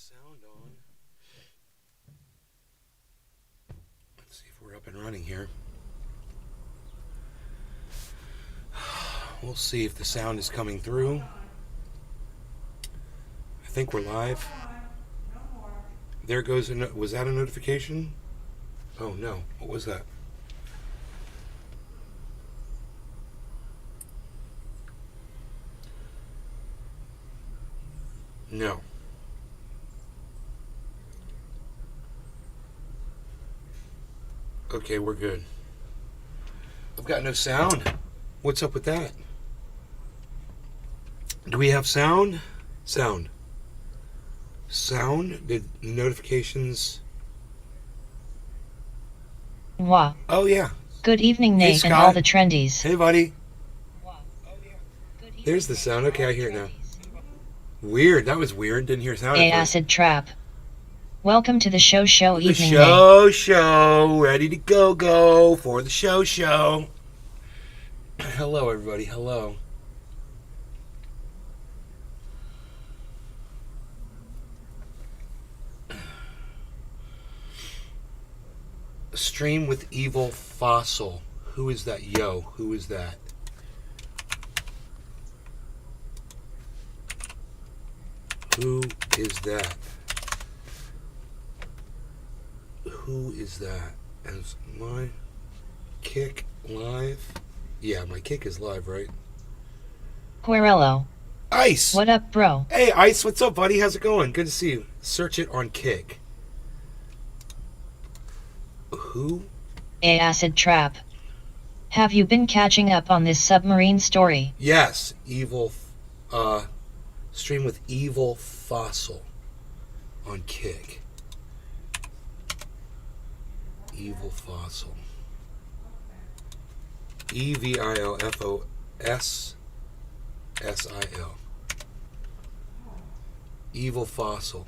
sound on. Let's see if we're up and running here. We'll see if the sound is coming through. I think we're live. There goes was that a notification? Oh no, what was that? No. Okay, we're good. I've got no sound. What's up with that? Do we have sound? Sound. Sound? Did notifications... Mwah. Oh, yeah. Good evening, Hey, Nate, and Scott. all the trendies. Hey, buddy. There's the sound. Okay, I hear it now. Weird. That was weird. Didn't hear sound A at first. acid trap. Welcome to the show The evening, Nate. show. Ready to go for the show. Hello, everybody. Hello. Stream with Evil Fossil. Who is that? Yo, who is that? Who is that? Who is that? Is my kick live? Yeah, my kick is live, right? Querello. Ice! What up, bro? Hey, Ice, what's up, buddy? How's it going? Good to see you. Search it on Kick. Who? A acid trap. Have you been catching up on this submarine story? Yes, stream with Evil Fossil on Kick. Evil Fossil. EVILFOSSIL. Evil Fossil.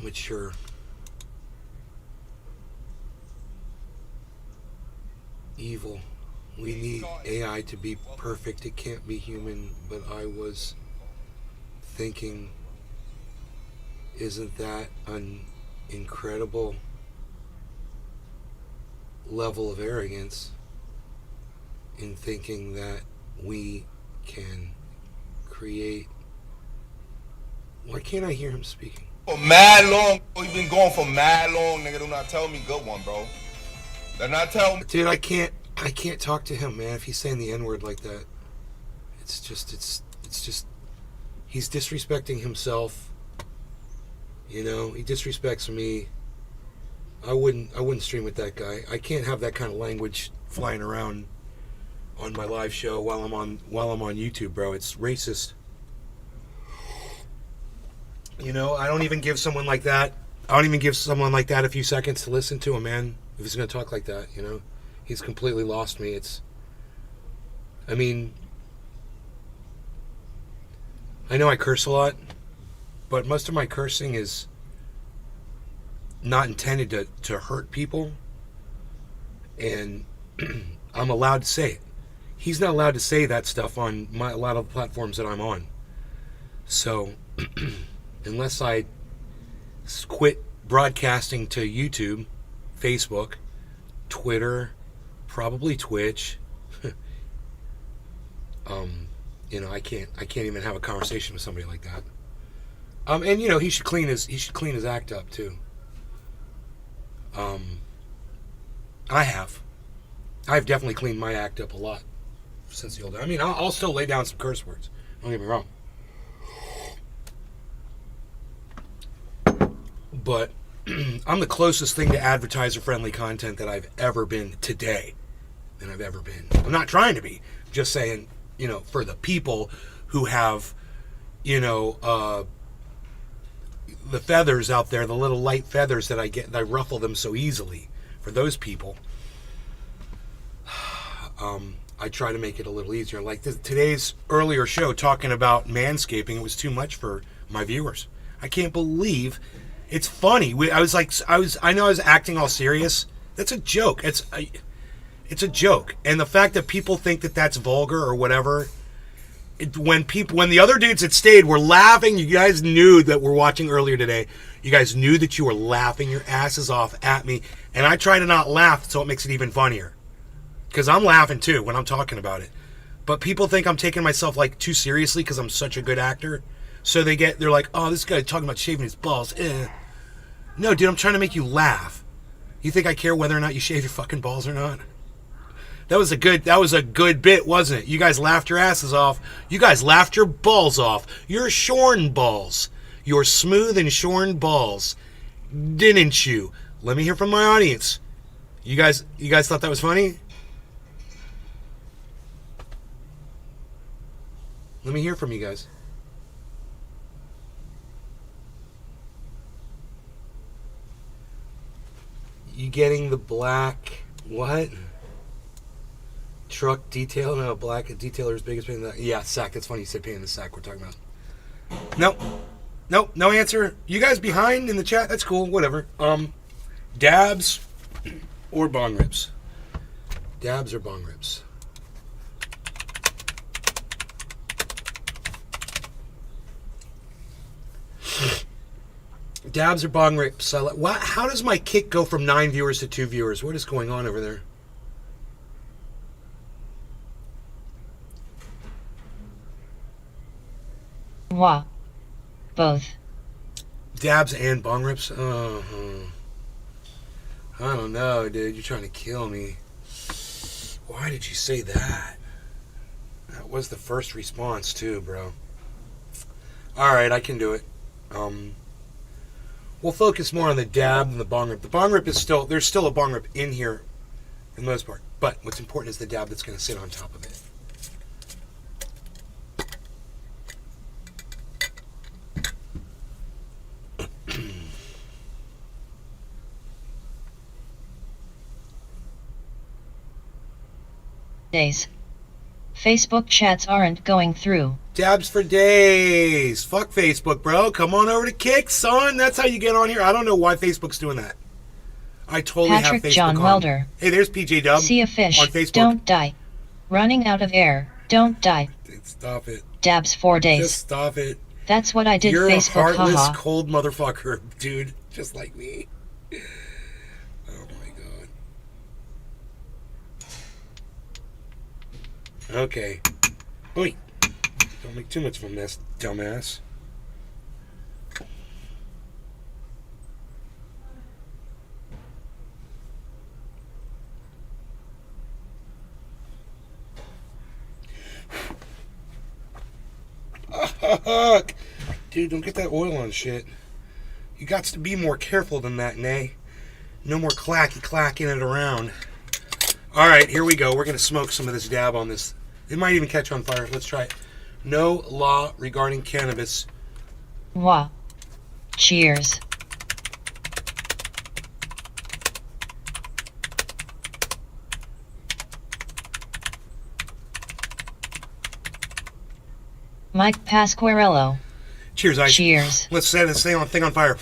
Mature. Evil. We need AI to be perfect. It can't be human. But I was thinking, isn't that an incredible level of arrogance in thinking that we can create... Why can't I hear him speaking? For mad long, you've been going for mad long, nigga. Do not tell me good one, bro. Do not tell me. Dude, I can't talk to him, man, if he's saying the N-word like that. It's just he's disrespecting himself. You know, he disrespects me. I wouldn't stream with that guy. I can't have that kind of language flying around on my live show while I'm on YouTube, bro. It's racist. You know, I don't even give someone like that a few seconds to listen to him, man. If he's going to talk like that, you know. He's completely lost me. I know I curse a lot, but most of my cursing is not intended to hurt people, and I'm allowed to say it. He's not allowed to say that stuff on a lot of platforms that I'm on. So, unless I quit broadcasting to YouTube, Facebook, Twitter, probably Twitch, you know, I can't even have a conversation with somebody like that. And you know, he should clean his act up too. I've definitely cleaned my act up a lot since the old days. I mean, I'll still lay down some curse words. Don't get me wrong. But I'm the closest thing to advertiser-friendly content that I've ever been today. Than I've ever been. I'm not trying to be. I'm just saying, you know, for the people who have, you know, the feathers out there, the little light feathers that I get, that I ruffle them so easily. For those people, I try to make it a little easier. Like today's earlier show talking about manscaping, it was too much for my viewers. I can't believe... It's funny. I know I was acting all serious. That's a joke. It's a joke. And the fact that people think that that's vulgar or whatever, when the other dudes that stayed were laughing, you guys knew that we're watching earlier today. You guys knew that you were laughing your asses off at me, and I try to not laugh so it makes it even funnier. Because I'm laughing too when I'm talking about it. But people think I'm taking myself like too seriously because I'm such a good actor. So they're like, oh, this guy's talking about shaving his balls. No, dude, I'm trying to make you laugh. You think I care whether or not you shave your fucking balls or not? That was a good bit, wasn't it? You guys laughed your asses off. You guys laughed your balls off. Your shorn balls. Your smooth and shorn balls. Didn't you? Let me hear from my audience. You guys thought that was funny? Let me hear from you guys. You getting the black what? Truck detail? No, black detailer's biggest pain in the... Yeah, sack. That's funny you said pain in the sack we're talking about. Nope, no answer. You guys behind in the chat? That's cool, whatever. Dabs or bong rips? Dabs or bong rips? Dabs or bong rips? How does my kick go from 9 viewers to 2 viewers? What is going on over there? Wah. Both. Dabs and bong rips? I don't know, dude. You're trying to kill me. Why did you say that? That was the first response, too, bro. Alright, I can do it. We'll focus more on the dab than the bong rip. The bong rip is still... There's still a bong rip in here, for the most part. But what's important is the dab that's going to sit on top of it. Days. Facebook chats aren't going through. Dabs for days. Fuck Facebook, bro. Come on over to Kick, son. That's how you get on here. I don't know why Facebook's doing that. I totally Patrick have Facebook John on. Welder. Hey, there's PJ Dub. See a fish. On Facebook. Don't die. Running out of air. Don't die. Stop it. Dabs 4 days. Just stop it. That's what I did. You're Facebook. a heartless, Haha. cold motherfucker, dude. Just like me. Oh my god. Okay. Oi. Don't make too much of a mess, dumbass. Dude, don't get that oil on shit. You got to be more careful than that, Nay. No more clacking it around. Alright, here we go. We're going to smoke some of this dab on this. It might even catch on fire. Let's try it. No law regarding cannabis. Wah. Cheers. Mike Pasquarello. Cheers, Ice. Cheers. Let's set this thing on fire.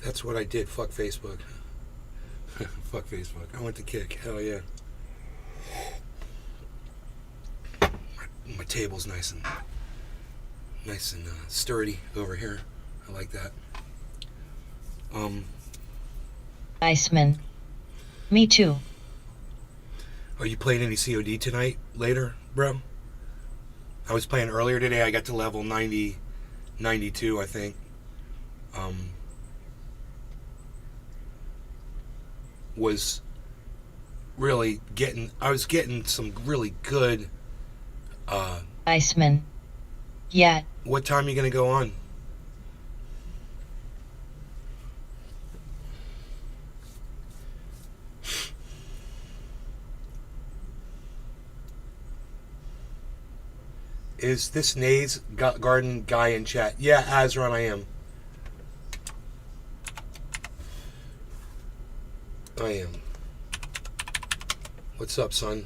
That's what I did. Fuck Facebook. Fuck Facebook. I went to Kick. Hell yeah. My table's nice and sturdy over here. I like that. Iceman. Me too. Are you playing any COD tonight? Later, bro? I was playing earlier today. I got to level 92, I think. Was really getting. I was getting some really good. Iceman. Yeah. What time are you gonna go on? Is this Nays Garden guy in chat? Yeah, Azron, I am. I am. What's up, son?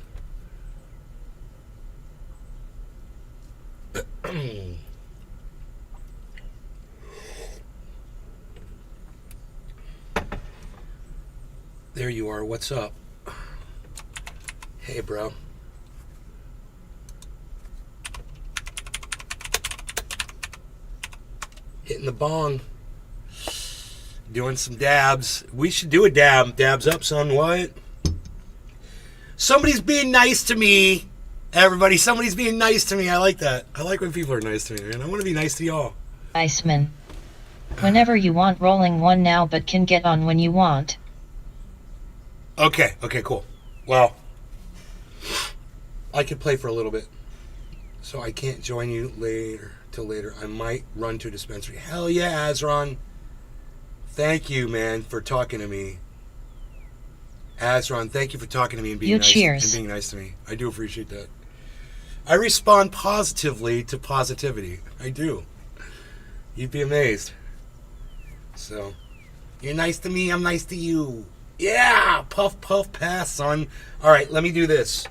There you are. What's up? Hey, bro. Hitting the bong. Doing some dabs. We should do a dab. Dabs up, son. What? Somebody's being nice to me. Everybody, somebody's being nice to me. I like that. I like when people are nice to me, man. I want to be nice to y'all. Iceman. Whenever you want, rolling one now, but can get on when you want. Okay, cool. Well, I could play for a little bit. So I can't join you till later. I might run to a dispensary. Hell yeah, Azron. Thank you, man, for talking to me. Azron, thank you for talking to me and being nice to me. I do appreciate that. I respond positively to positivity. I do. You'd be amazed. So, you're nice to me, I'm nice to you. Yeah! Puff, puff, pass, son. Alright, let me do this.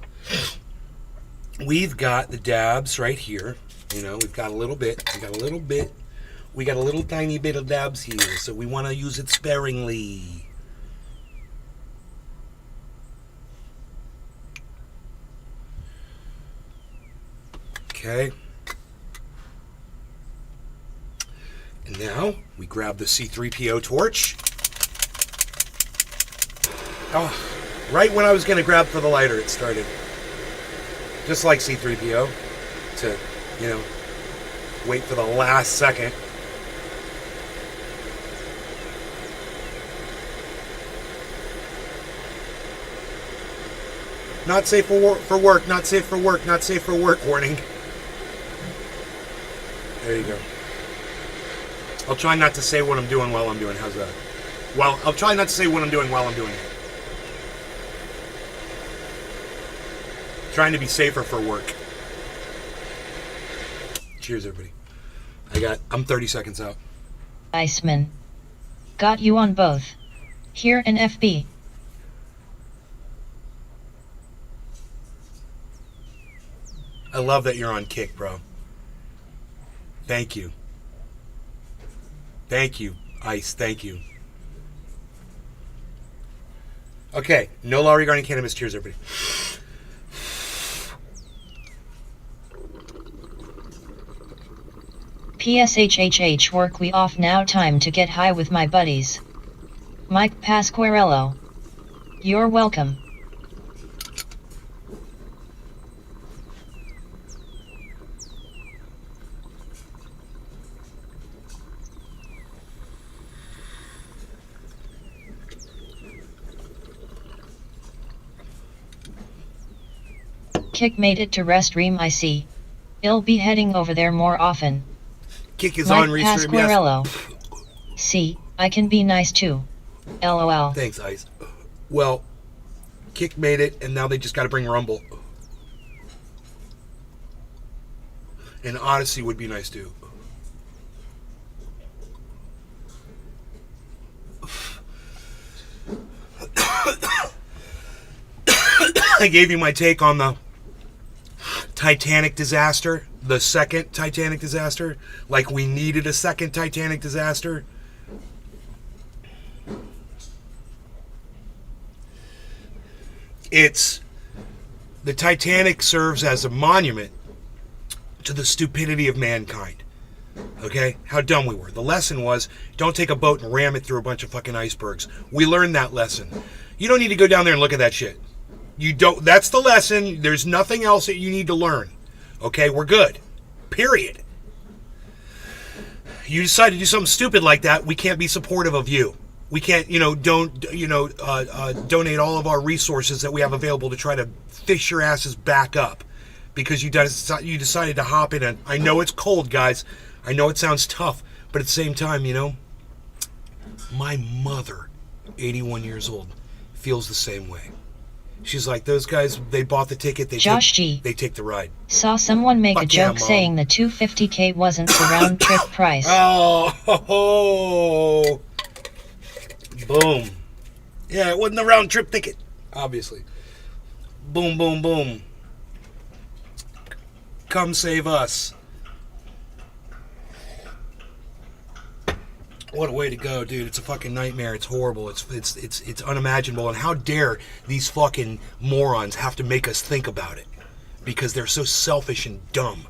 We've got the dabs right here. You know, we've got a little bit. We got a little tiny bit of dabs here, so we want to use it sparingly. Okay. And now we grab the C3PO torch. Oh, right when I was going to grab for the lighter, it started. Just like C3PO, to, you know, wait for the last second. Not safe for work, not safe for work, not safe for work warning. There you go. I'll try not to say what I'm doing while I'm doing. How's that? Well, I'll try not to say what I'm doing while I'm doing it. Trying to be safer for work. Cheers, everybody. I'm 30 seconds out. Iceman. Got you on both. Here in FB. I love that you're on Kick, bro. Thank you. Thank you, Ice. Thank you. Okay, no law regarding cannabis. Cheers, everybody. PSHHH work we off now, time to get high with my buddies. Mike Pasquarello. You're welcome. Kick made it to Restream, I see. I'll be heading over there more often. Kick is Mike on Restream, Pasquarello. yes. See, I can be nice too. LOL. Thanks, Ice. Well, Kick made it, and now they just got to bring Rumble. And Odyssey would be nice too. I gave you my take on the Titanic disaster, the second Titanic disaster. Like we needed a second Titanic disaster. It's the Titanic serves as a monument to the stupidity of mankind. Okay? How dumb we were. The lesson was, don't take a boat and ram it through a bunch of fucking icebergs. We learned that lesson. You don't need to go down there and look at that shit. You don't. That's the lesson. There's nothing else that you need to learn. Okay? We're good. Period. You decide to do something stupid like that, we can't be supportive of you. We can't, donate all of our resources that we have available to try to fish your asses back up because you decided to hop in. And I know it's cold, guys. I know it sounds tough, but at the same time, my mother, 81 years old, feels the same way. She's like, those guys, they bought the ticket, they take the ride. Saw someone make Fuck a joke yeah, Mom. saying the 250K wasn't the round trip price. Oh, boom. Yeah, it wasn't the round trip ticket, obviously. Boom, boom, boom. Come save us. What a way to go, dude. It's a fucking nightmare. It's horrible. It's unimaginable. And how dare these fucking morons have to make us think about it? Because they're so selfish and dumb.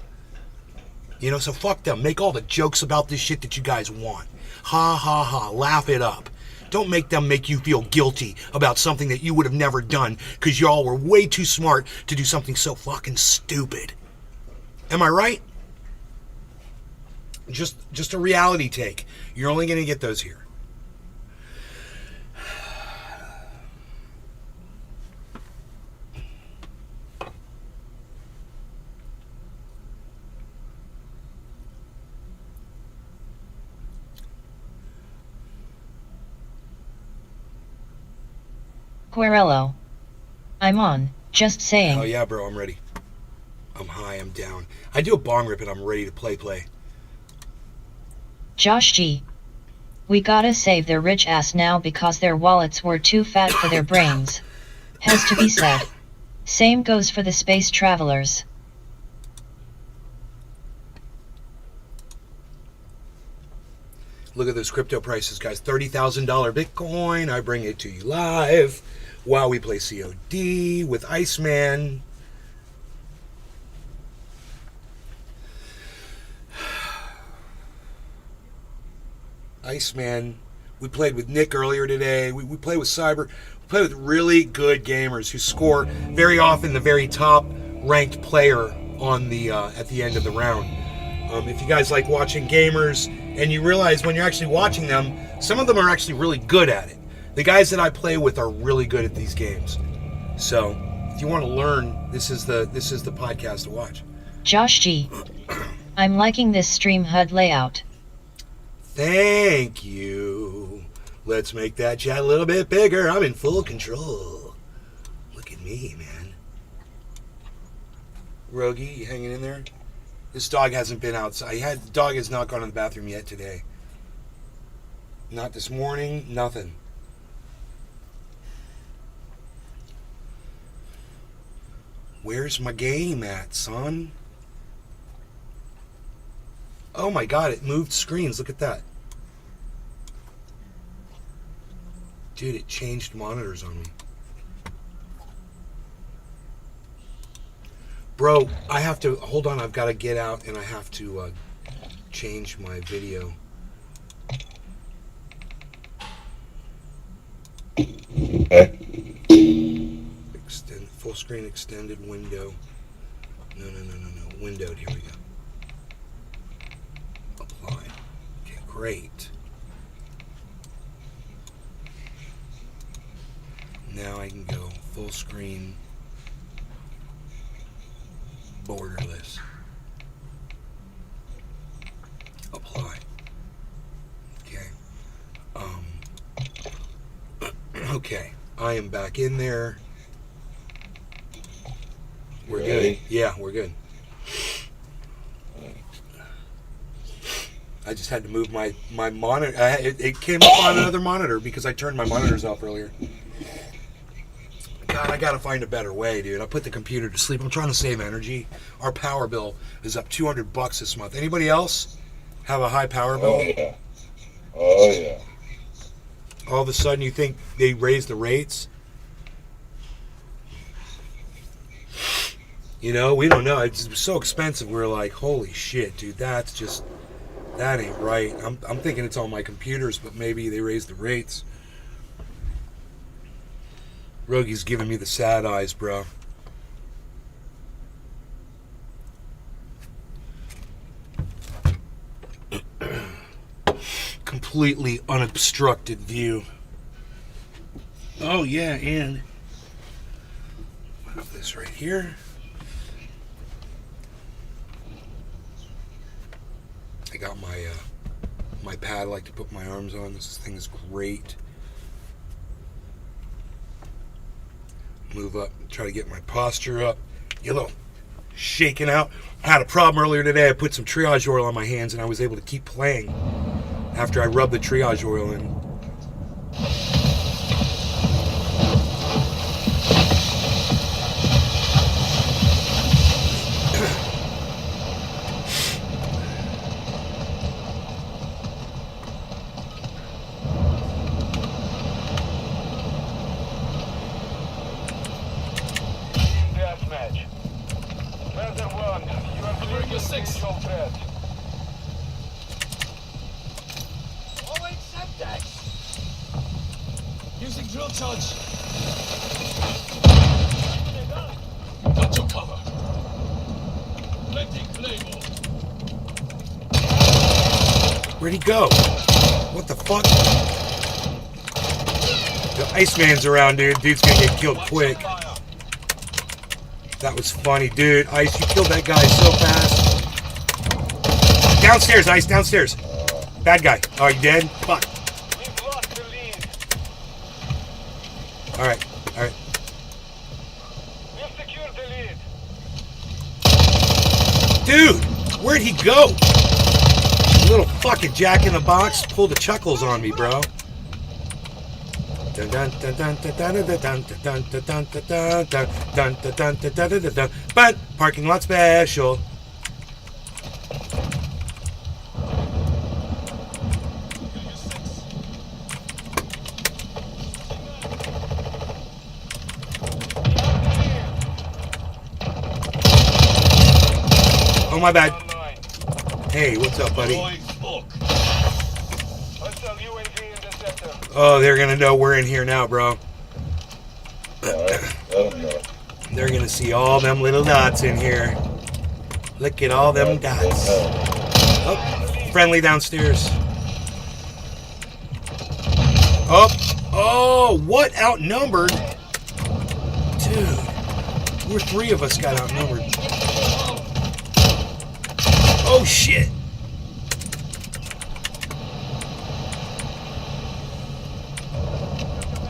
So fuck them. Make all the jokes about this shit that you guys want. Ha, ha, ha. Laugh it up. Don't make them make you feel guilty about something that you would have never done because y'all were way too smart to do something so fucking stupid. Am I right? Just a reality take. You're only going to get those here. Querello. I'm on, just saying. Oh yeah, bro, I'm ready. I'm high, I'm down. I do a bong rip and I'm ready to play. Josh G. We gotta save their rich ass now because their wallets were too fat for their brains. Has to be said. Same goes for the space travelers. Look at those crypto prices, guys. $30,000 Bitcoin. I bring it to you live while we play COD with Iceman. Iceman. We played with Nick earlier today. We played with Cyber. We played with really good gamers who score very often the very top ranked player on the at the end of the round. If you guys like watching gamers and you realize when you're actually watching them, some of them are actually really good at it. The guys that I play with are really good at these games. So if you want to learn, this is the podcast to watch. Josh G. I'm liking this stream HUD layout. Thank you. Let's make that chat a little bit bigger. I'm in full control. Look at me, man. Rogie, you hanging in there? This dog hasn't been outside. The dog has not gone to the bathroom yet today. Not this morning, nothing. Where's my game at, son? Oh my god, it moved screens. Look at that. Dude, it changed monitors on me. Bro, I have to... Hold on, I've got to get out and I have to change my video. Extend, full screen extended window. No. Windowed, here we go. Apply. Okay, great. Now I can go full screen, borderless. Apply. Okay. Okay. I am back in there. We're good. Yeah, we're good. I just had to move my monitor. It came up on another monitor because I turned my monitors off earlier. God, I gotta find a better way, dude. I put the computer to sleep. I'm trying to save energy. Our power bill is up $200 this month. Anybody else have a high power bill? Oh yeah. All of a sudden you think they raised the rates? You know, we don't know. It's so expensive. We're like, holy shit, dude, that ain't right. I'm thinking it's on my computers, but maybe they raised the rates. Rogi's giving me the sad eyes, bro. Completely unobstructed view. Oh yeah, and I have this right here. I got my my pad I like to put my arms on. This thing is great. Move up, try to get my posture up. Get a little shaking out. I had a problem earlier today. I put some triage oil on my hands and I was able to keep playing after I rubbed the triage oil in. Deathmatch. Further one, you are clear to six. Your threat. All except that. Using drill charge. Got your cover. Planting Claymore. Where'd he go? What the fuck? The Iceman's around, dude. Dude's gonna get killed quick. That was funny, dude. Ice, you killed that guy so fast. Downstairs, Ice, downstairs. Bad guy. Oh, you dead? Fuck. We've lost the lead. Alright, alright. We've secured the lead. Dude, where'd he go? Little fucking jack in the box pulled the chuckles on me, bro. Dun dun dun dun dun dun dun dun dun dun dun dun dun dun dun dun dun. But parking lot special. Oh my bad. Hey, what's up, buddy? Hostile UAV in the sector. Oh, they're gonna know we're in here now, bro. They're gonna see all them little dots in here. Look at all them dots. Oh, friendly downstairs. Oh, oh, what outnumbered? Dude, we're three of us got outnumbered. Oh shit.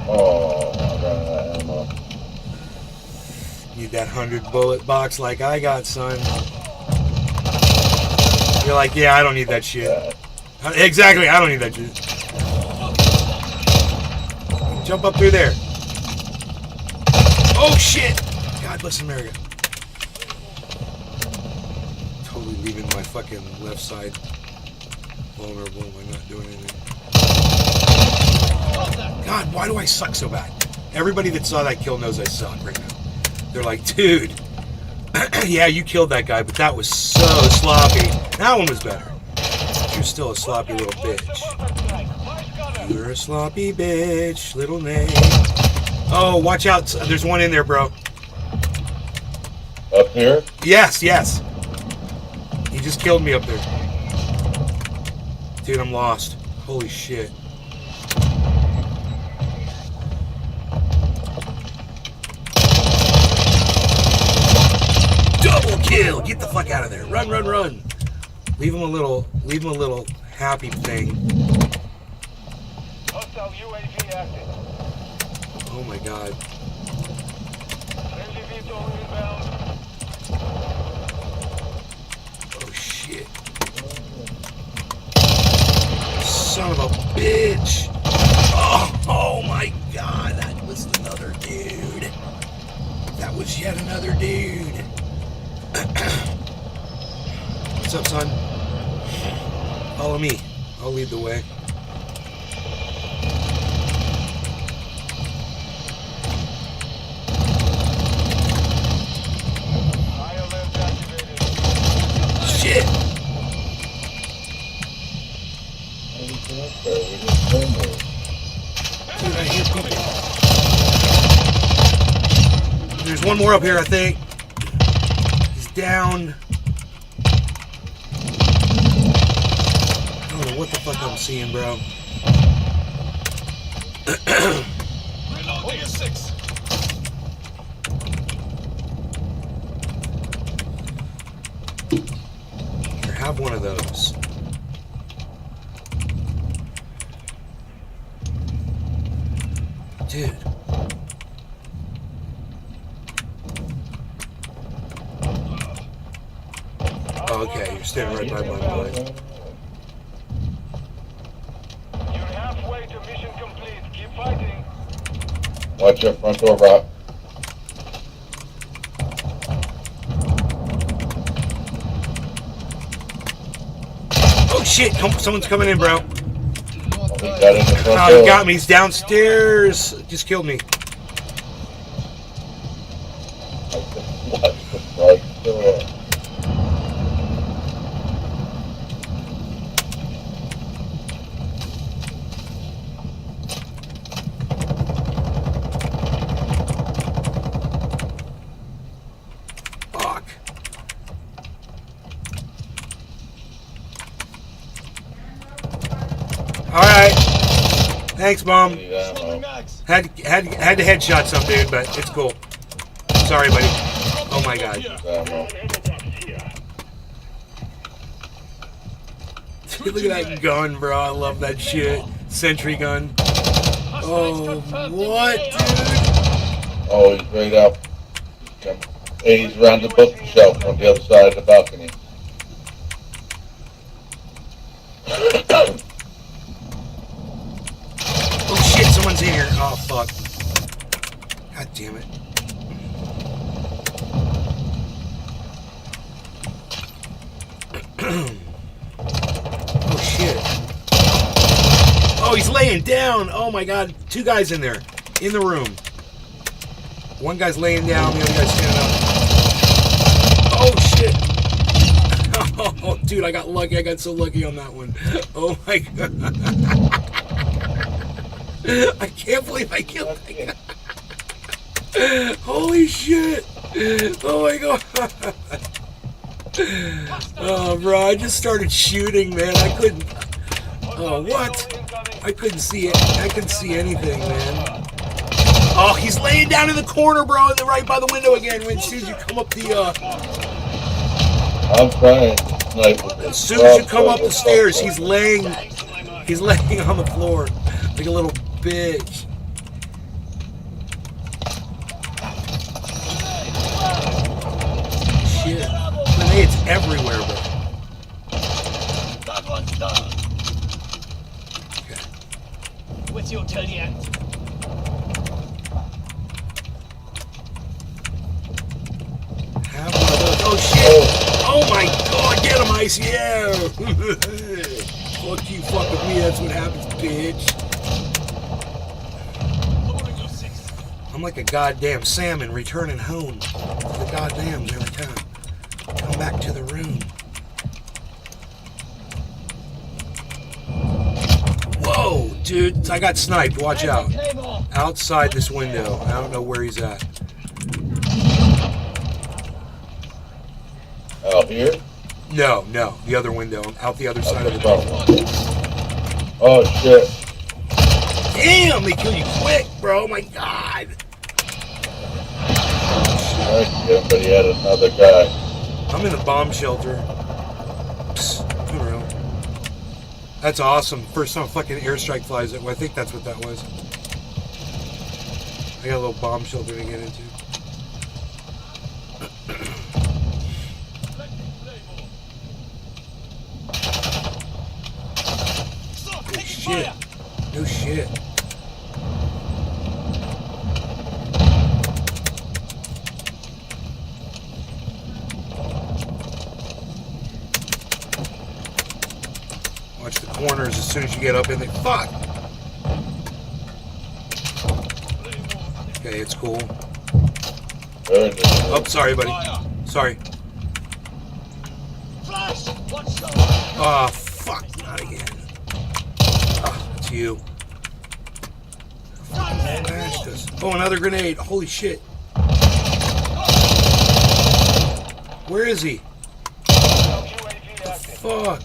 Oh, I ran out of ammo. Need that 100 bullet box like I got, son. You're like, yeah, I don't need that shit. Exactly, I don't need that shit. Jump up through there. Oh shit! God bless America. Totally leaving my fucking left side vulnerable. Am I not doing anything? God, why do I suck so bad? Everybody that saw that kill knows I suck right now. They're like, dude, yeah, you killed that guy, but that was so sloppy. That one was better. You're still a sloppy little bitch. You're a sloppy bitch, little name. Oh, watch out. There's one in there, bro. Up here? Yes, yes. He just killed me up there. Dude, I'm lost. Holy shit. Double kill! Get the fuck out of there. Run, run, run. Leave him a little happy thing. Hostile UAV active. Oh my god. Friendly vehicle inbound. Oh shit. Son of a bitch. Oh my god, that was another dude. That was yet another dude. What's up, son? Follow me. I'll lead the way. Dude, I hear people. There's one more up here, I think. He's down. I don't know what the fuck I'm seeing, bro. Reloading a 6. Here, have one of those. Dude. Oh, okay, you're standing right by my boy. You're halfway to mission complete. Keep fighting. Watch your front door, Rock. Oh shit, someone's coming in, bro. He got in the front Oh, door. he got me. He's downstairs. Just killed me. Watch the front door. Fuck. Alright. Thanks, Mom. Need ammo. Max. Had to headshot some dude, but it's cool. Sorry, buddy. Oh my god. Ammo. Look at that gun, bro. I love that shit. Sentry gun. Oh, what, dude? Oh, he's right up. Hey, he's around the bookshelf on the other side of the balcony. Oh shit, someone's in here. Oh fuck. God damn it. Oh shit. Oh, he's laying down. Oh my god. Two guys in there. In the room. One guy's laying down, the other guy's standing up. Oh shit. Oh dude, I got lucky. I got so lucky on that one. Oh my god. I can't believe I killed that guy. Holy shit. Oh my god. Oh, bro, I just started shooting, man. I couldn't. Oh, what? I couldn't see it. I couldn't see anything, man. Oh, he's laying down in the corner, bro, right by the window again. As soon as you come up the, I'm trying to snipe with this. as soon as you come up the stairs, he's laying on the floor like a little bitch. Shit. Grenades everywhere, bro. That one's done. Okay. With you till the end. Have one of those. Oh shit! Oh my god, get him, Ice! Yeah! Fuck you, fuck with me, that's what happens, bitch. Lowering your 6. I'm like a goddamn salmon returning home to the goddams every time. Come back to the room. Whoa, dude, I got sniped, watch out. Outside this window. I don't know where he's at. Out here? No, the other window. Out the other side of the Front door. one. Oh shit. Damn, they kill you quick, bro. My god. I him, but he had another guy. I'm in the bomb shelter. Psst, turn around. That's awesome. First time a fucking airstrike flies it. Well, I think that's what that was. I got a little bomb shelter to get into. Oh shit. No shit. Watch the corners as soon as you get up in there. Fuck! Okay, it's cool. Oh, sorry, buddy. Sorry. Flash! One shot! Oh, fuck. Not again. Fuck you. Fucking smashed us. Oh, another grenade. Holy shit. Where is he? UAV active. Fuck.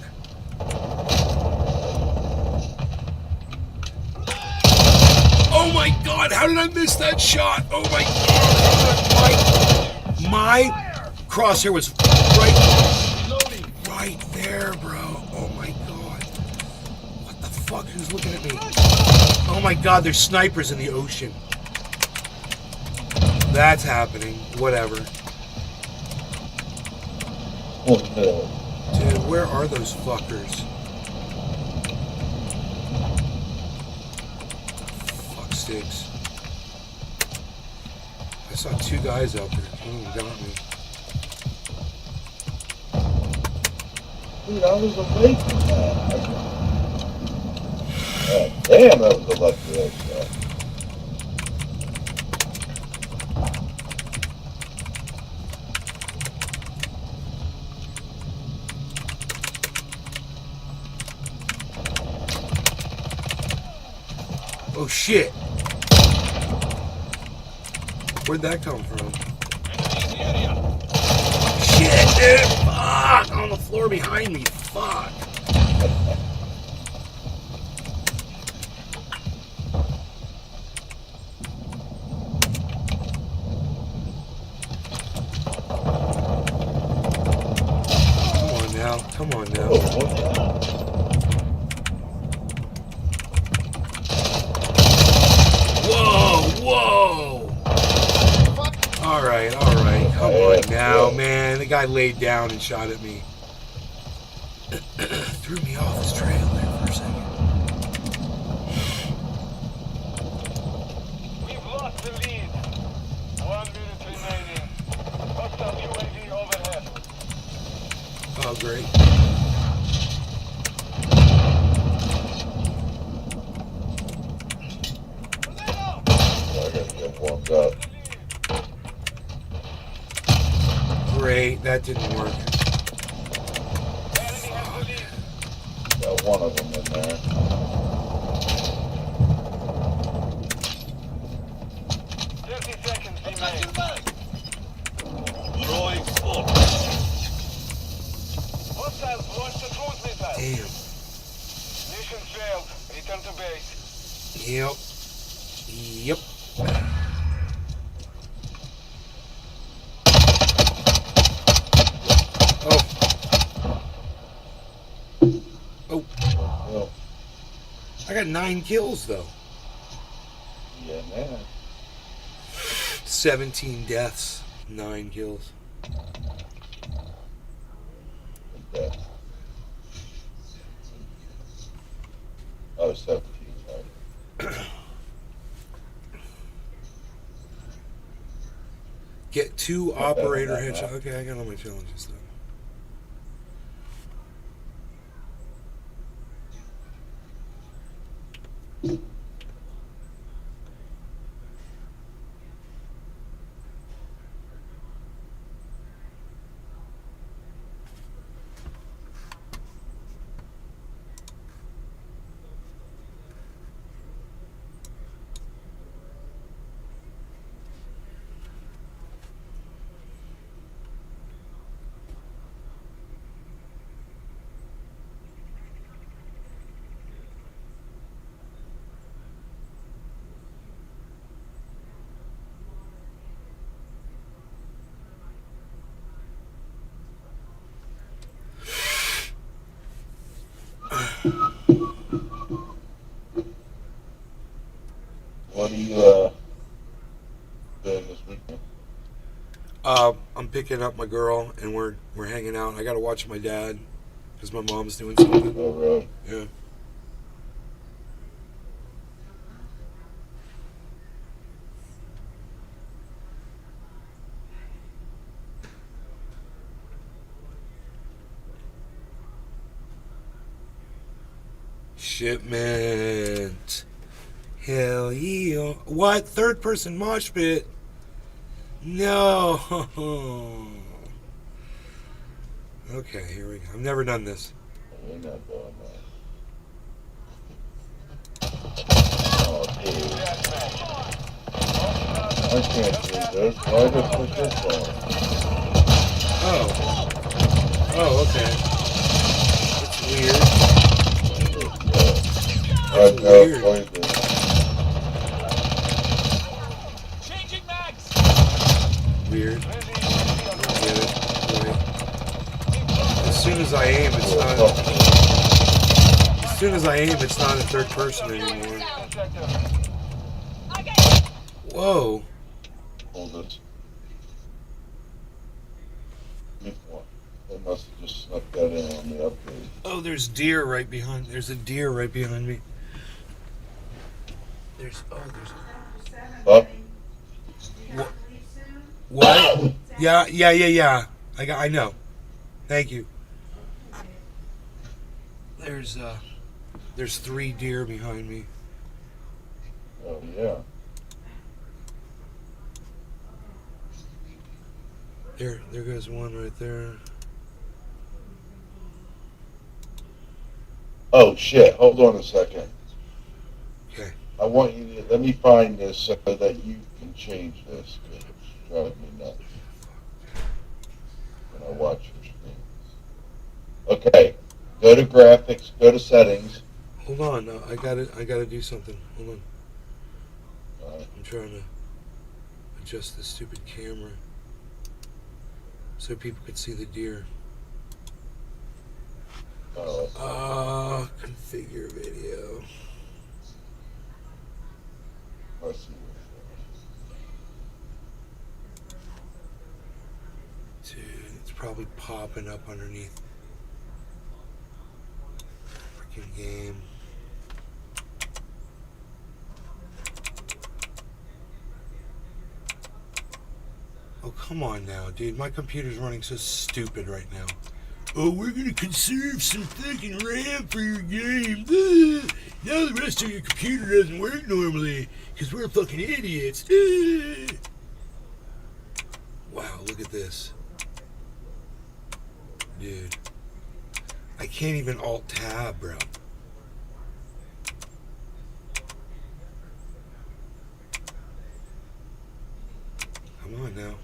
Oh my god, how did I miss that shot? Oh my god. My crosshair was right there, bro. Oh my god. What the fuck? Who's looking at me? Oh my god, there's snipers in the ocean. That's happening. Whatever. Oh, no. Dude, where are those fuckers? Fuck sticks. I saw two guys out there. Oh, got me. Dude, I was away from that. God damn, that was a lucky ass shot. Oh shit! Where'd that come from? Shit, dude! Fuck! On the floor behind me. Fuck! Come on now. Come on now. Oh, what? Whoa! Whoa! Alright, alright. Come on now, man. The guy laid down and shot at me. Threw me off his trail there for a second. We've lost the lead. 1 minute remaining. Hostile UAV overhead. Oh, great. I gotta get warmed up. Great. That didn't work. Enemy has the lead. Got one of them in there. 30 seconds remain. Hostiles launched a cruise missile. Damn. Mission failed. Return to base. Yep. Yep. Oh. Oh. Well, I got 9 kills, though. yeah, man. 17 deaths. 9 kills. Okay. Oh, 17, sorry. Get 2 Not bad, operator not bad. headshots. Okay, I got all my challenges done. What are you, doing this weekend? I'm picking up my girl, and we're hanging out. I gotta watch my dad because my mom's doing something. Oh, really? Yeah. Shipment. Hell yeah. What? Third person mosh pit? No. Okay, here we go. I've never done this. We're not doing that. I can't do this. Why did I put this on? Oh. Oh, okay. That's weird. I've That's never weird. played this. Changing mags. Weird. I don't get it. Wait. As soon as I aim, it's not. As soon as I aim, it's not in third person anymore. Objective. Whoa. Hold this. They must have just snuck that in on the upgrade. Oh, there's deer right behind. There's a deer right behind me. There's. Up. What? Yeah. I know. Thank you. There's 3 deer behind me. Oh, yeah. There goes one right there. Oh, shit. Hold on a second. Okay. I want you to, let me find this so that you can change this. 'Cause it's driving me nuts when I watch your screen. Okay. Go to graphics, go to settings. Hold on. I gotta do something. Hold on. Alright. I'm trying to adjust this stupid camera so people could see the deer. Configure video. Let's see. Dude, it's probably popping up underneath. Freaking game. Oh, come on now, dude. My computer's running so stupid right now. Oh, we're gonna conserve some fucking RAM for your game. Now the rest of your computer doesn't work normally because we're fucking idiots. Wow, look at this. Dude. I can't even alt-tab, bro. Come on now.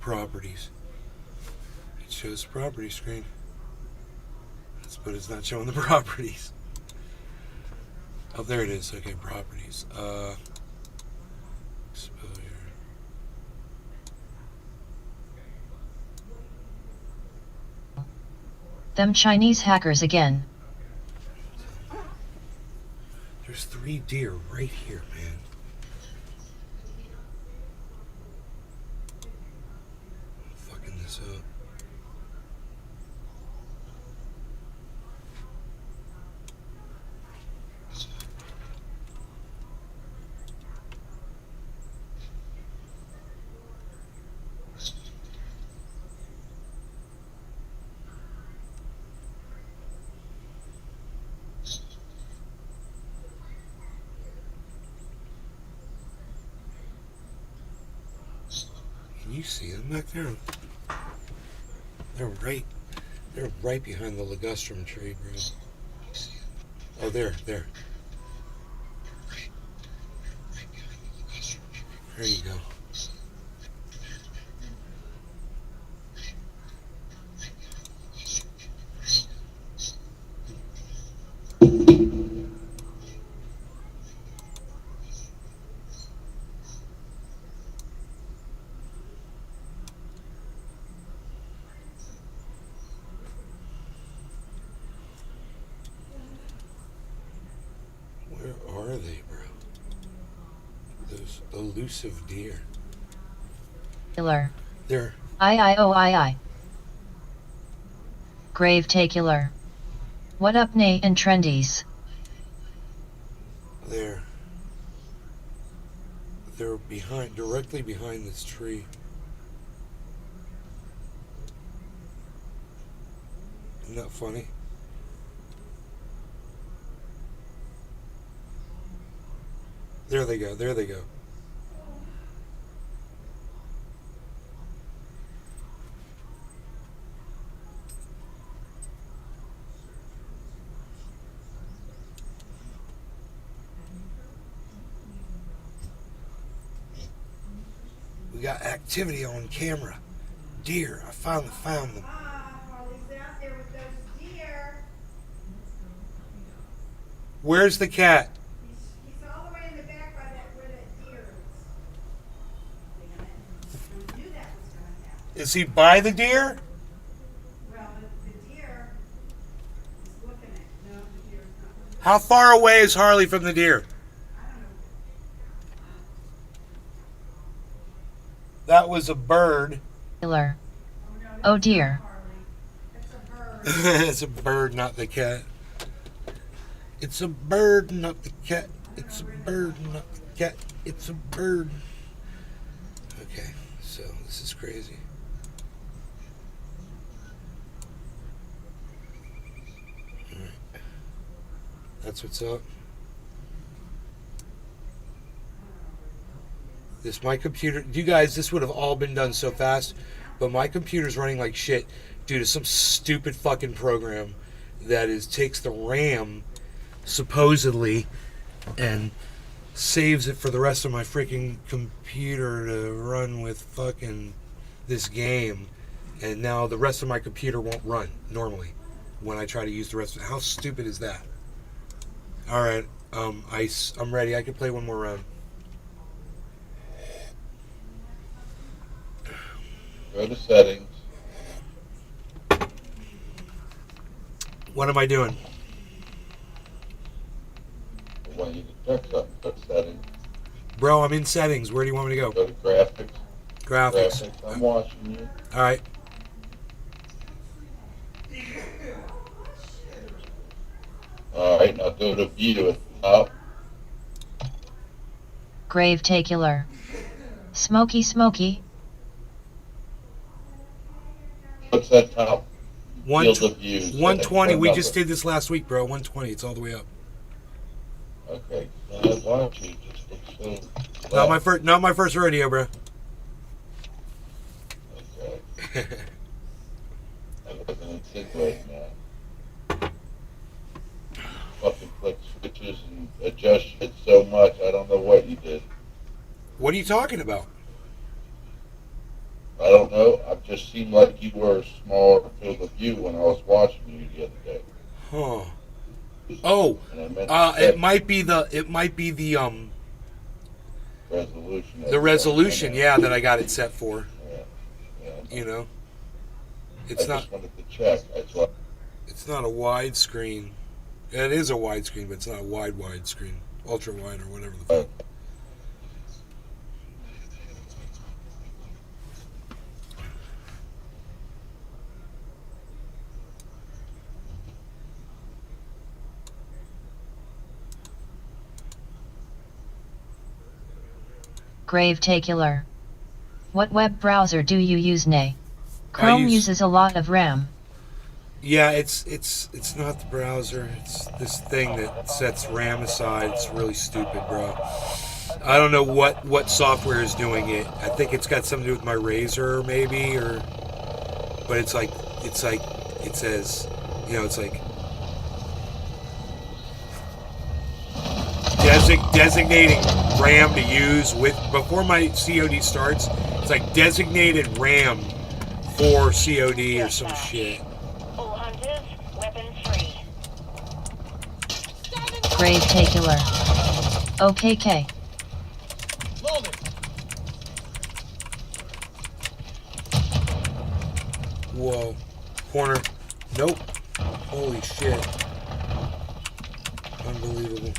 Properties. It shows property screen. But it's not showing the properties. Oh, there it is. Okay, properties. Exposure. Them Chinese hackers again. There's 3 deer right here, man. I'm fucking this up. Can you see them back there? They're right behind the ligustrum tree, bro. Oh, there. There you go. Where are they, bro? Those elusive deer. Killer. They're I. Grave tacular. What up, Nate and Trendies? they're directly behind this tree. Isn't that funny? There they go. We got activity on camera. Deer. I finally found them. Harley's out there with those deer. Where's the cat? He's all the way in the back by that where that deer is. I knew that was gonna happen. Is he by the deer? Well, the deer is looking at. No, the deer is not looking. How far away is Harley from the deer? I don't know. That was a bird. Killer. Oh no. Oh dear. Harley. It's a bird. It's a bird, not the cat. It's a bird, not the cat. It's a bird, not the cat. It's a bird. Okay, so this is crazy. Alright. That's what's up. My computer, you guys, this would have all been done so fast, but my computer's running like shit due to some stupid fucking program that takes the RAM supposedly and saves it for the rest of my freaking computer to run with fucking this game, and now the rest of my computer won't run normally when I try to use the rest of it. How stupid is that? Alright, I'm ready. I can play one more round. Go to settings. What am I doing? I want you to check something. Go to settings. Bro, I'm in settings. Where do you want me to go? Go to graphics. Graphics. I'm watching you. Alright. Alright, now go to view at the top. Grave tacular. Smoky smoky. What's that top? One Field of views. 120. We What just number? did this last week, bro. 120. It's all the way up. Okay. Now, why don't you just look so Not my first rodeo, bro. Okay. I wasn't insinuating that. Fucking click switches and adjust shit so much, I don't know what you did. What are you talking about? I don't know. It just seemed like you were a smaller field of view when I was watching you the other day. Huh. Oh, And I meant it might be the resolution. the resolution, yeah, that I got it set for. Yeah. You know, I it's not just wanted to check. That's what. it's not a widescreen. It is a widescreen, but it's not a widescreen, ultra wide or whatever the fuck. Grave tacular. What web browser do you use, Nay? Chrome uses a lot of RAM. Yeah, it's not the browser. It's this thing that sets RAM aside. It's really stupid, bro. I don't know what software is doing it. I think it's got something to do with my Razer, maybe, but it's like it says, you know, it's like designating RAM to use before my COD starts. It's like designated RAM for COD or some shit. All hunters, weapon free. Grave tacular. OKK. Whoa. Corner. Nope. Holy shit. Unbelievable.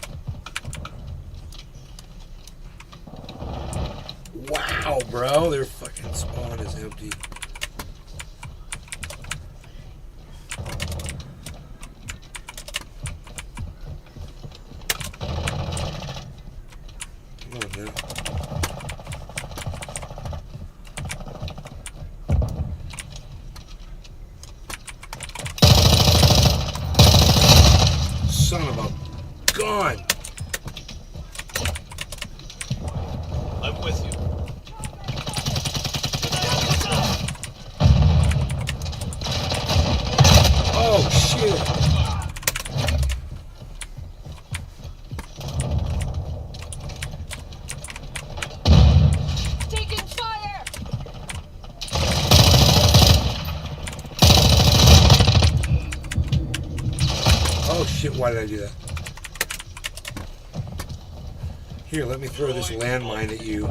Wow, bro. Their fucking spawn is empty. Come on, man. Son of a gun. I'm with you. Oh, shit. Why did I do that? Here, let me throw this landmine at you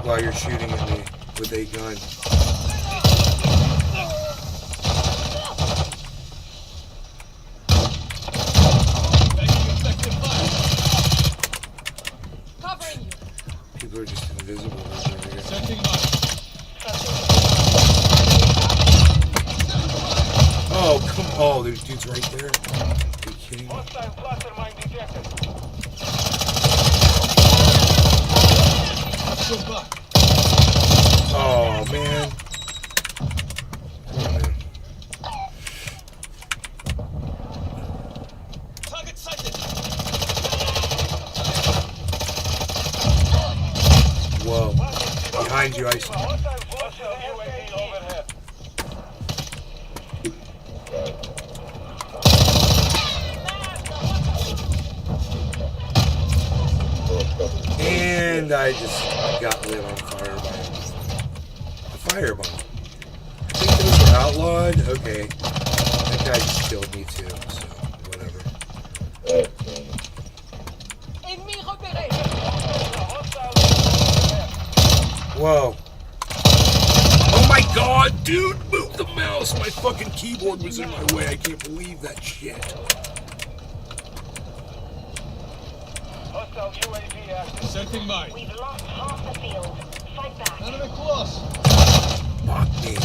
while you're shooting at me with a gun. People are just invisible. Oh, come on. Oh, there's dudes right there. Are you kidding me? Hostile cluster mine detected. Oh, man. Oh, man. Target sighted. Whoa. Behind you, Ice. Hostile UAV overhead. And I just got lit on fire by a firebomb. I think those were outlawed. Okay. That guy just killed me too, so whatever. Whoa. Oh my god, dude! Move the mouse! My fucking keyboard was in my way. I can't believe that shit. Hostile UAV active. Setting mine. We've lost half the field. Fight back. Enemy close. Fuck me, dude.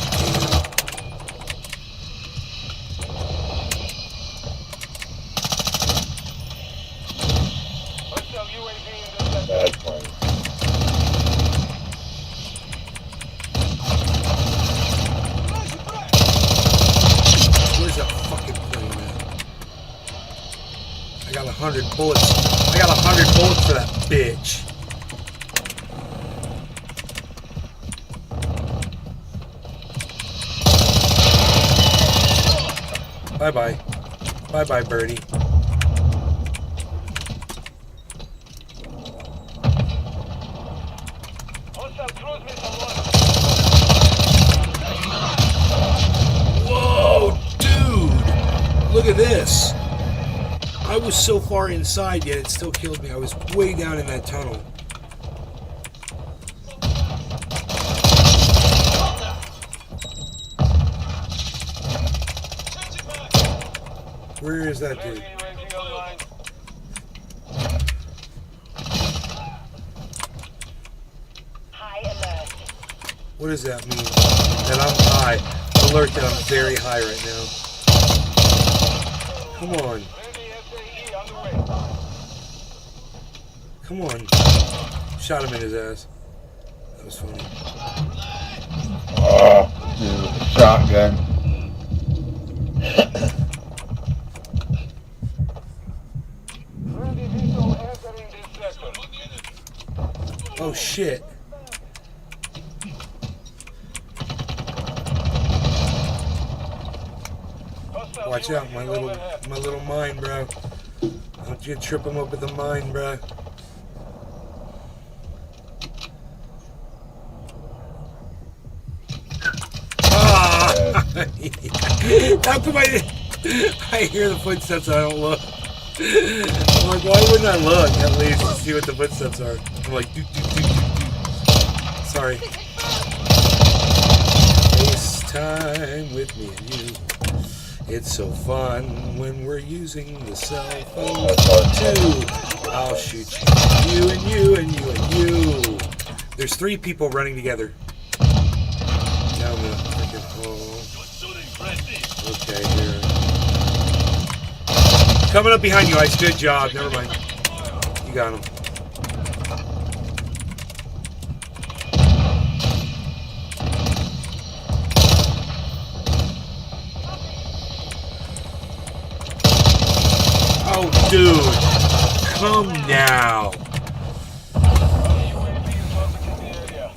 Hostile UAV in the center. Bad point. Where's that fucking plane at? I got 100 bullets. I got 100 bullets for that bitch. Bye-bye. Bye-bye, birdie. Hostile cruise missile launched. Whoa, dude! Look at this. I was so far inside, yet it still killed me. I was way down in that tunnel. Where is that dude? UAV online. High alert. What does that mean? That I'm high. Alert that I'm very high right now. Come on. Friendly SAE on the way. Come on. Shot him in his ass. That was funny. Oh, dude, shotgun. Friendly missile entering this sector. Oh shit. Hostile Watch out, UAV my little mine, bro. Don't you trip him up with the mine, bro. Ah! How come I hear the footsteps and I don't look? I'm like, why wouldn't I look at least to see what the footsteps are? I'm like, doo, doo, doo, doo, doo. Sorry. FaceTime with me and you. It's so fun when we're using the cell phone too. I'll shoot you and you and you and you. There's 3 people running together. Down the freaking hall. Okay, here. Coming up behind you, Ice. Good job. Never mind. You got him. Oh, dude. Come now. UAV is orbiting the area.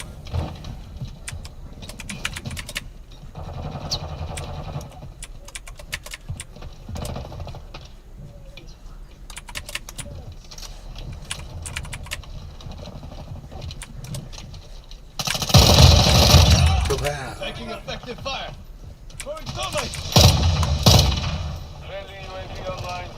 Wow. Taking effective fire. Throwing thermite. Friendly UAV online.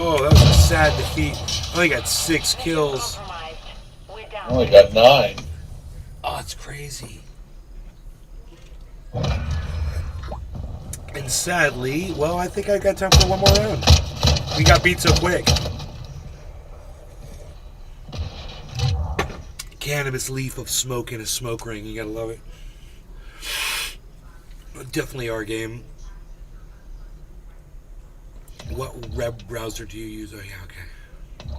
Oh, that was a sad defeat. I only got 6 kills. Compromised. We're I down. only got 9. Oh, it's crazy. And sadly, well, I think I got time for one more round. We got beat so quick. Cannabis leaf of smoke in a smoke ring. You gotta love it. Definitely our game. What web browser do you use? Oh, yeah, okay.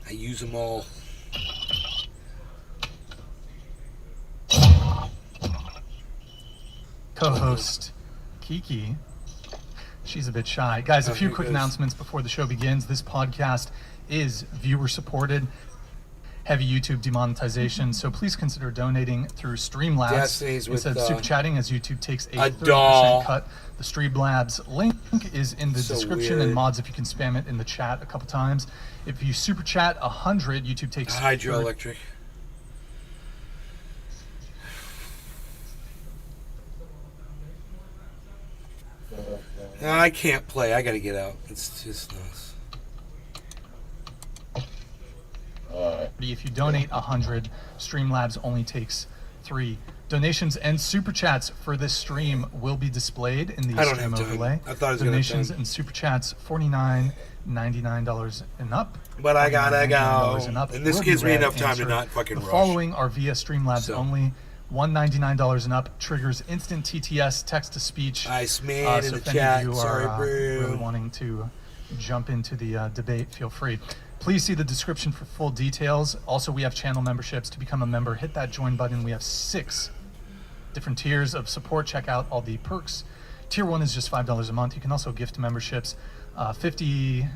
I use them all. Co-host Kiki. She's a bit shy. Guys, a few Okay, quick guys. announcements before the show begins. This podcast is viewer supported. Heavy YouTube demonetization, so please consider donating through Streamlabs Destiny's with, instead of super chatting, as YouTube takes a a 30% doll. cut. The Streamlabs link is in the So description, weird. and mods, if you can spam it in the chat a couple times. If you super chat 100, YouTube takes Hydroelectric. No, I can't play. I gotta get out. It's just nuts. Alright. If you donate 100, Streamlabs only takes 3. Donations and super chats for this stream will be displayed in the I don't stream have time. overlay. I thought I was gonna have Donations time. and super chats $49.99 and up. But I gotta $49.99 go. and up And this will be gives me read enough time to answered. not fucking The rush. following are via Streamlabs So. only. $199 and up triggers instant TTS text to speech. Ice man So in the if any chat. of you Sorry, are really bro. wanting to jump into the debate, feel free. Please see the description for full details. Also, we have channel memberships. To become a member, hit that join button. We have 6 different tiers of support. Check out all the perks. Tier 1 is just $5 a month. You can also gift memberships. 50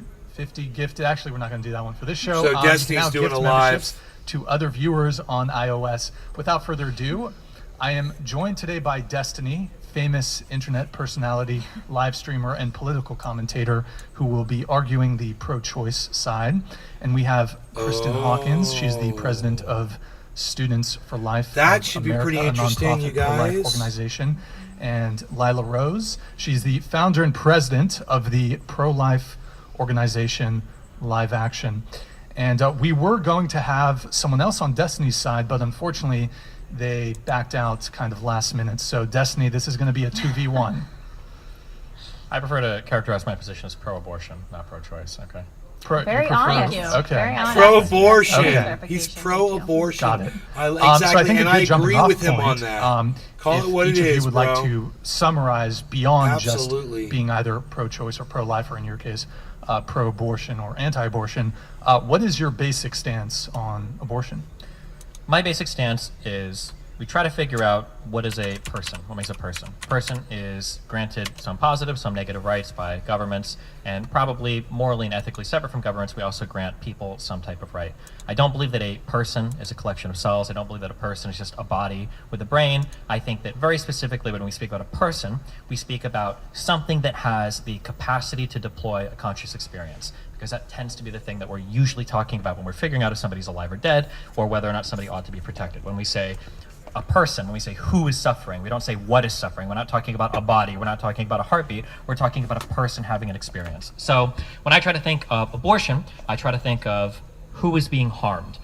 gifted. Actually, we're not going to do that one for this show. So You can Destiny's now doing gift a live. memberships to other viewers on iOS. Without further ado, I am joined today by Destiny, famous internet personality, live streamer, and political commentator who will be arguing the pro-choice side. And we have Kristen Hawkins. She's the president of Students for Life That of should be America, pretty a interesting, nonprofit you pro-life guys. organization. And Lila Rose. She's the founder and president of the pro-life organization Live Action. And we were going to have someone else on Destiny's side, but unfortunately they backed out kind of last minute. So Destiny, this is going to be a 2v1. I prefer to characterize my position as pro-abortion, not pro-choice. Okay. Very you prefer- honest. Okay. Very honest. Pro-abortion. Okay. He's Clarification. pro-abortion. Got it. Exactly, So I think and a I good jumping agree off with him point, on that. Call if it what each it of is, you would bro. like to summarize beyond Absolutely. just being either pro-choice or pro-life, or in your case, pro-abortion or anti-abortion, what is your basic stance on abortion? My basic stance is we try to figure out what is a person, what makes a person. Person is granted some positive, some negative rights by governments, and probably morally and ethically separate from governments, we also grant people some type of right. I don't believe that a person is a collection of cells. I don't believe that a person is just a body with a brain. I think that very specifically when we speak about a person, we speak about something that has the capacity to deploy a conscious experience, because that tends to be the thing that we're usually talking about when we're figuring out if somebody's alive or dead, or whether or not somebody ought to be protected. When we say a person, when we say who is suffering, we don't say what is suffering. We're not talking about a body. We're not talking about a heartbeat. We're talking about a person having an experience. So when I try to think of abortion, I try to think of who is being harmed.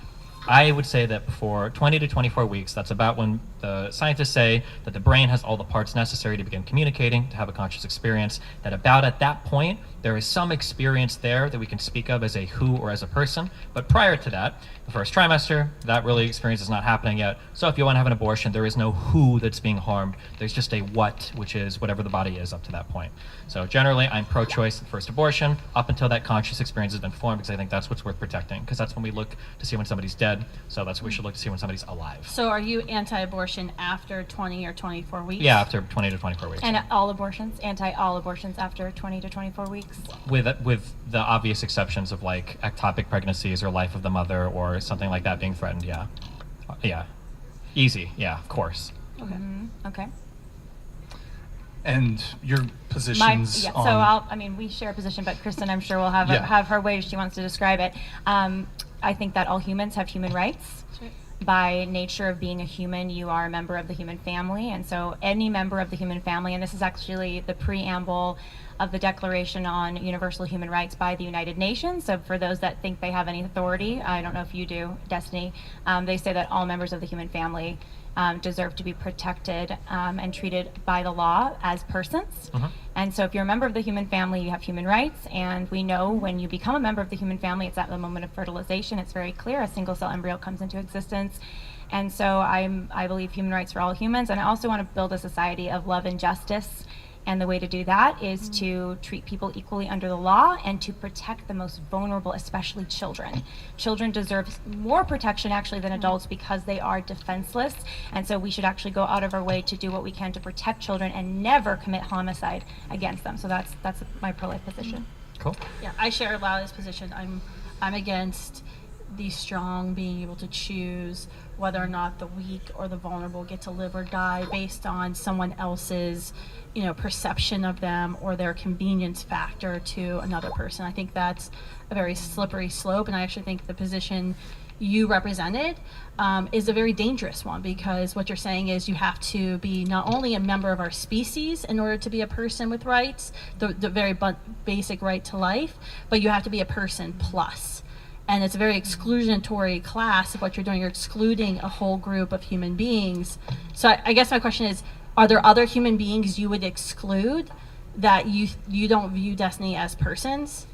I would say that for 20 to 24 weeks, that's about when the scientists say that the brain has all the parts necessary to begin communicating, to have a conscious experience, that about at that point, there is some experience there that we can speak of as a who or as a person. But prior to that, the first trimester, that really experience is not happening yet. So if you want to have an abortion, there is no who that's being harmed. There's just a what, which is whatever the body is up to that point. So generally, I'm pro-choice in first abortion up until that conscious experience has been formed, because I think that's what's worth protecting, because that's when we look to see when somebody's dead. So that's what we should look to see when somebody's alive. So are you anti-abortion after 20 or 24 weeks? Yeah, after 20 to 24 weeks. And all abortions, anti-all abortions after 20 to 24 weeks? With the obvious exceptions of like ectopic pregnancies or life of the mother or something like that being threatened, yeah. Yeah. Easy, yeah, of course. Okay. Okay. And your positions on... So we share a position, but Kristen, I'm sure will have her way she wants to describe it. I think that all humans have human rights. by nature of being a human, you are a member of the human family. And so any member of the human family, and this is actually the preamble of the Declaration on Universal Human Rights by the United Nations. So for those that think they have any authority, I don't know if you do, Destiny, they say that all members of the human family deserve to be protected and treated by the law as persons. And so if you're a member of the human family, you have human rights. And we know when you become a member of the human family, it's at the moment of fertilization. It's very clear a single cell embryo comes into existence. And so I believe human rights for all humans. And I also want to build a society of love and justice. And the way to do that is to treat people equally under the law and to protect the most vulnerable, especially children. Children deserve more protection actually than adults because they are defenseless. And so we should actually go out of our way to do what we can to protect children and never commit homicide against them. So that's my pro-life position. Cool. Yeah, I share Lali's position. I'm against the strong being able to choose whether or not the weak or the vulnerable get to live or die based on someone else's, perception of them or their convenience factor to another person. I think that's a very slippery slope, and I actually think the position you represented is a very dangerous one, because what you're saying is you have to be not only a member of our species in order to be a person with rights, the very basic right to life, but you have to be a person plus. And it's a very exclusionatory class of what you're doing. You're excluding a whole group of human beings. So I guess my question is, are there other human beings you would exclude that you don't view Destiny as persons?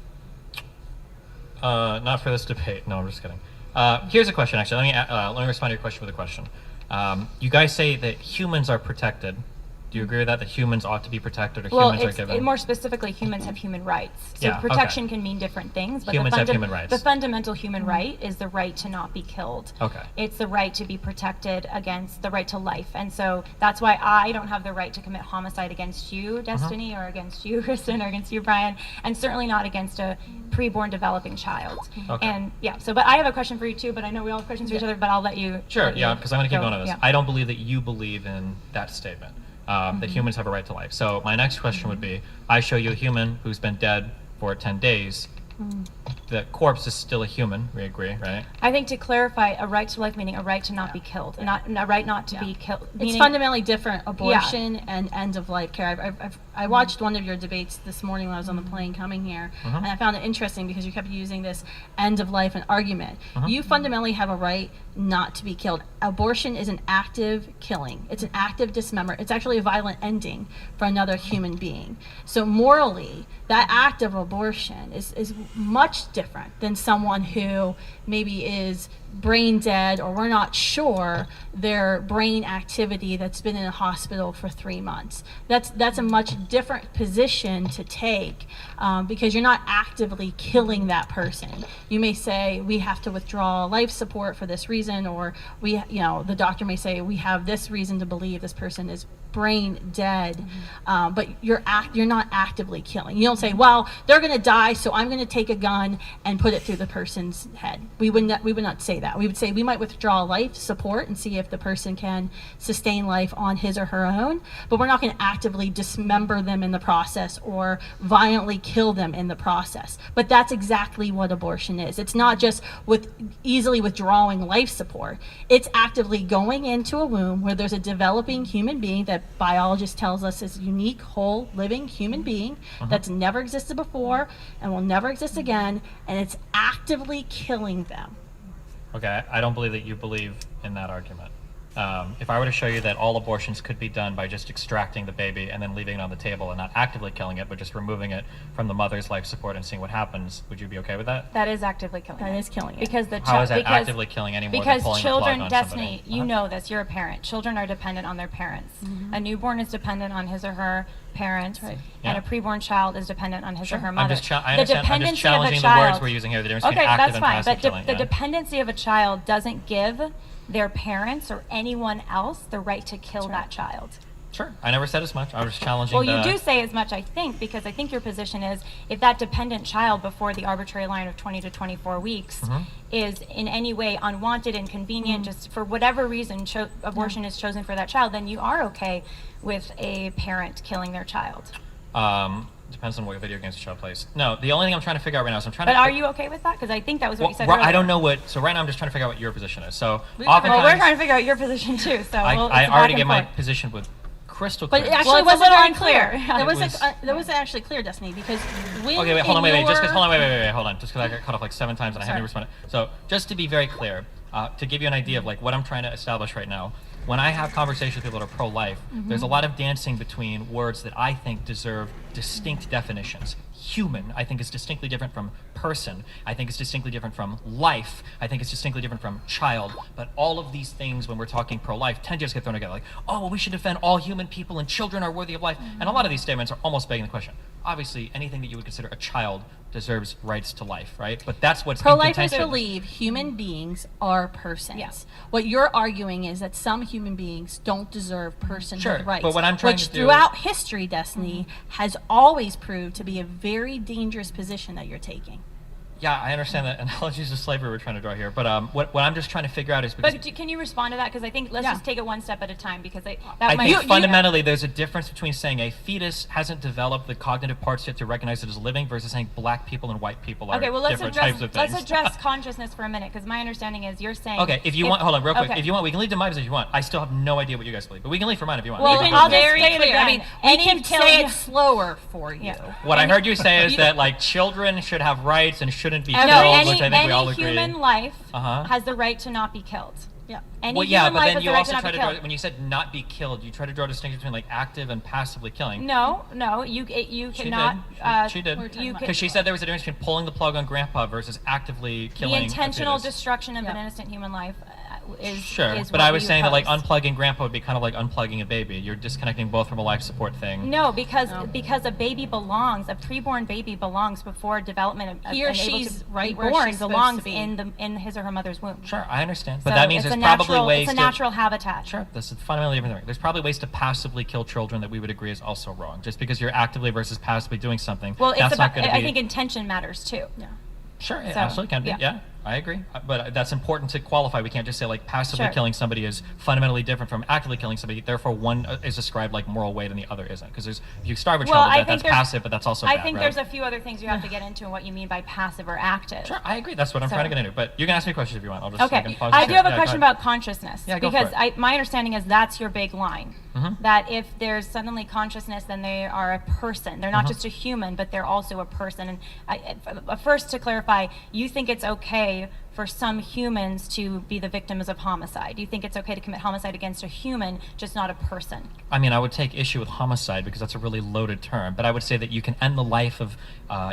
Not for this debate. No, I'm just kidding. Here's a question, actually. Let me respond to your question with a question. You guys say that humans are protected. Do you agree with that humans ought to be protected, or humans are given? More specifically, humans have human rights. So Yeah, protection can mean different things, but Humans have human rights. the fundamental human right is the right to not be killed. Okay. It's the right to be protected against the right to life. And so that's why I don't have the right to commit homicide against you, Destiny, or against you, Kristen, or against you, Brian, and certainly not against a preborn developing child. Okay. And but I have a question for you too, but I know we all have questions for each other, but I'll let you. Sure, yeah, because I'm going to keep go. going on this. Yeah. I don't believe that you believe in that statement, that humans have a right to life. So my next question would be, I show you a human who's been dead for 10 days. The corpse is still a human, we agree, right? I think to clarify, a right to life meaning a right to not be killed, not a right not to be killed. It's fundamentally different, abortion and end of life care. I watched one of your debates this morning when I was on the plane coming here, and I found it interesting because you kept using this end of life and argument. You fundamentally have a right not to be killed. Abortion is an active killing. It's an active dismemberment. It's actually a violent ending for another human being. So morally, that act of abortion is much different than someone who maybe is brain dead, or we're not sure their brain activity that's been in a hospital for 3 months. That's a much different position to take, because you're not actively killing that person. You may say we have to withdraw life support for this reason, or the doctor may say we have this reason to believe this person is brain dead, but you're not actively killing. You don't say, well, they're going to die, so I'm going to take a gun and put it through the person's head. We would not say that. We would say we might withdraw life support and see if the person can sustain life on his or her own, but we're not going to actively dismember them in the process or violently kill them in the process. But that's exactly what abortion is. It's not just easily withdrawing life support. It's actively going into a womb where there's a developing human being that biologist tells us is a unique, whole, living human being that's never existed before and will never exist again, and it's actively killing them. Okay, I don't believe that you believe in that argument. If I were to show you that all abortions could be done by just extracting the baby and then leaving it on the table and not actively killing it, but just removing it from the mother's life support and seeing what happens, would you be okay with that? That is actively killing. That is killing it. Because How is that actively killing any more than pulling the plug on Destiny, somebody? you know this. You're a parent. Children are dependent on their parents. A newborn is dependent on his or her parents, and a preborn child is dependent on his or her mother. I understand. I'm just challenging the words we're using here. The difference between active and passive killing. But the dependency of a child doesn't give their parents or anyone else the right to kill that child. Sure. I never said as much. I was challenging Well, you do say as much, I think, because I think your position is if that dependent child before the arbitrary line of 20 to 24 weeks is in any way unwanted, inconvenient, just for whatever reason abortion is chosen for that child, then you are okay with a parent killing their child. Depends on what video games the child plays. No, the only thing I'm trying to figure out right now is I'm trying But to. are you okay with that? Because I think that was what you said Well, earlier. I don't know what. So right now I'm just trying to figure out what your position is. So Well, oftentimes we're trying to figure out your position too. So I it's already back and get my forth. position with crystal But clear. it actually Well, it's a wasn't little very unclear. clear. Yeah. There It wasn't. was- There wasn't actually clear, Destiny, because when Okay, wait, hold on, in wait, just 'cause- your- hold on, wait, hold on, just because I got cut off like 7 times and I haven't Sorry. responded. So just to be very clear, to give you an idea of like what I'm trying to establish right now, when I have conversations with people that are pro-life, there's a lot of dancing between words that I think deserve distinct definitions. Human, I think, is distinctly different from person. I think it's distinctly different from life. I think it's distinctly different from child. But all of these things, when we're talking pro-life, tend to just get thrown together. Like, oh, well, we should defend all human people and children are worthy of life. And a lot of these statements are almost begging the question. Obviously, anything that you would consider a child deserves rights to life, right? But that's what's in Pro-lifers contention. believe human beings are persons. Yeah. What you're arguing is that some human beings don't deserve personhood Sure, rights. but what I'm trying which to do- throughout history, Destiny, has always proved to be a very dangerous position that you're taking. Yeah, I understand that analogies to slavery we're trying to draw here, but what I'm just trying to figure out is because But can you respond to that? Because I think let's Yeah. just take it one step at a time. Because that I might. think fundamentally there's a difference between saying a fetus hasn't developed the cognitive parts yet to recognize it as living versus saying black people and white people are Okay, well let's different address types of things. let's address consciousness for a minute. Because my understanding is you're saying. Okay, if you want, hold on, real quick. okay. If you want, we can leave to my position if you want. I still have no idea what you guys believe, but we can leave for mine if you want. Well, You can I'll go just for it. say it again. I mean, we Any can kid- say it slower for you. Yeah. What I heard you say is that like children should have rights and shouldn't be No, killed, which I think we all any agree. human life Uh-huh. has the right to not be killed. Yeah. Any Well, yeah, human but life then has you the right also to not try be to draw, killed. when you said not be killed, you try to draw a distinction between like active and passively killing. No, you She cannot. did. She did. You Because she said there was a difference between pulling the plug on grandpa versus actively the killing. a intentional fetus. destruction of an Yeah. innocent human life is Sure, is but what I was you saying that like oppose. unplugging grandpa would be kind of like unplugging a baby. You're disconnecting both from a life support thing. No, because a baby belongs, a preborn baby belongs before development of He or and able she's to right be where born she's supposed belongs to be. in his or her mother's womb. Sure, I understand, but So that means it's there's a probably natural, ways it's a to. natural habitat. Sure, this is fundamentally different thing. There's probably ways to passively kill children that we would agree is also wrong. Just because you're actively versus passively doing something, Well, that's it's not about. going to be. I think intention matters too. Yeah. Sure, it So, absolutely can be. yeah. Yeah, I agree. But that's important to qualify. We can't just say like passively Sure. killing somebody is fundamentally different from actively killing somebody. Therefore, one is ascribed like moral weight and the other isn't. Because if you starve a Well, child to I death, think that's there's- passive, but that's also I bad, think right? there's a few other things you have to get into and what you mean by passive or active. Sure, I agree. That's what I'm So- trying to get into. But you can ask me questions if you want. I'll just Okay, can pause I it. do have a Yeah, go question ahead. about consciousness Yeah, go for because it. my understanding is that's your big line. Mhm. That if there's suddenly consciousness, then they are a person. They're not Mhm. just a human, but they're also a person. And first, to clarify, you think it's okay for some humans to be the victims of homicide? You think it's okay to commit homicide against a human, just not a person? I mean, I would take issue with homicide because that's a really loaded term. But I would say that you can end the life of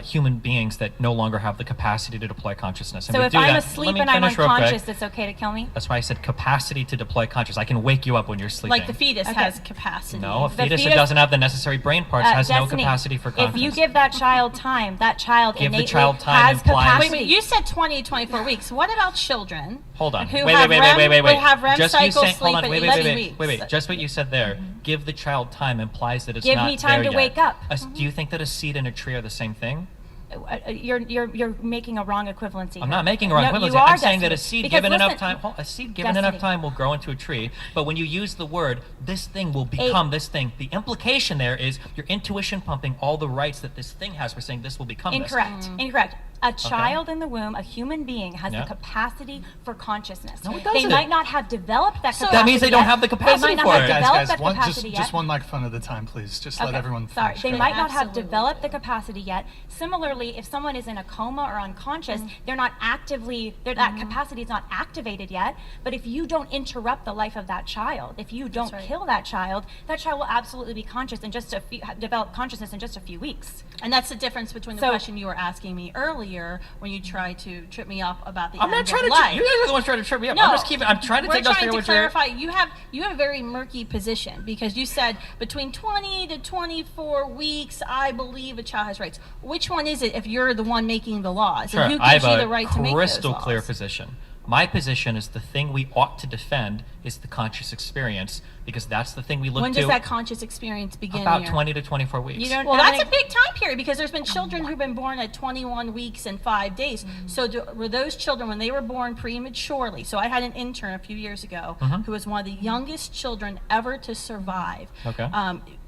human beings that no longer have the capacity to deploy consciousness. And So we if do I'm that. asleep Let me and I'm finish real quick. unconscious, it's okay to kill me? That's why I said capacity to deploy consciousness. I can wake you up when you're sleeping. Like the fetus Okay. has capacity. No, a The fetus that fetus- doesn't have the necessary brain parts has no Destiny, capacity for consciousness. If you give that child time, that child Give the innately child time has implies- capacity. Wait, you said 20 to 24 weeks. What about children? Hold on. Who Wait, have wait, REM, wait, wait, wait, They wait. have REM Just you cycle saying, sleep hold on, at wait, 11 wait, weeks. wait, wait. Just what you said there. Give the child time implies that it's Give not me time there to wake yet. up. Do you think that a seed and a tree are the same thing? You're making a wrong equivalency. I'm here. not making a wrong No, equivalency. you are, I'm saying that a Destiny. seed Because given enough listen, time, a seed given Destiny. enough time will grow into a tree. But when you use the word, this thing will become this thing. The implication there is your intuition pumping all the rights that this thing has for saying this will become Incorrect. this. Incorrect. A child in the womb, a human being, has Yeah. the capacity for consciousness. No, it They doesn't. might not have developed that capacity. That means they don't yet. have the capacity They might for not it. have developed that one, capacity just yet. one microphone at a time, please. Just let Okay, everyone sorry, finish. they Go might ahead. not have developed the capacity yet. Similarly, if someone is in a coma or unconscious, they're not actively, that capacity is not activated yet. But if you don't interrupt the life of that child, if you don't kill that child will absolutely be conscious in just develop consciousness in just a few weeks. And that's the difference between the So- question you were asking me earlier when you tried to trip me up about the I'm not end trying of to. life. You guys are the ones trying to trip me up. No, I'm just keeping. I'm trying to we're take us trying through to what you're. clarify. You have a very murky position because you said between 20 to 24 weeks, I believe a child has rights. Which one is it if you're the one making the laws? Sure, And who I gives have you a the right to make those crystal laws? clear position. My position is the thing we ought to defend is the conscious experience because that's the thing we look When to. does that conscious experience begin? About here? 20 to 24 weeks. You don't Well, have that's any- a big time period because there's been children who've been born at 21 weeks and 5 days. So were those children, when they were born prematurely, so I had an intern a few years ago Mhm. who was one of the youngest children ever to survive. Okay.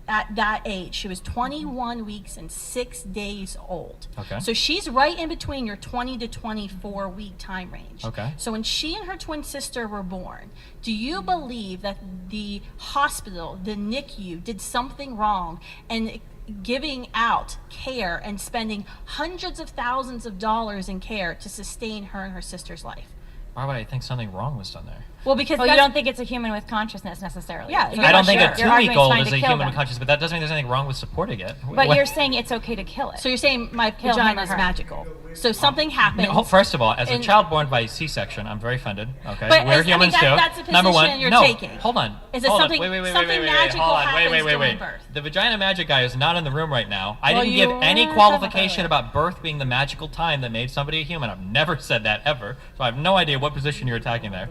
at that age. She was 21 weeks and 6 days old. Okay. So she's right in between your 20 to 24 week time range. Okay. So when she and her twin sister were born, do you believe that the hospital, the NICU, did something wrong and giving out care and spending hundreds of thousands of dollars in care to sustain her and her sister's life? Why would I think something wrong was done there? Well, because Well, you don't think it's a human with consciousness necessarily. Yeah, You're I don't not think sure. a Your 2-week argument's old trying is to a kill human them. with consciousness, but that doesn't mean there's anything wrong with supporting it. But What- you're saying it's okay to kill it. So you're saying my Kill him vagina or is her. magical. So something happens. No, first of all, as a and- child born by C-section, I'm very offended. Okay, But we're I mean, humans that- too. that's a Number one, position you're no, taking. hold on. Is it hold something- on. Wait, something wait, magical hold on. happens Wait. during birth? The vagina magic guy is not in the room right now. I Well, didn't you give any were qualification talking about birth being the magical time that made somebody a human. I've never said that ever, so I have no idea what position you're attacking there.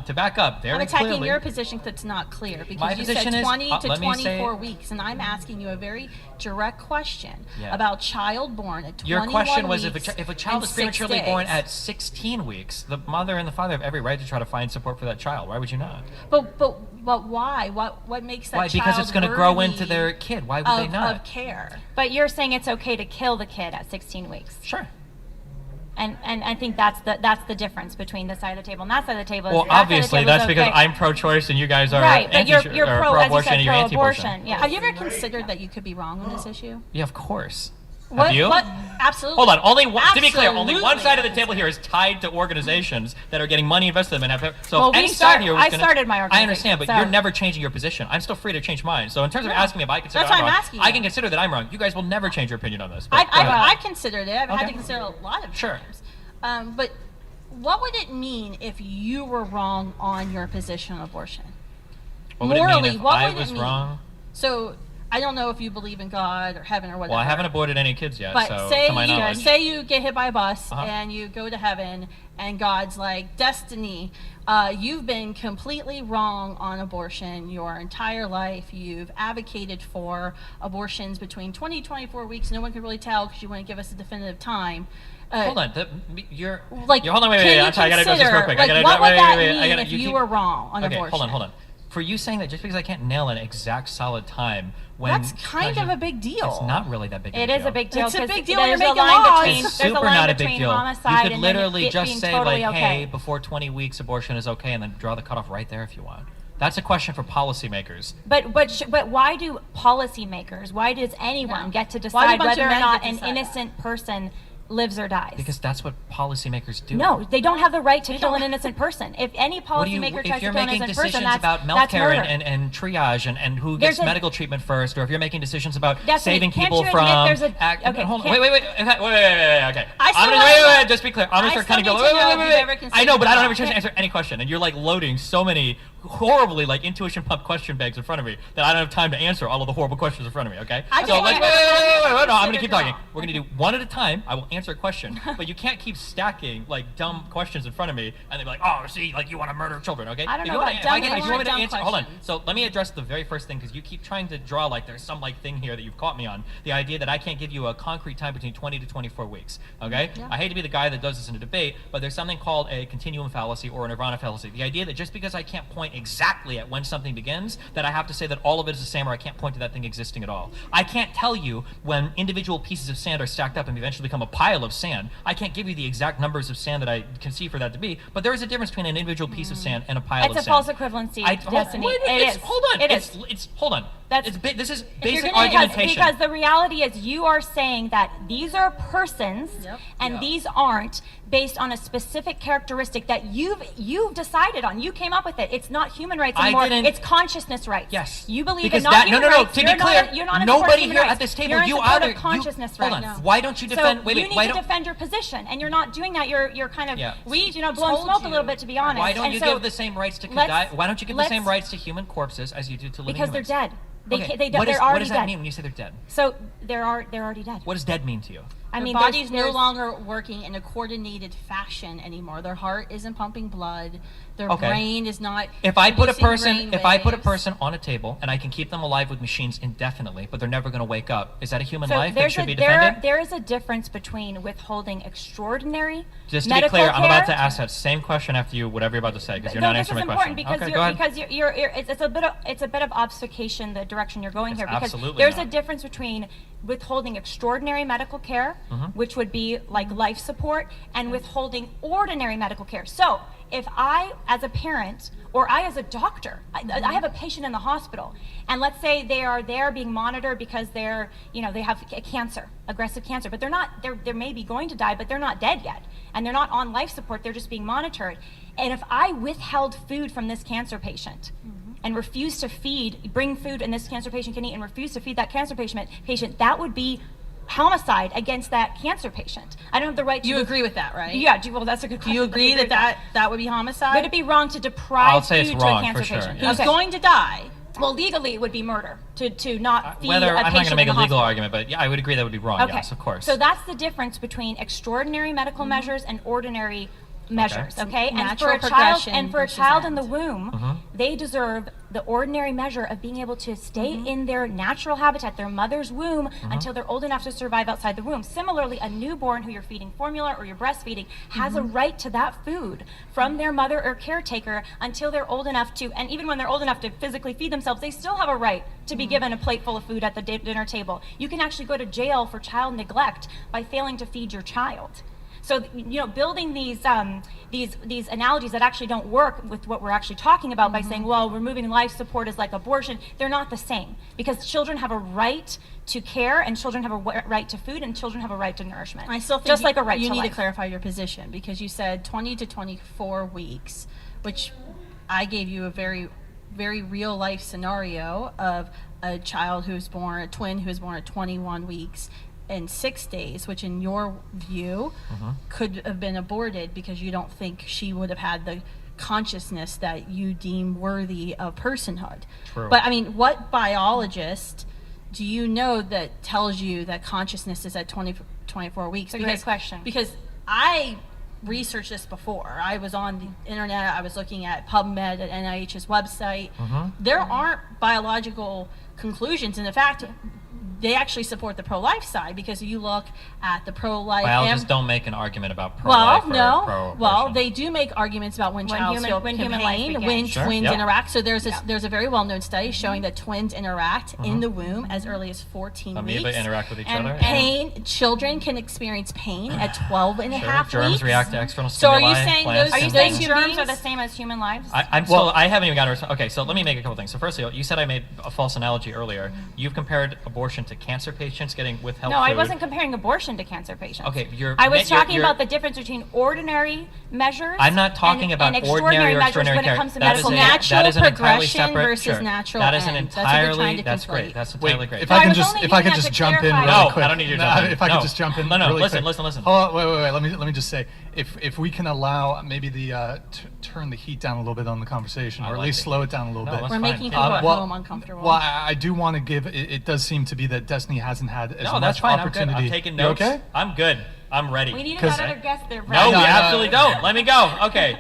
To back up, very I'm attacking clearly, your position that's not clear because My you said position is- 20 to let me say- 24 weeks, and I'm asking you a very direct question Yeah. about child born at 21 Your question was weeks if a child and is 6 prematurely born days. at 16 weeks, the mother and the father have every right to try to find support for that child. Why would you not? But why? What makes that Why? child Because it's going to grow worthy into their kid. Why would they not? of care? But you're saying it's okay to kill the kid at 16 weeks. Sure. And I think that's the difference between this side of the table and that side of the table. Well, That side of the obviously, table is that's because okay. I'm pro-choice and you guys are Right, but you're or pro, as you pro-abortion said, and you're anti-abortion. pro-abortion. Yeah. Have you ever considered that you could be wrong on this issue? Yeah, of course. What, Have you? What? Absolutely. Hold on. Only one, to be clear, only one Absolutely. side of the table here is tied to organizations that are getting money invested in them. And have, so Well, if we any start- side here was I gonna, started my I organization, understand, but so- you're never changing your position. I'm still free to change mine. So in terms of Yeah. asking me if I consider That's I'm why I'm wrong, asking I you. can consider that I'm wrong. You guys will never change your opinion on this. But go ahead. I considered it. I've had Okay. to consider a lot of Sure. times. But what would it mean if you were wrong on your position on abortion? What would it Morally, mean if what I would was it mean? wrong? So I don't know if you believe in God or heaven or whatever. Well, I haven't aborted any kids yet, But so say to my you knowledge. say you get hit by a bus Uh-huh. and you go to heaven, and God's like, Destiny, you've been completely wrong on abortion your entire life. You've advocated for abortions between 20 and 24 weeks. No one can really tell because you wouldn't give us a definitive time. Hold on, you're Like, hold on, wait, can you I'm sorry, I gotta address this real quick. consider, I like, gotta, what would that wait, mean I gotta, if you you keep- were wrong on okay, abortion? hold on. For you saying that just because I can't nail an exact solid time when That's kind of a big deal. It's not really that big of a It deal. is a big deal. It's a 'cause big deal when There's you're a making line laws. between It's there's a super line not a big between deal. homicide You could and literally then it just being say totally like, okay. hey, before 20 weeks abortion is okay, and then draw the cutoff right there if you want. That's a question for policymakers. But why do policymakers? Why does anyone get to Why do a decide bunch of whether or men not get to an decide that? innocent person lives or dies? Because that's what policymakers do. No, they don't have the right to kill an innocent person. If any What do you, policymaker if tries to you're kill an making innocent decisions person, about that's healthcare murder. and triage and who There's gets a- medical treatment first, or if you're making decisions about Destiny, saving can't people you from admit there's a- okay, hold on, can't- wait, okay. I still I'm gonna, wanna- wait, just be clear. I'm gonna I start kind of still going, need to know if you've ever I considered know, but I don't have a that. chance to answer any question, and you're like loading so many horribly like intuition pump question banks in front of me that I don't have time to answer all of the horrible questions in front of me. Okay, I so just like, wanna- wait, no, I'm gonna considered keep talking. wrong. We're gonna do one at a time. I will answer a question, but you can't keep stacking like dumb questions in front of me and they'll be like, oh, see, like you want to murder children, okay? I don't If know you wanna- about if I dumb can- if you want me to dumb answer, hold on. questions. So let me address the very first thing because you keep trying to draw like there's some like thing here that you've caught me on. The idea that I can't give you a concrete time between 20 to 24 weeks. Okay? Yeah. I hate to be the guy that does this in a debate, but there's something called a continuum fallacy or a nirvana fallacy. The idea that just because I can't point exactly at when something begins, that I have to say that all of it is the same or I can't point to that thing existing at all. I can't tell you when individual pieces of sand are stacked up and eventually become a pile of sand. I can't give you the exact numbers of sand that I conceive for that to be, but there is a difference between an individual piece of sand and a pile It's of a sand. false equivalency, Destiny. Wait, It is. Hold on. It it's, is. It's hold on. That's- This is you're basic gonna- argumentation. Because the reality is you are saying that these are persons Yep. and these aren't based on a specific characteristic that you've decided on. You came up with it. It's not human rights I anymore. didn't- It's consciousness rights. Yes. You believe because in not that, human no. rights. To You're be clear, not, you're not in support of nobody human here rights. at this table, You're in you support either of consciousness hold right on. now. Why don't you defend? So wait, you wait. need Why to don't? defend your position, and you're not doing that. You're kind of Yeah. blowing smoke a little bit, to be honest. Why don't And you so give the same rights to let's- why don't you give the same let's- rights to human corpses as you do to living Because humans? they're dead. They Okay. can't, they, What they're is- already What does that dead. mean when you say they're dead? So they're already dead. What does dead mean to you? I mean, their body's there's no longer working in a coordinated fashion anymore. Their heart isn't pumping blood. Their Okay. brain is not. If I put a producing person, if I put a brainwaves. person on a table and I can keep them alive with machines indefinitely, but they're never going to wake up, is that a human So life that there's should a, be there, defended? there is a difference between withholding extraordinary Just to be medical clear, I'm about to care- ask that same question after you, whatever you're about to say, because you're No, not this answering is my important question. because Okay, go ahead. it's a bit of obfuscation. The direction you're going It's here, because absolutely there's a not. difference between withholding extraordinary medical care, which would be like life support, and withholding ordinary medical care. So if I, as a parent, or I as a doctor, I have a patient in the hospital, and let's say they are there being monitored because they're, they have a cancer, aggressive cancer, but they're maybe going to die, but they're not dead yet, and they're not on life support, they're just being monitored. And if I withheld food from this cancer patient and refused to bring food, and this cancer patient can eat, and refuse to feed that cancer patient, that would be homicide against that cancer patient. I don't have the right to. You agree with that, right? Yeah. Well, that's a good question. Do you agree that would be homicide? Would it be wrong to deprive I'll say it's food to a wrong, cancer for sure, patient? yeah. Who's going to die? Well, legally it would be murder to not feed Whether a I'm not patient going to make in a the legal hospital. argument, but yeah, I would agree that would be wrong. Okay. Yes, of course. So that's the difference between extraordinary medical measures and ordinary measures, okay? Natural And for a progression child, versus in the womb, they deserve the ordinary measure of being able to stay in their natural habitat, their mother's womb, until they're old enough to survive outside the womb. Similarly, a newborn who you're feeding formula or you're breastfeeding has a right to that food from their mother or caretaker until they're old enough to, and even when they're old enough to physically feed themselves, they still have a right to be given a plate full of food at the dinner table. You can actually go to jail for child neglect by failing to feed your child. So, building these analogies that actually don't work with what we're actually talking about by saying, well, removing life support is like abortion, they're not the same, because children have a right to care, and children have a right to food, and children have a right to nourishment. I still think just like a right you to need life. to clarify your position, because you said 20 to 24 weeks, which I gave you a very, very real life scenario of a child who's born, a twin who was born at 21 weeks and 6 days, which in your view could have been aborted because you don't think she would have had the consciousness that you deem worthy of personhood. True. But I mean, what biologist do you know that tells you that consciousness is at 24 weeks? It's a great question. Because I researched this before. I was on the internet, I was looking at PubMed at NIH's website. There aren't biological conclusions, and in fact, they actually support the pro-life side, because you look at the pro-life. Biologists don't make an argument about pro-life or pro-abortion. Well, they do make arguments about when child feel human life pain, begins. when Sure, twins yep. interact. So there's a very well-known study showing that twins interact in the womb as early as 14 Amoeba weeks. interact with each and other. Pain, children can experience pain at 12 and a Sure, half germs weeks. react to external So are stimuli. you saying plants those- Are you can- saying human germs beings? are the same as human lives? I haven't even gotten to. Okay, so let me make a couple things. So firstly, you said I made a false analogy earlier. You've compared abortion to cancer patients getting withheld No, food. I wasn't comparing abortion to cancer patients. Okay, I was talking about the difference between ordinary measures. I'm not talking and about ordinary or measures extraordinary when care. it comes to That is medical a- care. that is an entirely progression separate versus sure. natural That is an end. That's what you're entirely. trying to That's conflate. great. That's entirely great. If No, I I can was just only if I using can that just to jump in clarify. really No, quick. I don't need you to No, jump in. If I No. could just jump in. No, really listen, quick. listen. Hold on, wait. Let me just say, if we can allow maybe the turn the heat down a little bit on the conversation, I or at like least it. slow it down a little No, bit. that's We're fine. making people at Well- home uncomfortable. Well, I do want to give. It does seem to be that Destiny hasn't had as No, much that's fine. I'm good. opportunity. I'm taking You notes. okay? I'm good. I'm ready. We need 'Cause- another guest there. No, No, we no, absolutely no. don't. Let me go. Okay.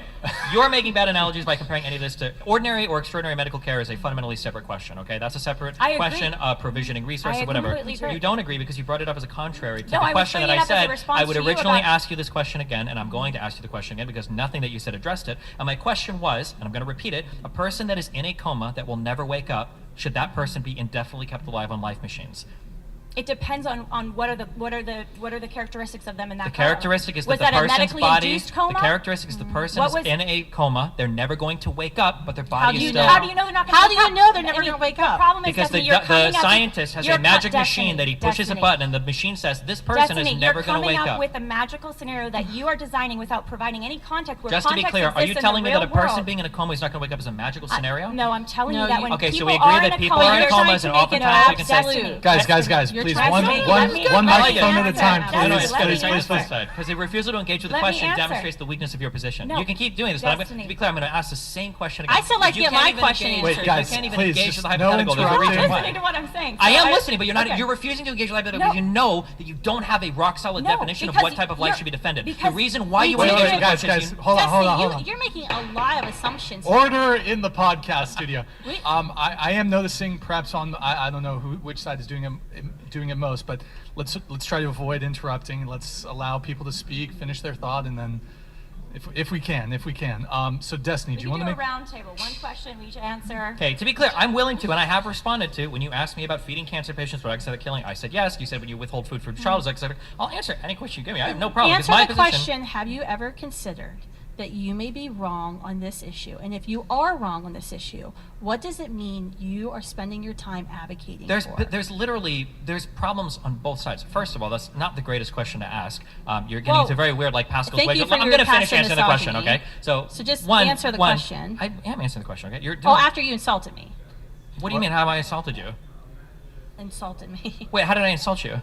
You're making bad analogies by comparing any of this to ordinary or extraordinary medical care is a fundamentally separate question, okay? That's a separate I agree. question of provisioning resources I or whatever. completely agree. You don't agree because you brought it up as a contrary to No, I the was question that bringing I it up as a said. response I would to you originally about- ask you this question again, and I'm going to ask you the question again because nothing that you said addressed it. And my question was, and I'm going to repeat it, a person that is in a coma that will never wake up, should that person be indefinitely kept alive on life machines? It depends on what are the characteristics of them in that The coma. characteristic is Was that the a person's medically body. induced coma? The characteristic is the person What is was- in a coma. They're never going to wake up, but their How body do is you still. know? How do you know they're not going to How do you know they're never I mean, gonna wake the up? problem is, Because Destiny, you're the coming up scientist has you're a magic Destiny, machine that he pushes Destiny. a button, and the machine says this person Destiny, is never going to wake You're coming up. up with a magical scenario that you are designing without providing any context. Where Just to be context clear, are you exists in telling the me that a real person world. being in a coma is not going to wake up is a magical scenario? No, I'm telling No, you that you- when Okay, so people we agree are that in a people coma, are in you're comas trying and to make it oftentimes they can say- absolute. Guys, You're please, trying one to make- one let me- one let me microphone at a answer. time, Let please, me please, answer. please. Because the refusal to engage with the Let me question answer. demonstrates the weakness of your position. No, You can keep doing this, but I'm, Destiny. to be clear, I'm going to ask the same question again. I still like If you to get can't my even question engage- answered. Wait, guys, you can't even please, engage with the just no hypothetical. There's a interrupting. reason listening why. to what I'm saying. I So am listening, but you're not. okay. You're refusing to engage with the hypothetical No. because you know that you don't have a rock solid No, definition of because what type of life you're- should be defended. The because reason why you we want to did engage it. with the guys, question. hold on. Destiny, you're making a lot of assumptions. Order in the podcast studio. We- I am noticing perhaps I don't know which side is doing it most, but let's try to avoid interrupting. Let's allow people to speak, finish their thought, and then if we can. So Destiny, do you want to make? a round table? One question, we each answer. Okay, to be clear, I'm willing to, and I have responded to, when you asked me about feeding cancer patients with exotic killing, I said yes. You said when you withhold food from child is exotic. I'll answer any question you give me. I have no problem. It's Answer my the position. question, have you ever considered that you may be wrong on this issue? And if you are wrong on this issue, what does it mean you are spending your time advocating for? There's problems on both sides. First of all, that's not the greatest question to ask. You're getting into very weird, like Pascal's thank way. you for I'm your going to finish passive answering the question, misogyny. okay? So just answer the question. I am answering the question, okay? After you insulted me. What do you mean, how have I insulted you? Insulted me. Wait, how did I insult you?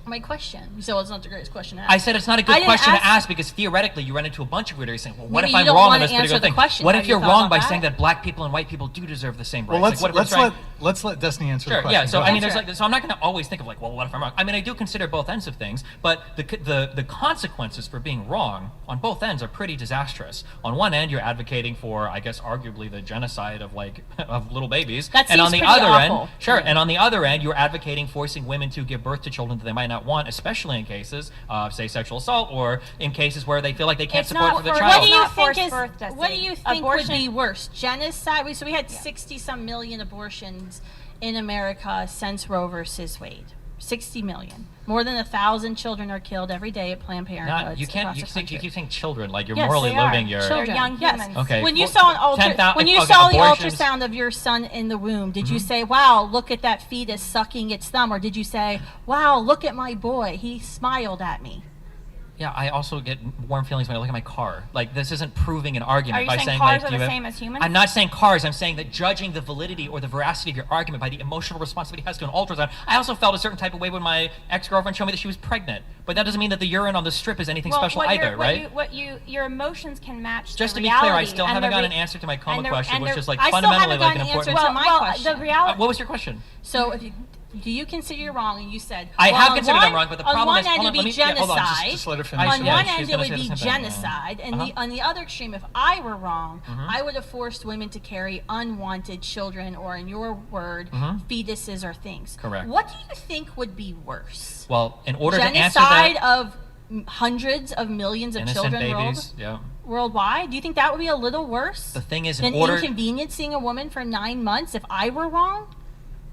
My question. You said, well, it's not the greatest question to ask. I said it's not a good question to ask because theoretically you run into a bunch of weird areas saying, well, what Maybe if I'm you don't wrong on wanna this particular answer the thing? question. What Have if you you're thought wrong about by that? saying that black people and white people do deserve the same rights? Well, Like, what if we're trying- let's let Destiny answer the Sure, question. yeah. So Go I mean, ahead. so I'm not going to always think of like, well, what if I'm wrong? I mean, I do consider both ends of things, but the consequences for being wrong on both ends are pretty disastrous. On one end, you're advocating for, I guess, arguably the genocide of like of little babies, That and on seems the pretty other awful. end, sure, and on the other end, you're advocating forcing women to give birth to children that they might not want, especially in cases of, say, sexual assault or in cases where they feel like they can't support for the child. What do you Not think forced is? birth, Destiny. What do you think Abortion- would be worse? Genocide. So we had 60-some million abortions in America since Roe versus Wade. 60 million. More than 1,000 children are killed every day at Planned Parenthood. You keep saying children like you're Yes, morally they are. loading your. Children. They're young Yes. humans. Okay. When you well, saw 10,000 when you okay, saw the abortions- ultrasound of your son in the womb, did you say, "Wow, look at that fetus sucking its thumb," or did you say, "Wow, look at my boy, he smiled at me"? Yeah, I also get warm feelings when I look at my car. Like, this isn't proving an argument Are you by saying saying cars like, are do you the have- same as humans? I'm not saying cars. I'm saying that judging the validity or the veracity of your argument by the emotional response somebody has to an ultrasound. I also felt a certain type of way when my ex-girlfriend showed me that she was pregnant. But that doesn't mean that the urine on the strip is anything special either, right? Your emotions can match. Just the to be clear, I reality still and haven't the gotten re- an answer to my and coma the- question, and which the- is like I still fundamentally haven't like an gotten an important. answer to my question. The reality. What was your question? So if you, do you consider you're wrong? And you said I well, have on considered one, I'm wrong, but the on problem one is, end hold on, it'd be let me- yeah, hold on, genocide. just let her finish. On Yeah, one she's end it gonna would say be the same thing, yeah. genocide, and Uh-huh. on the other extreme, if I were wrong, I would have forced women to carry unwanted children, or in your word, fetuses or things. Correct. What do you think would be worse? Well, in order to answer Genocide that, of hundreds of millions of innocent children babies, yeah. worldwide. Do you think that would be a little worse? The thing is, in than order inconveniencing a woman for 9 months if I were wrong?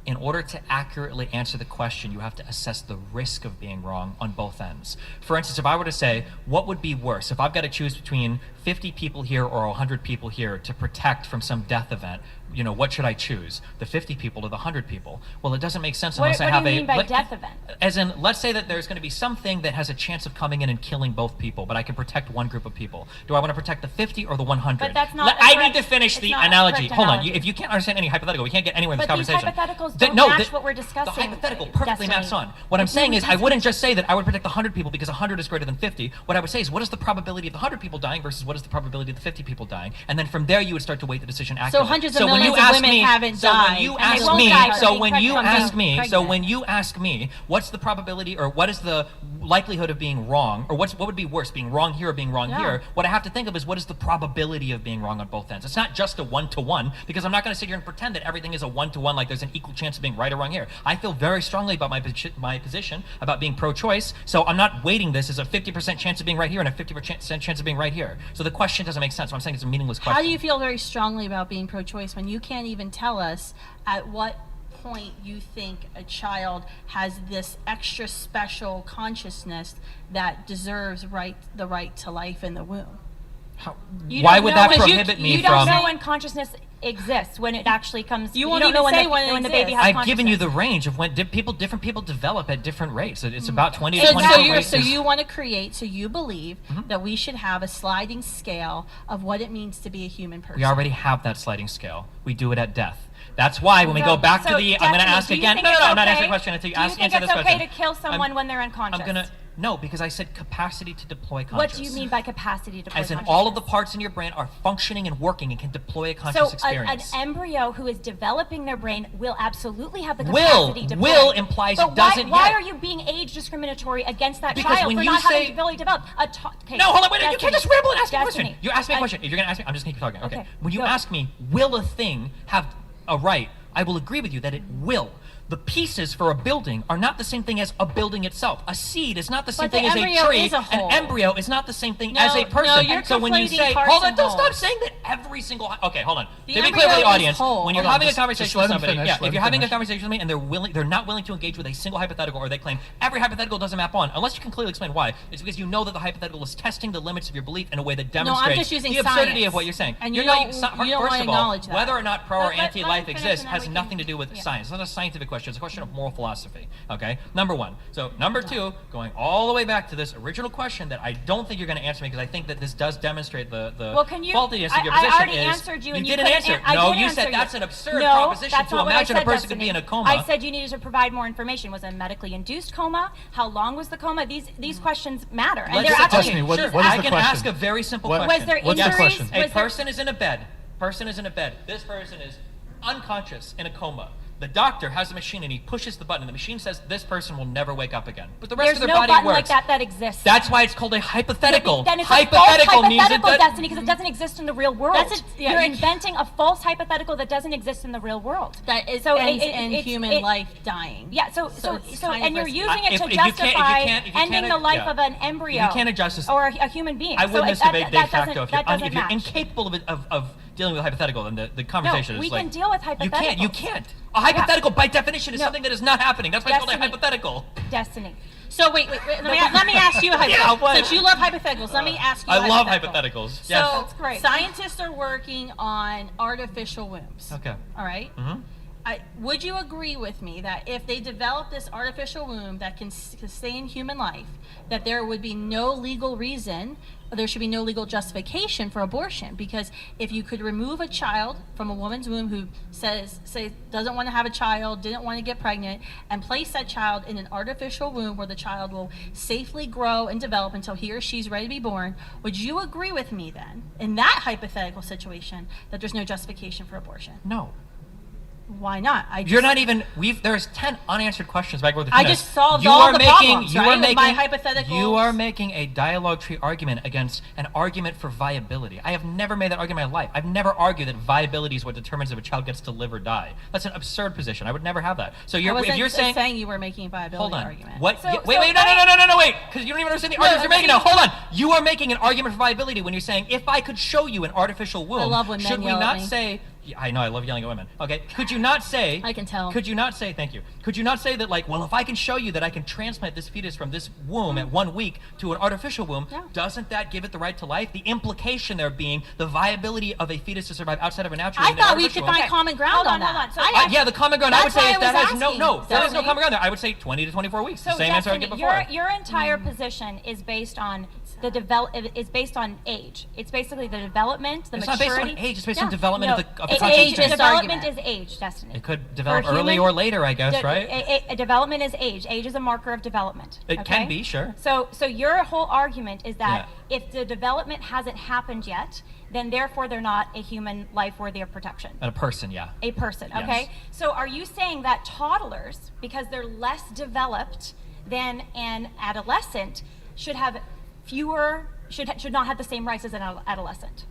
in order to accurately answer the question, you have to assess the risk of being wrong on both ends. For instance, if I were to say, what would be worse? If I've got to choose between 50 people here or 100 people here to protect from some death event, you know, what should I choose? The 50 people or the 100 people? Well, it doesn't make sense unless I have What do you mean by let- death event? As in, let's say that there's going to be something that has a chance of coming in and killing both people, but I can protect one group of people. Do I want to protect the 50 or the 100? But that's not a I correct- need to finish it's the not a analogy. correct Hold on. analogy. If you can't understand any hypothetical, we can't get anywhere in this But these conversation. hypotheticals Then- don't no, match the- what we're discussing. The hypothetical perfectly Destiny. maps on. What I'm It saying is, I doesn't. wouldn't just say that I would protect the 100 people because 100 is greater than 50. What I would say is, what is the probability of the 100 people dying versus what is the probability of the 50 people dying? And then from there, you would start to weight the decision accurately. hundreds of when millions you of ask women me- haven't so died, when you and they ask won't me, die so from when being you pregnant. ask me, so Pregnant. when you ask me, what's the probability or what is the likelihood of being wrong, or what would be worse, being wrong here or being wrong Yeah. here? What I have to think of is, what is the probability of being wrong on both ends? It's not just a one-to-one, because I'm not going to sit here and pretend that everything is a one-to-one, like there's an equal chance of being right or wrong here. I feel very strongly about my position about being pro-choice, so I'm not weighting this as a 50% chance of being right here and a 50% chance of being right here. So the question doesn't make sense. So I'm saying it's a meaningless question. How do you feel very strongly about being pro-choice when you can't even tell us at what point you think a child has this extra special consciousness that deserves the right to life in the womb? You Why don't would know, that 'cause prohibit me You from... don't know when consciousness exists, when it actually comes. You won't don't even know say when when it the baby exists. has I've given you the consciousness. range of when different people develop at different rates. It's about 20 to So, 24 weeks. you want to create, so you believe that we should have a sliding scale of what it means to be a human person. We already have that sliding scale. We do it at death. That's why when we go back to the... I'm going to Destiny, ask do you again... think No, it's I'm not okay- answering the question until you do you answer think this it's question. okay to kill someone when they're unconscious? I'm going to... No, because I said capacity to deploy conscious. What do you mean by capacity to? As in all of the parts in your brain are functioning and working and can deploy a conscious So an experience. embryo who is developing their brain will absolutely have the Will. capacity to Will play. implies but it doesn't why yet. are you being age discriminatory against that Because child when for you not say- having fully developed? Okay, No, hold on, wait, you Destiny. can't just ramble and ask me a Destiny. question. You ask me a I- question. If you're going to ask me, I'm just going to keep talking. Okay. Okay, When you go. ask me, will a thing have a right? I will agree with you that it will. The pieces for a building are not the same thing as a building itself. A seed is not the same But the thing as a embryo tree. is a whole. An embryo is not the same thing No, as a no, person. you're So when you conflating say, parts hold on, and don't stop wholes. saying that every single. Okay, hold on. The To be clear embryo to the is audience, whole. when you're Hold on, having just a conversation let with him somebody, finish, yeah, let if him you're having a finish. conversation with me and they're not willing to engage with a single hypothetical, or they claim every hypothetical doesn't map on, unless you can clearly explain why, it's because you know that the hypothetical is testing the limits of your belief in a way that demonstrates just using the absurdity science. of what you're saying. And You're you not- don't- so- you don't first wanna of all, acknowledge that. whether or not pro or Let him anti-life finish exists and then has we can- nothing to do with yeah. science. It's not a scientific question. It's a question of moral philosophy. Okay, number one. So number two, going all the way back to this original question that I don't think you're going to answer me because I think that this does demonstrate the Well, can you? faultiness of your I position. already is answered you, and you didn't couldn't answer. I No, did you answer said you. that's an absurd No, proposition that's to not what I imagine a said, person could be in a Destiny. coma. I said you needed to provide more information. Was it a medically induced coma? How long was the coma? These questions matter, and Let's they're say- actually. Destiny, what- sure, what is I the can question? ask a very simple What- question. Was there What's the injuries? question? A Was there- person is in a bed. Person is in a bed. This person is unconscious in a coma. The doctor has a machine and he pushes the button. The machine says this person will never wake up again. But the rest There's of their no body button works. like that exists. That's why it's called a hypothetical. Then it's Hypothetical a false means it hypothetical, does- Destiny, because it doesn't exist in the real world. That's yeah, You're you- inventing a false hypothetical that doesn't exist in the real world. That is So ends it- in it's- human it- life dying. Yeah, so it's kind and of you're a- using it If- to if you can't- if you justify can't- if you ending can't- the life yeah. of an embryo. If you can't adjust this- or a human being. I So wouldn't it- debate de that facto. doesn't- that doesn't If you're match. incapable of dealing with hypothetical, then the conversation No, is we like can deal with You can't. You hypotheticals. can't. A hypothetical, by definition, is No. something that is not happening. That's why it's called a Destiny. hypothetical. Destiny. So wait. Let me ask you a hypothetical. Yeah, what? Since you love hypotheticals, let me ask you. I a love hypothetical. hypotheticals. So Yes. That's great. scientists are working on artificial wombs. Okay. All right. Mm-hmm. Would you agree with me that if they develop this artificial womb that can sustain human life, that there would be no legal reason, or there should be no legal justification for abortion? Because if you could remove a child from a woman's womb who doesn't want to have a child, didn't want to get pregnant, and place that child in an artificial womb where the child will safely grow and develop until he or she's ready to be born, would you agree with me then, in that hypothetical situation, that there's no justification for abortion? No. Why not? You're not even. There's 10 unanswered questions back with the I tennis. just solved You all are the making, problems, you right, are with my making, hypotheticals. You are making a dialogue tree argument against an argument for viability. I have never made that argument in my life. I've never argued that viability is what determines if a child gets to live or die. That's an absurd position. I would never have that. So I if wasn't you're saying you were making a viability hold on. argument. What? So- wait, so wait, no, wait. Because you don't even understand the arguments you're making now. Hold on. You are making an argument for viability when you're saying, if I could show you an artificial womb, I love when men should we yell at not me. say? Yeah, I know, I love yelling at women. Okay, could you not say? I can tell. Could you not say? Thank you. Could you not say that, like, well, if I can show you that I can transplant this fetus from this womb at 1 week to an artificial womb, Yeah. doesn't that give it the right to life? The implication there being the viability of a fetus to survive outside of a natural I womb than thought we artificial could womb. find common ground Hold on on, that. hold on. So I Yeah, the common ground. I would That's say why if that I was has no, asking, there is no Stephanie. common ground there. I would say 20 to 24 weeks. The So same answer I Destiny, gave before. your entire position is based on is based on age. It's basically the development, the It's not maturity. based on age. It's based on development of the it's consciousness. age. Development argument. is age, Destiny. It could develop For early human- or later, I guess, right? A development is age. Age is a marker of development. It okay? can be, sure. So your whole argument is that if the development hasn't happened yet, then therefore they're not a human life worthy of protection. And a person, yeah. A person, Yes. okay? So are you saying that toddlers, because they're less developed than an adolescent, should have should not have the same rights as an adolescent?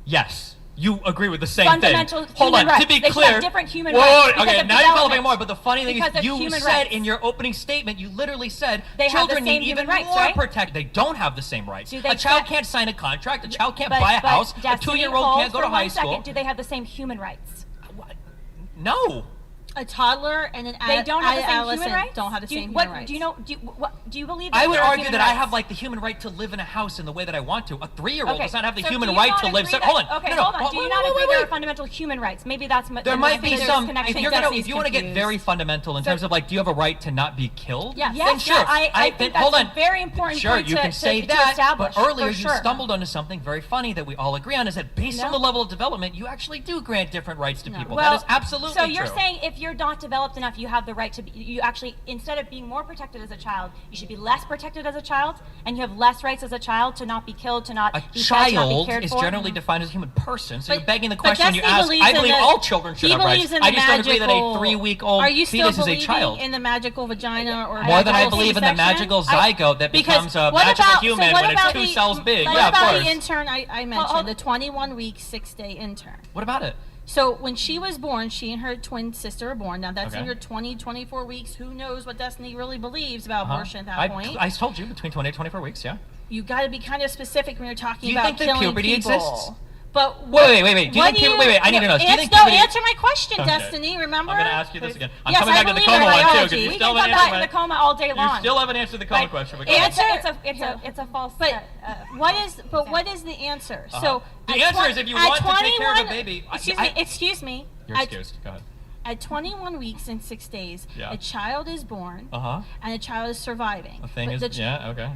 Yes. You agree with the same Fundamental thing. Hold on, human rights. to be They should clear. have different human Whoa, rights because okay, of now you're developing development. more, but the funny thing Because is of you human said rights. in your opening statement, you literally said They have the children same need human even rights, more right? protection. They don't have the same rights. Do they A child check- can't sign a contract. A child can't But- buy a but house. A Destiny, 2-year-old hold can't go for to high 1 second. school. Do they have the same human rights? No. A toddler and an They don't have the same adolescent human rights. don't have the Do you- same what, human rights. Do you know? Do you believe? That I would there are argue human that I rights? have like the human right to live in a house in the way that I want to. A 3-year-old Okay, does not have the so human do you right not to live. agree So, that- hold on. Okay, no, hold on. Do you not agree there are wait. fundamental human rights? Maybe that's There might be some. Connection. If you're gonna, if you want to get very fundamental in terms of like, do you have a right to not be killed? Yes, Then yes, sure. yeah, I think that's hold a on. very important Sure, point you to- can say to that. establish, But earlier for you sure. stumbled onto something very funny that we all agree on: is that based on No. the level of development, you actually do grant different rights to people. Well, that is absolutely so you're true. saying if you're not developed enough, you have the right to be, you actually, instead of being more protected as a child, you should be less protected as a child, and you have less rights as a child to not be killed, to not A be fed, to not be child cared is for. generally defined as a human person, so But- you're begging the but question when you Destiny ask. believes I in believe the- all children should he have rights. believes in I the just don't agree that a magical- 3-week-old Are you still fetus is a believing child. in the magical vagina or More than I magical believe in the C-section? magical zygote that Because becomes a what magical about- so human what when it's about 2 the- cells big. What Yeah, of about course. the intern I mentioned, hold- the 21-week 6-day intern? What about it? So when she was born, she and her twin sister were born. Now that's in Okay. your 24 weeks. Who knows what Destiny really believes about abortion at that I, point? I told you between 20 and 24 weeks. Yeah. You got to be kind of specific when you're talking Do you about think that killing puberty people. exists? But Wait. Do you what think do puberty? Wait. I need to know. Do you think puberty? answer my question, Okay. Destiny. Remember? I'm going to ask you this again. I'm Yes, coming I back to the believe coma in one too, biology. because you We still can haven't come back to answered the coma all day You long. still haven't answered the coma But question. But answer- It's a false. But what is the answer? So The at answer is if you at want to take care of a 21 baby. Excuse me. You're At- excused. Go ahead. At 21 weeks and 6 days, Yeah. a child is born, Uh-huh. and a child is surviving. A thing But is, yeah, okay.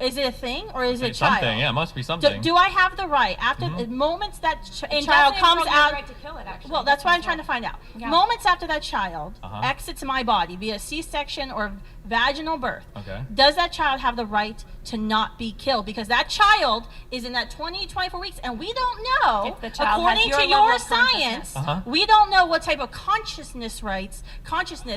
Is it a thing or is it a child? Something, yeah, it must be something. Do I have the right after the moments that child Destiny's comes world, you have out? the right to kill it, actually. Well, that's what I'm trying to find out. Yeah. Moments after that child Uh-huh. exits my body via C-section or vaginal birth, Okay. does that child have the right to not be killed? Because that child is in that 24 weeks, and we don't know, If the child has according your to level your of consciousness. science, we don't know what type of consciousness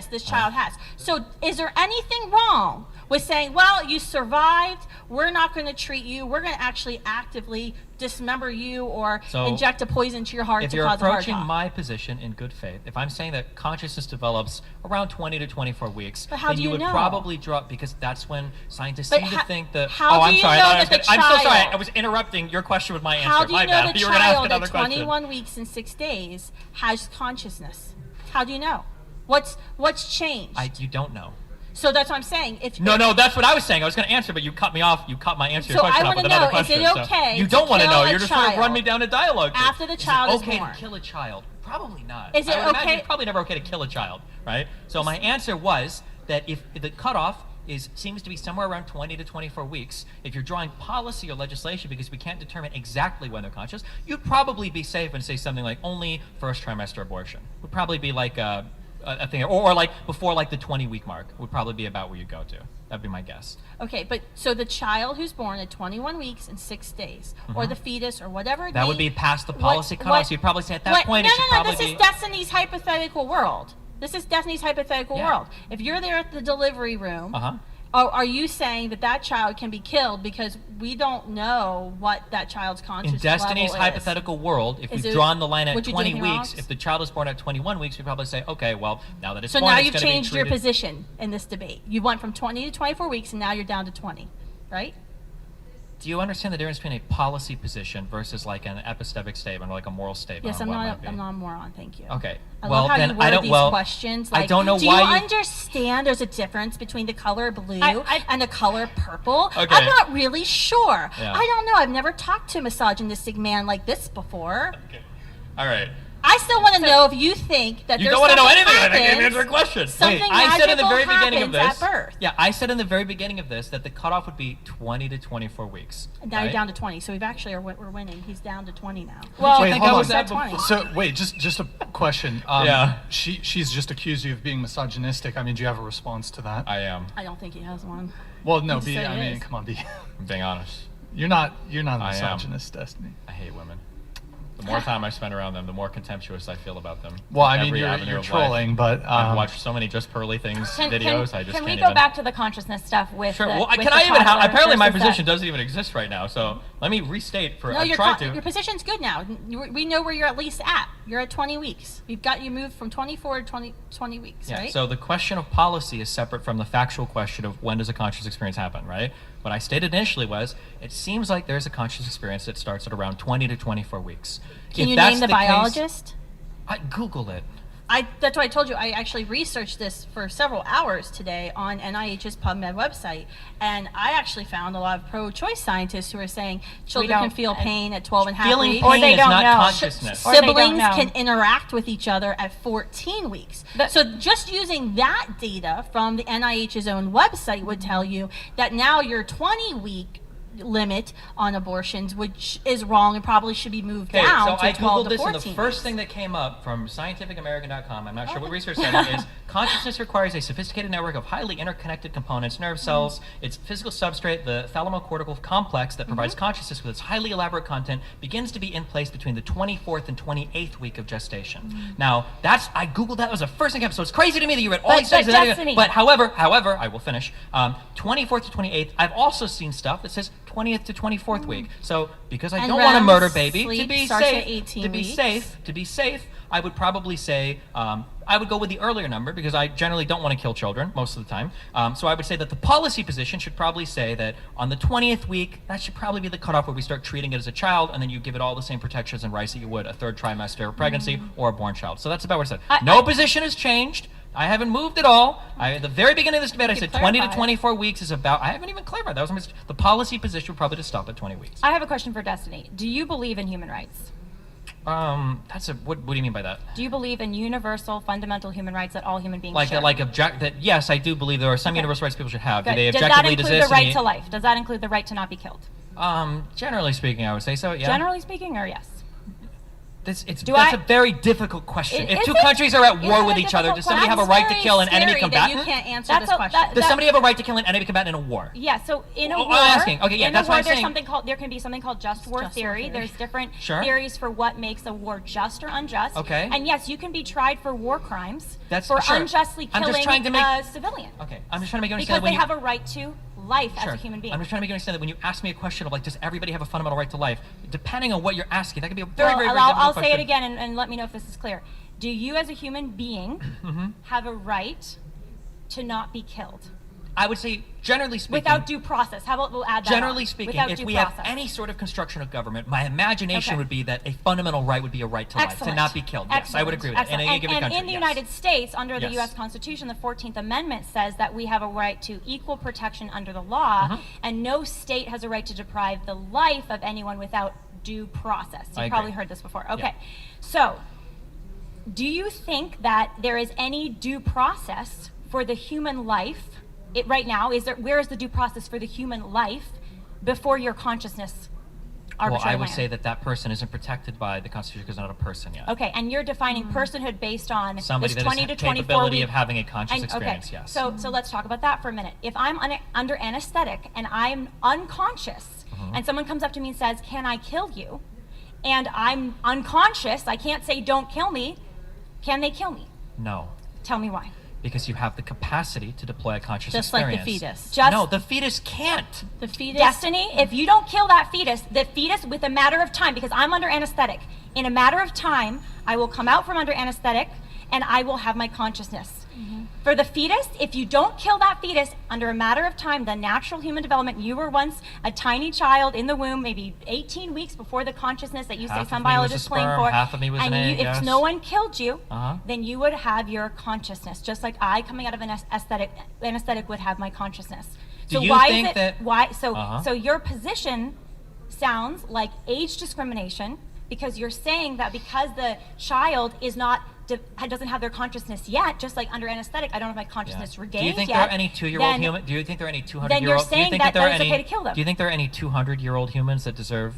this child has. So is there anything wrong with saying, well, you survived, we're not going to treat you, we're going to actually actively dismember you or So, inject a poison to your heart If to you're cause a heart approaching attack? my position in good faith, if I'm saying that consciousness develops around 20 to 24 weeks, But how then do you you would know? probably draw, because that's when scientists But seem to think that. how oh, do I'm you sorry. know I thought I was that the gonna- I'm so sorry. child- I was interrupting your question with my answer. How do you my know bad. the You were going to ask child another at question. 21 weeks and 6 days has consciousness? How do you know? What's changed? You don't know. So that's what I'm saying. No, that's what I was saying. I was going to answer, but you cut me off. You cut my answer to your So I question off wanna with another know, is question. it so okay you to don't want to kill know. a You're just trying to run child me down a dialogue. here. after the child is okay born? to kill a child? Probably not. Is it I would imagine okay- it's probably never okay to kill a child, right? So my answer was that if the cutoff seems to be somewhere around 20 to 24 weeks, if you're drawing policy or legislation because we can't determine exactly when they're conscious, you'd probably be safe and say something like only first trimester abortion. Would probably be like a thing, or like before like the 20-week mark would probably be about where you go to. That'd be my guess. Okay, but so the child who's born at 21 weeks and 6 days, or the fetus, or whatever it That would be past the policy cutoff. So you'd probably say at that point it should probably this be. is Destiny's hypothetical world. This is Destiny's hypothetical Yeah. world. If you're there at the delivery room, Uh-huh. are you saying that that child can be killed because we don't know what that child's conscious In Destiny's level is? hypothetical world, if Is we've it- drawn the line at would you do 20 anything weeks, wrong? if the child is born at 21 weeks, we probably say, okay, well, now that it's So born, now it's you've gonna be changed your treated- position in this debate. You went from 20 to 24 weeks, and now you're down to 20, right? Do you understand the difference between a policy position versus like an epistemic statement or like a moral statement? Yes, on I'm what not. might be? I'm not a moron. Thank you. Okay. I well, love how then you word I don't. these well, questions. I Like, don't know do why you you. understand there's a difference between the color blue I- and the color purple? Okay. I'm not really sure. Yeah. I don't know. I've never talked to a misogynistic man like this before. All right. I still want to know if you think that You there's don't want to know something anything. I happens, can't answer a question. Something I said in the very magical beginning of happens this. at birth. Yeah, I said in the very beginning of this that the cutoff would be 20 to 24 weeks. And now right? you're down to 20. So we've actually we're winning. He's down to 20 now. Well, Wait, think hold I on. was at 20. So wait, just a question. Yeah. She's just accused you of being misogynistic. I mean, do you have a response to that? I am. I don't think he has one. Well, no, You just said I it mean, is. come on, B. I'm being honest. You're not a I am. misogynist, Destiny. I hate women. The more time I spend around them, the more contemptuous I feel about them. Well, I In mean, every you're avenue of trolling, life. but I've watched so many Just Pearly Things videos. I just can we can't go even. back to the consciousness stuff with Sure. the, Well, with can the I even have? toddler Apparently, my versus that? position doesn't even exist right now. So let me restate. For No, I've your tried to. your position's good now. We know where you're at least at. You're at 20 weeks. We've got you moved from 24 to 20 weeks, Yeah, right? so the question of policy is separate from the factual question of when does a conscious experience happen, right? What I stated initially was, it seems like there's a conscious experience that starts at around 20 to 24 weeks. Can If you that's name the case- biologist? I Google it. That's what I told you. I actually researched this for several hours today on NIH's PubMed website, and I actually found a lot of pro-choice scientists who are saying children can don't- feel pain at 12 and a half Feeling weeks. Or pain they is don't not know. consciousness. Or they don't Siblings know. can interact with each other at 14 weeks. So just using that data from the NIH's own website would tell you that now your 20-week limit on abortions, which is wrong and probably should be moved Okay, down so to I 12 googled to this, 14 and the first weeks. thing that came up from scientificamerican.com, I'm not sure what research said it is, consciousness requires a sophisticated network of highly interconnected components, nerve cells, its physical substrate, the thalamocortical complex that provides consciousness with its highly elaborate content, begins to be in place between the 24th and 28th week of gestation. Now, I googled that, was the first thing that came up, so it's crazy to me that you read all But- these things. but and then- Destiny- But however, I will finish, 24th to 28th, I've also seen stuff that says 20th to 24th week. So because I And don't want to murder REM baby, to sleep be starts at safe, 18 to be weeks. safe, I would probably say I would go with the earlier number because I generally don't want to kill children most of the time. So I would say that the policy position should probably say that on the 20th week, that should probably be the cutoff where we start treating it as a child, and then you give it all the same protections and rights that you would a third trimester pregnancy or a born child. So that's about what I said. No position has changed. I haven't moved at all. At the very beginning of this debate, I said 20 to 24 weeks is about. I haven't even clarified. That was the policy position would probably just stop at 20 weeks. I have a question for Destiny. Do you believe in human rights? What do you mean by that? Do you believe in universal, fundamental human rights that all human beings share? Yes, I do believe there are some universal rights people should have. Good. Do they Does that objectively include the right to life? Does that include the right to not be killed? Generally speaking, I would say so. Yeah. Generally speaking, or yes? That's a very difficult question. If two countries are at war with each other, does somebody have a right to kill an enemy combatant? You can't answer this question. Does somebody have a right to kill an enemy combatant in a war? Yeah. So in a war, I'm asking. Okay, yeah, that's what I'm saying. There can be something called just war theory. There's different Sure. theories for what makes a war just or unjust. Okay. And yes, you can be tried for war crimes Sure. unjustly I'm just killing trying to make- a civilian. Okay, I'm just trying to make you understand Because that they have a right to life Sure. as a human being. I'm just trying to make you understand that when you ask me a question of does everybody have a fundamental right to life? Depending on what you're asking, that could be a very, very difficult I'll question. say it again and let me know if this is clear. Do you as a human being have a right to not be killed? I would say, generally speaking, Without due process. How about we'll add that generally on. speaking, Without if due we process. have any sort of construction of government, my imagination Okay. would be that a fundamental right would be a right to life, to not be killed. Yes, I would agree with that. In Excellent. any given And country, in the yes. United States, under the Yes. U.S. Constitution, the 14th Amendment says that we have a right to equal protection under the law, and no state has a right to deprive the life of anyone without due process. I You've agree. probably heard this before. Okay. Yeah. So, do you think that there is any due process for the human life? Right now, where is the due process for the human life before your consciousness Well, arbitrarily I would land? say that person isn't protected by the Constitution because they're not a person yet. Okay, and you're defining personhood based on Somebody this that 20 has to 24 capability week. of having a conscious experience, okay. yes. So let's talk about that for a minute. If I'm under anesthetic and I'm unconscious, and someone comes up to me and says, "Can I kill you?" and I'm unconscious, I can't say, "Don't kill me." Can they kill me? No. Tell me why. Because you have the capacity to deploy a conscious Just like experience. the fetus. No, the fetus can't. The fetus. Destiny, if you don't kill that fetus, the fetus with a matter of time, because I'm under anesthetic, in a matter of time, I will come out from under anesthetic and I will have my consciousness. For the fetus, if you don't kill that fetus under a matter of time, the natural human development, you were once a tiny child in the womb, maybe 18 weeks before the consciousness that you say Half some of me was a biologists playing sperm, for. half of me was and an egg, if yes. no one killed you, Uh-huh. then you would have your consciousness, just like I coming out of an anesthetic would have my consciousness. Do So you why think is it that- why so Uh-huh. so your position sounds like age discrimination because you're saying that because the child is not doesn't have their consciousness yet, just like under anesthetic, I don't have my consciousness regained Do you think yet. there are any 2-year-old then- human? Do you think there are any 200-year-old? Then you're do you saying think that there are it's any? okay to kill them. Do you think there are any 200-year-old humans that deserve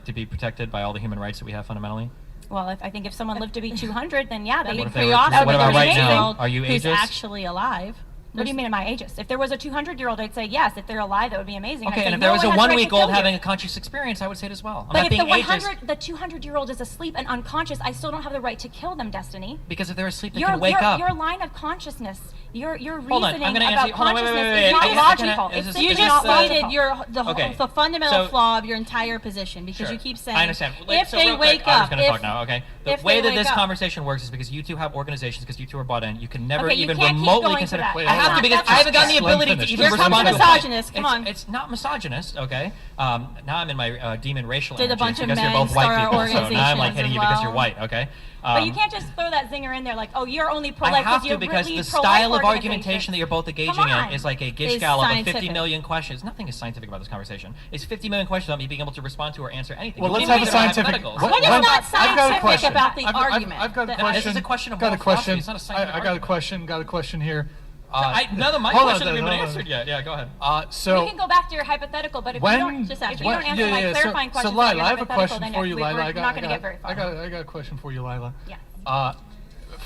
to be protected by all the human rights that we have fundamentally? Well, I think if someone lived to be 200, then yeah, That'd they'd be be pretty were- awesome. what about There's right now? anyone Are you who's ageist? actually alive? What do you mean, am I ageist? If there was a 200-year-old, I'd say yes. If they're alive, that would be amazing. Okay, I'd and say if there no was a one has the right to 1-week-old kill you. having a conscious experience, I would say it as well. I'm But not if the being ageist. 200-year-old is asleep and unconscious, I still don't have the right to kill them, Destiny. Because if they're asleep, they can wake up. Your line of consciousness, your Hold on, reasoning I'm gonna answer about you. Hold on, wait, consciousness wait, wait, is not wait. logical. Is It's this- simply You is just not stated logical. Okay. the fundamental So- flaw of your entire position because Sure. you keep saying I understand. if So they real quick, wake I'm up, just going to talk now, okay? The if way they that wake this up- conversation works is because you two have organizations, because you two are bought in. You can never Okay, you even can't keep remotely going consider. for that. I Wait, have hold to on. because I haven't gotten the Just let him ability to finish. even Here respond comes to a point. misogynist. Come on. It's not misogynist, okay? Now I'm in my demon racial Did a energy bunch of because you're men both white start people, so now I'm like organizations hitting as you because you're well? white, okay? But you can't just throw that zinger in there like, oh, you're only I pro-life have you're to because really the pro-life style of organization. argumentation that you're both engaging Come in on. is like a gauge Is scale of 50 scientific. million questions. Nothing is scientific about this conversation. It's 50 million questions without me being able to respond to or answer anything. Well, You let's can't have a make it about scientific. hypotheticals. What is not I've got a scientific question. about the I've argument? got a That- question. This is a question of got a moral philosophy. question. It's not a scientific I got a argument. question. Got a question here. None of my hold on, questions have even been hold on. answered yet. Yeah, go ahead. So We can go back to your hypothetical, but if when you don't, Just if answer you it. don't answer my clarifying so questions about Lila, your I have a hypothetical, question then for you, we're Lila. not going to get very far. I got a question for you, Lila. Yeah.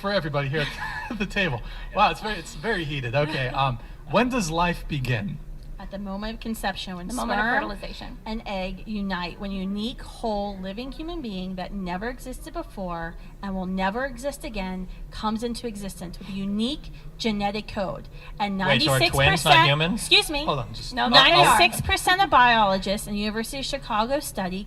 For everybody here at the table. Wow, it's very heated. Okay. When does life begin? at the moment of conception, when The moment of sperm fertilization. and egg unite, when a unique, whole, living human being that never existed before and will never exist again comes into existence with a unique genetic code. And Wait, so 96%, are twins not humans? excuse me, Hold on, just No, they are. 96% of biologists in the University of Chicago study,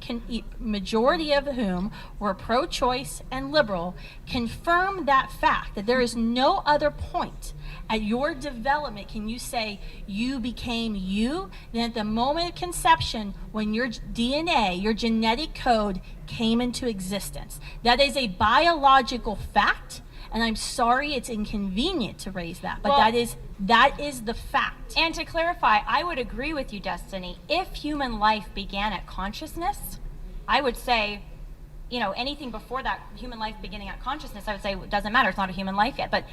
majority of whom were pro-choice and liberal, confirm that fact, that there is no other point at your development can you say you became you than at the moment of conception when your DNA, your genetic code came into existence. That is a biological fact, and I'm sorry it's inconvenient to raise that, but Well, that is the fact. And to clarify, I would agree with you, Destiny. If human life began at consciousness, I would say, you know, anything before that, human life beginning at consciousness, I would say it doesn't matter. It's not a human life yet. But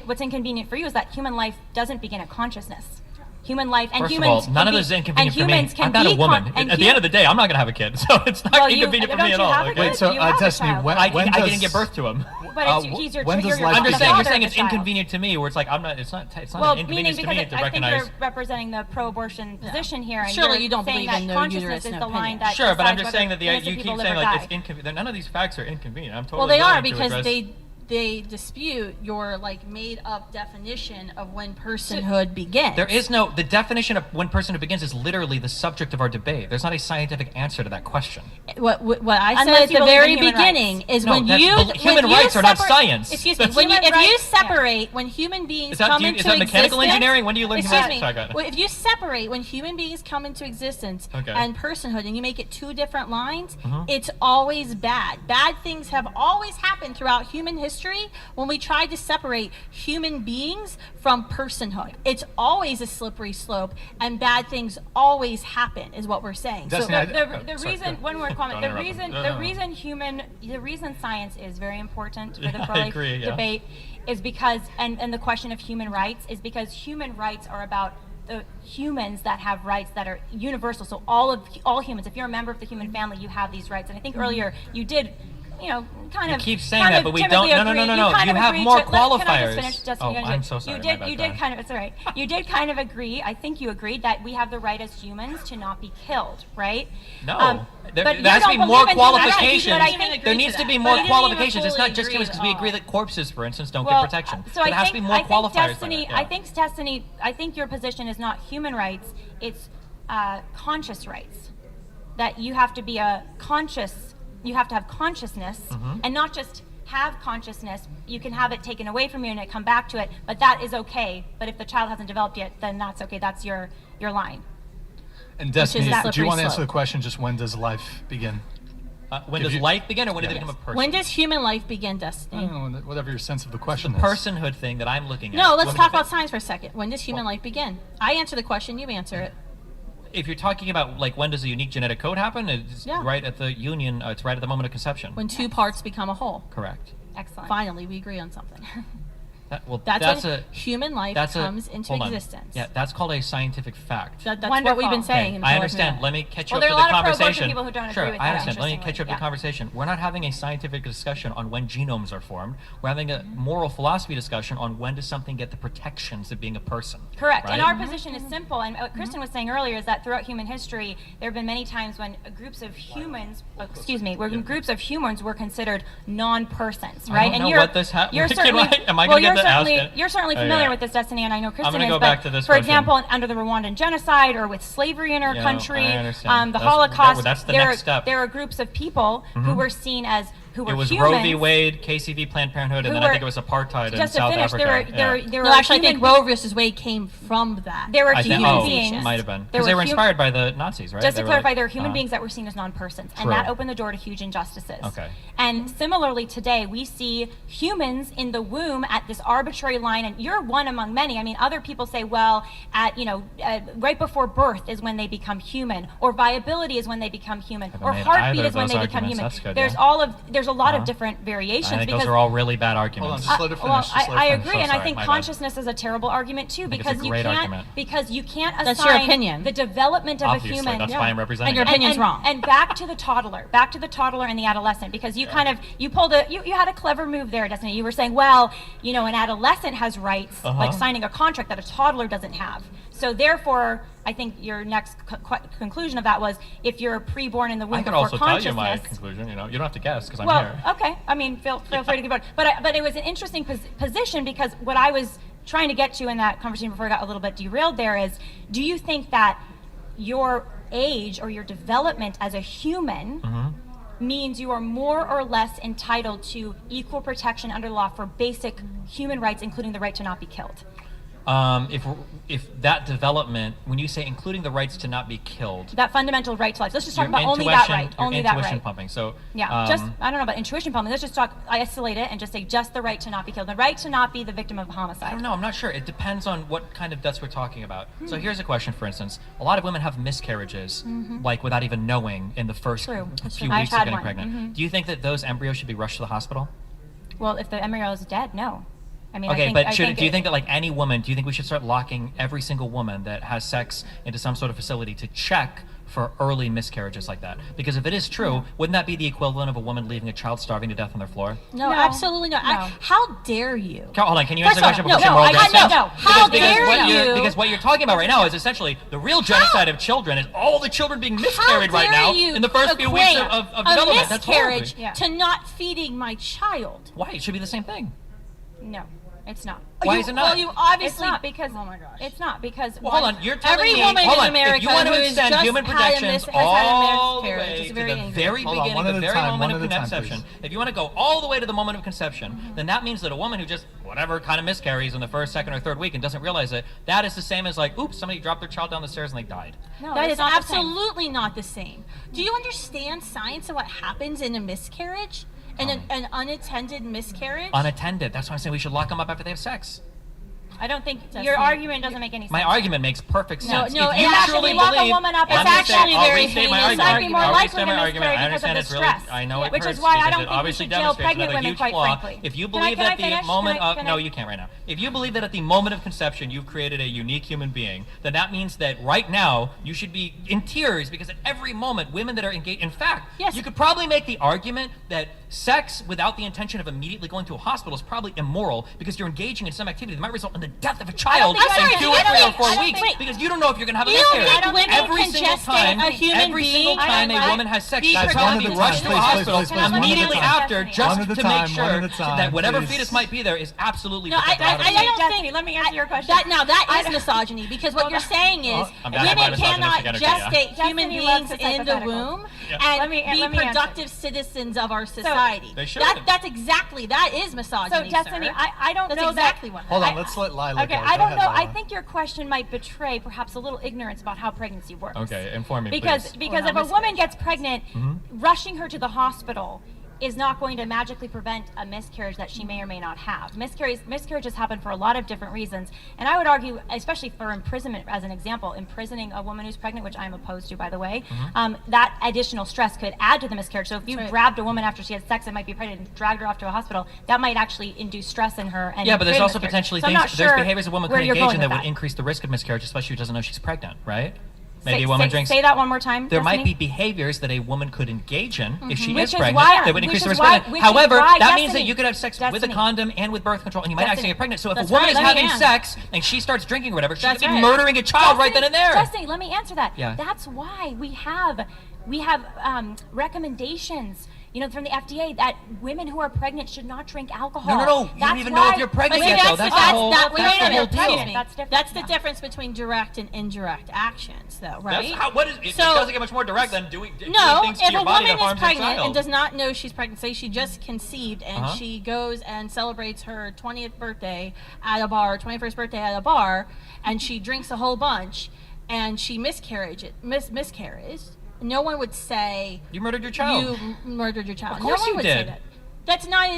what's inconvenient for you is that human life doesn't begin at consciousness. Human life and First humans. of all, none of this is inconvenient for me. I'm not a woman. At the end of the day, I'm not going to have a kid, so it's not inconvenient for me at all. Wait, so Destiny, I when didn't does give birth to him. But he's your when does you're life I'm just begin? saying, you're saying the it's child. inconvenient to me, where it's like I'm not. It's not Well, an meaning inconvenience to because me to I think recognize. you're representing the pro-abortion position here, and Surely you're you don't saying believe in that no consciousness uterus, is no the line opinion. that Sure, but I'm decides just saying that whether innocent you people keep live saying or like die. it's inconvenient. None of these facts are inconvenient. I'm totally Well, they are willing to because address- they dispute your like made up definition of when personhood begins. There is no, the definition of when personhood begins is literally the subject of our debate. There's not a scientific answer to that question. What I said Unless at you the believe in very human beginning rights. is No, when that's you bel- human when you rights are not separate- science. Excuse me. That's- When you, Human if you rights- separate when human beings Is that- come do you- into is that mechanical existence- engineering? When do you learn Excuse human me. rights? Sorry, go ahead. Well, if you separate when human beings come into existence Okay. and personhood, and you make it two different lines, Mhm. it's always bad. Bad things have always happened throughout human history when we tried to separate human beings from personhood. It's always a slippery slope, and bad things always happen, is what we're saying. Destiny, The sorry, reason, go. one more comment. Don't The interrupt reason, him. the reason science is very important for the Yeah, I pro-life agree, yeah. debate is because, and the question of human rights is because human rights are about the humans that have rights that are universal. So all humans, if you're a member of the human family, you have these rights. And I think earlier you did, you know, kind You of. keep saying kind that, of but we timidly don't- no, agree- no, no, no, kind you of have agreed more to- Can I just qualifiers. finish, Justin? Oh, You're gonna I'm do it. so sorry, You my did. bad, You go did ahead. kind of. It's all right. You did kind of agree. I think you agreed that we have the right as humans to not be killed, right? No. There but you has to don't be believe more in human rights, qualifications. but I think- There needs to be But more he didn't even qualifications. It's fully not just agree humans, at because we agree all. that corpses, for instance, don't Well, get protection. So So there I has think, to be more I think qualifiers. Destiny, than that, yeah. I think Destiny, I think your position is not human rights; it's conscious rights. That you have to be a conscious, you have to have consciousness, Mhm. and not just have consciousness. You can have it taken away from you and it come back to it, but that is okay. But if the child hasn't developed yet, then that's okay. That's your line. And Destiny, that do you slippery want to answer slope. the question? Just when does life begin? When If does you- life begin, or when did Yeah. they become a person? When does human life begin, Destiny? Whatever your sense of the the question is. personhood thing that I'm looking at. No, let's When talk did about they- science for a second. When does human life begin? I answer the question, you answer it. If you're talking about like when does a unique genetic code happen, it's Yeah. right at the union. It's right at the moment of conception. When two parts become a whole. Correct. Excellent. Finally, we agree on something. Well, That's a when human life that's a- comes into hold on. existence. Yeah, that's called a scientific fact. That's what we've been Wonderful. saying. in the I pro-life understand. movement. Let me catch you Well, up there to are the a lot of pro-abortion conversation. people who don't Sure, agree with I that, understand. Let me catch you up to the interestingly, conversation. We're not having a scientific discussion on when genomes are formed. We're having a moral philosophy discussion on when does something get the protections of being a person. Correct. Right? And our position is simple. And what Kristen was saying earlier is that throughout human history, there have been many times when groups of humans, where groups of humans were considered non-persons, I right? don't and know you're, what this ha- you're Can certainly, am I well, gonna you're get the certainly, ask it? you're certainly Oh, familiar yeah. with this, Destiny, and I know Kristen gonna is. go but back to this for question. example, under the Rwandan genocide or with slavery in our Yeah, country, I understand. the That's- Holocaust, that's the there, next step. there are groups of people who Mhm. were seen as who were It was humans. Roe v. Wade, KCV, Planned Parenthood, and Who then I were- think it was apartheid in just to South finish, Africa. there No, were actually, I think human Roe versus Wade came from that. There were I think, human beings. might have been. There Because they were hum- inspired by the Nazis, right? Just They to were clarify, like- there are human uh-huh. beings that were seen as non-persons, and True. that opened the door to huge injustices. Okay. And similarly today, we see humans in the womb at this arbitrary line, and you're one among many. I mean, other people say, well, right before birth is when they become human, or viability is when they become human, Haven't or made heartbeat either is of when those they become arguments. human. That's good, There's yeah. there's a lot of Uh-huh. different variations. I think because those are all really bad arguments. Just let her finish. well, Just let her I finish. agree, and So I sorry, think my bad. consciousness is a terrible argument too, think it's a because you great can't argument. assign That's your opinion. the development of Obviously, a human. that's why I'm representing And your it. opinion's wrong. And back to the toddler and the adolescent, because you kind of you had a clever move there, Destiny. You were saying, well, an adolescent has rights, like signing a contract that a toddler doesn't have. So therefore, I think your next conclusion of that was if you're preborn in the womb I can before also tell you my consciousness. conclusion. You know, you don't have to guess because I'm Well, here. okay. I mean, feel free to give it. But it was an interesting position because what I was trying to get to in that conversation before I got a little bit derailed there is, do you think that your age or your development as a human means you are more or less entitled to equal protection under law for basic human rights, including the right to not be killed? If that development, when you say including the rights to not be killed, That fundamental right to life. Let's just talk your about only that intuition- right. your Only that intuition right. pumping. So Yeah, just I don't know about intuition pumping. Let's just isolate it and just say just the right to not be killed, the right to not be the victim of homicide. I don't know. I'm not sure. It depends on what kind of deaths we're talking about. So here's a question, for instance. A lot of women have miscarriages, like without even knowing in the first True. few I've weeks of had getting one. pregnant. Do you think that those embryos should be rushed to the hospital? Well, if the embryo is dead, no. I mean, Okay, I think, but I do you it- think that like any woman, do you think we should start locking every single woman that has sex into some sort of facility to check for early miscarriages like that? Because if it is true, wouldn't that be the equivalent of a woman leaving a child starving to death on their floor? No, No. absolutely not. No. How dare you? Carol, hold on, can you First answer the of all, question before no, she rolls I- down? no, how dare you? Because what you're talking about right now is essentially the real genocide of children is all the children being miscarried right now in the first few weeks of a development. That's horrible. miscarriage to not feeding my child. Why? It should be the same thing. No, it's not. Why is it not? Well, you obviously It's not because oh my gosh. it's not because Well, hold on, you're telling Every me, woman hold in on, America if you want to who's extend just human had a protections has had a all the miscarriage way is to very the angry. very Hold on, beginning, one the at a very time, moment one of at a time, conception, please. if you want to go all the way to the moment of conception, then that means that a woman who just, whatever, kind of miscarries in the first, second, or third week and doesn't realize it, that is the same as like, oops, somebody dropped their child down the stairs and they died. no, That it's is not the same. absolutely not the same. Do you understand science of what happens in a miscarriage? And an unattended miscarriage? Unattended. That's why I'm saying we should lock them up after they have sex. I don't think Doesn't- your argument doesn't make any sense. My argument makes perfect No, sense. no, if you it's actually truly lock a believe, woman up, I'm it's gonna actually I'll very restate my heinous. argument. Might be more I'll likely restate to my miscarry argument. I because of understand the it's really, stress. I know it Which is hurts why I because don't it think we obviously should jail demonstrates pregnant another women, huge quite flaw. frankly. If you Can I- believe can I that the finish? moment Can I- of, can no, I- you can't right now. If you believe that at the moment of conception you've created a unique human being, then that means that right now you should be in tears because at every moment women that are engaged, in fact, Yes. you could probably make the argument that sex without the intention of immediately going to a hospital is probably immoral because you're engaging in some activity that might result in the death of a child think- in I'm sorry, 2 or I don't 3 or think- 4 I don't weeks think- because you don't know if you're going to have a You don't miscarriage. think women Every can single gestate time, a human every single being? time I a don't woman has sex, be she's productive. got to be One at a rushed to time, the please, hospital please, please, one at a immediately time. after One just at a to time, make one sure at a time, that whatever please. fetus might be there is absolutely No, I protected. don't Destiny, think. let me answer your question. That is misogyny because what you're saying is I'm back to my women misogynistic cannot energy, yeah. gestate human Destiny loves beings this in the hypothetical. womb Yeah. and Let me be answer. productive citizens of our society. They should. That's exactly that is misogyny. So, Destiny, sir. I don't That's know exactly that. what. Hold on, I- let's let Lila Okay, go. I Go don't ahead, know. I Lila. think your question might betray perhaps a little ignorance about how pregnancy works. Okay, inform me, Because please. if a woman gets pregnant, Mm-hmm. rushing her to the hospital is not going to magically prevent a miscarriage that she may or may not have. Miscarriages happen for a lot of different reasons, and I would argue, especially for imprisonment as an example, imprisoning a woman who's pregnant, which I'm opposed to, by the way, that additional stress could add to the miscarriage. So if you grabbed a woman after she had sex and might be pregnant and dragged her off to a hospital, that might actually induce stress in her. And Yeah, but there's create a also miscarriage. potentially So I'm things, not there's sure behaviors a woman where could you're engage going in that with would increase the risk of miscarriage, especially if she doesn't know she's pregnant, right? Maybe a woman drinks. Say that one more time. There might be Destiny. behaviors that a woman could engage in if she Which is is pregnant why- that would increase the which risk is of why- pregnant. which is However, why, that means that Destiny, you could have sex with a Destiny. condom and with birth control and you might accidentally Destiny. get pregnant. So if That's a woman right, is let me having answer. sex and she starts drinking or whatever, she That's could be right. murdering a child right then and there. Destiny, let me answer that. Yeah. That's why we have recommendations, from the FDA that women who are pregnant should not drink alcohol. No. You don't That's even know if why- you're pregnant But see, yet, though. that's That's the whole wait a that's the minute, whole excuse deal. me. That's different, That's the yeah. difference between direct and indirect actions, though, right? That's how, what is, it So- doesn't get much more direct than doing No, things to if your a body woman that is harms your pregnant child. and does not know she's pregnant, say she just conceived and Uh-huh. she goes and celebrates her 20th birthday at a bar, 21st birthday at a bar, and she drinks a whole bunch, and she miscarries, no one would say You murdered your child. you murdered your child. Of course no one you would did. say that. That's not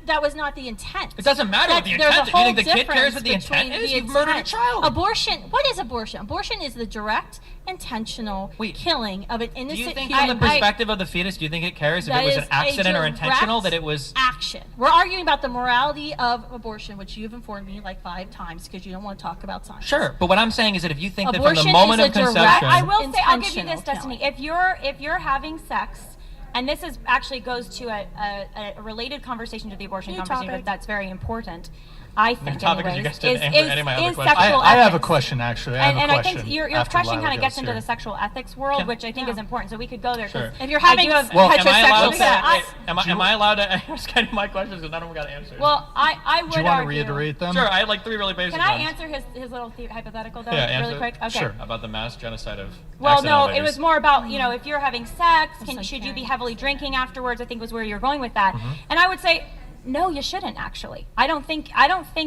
that was not the intent. It doesn't matter what the There's intent a is. You whole think the kid cares difference what the intent between is? the You've murdered a intent. child. Abortion. What is abortion? Abortion is the direct, intentional killing of an Do innocent you think human. from the perspective of the fetus, do you think it cares if That it was is an accident a or intentional, direct that it was... action. We're arguing about the morality of abortion, which you've informed me like 5 times because you don't want to talk about science. Sure, but what I'm saying is that if you think that from Abortion the moment is of a direct- conception... I will say, I'll give you this, intentional Destiny. If you're having sex, and this is actually goes to a related conversation to the abortion New conversation, topic. but that's very important. I think, topic is you anyways, guys didn't answer any of my other is questions. sexual I have a ethics. question, actually. And I think your after question Lila kind of gets goes into here. the sexual ethics world, Yeah. which I think is important. So we could go there. 'cause Sure. If you're I having do have Well, Am I allowed heterosexual to? sex, Am I allowed to ask any of my questions because none of them got answered? Well, I would Do you want to argue. reiterate them? sure. I had like 3 really basic Can I ones. answer his little hypothetical though, Yeah, really answer. quick? Okay. Sure. About the mass genocide of Well, accidental no, it babies. was more about, you know, if you're having sex, like should you be Karen. heavily drinking afterwards? I think was where you're going with that. Mm-hmm. And I would say, no, you shouldn't actually. I don't think,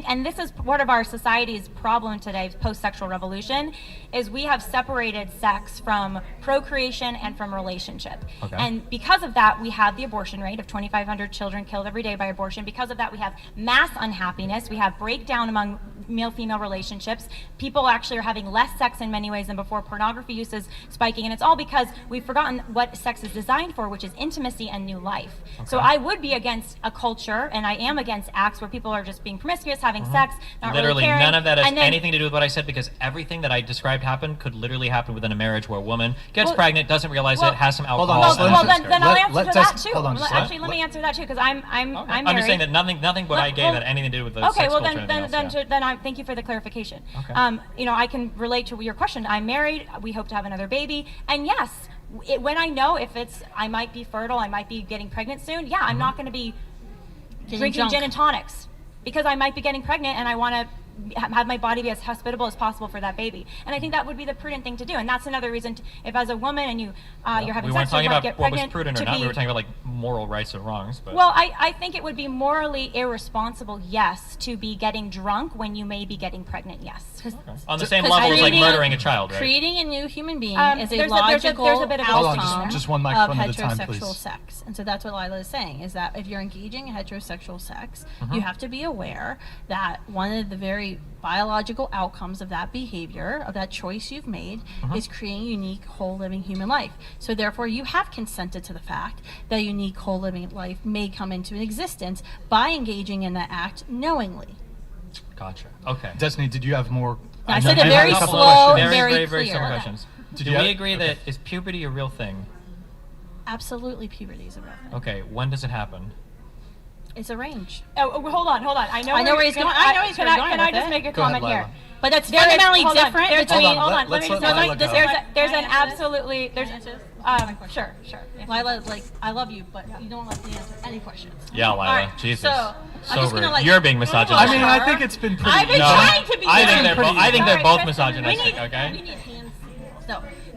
and this is part of our society's problem today, post-sexual revolution, is we have separated sex from procreation and from relationship. Okay. And because of that, we have the abortion rate of 2,500 children killed every day by abortion. Because of that, we have mass unhappiness. We have breakdown among male-female relationships. People actually are having less sex in many ways than before. Pornography use is spiking, and it's all because we've forgotten what sex is designed for, which is intimacy and new life. So I would be against a culture, and I am against acts where people are just being promiscuous, having sex, not Literally, really caring. none of that has And then- anything to do with what I said because everything that I described happened could literally happen within a marriage where a woman gets Well- pregnant, doesn't realize well- it, has some Hold alcohol. on, Well, Slim. well, and then I'll Let- answer let to that us- too. hold on, Actually, let- let me answer that too, because I'm I'm married. just saying that nothing what I gave had anything to do with the Okay, sex well culture or anything else, yeah. then I thank you for the clarification. Okay. You know, I can relate to your question. I'm married. We hope to have another baby, and yes, when I know if I might be fertile, I might be getting pregnant soon. Yeah, I'm not going to be drinking drunk. gin and tonics because I might be getting pregnant, and I want to have my body be as hospitable as possible for that baby. And I think that would be the prudent thing to do. And that's another reason, if as a woman and you're having We weren't sex, you talking might about get what was pregnant, prudent or to not. be- We were talking about like moral rights or wrongs. But well, I think it would be morally irresponsible, yes, to be getting drunk when you may be getting pregnant, yes. on the same 'cause level as like creating- murdering a child, right? Creating a new human being is a there's logical there's a bit of a Hold on, outcome just one of microphone at a time, heterosexual please. sex. And so that's what Lila is saying, is that if you're engaging in heterosexual sex, Mm-hmm. you have to be aware that one of the very biological outcomes of that behavior, of that choice you've made, Mm-hmm. is creating a unique, whole living human life. So therefore, you have consented to the fact that a unique, whole living life may come into existence by engaging in that act knowingly. Gotcha. Okay. Destiny, did you have more? I know said you it had very a couple slow, questions. very simple clear. questions. Did Do you we have- agree okay. that is puberty a real thing? Absolutely, puberty is a real thing. Okay. When does it happen? It's a range. Oh, hold on. I know where he's going. I know he's can where I, you're going can I with just it. make a Go ahead, comment here? Lila. But that's There is- fundamentally hold on, different there's between. Hold on, hold on, let let's me let just Lila there's go. there's an Can I answer this? absolutely there's Can I answer this? sure. Yes. Lila, like, I love you, but you don't let me answer any questions. Yeah, Lila. right, Jesus. so, I'm just rude. gonna, like, You're being misogynist. I mean, I think it's been pretty. I've been No, trying to be. I think they're different. both. I think they're both Alright, Tristan, misogynistic. We Okay. need hands.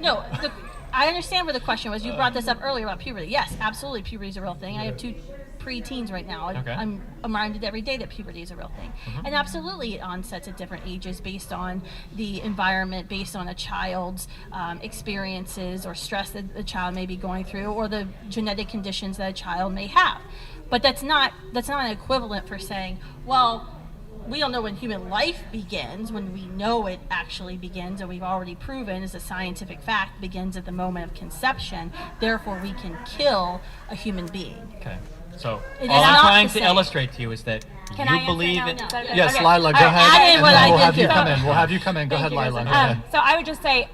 No. I understand where the question was. You brought this up earlier about puberty. Yes, absolutely, puberty is a real thing. I have 2 pre-teens right now. Okay. I'm reminded every day that puberty is a real thing. And absolutely, it onsets at different ages based on the environment, based on a child's experiences or stress that the child may be going through, or the genetic conditions that a child may have. But that's not an equivalent for saying, well, we don't know when human life begins, when we know it actually begins, and we've already proven as a scientific fact begins at the moment of conception. Therefore, we can kill a human being. Okay. So It all is I'm not trying the to same. illustrate to you is that Can I you answer believe now? in. No. Okay. Yes, Okay. Lila, go All right, ahead. add in and what then I we'll did have you too. come in. We'll have you come in. Go ahead, Thank you, Lila. Go Tristan. ahead. So I would just say,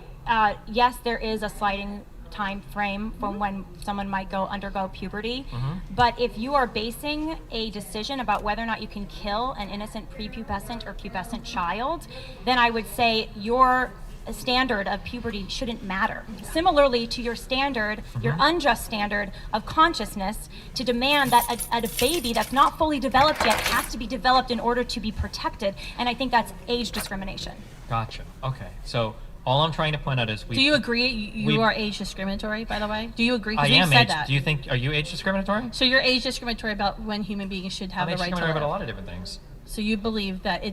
yes, there is a sliding time frame from when someone might undergo puberty. But if you are basing a decision about whether or not you can kill an innocent prepubescent or pubescent child, then I would say your standard of puberty shouldn't matter. Similarly to your standard, your unjust standard of consciousness to demand that a baby that's not fully developed yet has to be developed in order to be protected. And I think that's age discrimination. Gotcha. Okay. So all I'm trying to point out is we. Do you agree you are age discriminatory, by the way? Do you agree? 'Cause I you am said age. that. Do you think? Are you age discriminatory? So you're age discriminatory about when human beings should have I'm age the right to discriminatory live. about a lot of different things. So you believe that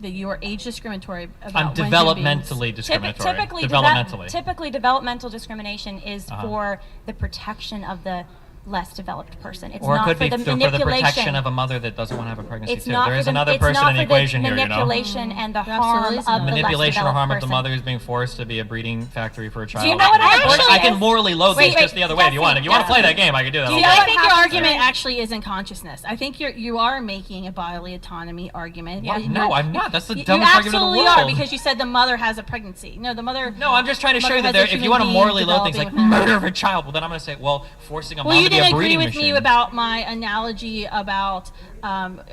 you are age discriminatory about I'm when human beings- developmentally discriminatory. Typically, developmentally. developmental discrimination is for the protection of the less developed person. It's Or it not could for be the for the manipulation. protection of a mother that doesn't want to have a pregnancy It's too. not There for is the, another it's person not in the for the equation here, you know. manipulation and the There harm absolutely of is. the less Manipulation or developed harm of the person. mother is being forced to be a breeding factory for a child. Do you know what I an abortion I can is? morally loathe Wait, this just the other way if you want. If you want to Jesse, play that game, I can do that. Do all you day. know I what think your happens argument when- actually isn't consciousness. I think you are making a bodily autonomy argument. Yeah. Well, No, I'm not. That's the you dumbest argument in the absolutely world. are, because you said the mother has a pregnancy. No, the mother. No, I'm just trying to show you mother that has a if you human want to being morally loathe things like developing within her. murder of a child, well then I'm going to say, well, forcing a Well, mom you to be a didn't breeding agree with me machine. about my analogy about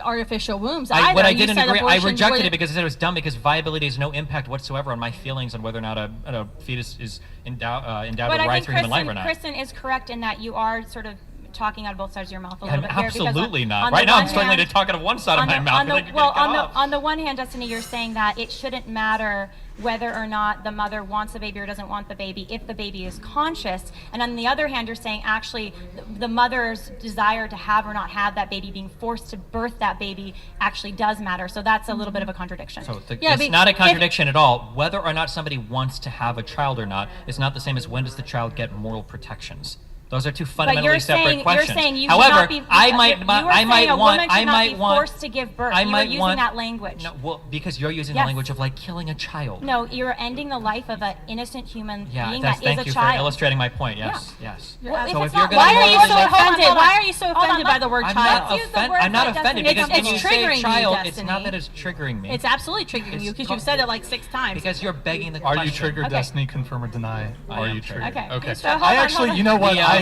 artificial wombs. What I You didn't said agree, I abortion rejected wouldn't- it because I said it was dumb because viability has no impact whatsoever on my feelings on whether or not a fetus is endowed But with I rights think for human life or not. Kristen is correct in that you are sort of talking out of both sides of your mouth a little I'm bit here. because absolutely on not. the Right now, one I'm struggling to hand- talk out of one side of my mouth. and then you're well, getting cut off. on the one hand, Destiny, you're saying that it shouldn't matter whether or not the mother wants the baby or doesn't want the baby if the baby is conscious. And on the other hand, you're saying actually the mother's desire to have or not have that baby, being forced to birth that baby, actually does matter. So that's a little bit of a contradiction. So it's not a contradiction at all. Whether or not somebody wants to have a child or not is not the same as when does the child get moral protections. Those are two fundamentally separate questions. You're saying you However, should not be, I might you are want, saying a woman should I not might be want, forced to give birth. I You are might using want that language. No, well, because you're using Yes. the language of like killing a child. No, you're ending the life of an innocent human Yeah, being that's, that is thank a you child. for illustrating my point. Yes, yes. Well, So it's if you're not- gonna Why are you so Hold on, offended? hold on. Why are you so Hold on, offended by the word I'm child? not, use the offend- word I'm not that offended doesn't because make when you sense. say It's triggering you, child, it's Destiny. not that it's triggering me. It's absolutely triggering you because you've said it like 6 times. Because you're begging the Are question. you triggered, Okay. Destiny? Confirm or deny? I Are am you triggered. triggered? Okay. Okay. So hold I on, actually, hold you know on. what? The, I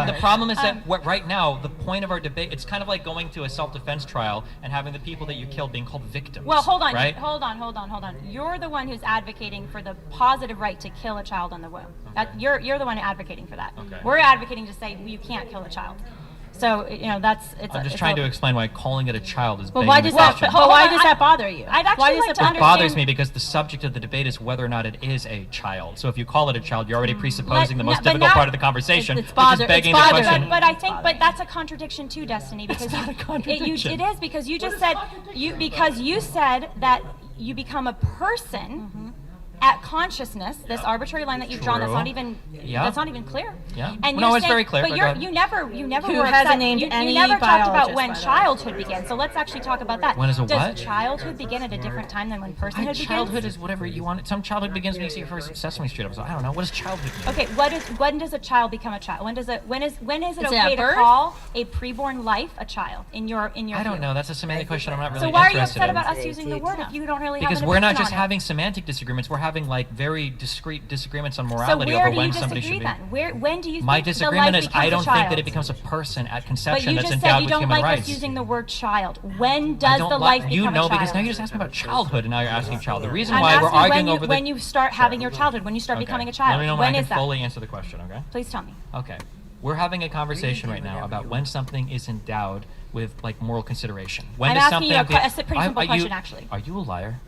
the have. problem is that right now the point of our debate, it's kind of like going to a self-defense trial and having the people that you killed being called victims. Well, hold on, right? hold on. You're the one who's advocating for the positive right to kill a child in the womb. You're the one advocating for that. Okay. We're advocating to say you can't kill a child. So that's it's. I'm just trying to explain why calling it a child is. But why does that? But But hold why on, does that bother you? I'd actually Why does like it to bother It bothers understand- me because the subject of the debate is whether or not it is a child. So if you call it a child, you're already presupposing the most but difficult now- part of the conversation, It's which is begging the bothering. question. But I think, but that's a contradiction too, Destiny, because not a contradiction. It is because you just said you said that you become a person at consciousness. This arbitrary line that you've drawn that's True. not even Yeah. that's not even clear. Yeah. And No, you're it's saying- very clear, But but you're, go ahead. you never Who were hasn't upset. named you any never talked about biologist, when by the way. childhood began. So let's actually talk about that. When is a Does what? childhood begin at a different time than when personhood begins? Childhood is whatever you want. Some childhood begins when you see your first Sesame Street episode. I don't know. What does childhood mean? Okay, when does a child become a child? When is it Is it okay at to birth? call a preborn life a child in your I don't view? know. That's a semantic question I'm not really So why are you interested upset in. about us using the word if you don't really Because have an we're not opinion just on it? having semantic disagreements. We're having like very discrete disagreements on So morality where over do when you somebody disagree should be. then? When do you My think the disagreement life is I becomes don't a think that child? it becomes a person at But conception you that's just said endowed you with don't human like rights. us using the word child. When I does don't the like life you become know a child? because now you just asked me about childhood and now you're asking child. The reason I'm why we're asking arguing when over when the you start having your childhood, when you start Okay. becoming a Let child. me know When I is can that? fully answer the question. Okay. Please tell me. Okay. We're having a conversation right now about when something is endowed with like moral consideration. When I'm does asking you something a pretty simple are question, you, actually. Are you a liar?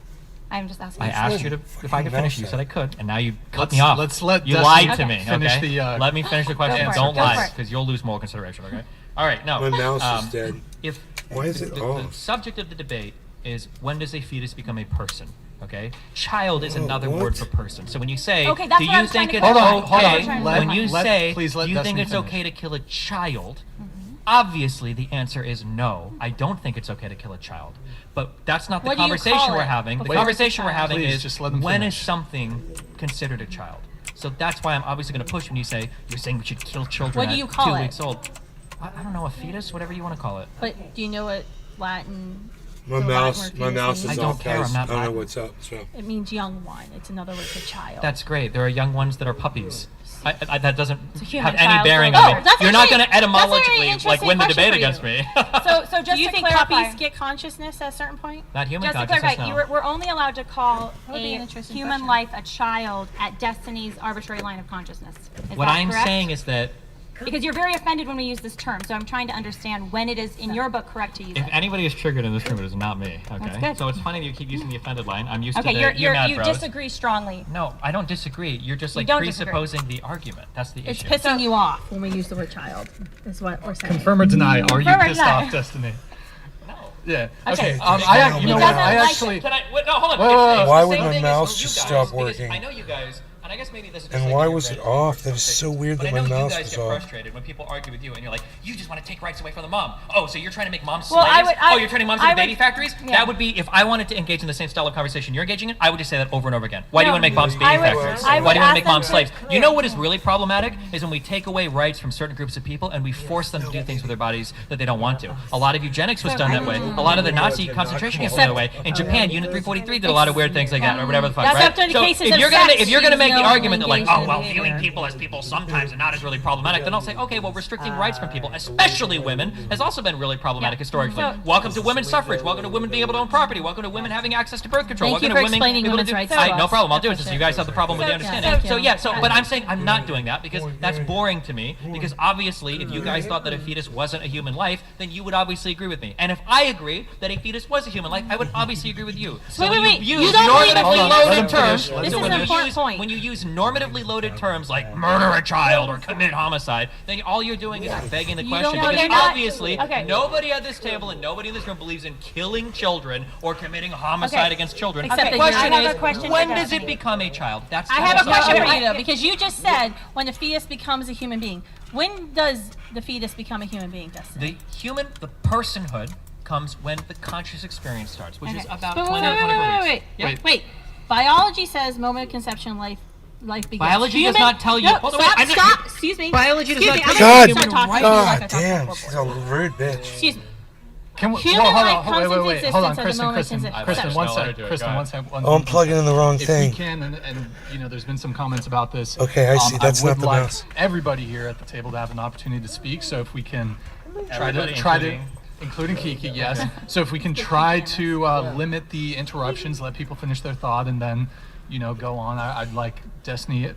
I'm just asking. I you. asked you to if I could finish. You said I could, and now you cut me Let's- off. let's let you Destiny lied to me. finish Okay. the, Let me finish the question. Go for it, Don't go for lie, it. because you'll lose moral consideration. Okay. All right. No. My mouse is dead. If Why is it the off? subject of the debate is when does a fetus become a person? Okay. Child is another what? word for person. So when you say, Okay, that's do what I you was trying think to it's clarify. Hold on, okay? hold on. When you Let- say, please let do you think Destiny it's finish. okay to kill a child? Mm-hmm. Obviously, the answer is no. I don't think it's okay to kill a child. But that's not the What do you conversation call we're it? having. The Wait, conversation we're having please, is just let them when is finish. something considered a child? So that's why I'm obviously going to push when you say you're saying we should kill children What do at you call 2 it? weeks old. I don't know, a fetus, whatever you want to call it. But do you know what Latin? My the mouse, Latin my word mouse fetus is I don't off, care, guys. I'm not I don't know Latin. what's up. So It means young one. It's another word for child. That's great. There are young ones that are puppies. That doesn't human have any child, bearing so- on Oh, me. that's You're not actually- going to that's a very etymologically like interesting win the question debate for you. against me. So just do you to think clarify, puppies get consciousness at a certain point? Not human just to consciousness, clarify, no. we're only allowed to call That would be an a interesting human question. life a child at Destiny's arbitrary line of consciousness. Is What that I'm correct? saying is that Because you're very offended when we use this term, so I'm trying to understand when it is in your book correct to use if it. anybody is triggered in this room, it is not me. Okay. That's good. So it's funny that you keep using the offended line. I'm used Okay, to the mad you bros. disagree strongly. No, I don't disagree. You're just You like don't disagree. presupposing the argument. That's the It's issue. pissing you off when we use the word child. Is what we're saying. Confirm or deny? Are you Confirm or pissed deny? off, Destiny? No. Yeah. Okay. Okay. just I calm you know it what? down. I Doesn't like actually. Can I? Wait, no, hold on. Wait, wait, It's wait. the Why same would my thing as mouse you just guys, stop because working? I know you guys, and I guess maybe this is just And like why your was it red off? That is conversation. so weird But that I my know mouse you guys was get off. frustrated when people argue with you, and you're like, you just want to take rights away from the mom. Oh, so you're trying to make moms Well, slaves? I- Oh, you're turning moms I into would- baby factories? yeah. That would be if I wanted to engage in the same style of conversation you're engaging in. I would just say that over and over again. Why do you No. want to make moms baby I would- factories? I would Why do you want ask to make moms them slaves? to- You know what is really problematic is when we take away rights from certain groups of people and we force them to do things with their bodies that they don't want to. A lot of eugenics was done that way. A lot of the Nazi concentration camps were that way. In Japan, Unit 343 did a lot of weird things like that, or whatever the fuck. That's right? after the So cases if of you're gonna sex, if you're gonna she was make if argument that like, engaged oh in well, behavior. viewing people as people sometimes and not as really problematic, then I'll say, okay, well, restricting rights from people, especially women, has also been really problematic historically. So- Welcome to women's suffrage. Welcome to women being able to own property. Welcome to women having access to birth control. Thank you Welcome for to women explaining being able women's to do, rights to no us. problem. I'll do it since you guys have the problem with the So- understanding. thank you. So yeah, but I'm saying I'm not doing that because that's boring to me. Because obviously, if you guys thought that a fetus wasn't a human life, then you would obviously agree with me. And if I agree that a fetus was a human life, I would obviously agree with you. So when wait. you You use don't believe that normatively fetus- loaded Let him terms, finish. This so is when an you important use- point. when you use normatively loaded terms like murder a child or commit homicide, then all you're doing is begging the You question. don't know Because they're not- obviously, Okay. nobody at this table and nobody in this room believes in killing children or committing homicide Okay. against children. Except the that question I have is, a question when for does it Destiny. become a child? That's I have a that's question all. for you though, because you just said when a fetus becomes a human being. When does the fetus become a human being, Dustin? The personhood comes when the conscious experience starts, which is Okay. about But 20 to 24 weeks. wait. Biology says moment of conception, life begins. Biology does not tell you- No, hold on, stop, wait, stop. Excuse me. Biology does not Excuse me, tell I'm you gonna human start talking to you God like I talked damn, before. she's a rude bitch. Excuse me. Can we, Human hold life on, comes into wait. Hold on, existence at the Kristen, moment Kristen, it's Kristen, inception. one I'll let her second, do it, Kristen, go one ahead. second. Oh, I'm plugging in the wrong If thing. we can, and you know, there's been some comments about this. Okay, I see. That's I would not the like mouse. everybody here at the table to have an opportunity to speak. So if we can Everybody, including Kiki, yes. So if we can try to limit the interruptions, let people finish their thought, and then, you know, go on. I'd like Destiny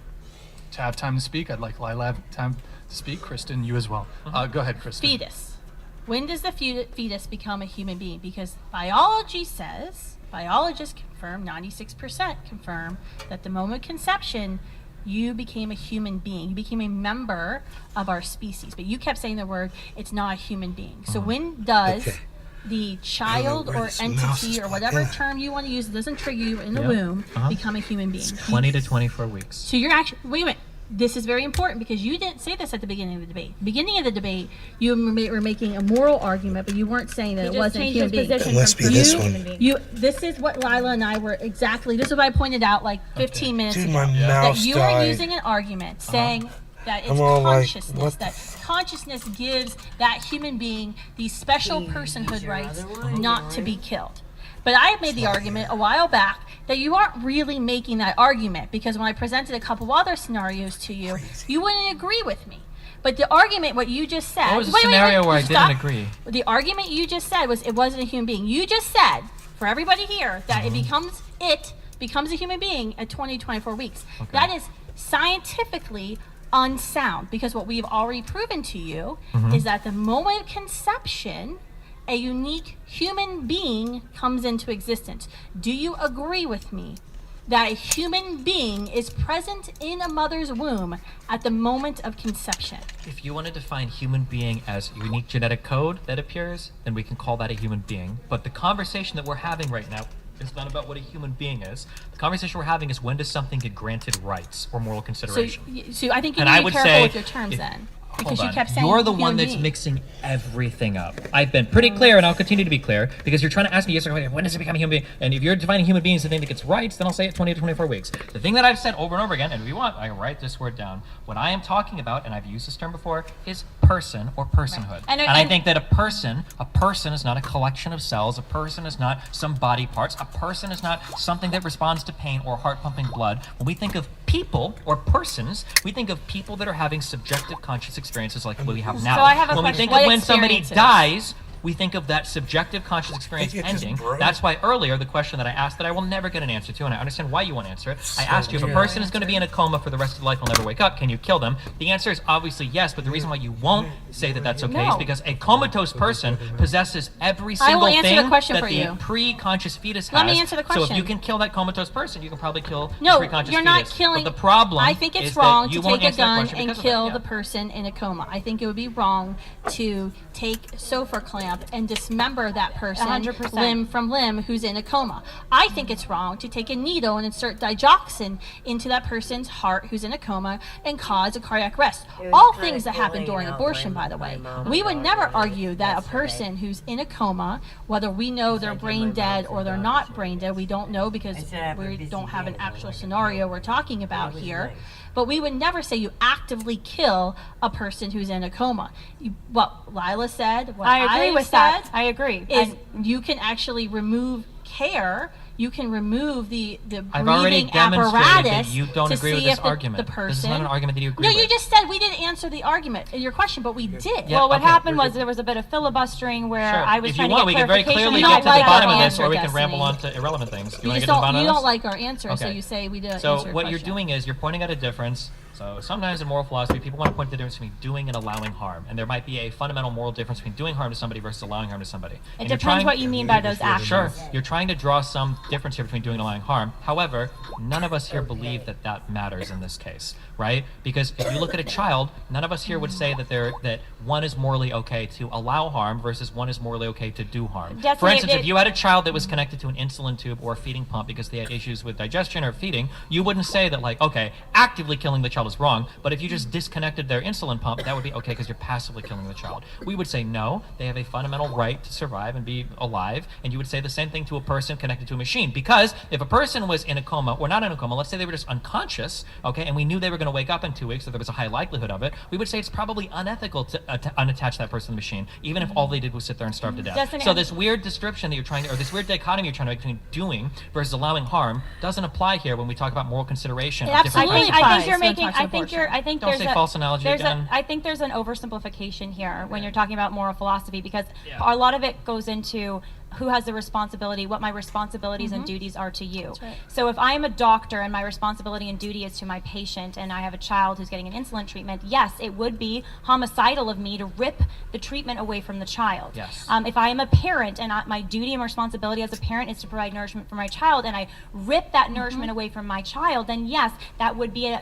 to have time to speak. I'd like Lila to have time to speak. Kristen, you as well. Go ahead, Kristen. Fetus. When does the fetus become a human being? Because biology says, biologists confirm, 96% confirm, that the moment of conception, you became a human being. You became a member of our species. But you kept saying the word, it's not a human being. So when does Okay. the child where or this mouse is entity or whatever plugged in. term you want to use that doesn't trigger you in the Yeah. womb Uh-huh. become a human being? 20 to 24 weeks. So you're actually, wait a minute. This is very important because you didn't say this at the beginning of the debate. Beginning of the debate, you were making a moral argument, but you weren't saying that it wasn't a human being. It must be this one. This is what Lila and I were exactly. This is what I pointed out like 15 minutes Dude, ago. my That mouse you were died. using an argument saying that it's I'm all like, consciousness. what the That consciousness gives that human being these special personhood rights not to be killed. But I made the argument a while back that you aren't really making that argument because when I presented a couple other scenarios to you, you wouldn't agree with me. But the argument, what you just said. What was the scenario where I stop. didn't agree? The argument you just said was it wasn't a human being. You just said, for everybody here, that it becomes a human being at 20, 24 weeks. Okay. That is scientifically unsound because what we've already proven to you is that the moment of conception, a unique human being comes into existence. Do you agree with me that a human being is present in a mother's womb at the moment of conception? If you want to define human being as unique genetic code that appears, then we can call that a human being. But the conversation that we're having right now is not about what a human being is. The conversation we're having is when does something get granted rights or moral consideration. So I think you And need I to be would careful say with your terms if- then. Hold Because you on. kept saying You're the human one that's being. mixing everything up. I've been pretty clear, and I'll continue to be clear, because you're trying to ask me, yes or no, when does it become a human being? And if you're defining human being as the thing that gets rights, then I'll say it 20 to 24 weeks. The thing that I've said over and over again, and if you want, I can write this word down. What I am talking about, and I've used this term before, is person or personhood. And- And I think that a person is not a collection of cells. A person is not some body parts. A person is not something that responds to pain or heart pumping blood. When we think of people or persons, we think of people that are having subjective conscious experiences like what we have now. So I have a when we question. think What of when somebody experiences? dies, we think of that subjective conscious experience think it just ending. broke. That's why earlier the question that I asked that I will never get an answer to, and I understand why you won't answer it. I asked you if a person is going to be in a coma for the rest of their life and will never wake up, can you kill them? The answer is obviously yes, but the reason why you won't say that that's okay is No. because a comatose person possesses every I will single answer the thing question that for the you. pre-conscious fetus has. Let me answer the So if question. you can kill that comatose person, you can probably kill the No, pre-conscious you're not fetus. killing. But the problem I think it's is wrong that to you won't take a answer that gun question and because of that, kill yeah. the person in a coma. I think it would be wrong to take sofa clamp and dismember that person 100%. limb from limb who's in a coma. I think it's wrong to take a needle and insert digoxin into that person's heart who's in a coma and cause a cardiac arrest. All things that happen during abortion, by the way. We would never argue that a person who's in a coma, whether we know they're brain dead or they're not brain dead, we don't know because we don't have an actual scenario we're talking about here. But we would never say you actively kill a person who's in a coma. What Lila said, what I agree with said, that. I agree. is you can actually remove care you can remove the I've already breathing demonstrated apparatus that you don't to agree with see this if argument. the person. This is not an argument that you agree No, with. you just said we didn't answer the argument, your question, but we did. Yeah, Well, what okay. happened was there was a bit of filibustering where Sure. I was If you trying want, to we get can very clarification. clearly You get don't to the like bottom our of this, or we answer, can ramble on Destiny. to irrelevant things. Do you You want to just get to the don't. bottom You of don't this? like our answer, so Okay. you say we didn't So answer your what you're question. doing is you're pointing out a difference. So sometimes in moral philosophy, people want to point the difference between doing and allowing harm, and there might be a fundamental moral difference between doing harm to somebody versus allowing harm to somebody. It depends what you mean by those actions. Sure, you're trying to draw some difference here between doing and allowing harm. However, none of us here believe that that matters in this case, right? Because if you look at a child, none of us here would say that one is morally okay to allow harm versus one is morally okay to do harm. Definitely, For instance, if you had a child that was connected to an insulin tube or a feeding pump because they had issues with digestion or feeding, you wouldn't say that, like, okay, actively killing the child is wrong, but if you just disconnected their insulin pump, that would be okay because you're passively killing the child. We would say no, they have a fundamental right to survive and be alive, and you would say the same thing to a person connected to a machine, because if a person was in a coma, or not in a coma, let's say they were just unconscious, okay, and we knew they were going to wake up in 2 weeks, or there was a high likelihood of it, we would say it's probably unethical to unattach that person to the machine, even if all they did was sit there and starve to death. Destiny, So this weird description that you're trying to, or this weird dichotomy you're trying to make between doing versus allowing harm doesn't apply here when we talk about moral consideration. It of different absolutely types of I think you're when it making. talks to I think abortion. you're. I think Don't there's say a false analogy there's again. I think there's an oversimplification here when you're talking about moral philosophy, because Yeah. a lot of it goes into who has the responsibility, what my responsibilities and duties are to you. right. So if I am a doctor and my responsibility and duty is to my patient, and I have a child who's getting an insulin treatment, yes, it would be homicidal of me to rip the treatment away from the child. Yes. If I am a parent and my duty and responsibility as a parent is to provide nourishment for my child, and I rip that nourishment away from my child, then yes, that would be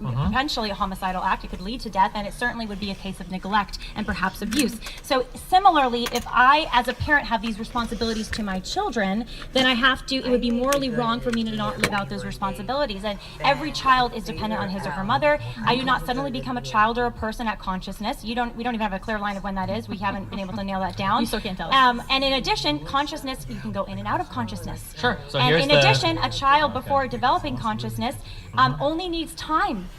potentially a homicidal act. It could lead to death, and it certainly would be a case of neglect and perhaps abuse. So similarly, if I, as a parent, have these responsibilities to my children, then it would be morally wrong for me to not live out those responsibilities. And every child is dependent on his or her mother. I do not suddenly become a child or a person at consciousness. We don't even have a clear line of when that is. We haven't been able to nail that down. You still can't tell us. And in addition, consciousness, you can go in and out of consciousness. Sure. So And here's in the- addition, a child before developing consciousness only needs time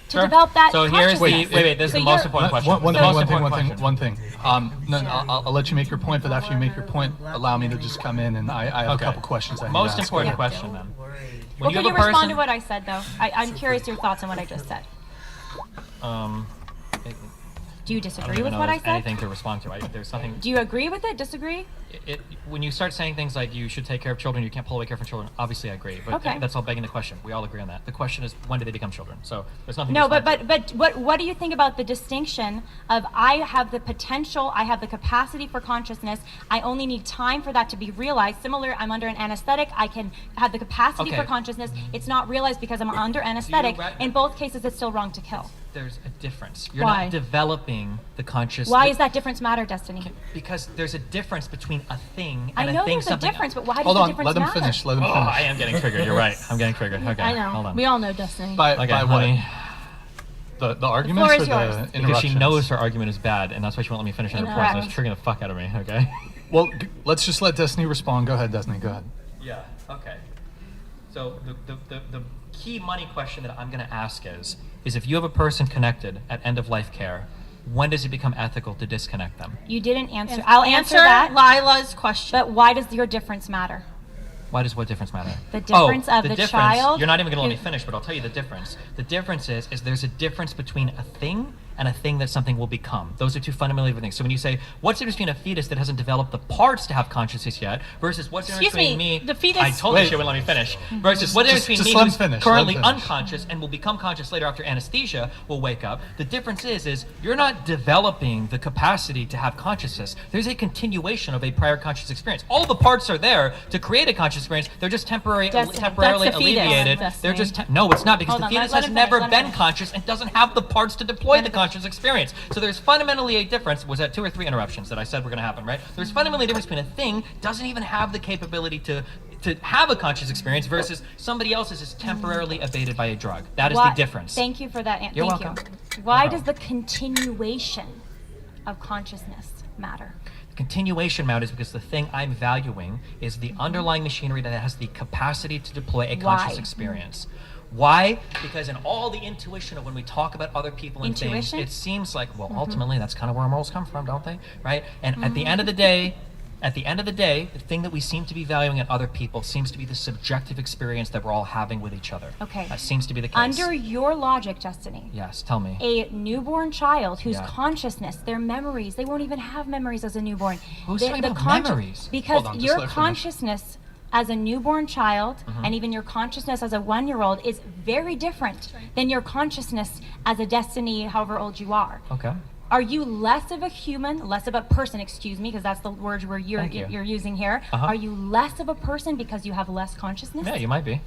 to Sure. develop that So here's the consciousness. wait. This is So the most you're- important question. One The thing, most one thing, important one thing, question. one thing. No, I'll let you make your point, but after you make your point, allow me to just come in, and I have Okay. a couple questions I need Most to ask. important Okay. question then. Well, When can you you have a respond to person, what I said, though? I'm curious your thoughts on what I just said. Do you I don't disagree even with know what I there's said? anything to respond to. There's nothing. Do you agree with it? Disagree? When you start saying things like you should take care of children, you can't pull away care from children, obviously I agree. But Okay. that's all begging the question. We all agree on that. The question is, when do they become children? So there's nothing. No, to respond to. but what do you think about the distinction of I have the potential, I have the capacity for consciousness, I only need time for that to be realized. Similar, I'm under an anesthetic, I can have the capacity Okay. for consciousness, it's not realized because I'm under anesthetic. re- In both cases, it's still wrong to kill. There's a difference. You're Why? not developing the conscious. Why is that difference matter, Destiny? Because there's a difference between a thing I and know a thing. there's a something. difference, but why does Hold the on, difference let them matter? finish. Let them Oh, finish. I am getting triggered. You're right. I'm getting triggered. Okay. I know. Hold on. We all know Destiny. By Okay, what? honey. The arguments floor or is the yours. interruptions? Because she knows her argument is bad, and that's why she won't let me finish her point. Incorrect. It's triggering the fuck out of me. Okay. Well, let's just let Destiny respond. Go ahead, Destiny. Go ahead. Yeah. Okay. So the key money question that I'm going to ask is if you have a person connected at end of life care, when does it become ethical to disconnect them? You didn't answer. I'll answer that. Lila's question. But why does your difference matter? Why does what difference matter? The difference of the difference, child You're not even going to let me who- finish, but I'll tell you the difference. The difference is there's a difference between a thing and a thing that something will become. Those are two fundamentally different things. So when you say, what's the difference between a fetus that hasn't developed the parts to have consciousness yet versus what's the difference Excuse between me, the fetus- I told you she wouldn't let me finish. Versus what's the difference just between let me him finish, who's let him currently finish. unconscious and will become conscious later after anesthesia will wake up. The difference is you're not developing the capacity to have consciousness. There's a continuation of a prior conscious experience. All the parts are there to create a conscious experience. They're just temporarily That's the fetus, alleviated. Destiny. They're just no, it's not, because Hold the on, fetus let has him never finish, let him been finish. conscious and doesn't have the parts to deploy the conscious experience. So there's fundamentally a difference. Was that 2 or 3 interruptions that I said were going to happen, right? There's fundamentally a difference between a thing doesn't even have the capability to have a conscious experience versus somebody else's is temporarily abated by a drug. That is Why- the difference. Thank you for that. You're Thank welcome. you. Why No does the continuation of consciousness matter? Continuation matters because the thing I'm valuing is the underlying machinery that has the capacity to deploy a conscious Why? experience. Why? Because in all the intuition of when we talk about other people and Intuition? things, it seems like, well, ultimately that's kind of where our morals come from, don't they? Right? And at the end of the day, At the end of the day, the thing that we seem to be valuing in other people seems to be the subjective experience that we're all having with each other. Okay. That seems to be the case. Under your logic, Destiny, Yes, tell me. a newborn child whose Yeah. consciousness, their memories, they won't even have memories as a newborn. Who's The- talking the about consci- memories? Because Hold on, just your let her finish. consciousness as a newborn child Mm-hmm. and even your consciousness as a 1-year-old is very different than your consciousness as a Destiny, however old you are. Okay. Are you less of a human, less of a person, excuse me, because that's the word Thank you. you're using here. Uh-huh. Are you less of a person because you have less consciousness? Yeah, you might be.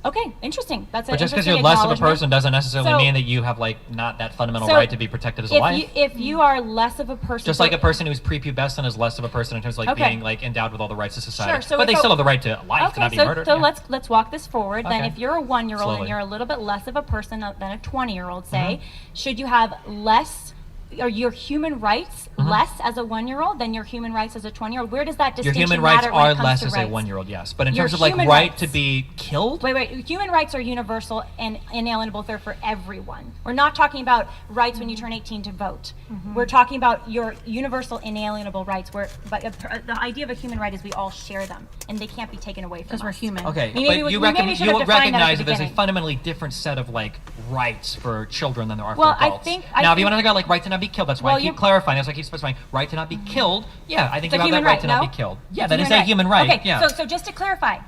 Okay, interesting. That's an But just because interesting you're less of a acknowledgement. person doesn't necessarily So- mean that you have like not that fundamental So, right to be protected as a life. If you are less of a person, Just like a person who's prepubescent is less of a person in terms of like Okay. being like endowed with all the rights of society. Sure, so but if they a- still have the right to life, to not be murdered. So yeah. let's walk this forward. Then, Okay. if you're a 1-year-old and Slowly. you're a little bit less of a person than a 20-year-old, say, Mm-hmm. should you have less? Are your human rights less as a 1-year-old than your human rights as a 20-year-old? Where does that Your distinction human rights matter when are it comes less to as a rights? 1-year-old, yes. But in Your terms of like human right rights. to be killed, Wait. Human rights are universal and inalienable. They're for everyone. We're not talking about rights when you turn 18 to vote. We're talking about your universal inalienable rights. But the idea of a human right is we all share them, and they can't be taken away from us. Because we're human. okay, Maybe but we- you we maybe should have defined that at the recognize that there's a beginning. fundamentally different set of like rights for children than there are Well, for I adults. think- now, I if you want to think- talk about like right to not be killed, that's why Well, I keep you- clarifying. That's why I keep specifying right to not be killed. Yeah, I think It's a you have that human right right, to not no? be killed. Yeah, It's that is a human right. Okay, Yeah. so just to clarify,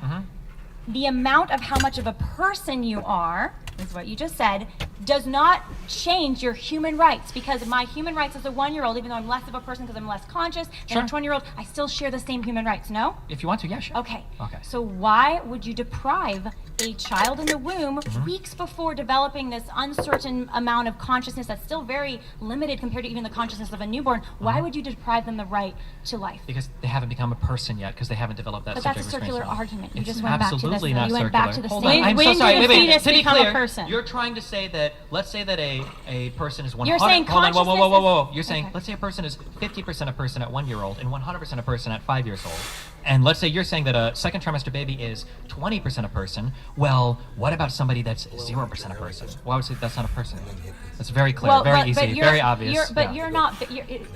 the amount of how much of a person you are, is what you just said, does not change your human rights, because my human rights as a 1-year-old, even though I'm less of a person because I'm less conscious than Sure. a 20-year-old, I still share the same human rights, no? If you want to, yeah, sure. Okay. Okay. So why would you deprive a child in the womb Mm-hmm. weeks before developing this uncertain amount of consciousness that's still very limited compared to even the consciousness of a newborn? Why Mm-hmm. would you deprive them the right to life? Because they haven't become a person yet, because they haven't developed that But that's a subjective circular experience. argument. You It's just went back to this. absolutely not You went circular. back to the Hold same. on, I'm When so did sorry. the Wait, fetus to be become a clear, person? you're trying to say that, let's say that a person is 100. You're saying hold on, whoa, whoa, whoa, whoa, whoa. consciousness You're saying, Okay. let's say a person is 50% a person at 1-year-old and 100% a person at 5 years old. And let's say you're saying that a second trimester baby is 20% a person. Well, what about somebody that's 0% a person? Well, I would say that's not a person. That's very clear, very easy, you're- very obvious. But Yeah. you're not. But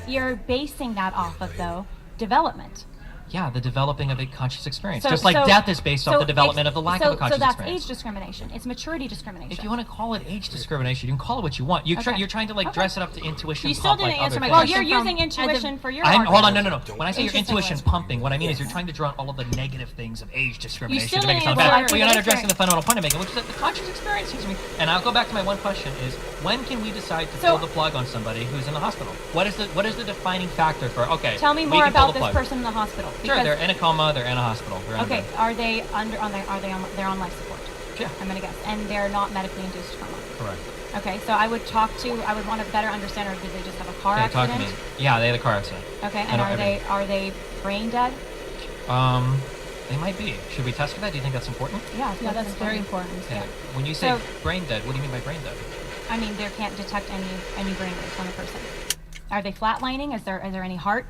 you're basing that off of though development. Yeah, the developing of a conscious experience. So- Just like so- death is based off so the development ex- of the lack so- of a conscious So that's experience. age discrimination. It's maturity discrimination. If you want to call it age discrimination, you can call it what you want. You're Okay. trying to like Okay. dress it up to intuition. You still pump didn't like answer other my things. Well, question. you're from using intuition for your. Hold on, argument. no. When I say your Interesting intuition way. pumping, what I mean is you're trying to draw on all of the negative things of age discrimination still to make it didn't sound answer bad. my But you're not question. addressing the fundamental point I'm making, which is that the conscious experience seems to me. And I'll go back to my one question: is when can we decide to So- pull the plug on somebody who's in the hospital? What is the defining factor for okay? Tell me we more can pull about the this plug. person in the hospital. Sure, because- they're in a coma. They're in a hospital. They're in a Okay, bed. are they they're on life support? Yeah. I'm gonna guess, and they're not medically induced coma. Correct. Okay, so I would want to better understand, or did they just have a car Okay, talk accident? to me. Yeah, they had a car accident. Okay, I and know are they brain dead? They might be. Should we test for that? Do you think that's important? Yeah, Yeah, that's very important. Yeah. When you say So- brain dead, what do you mean by brain dead? I mean, they can't detect any brain waves on a person. Are they flatlining? Is there any heart?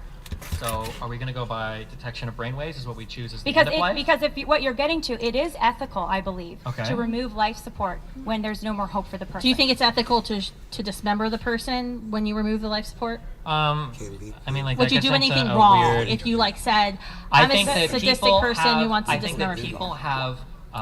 So, are we going to go by detection of brainwaves? Is what we choose as the Because end of life? what you're getting to, it is ethical, I believe, Okay. to remove life support when there's no more hope for the person. Do you think it's ethical to dismember the person when you remove the life support? I mean, like, Would that you gets do into anything a wrong weird- if you like said, I I'm think a that sadistic people person have, who wants to I think dismember that people? people have.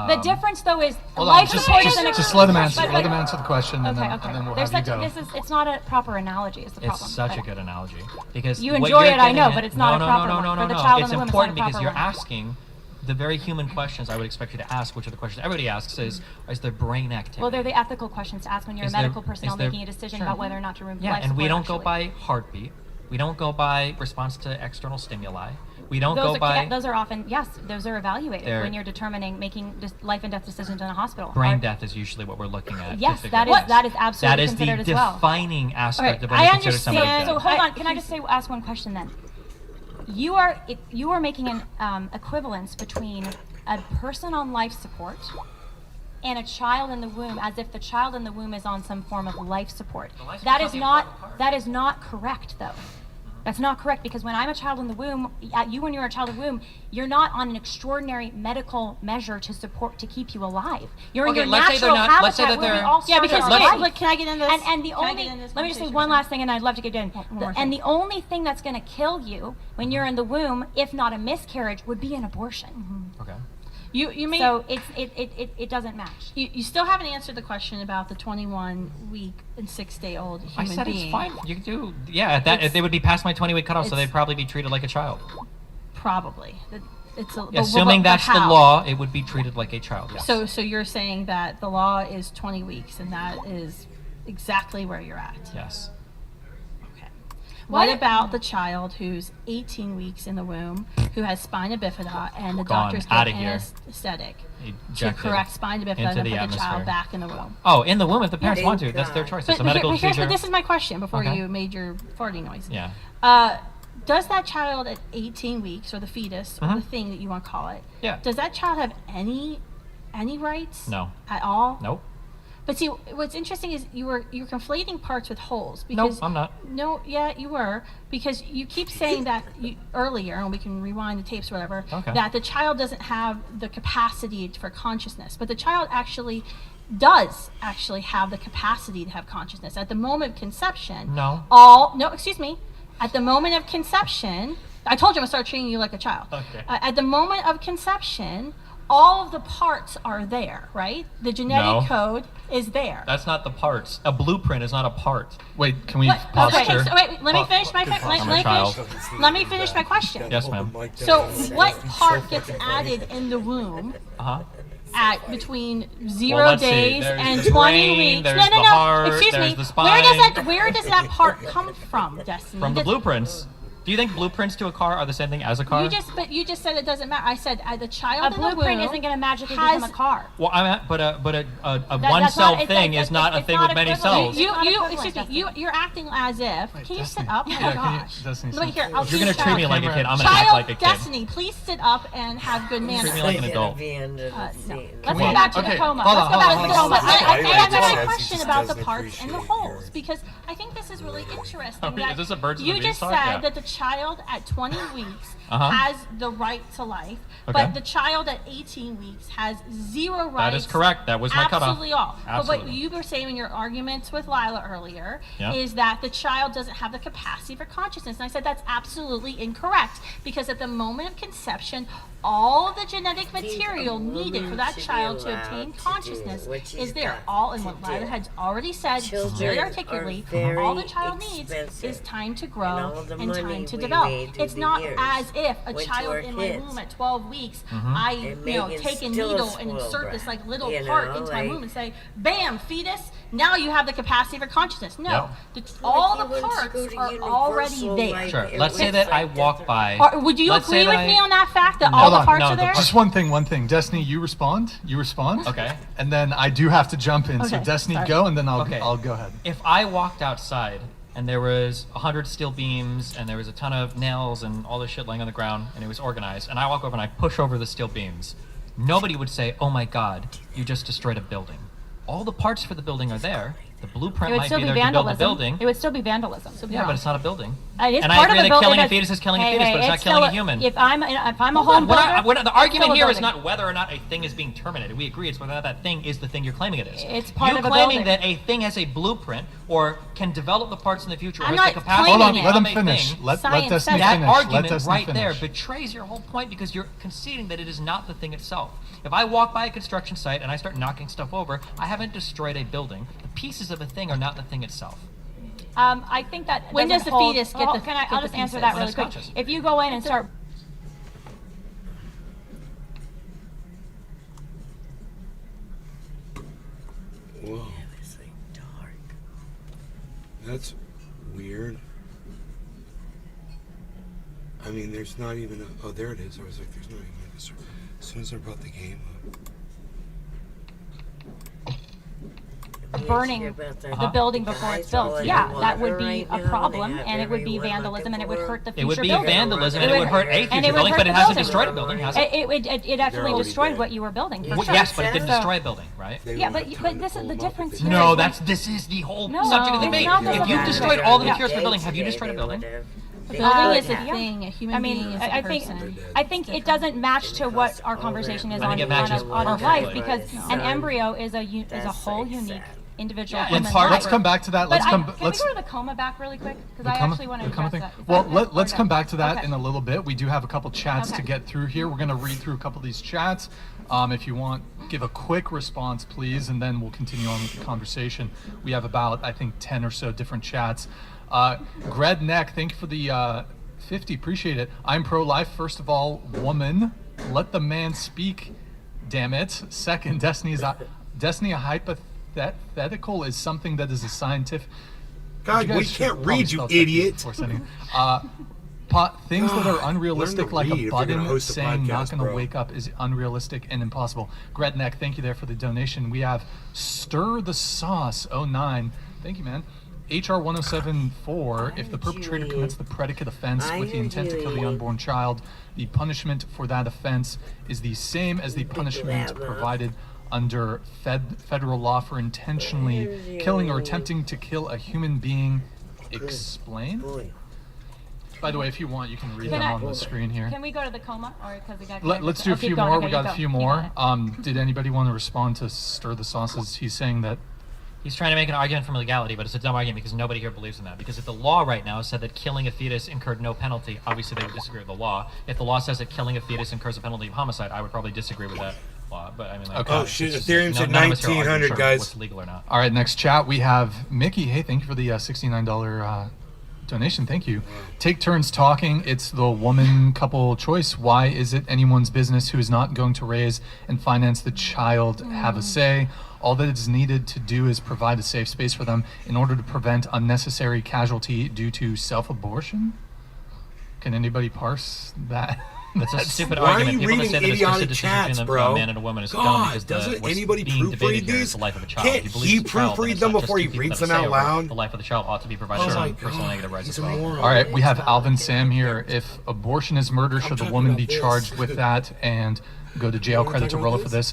The difference, though, is Hold on, life just support is an let them answer. but- Let them answer the question, and Okay, then, okay. and then we'll There's have you such go. it's not a proper analogy. Is the problem? It's such a But- good analogy because You what enjoy you're it, I know, getting but at- it's not no, a proper no, one. no, no, For the no. child in It's the womb, it's important not a because you're proper one. asking the very human questions I would expect you to ask, which are the questions everybody asks: is there brain activity? Well, they're the ethical questions to ask when you're Is a there- medical personnel is there- making a decision sure. about whether or not to remove Yeah, life and we support, don't go actually. by heartbeat. We don't go by response to external stimuli. We don't go by Those are often, yes, those are evaluated They're- when you're making life and death decisions in a hospital. brain Are- death is usually what we're looking at. to Yes, figure that out is this. that is absolutely That is the considered as well. defining aspect Alright, of when I you consider somebody understand. dead. So hold on, can I just ask one question then? You are making an equivalence between a person on life support and a child in the womb, as if the child in the womb is on some form of life support. The life That support's is not the important part. that is not correct, though. That's not correct, because when I'm a child in the womb, when you're a child in the womb, you're not on an extraordinary medical measure to keep you alive. You're in Okay, your let's say they're natural not- let's habitat say that where we they're- all Yeah, started because our wait, life. look, can I get into this? And the Can I only, get into this let me just say conversation one for a last thing, and I'd love to get in. more And thing. the only thing that's going to kill you when you're in the womb, if not a miscarriage, would be an abortion. Okay. You may So it doesn't match. you still haven't answered the question about the 21-week and 6-day-old human I said being. it's fine. You can do. Yeah, they would be past my 20-week cutoff, so it's- they'd probably be treated like a child. Probably. It's a, Assuming but that's the how? law, it would be treated like a child. Yes. So you're saying that the law is 20 weeks, and that is exactly where you're at. Yes. Okay. What about the child who's 18 weeks in the womb, who has spina bifida, and the Gone. doctors Outta give here. anesthetic to Ejected correct spina bifida into and the put the atmosphere. child back in the womb? Oh, in the womb if the parents want to. That's their choice. It's a medical procedure. But this is my question before Okay. you made your farting noise. Yeah. Does that child at 18 weeks, or the fetus, or the thing that you want to call it, Yeah. does that child have any rights? No. At all? Nope. But see, what's interesting is you're conflating parts with wholes. Nope, Because I'm not. No, yeah, you were, because you keep saying that earlier, and we can rewind the tapes or whatever, Okay. that the child doesn't have the capacity for consciousness, but the child actually does have the capacity to have consciousness. At the moment of conception, No. excuse me, at the moment of conception, I told you I'm gonna start treating you like a child. Okay. At the moment of conception, all of the parts are there, right? The genetic No. code is there. That's not the parts. A blueprint is not a part. Wait, can we What? pause Okay, here? so wait, let me finish my let me finish my question. Yes, ma'am. So what part gets added in the womb Uh-huh. at between 0 Well, let's see. days There's and the 20 brain, weeks? there's No, no, the no. heart, Excuse there's me. the spine. Where does that part come from, Destiny? From the Does- blueprints. Do you think blueprints to a car are the same thing as a car? You just said it doesn't matter. I said the child A in the blueprint womb isn't going to magically has become a car. Well, but a that's one-celled not- thing it's- is not a it's thing not with many equivalent. cells. It's You're acting as if. Can you sit up? Oh my can you- gosh. Destiny, Wait here. sit- I'll If you're see gonna the treat me child. like a kid, I'm gonna act Child like a kid. Destiny, please sit up and have good manners. Treat me like an adult. Let's we- go back to okay, the coma. hold on, Let's go hold back on, to the hold coma. on. I have Says a he question just about the doesn't parts and the appreciate holes, yours. because I think this is really interesting. Are we- that is this a birds and you the just bees said talk? Yeah. that the child at 20 weeks Uh-huh. has the right to life, Okay. but the child at 18 weeks has zero rights. That is correct. That was my cutoff. Absolutely all. But what Absolutely. you were saying in your arguments with Lila earlier Yeah. is that the child doesn't have the capacity for consciousness. And I said that's absolutely incorrect, because at the moment of conception, all of the genetic material needed for that child to obtain consciousness is there. All in what Lila had already said very articulately. All the child needs is time to grow and time to develop. It's not as if a child in my womb at 12 weeks, I take a needle and insert this like little part into my womb and say, bam, fetus, now you have the capacity for consciousness. No, all the parts are already there. Sure. Let's say that I walk by. Would you let's say agree with that me on that fact that No. all Hold the on, parts no, are the there? Just one thing. Destiny, you respond. Okay. And then I do have to jump in. So Okay, Destiny, sorry. go, and then Okay. I'll go ahead. If I walked outside and there was 100 steel beams and there was a ton of nails and all this shit laying on the ground and it was organized, and I walk over and I push over the steel beams, nobody would say, "Oh my God, you just destroyed a building." All the parts for the building are there. The It blueprint would might still be be there to build the vandalism. building. It would still be vandalism. Yeah, but it's not a building. It is And I part agree of the that killing a building. fetus is killing a Hey, fetus, hey, but it's not it's killing a still human. If I'm a home builder, The argument it's still here a is building. not whether or not a thing is being terminated. We agree it's whether or not that thing is the thing you're claiming it is. It's part you of a claiming building. that a thing has a blueprint or can develop the parts in the future or I'm has the not capacity Hold to on, claiming let him become a finish. thing. Let Science Destiny says That finish. argument Let Destiny right there finish. betrays your whole point because you're conceding that it is not the thing itself. If I walk by a construction site and I start knocking stuff over, I haven't destroyed a building. The pieces of a thing are not the thing itself. I think that When doesn't does the hold- fetus get Oh, the- Can I? get I'll the just answer pieces? that When really it's quick. conscious. If you go in and start Whoa. That's weird. I mean, there's not even a... Oh, there it is. I was like, there's not even a... As soon as I brought the game up. burning the building before it's built, yeah, that would be a problem, and it would be vandalism, and it would hurt the future It would be building. vandalism and it would hurt a and future it would building, hurt but it the hasn't building. destroyed a building, has it? It actually already destroyed dead. what you were building. For Well, sure. yes, but it didn't So- destroy a building, right? They Yeah, won't but have time to this is pull the them up difference if here. they- No, this is the whole No, subject of the it's debate. not the If you've subject. destroyed all the materials for the building, have you destroyed a building? A building is a Yeah. thing. A human I mean, being is a person. I think it doesn't match to what our conversation is I on, think it matches on a perfectly. life, because an embryo is a whole unique individual human Let's life. come back to that. But Can we go to the coma back really quick? Because I coma- actually want to the coma address thing? that. Is Well, that good? let's Okay. come back to that Okay. in a little bit. We do have a couple chats Okay. to get through here. We're going to read through a couple of these chats. If you want, give a quick response, please, and then we'll continue on with the conversation. We have about, I think, 10 or so different chats. Gredneck, thank you for the 50. Appreciate it. I'm pro-life. First of all, woman. Let the man speak, damn it. Second, Destiny a hypothetical is something that is a scientific... God, You we guys should can't probably read, you spell check these idiot. before sending. Things that are unrealistic, to like read if a you're gonna button host a saying not podcast, going to bro. wake up is unrealistic and impossible. Gredneck, thank you there for the donation. We have Stir the Sauce 09. Thank you, man. HR 1074, if the perpetrator commits the predicate offense with the intent to kill the unborn child, the punishment for that offense is the same as the punishment provided under federal law for intentionally killing or attempting to kill a human being. Explain? By the way, if you want, you can read them on the screen here. Can we go to the coma? Or because we got. Let's do a keep few going. more. Okay, We you got a go. few You more. got it. Did anybody want to respond to Stir the Sauces? He's saying that He's trying to make an argument from legality, but it's a dumb argument because nobody here believes in that. Because if the law right now said that killing a fetus incurred no penalty, obviously they would disagree with the law. If the law says that killing a fetus incurs a penalty of homicide, I would probably disagree with that law. But I mean, like, Okay. Oh shit, it's just- Ethereum said none of us here are arguing 1900, for guys. What's legal or not? All right, next chat we have Mickey. Hey, thank you for the $69 donation. Thank you. Take turns talking. It's the woman couple choice. Why is it anyone's business who is not going to raise and finance the child have a say? All that is needed to do is provide a safe space for them in order to prevent unnecessary casualty due to self-abortion. Can anybody parse that? That's a stupid Why are argument. you People that reading say that it's just a idiotic decision chats, between bro? a man and a woman is dumb God, because doesn't what's anybody being debated proofread here is these? the life of a child. Can't If you believe he it's a child, then proofread it's them not just before two he people reads that them say out it. loud? The life of the child ought to be provided Oh for my them, personal God, negative rights he's as a well. moron. All right, we have Alvin Sam here. If abortion is murder, should the talking woman about be this. charged with that and go to jail? wanna Credit to talk Rolla about for this.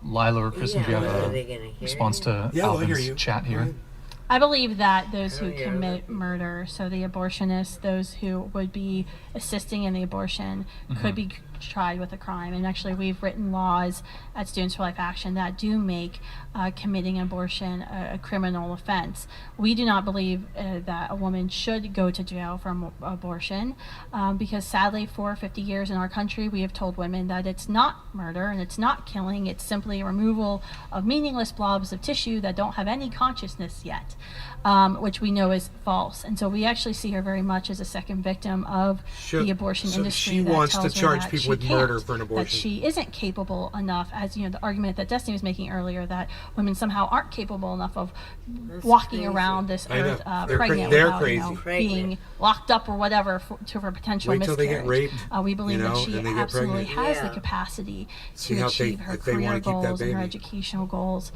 Lila or Kristen, do you have a response to Yeah, I'll hear Alvin's you. chat here? I believe that those who commit murder, so the abortionists, those who would be assisting in the abortion, could be tried with a crime. And actually, we've written laws at Students for Life Action that do make committing abortion a criminal offense. We do not believe that a woman should go to jail for abortion because sadly, for 50 years in our country, we have told women that it's not murder and it's not killing. It's simply removal of meaningless blobs of tissue that don't have any consciousness yet, which we know is false. And so we actually see her very much as a second victim of the abortion so industry. she that wants to tells her charge that people she with murder can't, for an that abortion. she isn't capable enough, as you know, the argument that Destiny was making earlier, that women somehow aren't capable enough of walking around this I know. earth They're pregnant they're without crazy. being locked up or whatever for potential Wait till they miscarriage. get raped, We believe you know, that she and they get absolutely pregnant. has the capacity See to how achieve her if they wanna career keep that goals and her baby. educational goals.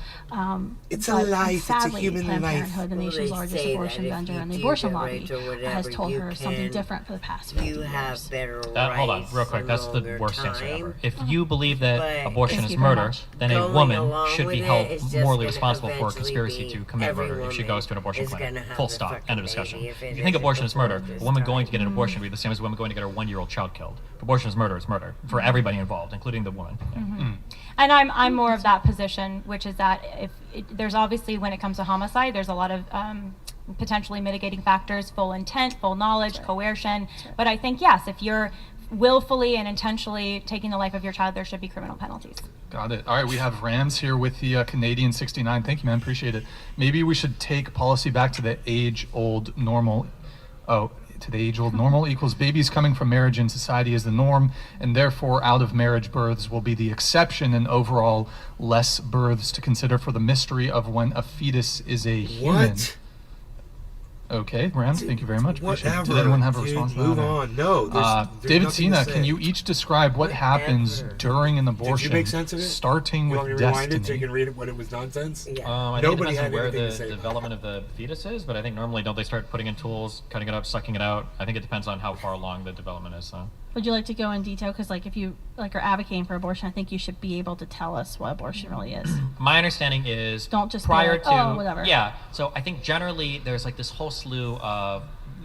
It's a but life, it's a sadly, human Planned life. Parenthood, the Well, nation's they largest say abortion that if vendor you and the do abortion get lobby, raped or whatever, has told you her something can- different for the past 50 You years. have better Hold on, rights real quick. and That's the longer worst answer time. ever. If you believe that But abortion Thank is you very murder, much. then a Going woman along should be with held it is just morally gonna responsible for a eventually conspiracy be to commit every murder if she goes to an abortion woman is clinic. gonna have Full the stop. fucking End of baby discussion. if it If you think isn't abortion is murder, before a woman this going to get an time. abortion would be the same as a woman going to get her 1-year-old child killed. Abortion is murder for everybody involved, including the woman. Yeah. And I'm more of that position, which is that there's obviously, when it comes to homicide, there's a lot of potentially mitigating factors, full intent, full knowledge, coercion. But I think, yes, if you're willfully and intentionally taking the life of your child, there should be criminal penalties. Got it. All right, we have Rams here with the Canadian 69. Thank you, man. Appreciate it. Maybe we should take policy back to the age-old normal. To the age-old normal equals babies coming from marriage in society is the norm, and therefore out-of-marriage births will be the exception, and overall less births to consider for the mystery of when a fetus is a human. What? Okay, Rams, thank you very much. Appreciate it. Whatever. Did anyone have a Dude, response to that? move or- on. No, there's David nothing to Sina, say. can you each describe what happens during an abortion, Did you make sense of it? starting You want me with to rewind Destiny? it so you can read it when it was nonsense? I think it Nobody depends on had where anything to the say. development of the fetus is, but I think normally don't they start putting in tools, cutting it up, sucking it out? I think it depends on how far along the development is. So. Would you like to go in detail? Because like if you are advocating for abortion, I think you should be able to tell us what abortion really is. My understanding is Don't just be prior like, to "Oh, whatever." Yeah, so I think generally there's like this whole slew of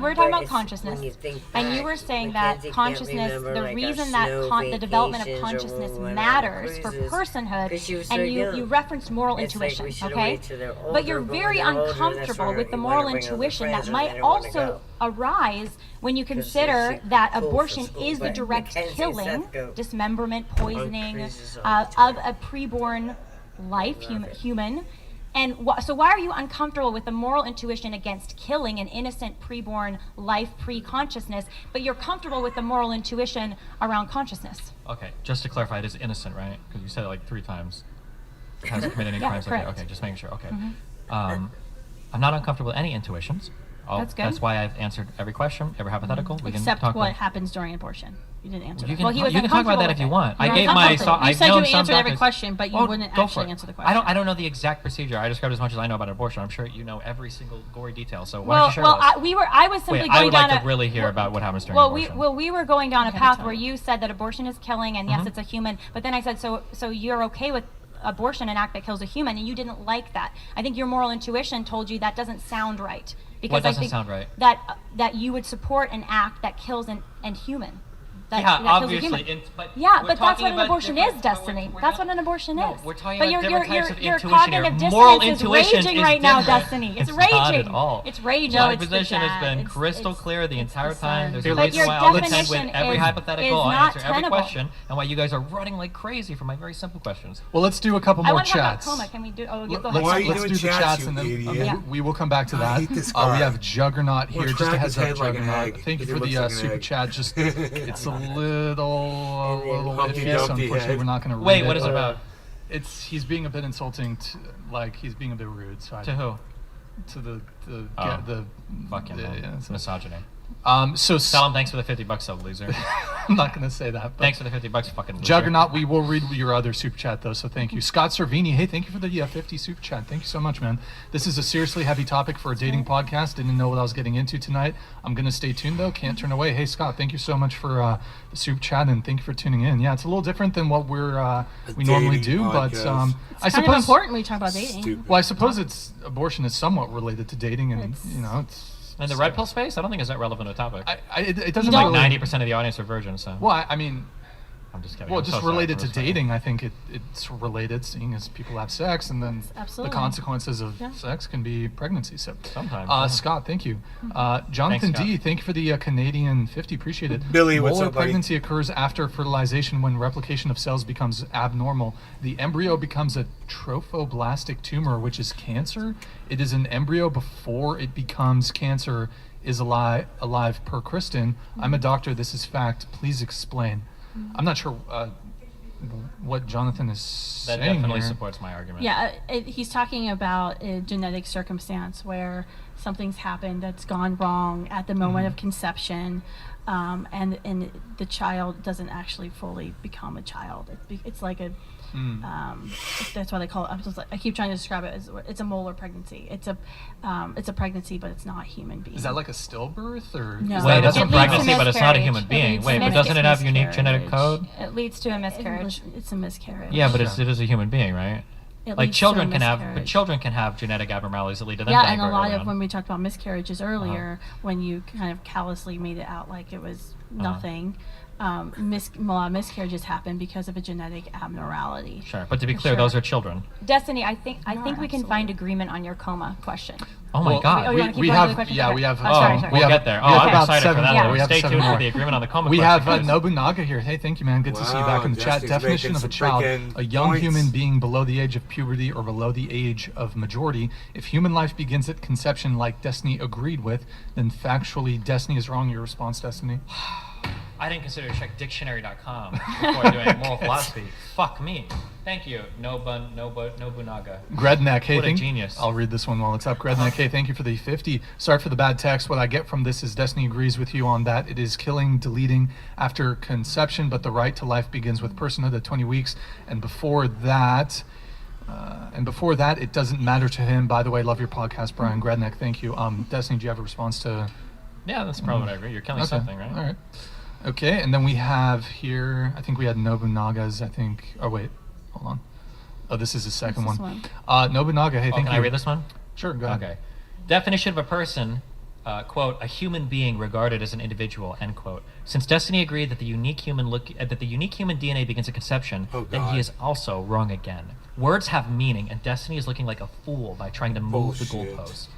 we're talking about consciousness. think And you back, were saying Mackenzie that can't consciousness, remember, the like, our reason that snow the development of vacations or consciousness when we went on matters for cruises, personhood, 'cause she was so and you young. referenced moral It's like intuition, we should've okay? waited till they're older, But you're but when very they're older, that's uncomfortable when with the you moral wanna bring over intuition that friends when might they don't wanna also go. arise when you 'Cause consider it's that cool for abortion school, is the but direct Mackenzie and killing, Seth go dismemberment, poisoning cruises all the of a preborn life, human. And so why are you uncomfortable with the moral intuition against killing an innocent preborn life pre-consciousness, but you're comfortable with the moral intuition around consciousness? Okay, just to clarify, it is innocent, right? Because you said it like 3 times. It hasn't committed any Yeah, crimes. correct. Okay, just making sure. Okay. Mhm. I'm not uncomfortable with any intuitions. That's good. That's why I've answered every question, every hypothetical. We Except can talk what about. happens during abortion. You didn't answer You that. can, you can talk about that if you want. I gave my. You said you known answered some every doctors- question, but you Well, wouldn't go actually for it. answer the question. I don't know the exact procedure. I described as much as I know about abortion. I'm sure you know every single gory detail. So why don't you share with us? I was simply Wait, going I would down like a, to really hear about what happens during well, abortion. we were going down a Okay, path tell where me. you said that abortion is killing, and yes, Mhm. it's a human. But then I said, so you're okay with abortion, an act that kills a human, and you didn't like that. I think your moral intuition told you that doesn't sound right. Because What doesn't I think sound right? That you would support an act that kills an human. That, Yeah, that kills a obviously, human. but Yeah, we're but that's talking what an about abortion different- is, but Destiny. we're That's not- what an abortion No, is. we're talking but about different types of your intuition cognitive here. dissonance Moral is intuition raging is right now, different. Destiny. It's It's raging. not at all. It's raging. My It's position has been It's- crystal it's- clear the entire the time. There's sun. a But reason your why I'll attend with definition every is hypothetical. I'll not answer every tenable. question, and why you guys are running like crazy for my very simple questions. Well, let's do a couple I more want to talk about chats. coma. Can we do? Oh, go Let's, ahead. Why are you let's doing do the chats, chats you and then idiot? Yeah. we will come back to I that. hate this We guy. have Juggernaut here. We'll Just a crack heads his up, head like an Juggernaut. egg, Thank you 'cause for it the looks like an super egg. chat. Just it's a little Humpty iffy, so Dumpty unfortunately head. we're not going to read Wait, it. what is it about? He's being a bit insulting. He's being a bit rude. So To who? To the Fucking yeah, so- misogyny. So Tell him thanks for the $50, though, loser. I'm not going to say that. But Thanks for the $50, fucking loser. Juggernaut, we will read your other super chat though, so thank you. Scott Servini, hey, thank you for the 50 super chat. Thank you so much, man. This is a seriously heavy topic for a dating podcast. Didn't know what I was getting into tonight. I'm gonna stay tuned though. Can't turn away. Hey, Scott, thank you so much for the super chat and thank you for tuning in. Yeah, it's a little different than what we normally dating do, but podcast. I It's kind of suppose important when we talk about dating. Stupid. Well, I suppose abortion is somewhat related to dating, and it's. In the red pill space, I don't think it's that relevant a topic. It doesn't like really- 90% of the audience are virgins, so. Well, I mean, I'm just kidding. well, I'm just so sorry related for to this. dating, I think it's related, seeing as people have sex, and then the Absolutely. consequences of Yeah. sex can be pregnancy. So, Sometimes, yeah. Scott, thank you. Jonathan Thanks, Scott. D, thank you for the Canadian 50. Appreciate it. Billy, what's Molar up, buddy? pregnancy occurs after fertilization when replication of cells becomes abnormal. The embryo becomes a trophoblastic tumor, which is cancer. It is an embryo before it becomes cancer. Is alive per Kristen. I'm a doctor. This is fact. Please explain. I'm not sure what Jonathan is That saying definitely here. supports my argument. Yeah, he's talking about a genetic circumstance where something's happened that's gone wrong at the moment of conception, and the child doesn't actually fully become a child. It's like a that's why they call it. I keep trying to describe it as it's a molar pregnancy. It's a pregnancy, but it's not a human being. Is that like a stillbirth or? No. Is Wait, that that's It a leads to pregnancy, but it's not a miscarriage. human It being. leads Wait, to but doesn't it have unique genetic miscarriage. code? It leads to a miscarriage. It's a miscarriage. Yeah, but it is a human being, right? It Like leads to children a can have, but miscarriage. children can have genetic abnormalities that lead to them Yeah, dying and a very lot early of on. when we talked about miscarriages earlier, when you kind of callously made it out like it was nothing, a lot of miscarriages happen because of a genetic abnormality. Sure, but to be clear, those are children. Destiny, I think No, we can absolutely. find agreement on your coma question. Oh my Well, God. Oh, you wanna keep we going to the have question? yeah Okay. we have Oh, sorry, sorry. we We'll have, get there. we Oh, have I'm about excited for 7 that more. one. We have Stay 7 tuned more. for the agreement on the coma We question. have Nobunaga here. Hey, thank you, man. Good to see you back in the chat. Justin's Definition making of a some child: freaking a young points. human being below the age of puberty or below the age of majority. If human life begins at conception, like Destiny agreed with, then factually Destiny is wrong. Your response, Destiny? I didn't consider to check dictionary.com before doing moral philosophy. Fuck me. Thank you, Nobunaga. Gredneck, hey, What a thank- genius. I'll read this one while it's up. Gredneck, hey, thank you for the 50. Sorry for the bad text. What I get from this is Destiny agrees with you on that. It is killing, deleting after conception, but the right to life begins with personhood at 20 weeks. And before that, it doesn't matter to him. By the way, love your podcast, Brian Gredneck. Thank you. Destiny, do you have a response to? Yeah, that's probably what I agree. You're killing Okay, something, right? All right. Okay, and then we have here, I think we had Nobunaga's, oh wait, hold on. Oh, this is the second What's one. this Nobunaga, hey, Oh, thank can you. I read this one? Sure, go ahead. Okay. Definition of a person quote, a human being regarded as an individual, end quote. Since Destiny agreed that the unique human DNA begins at conception, then he is also wrong again. Words have meaning, and Destiny is looking like a fool by trying to move the goalpost.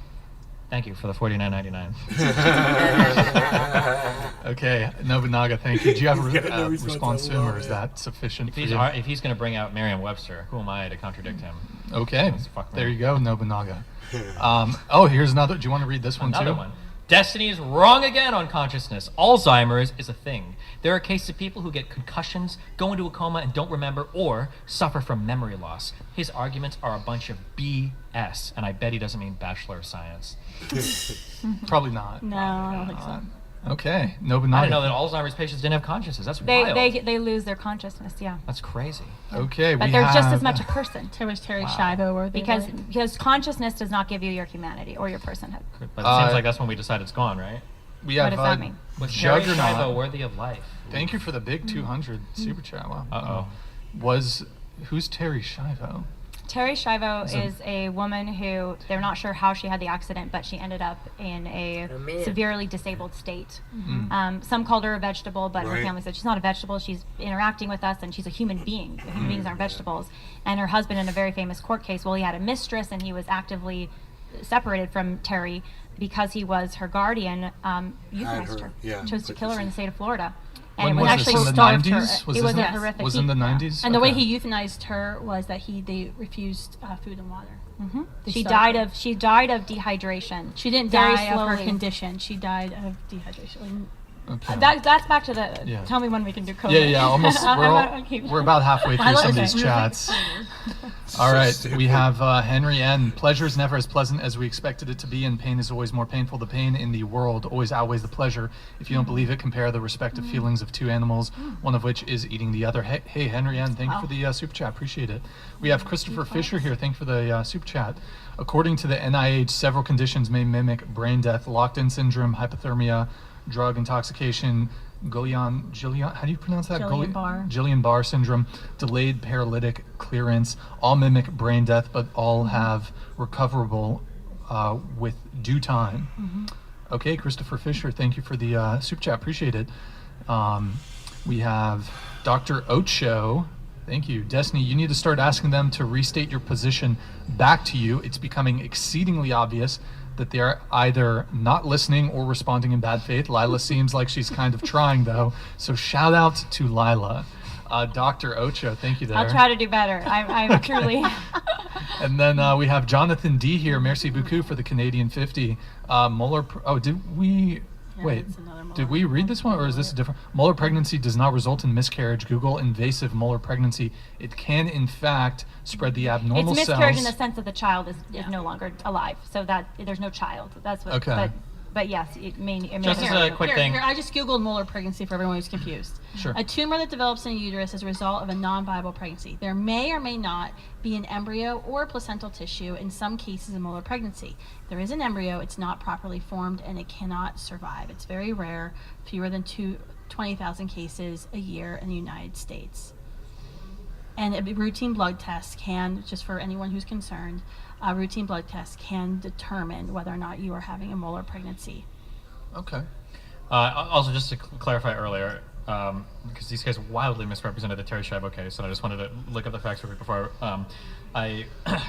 Thank you for the $49.99. Okay, Nobunaga, thank you. Do you have a response to him, or is that sufficient for you? If he's going to bring out Merriam-Webster, who am I to contradict him? Okay, there you go, Nobunaga. Oh, here's another. Do you want to read this one too? Another one. Destiny is wrong again on consciousness. Alzheimer's is a thing. There are cases of people who get concussions, go into a coma, and don't remember or suffer from memory loss. His arguments are a bunch of BS, and I bet he doesn't mean Bachelor of Science. Probably not. No, I don't think so. Okay, Nobunaga. I didn't know that Alzheimer's patients didn't have consciousness. That's wild. They lose their consciousness, yeah. That's crazy. Okay, but we they're have... just as much a person. There was Terry Schiavo, were they? Because consciousness does not give you your humanity or your personhood. But it seems like that's when we decide it's gone, right? We have, what does that mean? Was Terry Schiavo worthy of life? Thank you for the big 200 super chat. Wow. Uh-oh. Who's Terry Schiavo? Terry Schiavo is a woman who, they're not sure how she had the accident, but she ended up in a severely disabled state. Some called her a vegetable, but her family said she's not a vegetable. She's interacting with us, and she's a human being. Human beings aren't vegetables. And her husband, in a very famous court case, well, he had a mistress, and he was actively separated from Terry because he was her guardian, euthanized her. Chose to kill her in the state of Florida. And when it was actually in the starved 90s? her. It was a horrific. Was in the 90s? And the way he euthanized her was that they refused food and water. She died of dehydration. She didn't die of her condition. She died of dehydration. Okay. That's back to the. Tell me when we can do COVID. Yeah, almost. We're about halfway through some of these chats. All right, we have Henry N. Pleasure is never as pleasant as we expected it to be, and pain is always more painful. The pain in the world always outweighs the pleasure. If you don't believe it, compare the respective feelings of two animals, one of which is eating the other. Hey Henry N., thank you for the super chat. Appreciate it. We have Christopher Fisher here. Thank you for the super chat. According to the NIH, several conditions may mimic brain death: locked-in syndrome, hypothermia, drug intoxication, Guillain-Barré, how do you pronounce that? Guillain-Barré syndrome, delayed paralytic clearance, all mimic brain death, but all have recoverable with due time. Okay, Christopher Fisher, thank you for the super chat, appreciate it. We have Dr. Ocho. Thank you. Destiny, you need to start asking them to restate your position back to you. It's becoming exceedingly obvious that they're either not listening or responding in bad faith. Lila seems like she's kind of trying, though. So shout out to Lila. Dr. Ocho, thank you there. I'll try to do better. I'm truly... And then we have Jonathan D here. Merci beaucoup for the Canadian 50. Did we... Wait, did we read this one, or is this a different? Molar pregnancy does not result in miscarriage. Google invasive molar pregnancy. It can, in fact, spread the abnormal cells. It's miscarriage in the sense that the child is no longer alive, so that there's no child. That's what. Okay. But yes, it may. Just as a quick thing. Here, I just Googled molar pregnancy for everyone who's confused. Sure. A tumor that develops in a uterus as a result of a non-viable pregnancy. There may or may not be an embryo or placental tissue in some cases of molar pregnancy. If there is an embryo, it's not properly formed and it cannot survive. It's very rare, fewer than 20,000 cases a year in the United States. And a routine blood test can, just for anyone who's concerned, a routine blood test can determine whether or not you are having a molar pregnancy. Okay. Also, just to clarify earlier, because these guys wildly misrepresented the Terry Schiavo case, and I just wanted to look up the facts before I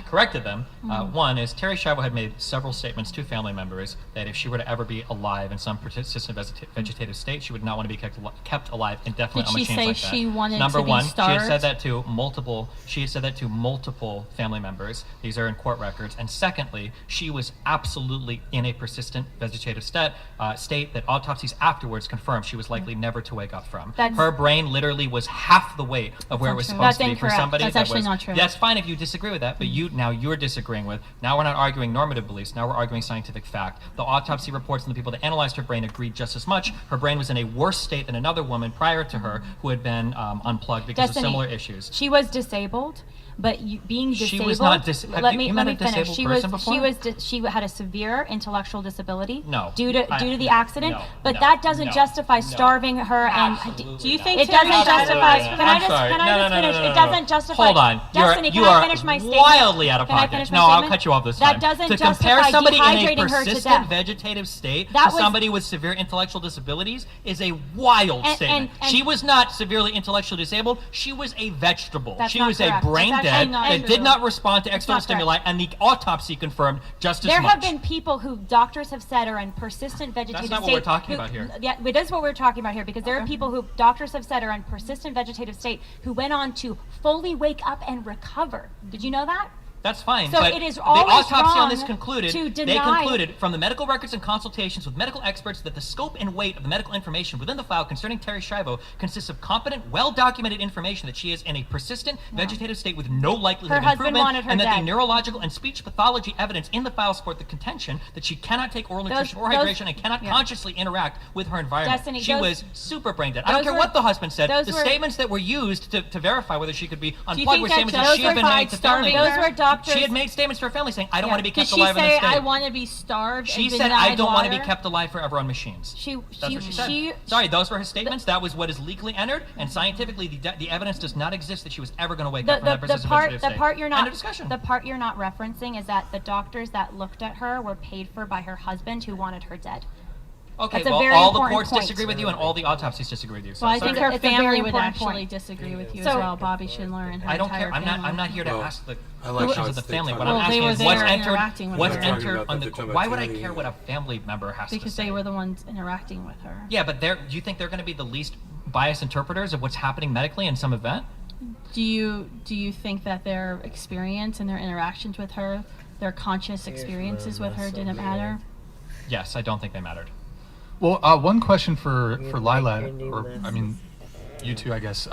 corrected them. One is Terry Schiavo had made several statements to family members that if she were to ever be alive in some persistent vegetative state, she would not want to be kept alive indefinitely on machines like that. Did she say she wanted Number to be one, starved? she had said that to multiple. She had said that to multiple family members. These are in court records. And secondly, she was absolutely in a persistent vegetative state that autopsies afterwards confirmed she was likely never to wake up from. Her brain literally was half the weight of where it was supposed to be for somebody. That's actually not true. That's fine if you disagree with that, but you're disagreeing with. Now we're not arguing normative beliefs. Now we're arguing scientific fact. The autopsy reports and the people that analyzed her brain agreed just as much. Her brain was in a worse state than another woman prior to her who had been unplugged because of similar issues. She was disabled, but being She disabled. was not dis- have let you- me you let met me a finish. disabled She person was before? she had a severe intellectual disability. No. Due to the accident, No. but No. that doesn't No. justify No. starving her. Absolutely And Do you think it doesn't Terry justify? Shivo- Can I just finish? It doesn't justify. Hold on. Destiny, you can are I finish my statement? wildly out of Can I pocket. finish my No, I'll statement? cut you off this That time. doesn't To compare justify somebody in a dehydrating her to persistent death. vegetative state That to was- somebody with severe intellectual disabilities is a wild statement. and- She was not severely intellectually disabled. She was a vegetable. That's She not was correct. a brain That's dead actually not that true. did not respond to external not correct. stimuli, and the autopsy confirmed just as There much. have been people who doctors have said are in persistent vegetative not what state. we're talking about here. Yeah, but that's what we're talking about here because there are people who doctors have said are in persistent vegetative state who went on to fully wake up and recover. Did you know that? That's fine. So but it is the always autopsy on this wrong concluded. to They deny- concluded from the medical records and consultations with medical experts that the scope and weight of the medical information within the file concerning Terry Shivo consists of competent, well-documented information that she is in a persistent vegetative state with no likelihood Her of husband improvement, wanted her and that the dead. neurological and speech pathology evidence in the file support the contention that she cannot take oral nutrition or those- hydration and cannot yeah. consciously interact with her environment. Destiny, she those- was super brain dead. I don't those care were- what the husband said. those The were- statements that were used to verify whether she could be you unplugged think were that statements that those she had been were made to family. starving Those were doctors. She had made statements to her family saying, I don't Yeah. want to be Did kept she alive in say, this state. I want to be starved She and said, I denied don't want to be water? kept alive forever on machines. That's what she said. Sorry, those were her statements. That was what is legally entered, and scientifically, the evidence does not exist that she was ever going to wake up from that persistent vegetative state. End of discussion. The part you're not referencing is that the doctors that looked at her were paid for by her husband who wanted her dead. Okay, That's a well, very all the important courts point. disagree with you, and all the autopsies disagree with you. So Well, I sorry. think her It's a very family would important actually point. disagree with you So- as well. Bobby Schindler and her I don't entire care. family. I'm not here to Well, ask the I like questions how of the they family. talk What about I'm Well, they asking were is there what's interacting with what's her. entered on They're the. talking about Why would I Tony care and- what a family member has to Because say? they were the ones interacting with her. Yeah, but do you think they're going to be the least biased interpreters of what's happening medically in some event? Do you think that their experience and their interactions with her, their conscious experiences with her didn't matter? Yes, I don't think they mattered. Well, one question for Lila, or I mean, you two, I guess.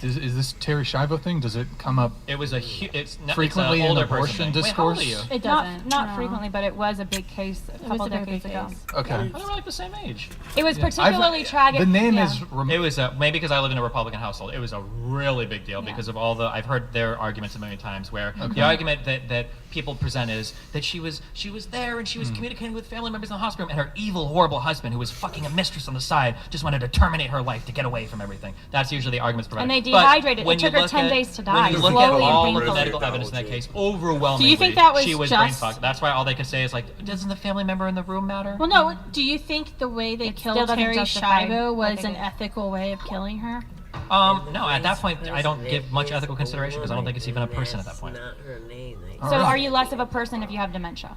Is this Terry Shivo thing? Does it come up? It was it's frequently it's an in older abortion person thing. Wait, how old are discourse? you? It doesn't. Not no. frequently, but it was a big case a was couple a very decades big ago. case. Okay. I don't like the same age. It was Yeah. particularly tragic. The name yeah. is. It was maybe because I live in a Republican household. It was a really big deal because of all the. I've heard their arguments a million times. Where the argument that people present is that she was there and she was communicating with family members in the hospital, and her evil, horrible husband, who was fucking a mistress on the side, just wanted to terminate her life to get away from everything. That's usually the arguments provided. And they But dehydrated. when It you took her look 10 at- days to When die, you look at slowly and all of the painfully. medical evidence in that case, overwhelmingly, Do you think that was she was brain just- fucked. That's why all they could say is like, doesn't the family member in the room matter? Well, no. Do you think the way they It still killed doesn't Terry justify Shivo what was they an did. ethical way of killing her? No. At that point, I don't give much ethical consideration because I don't think it's even a person at that point. So are you less of a person if you have dementia?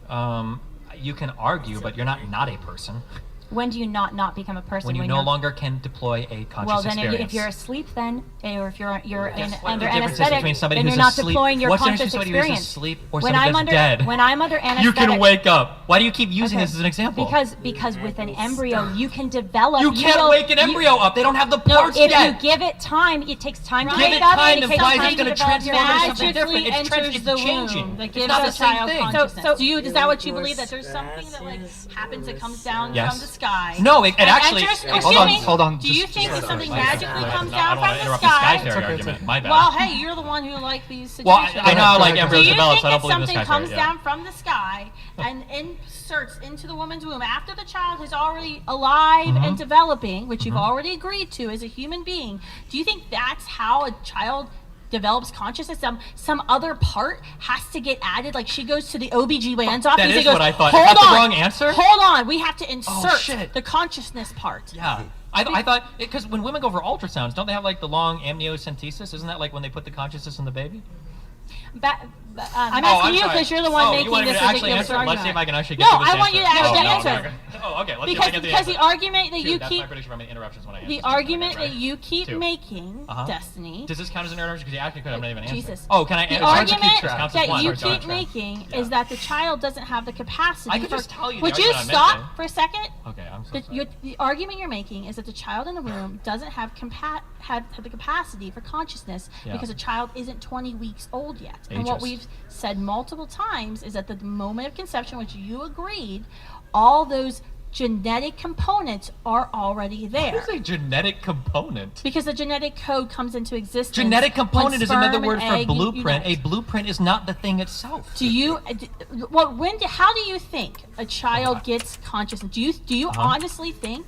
You can argue, but you're not a person. When do you not become a person? When you no longer can deploy a conscious well, then experience. if you're asleep, then, or if you're Guess what under the difference is anesthetic, between somebody then who's you're not asleep- deploying your what's the difference conscious between somebody who's experience. asleep or when somebody I'm that's under, dead? When I'm under anesthetic, You can wake up. Why do you keep using Okay. this as an example? Because with an embryo, you can develop. you can't will- wake an embryo up. They don't have the No, parts if yet. you give it time, it takes time to Give wake it up. time, and it the takes body's time gonna to develop your transform into mind. something different. Magically It's enters the changing. womb that It's gives not the the same child thing. consciousness. So- is that what you believe, that there's something that like happens that comes down Yes. from the sky? No, it and actually. enters- Hold excuse on, me, hold on, Do you just- think that just- something sorry. magically comes I down don't want to from the interrupt the sky sky? fairy argument. My bad. Well, hey, you're the one who liked these Well, situations. I know how like Do embryos Do you develop, think so I don't that believe the something sky fairy. comes down from the sky and inserts into the woman's womb after the child is already alive Mm-hmm. and developing, which you've already agreed to as a human being? Do you think that's how a child develops consciousness? Some other part has to get added, like she goes to the OBGYN's office and is goes, what I thought. Is hold that the on, wrong answer? Hold on, we have to insert shit. the consciousness part. Yeah. I thought, because when women go for ultrasounds, don't they have like the long amniocentesis? Isn't that like when they put the consciousness in the baby? I'm Oh, asking I'm you sorry. because you're the one you making wanted me this to actually ridiculous answer? argument. Let's see if I can actually get No, to this I want you to answer. actually Oh, answer. Oh, okay. Let's see if I can get Because the the answer. argument that Two, you that's keep my prediction for how many interruptions when I answer. the something, argument right? that you keep Two. making, Uh-huh. Destiny. Does this count as an interruption? Because you asked me, I'm not even answering. Jesus. Oh, can I The answer? It's hard to keep argument track. Counts as that one. you Sorry, keep sorry. making Yeah. is that the child doesn't have the capacity. I could for- just tell you the Would you argument I'm stop making. for a second? Okay, I'm so The, sorry. the argument you're making is that the child in the womb doesn't have have the capacity for consciousness Yeah. because a child isn't 20 weeks old yet. And what Ages. we've said multiple times is that the moment of conception, which you agreed, all those genetic components are already there. What is a genetic component? Because the genetic code comes into existence. Genetic component is another sperm word and for egg blueprint. unite. A blueprint is not the thing itself. Do you? Well, how do you think a child gets consciousness? Do you honestly think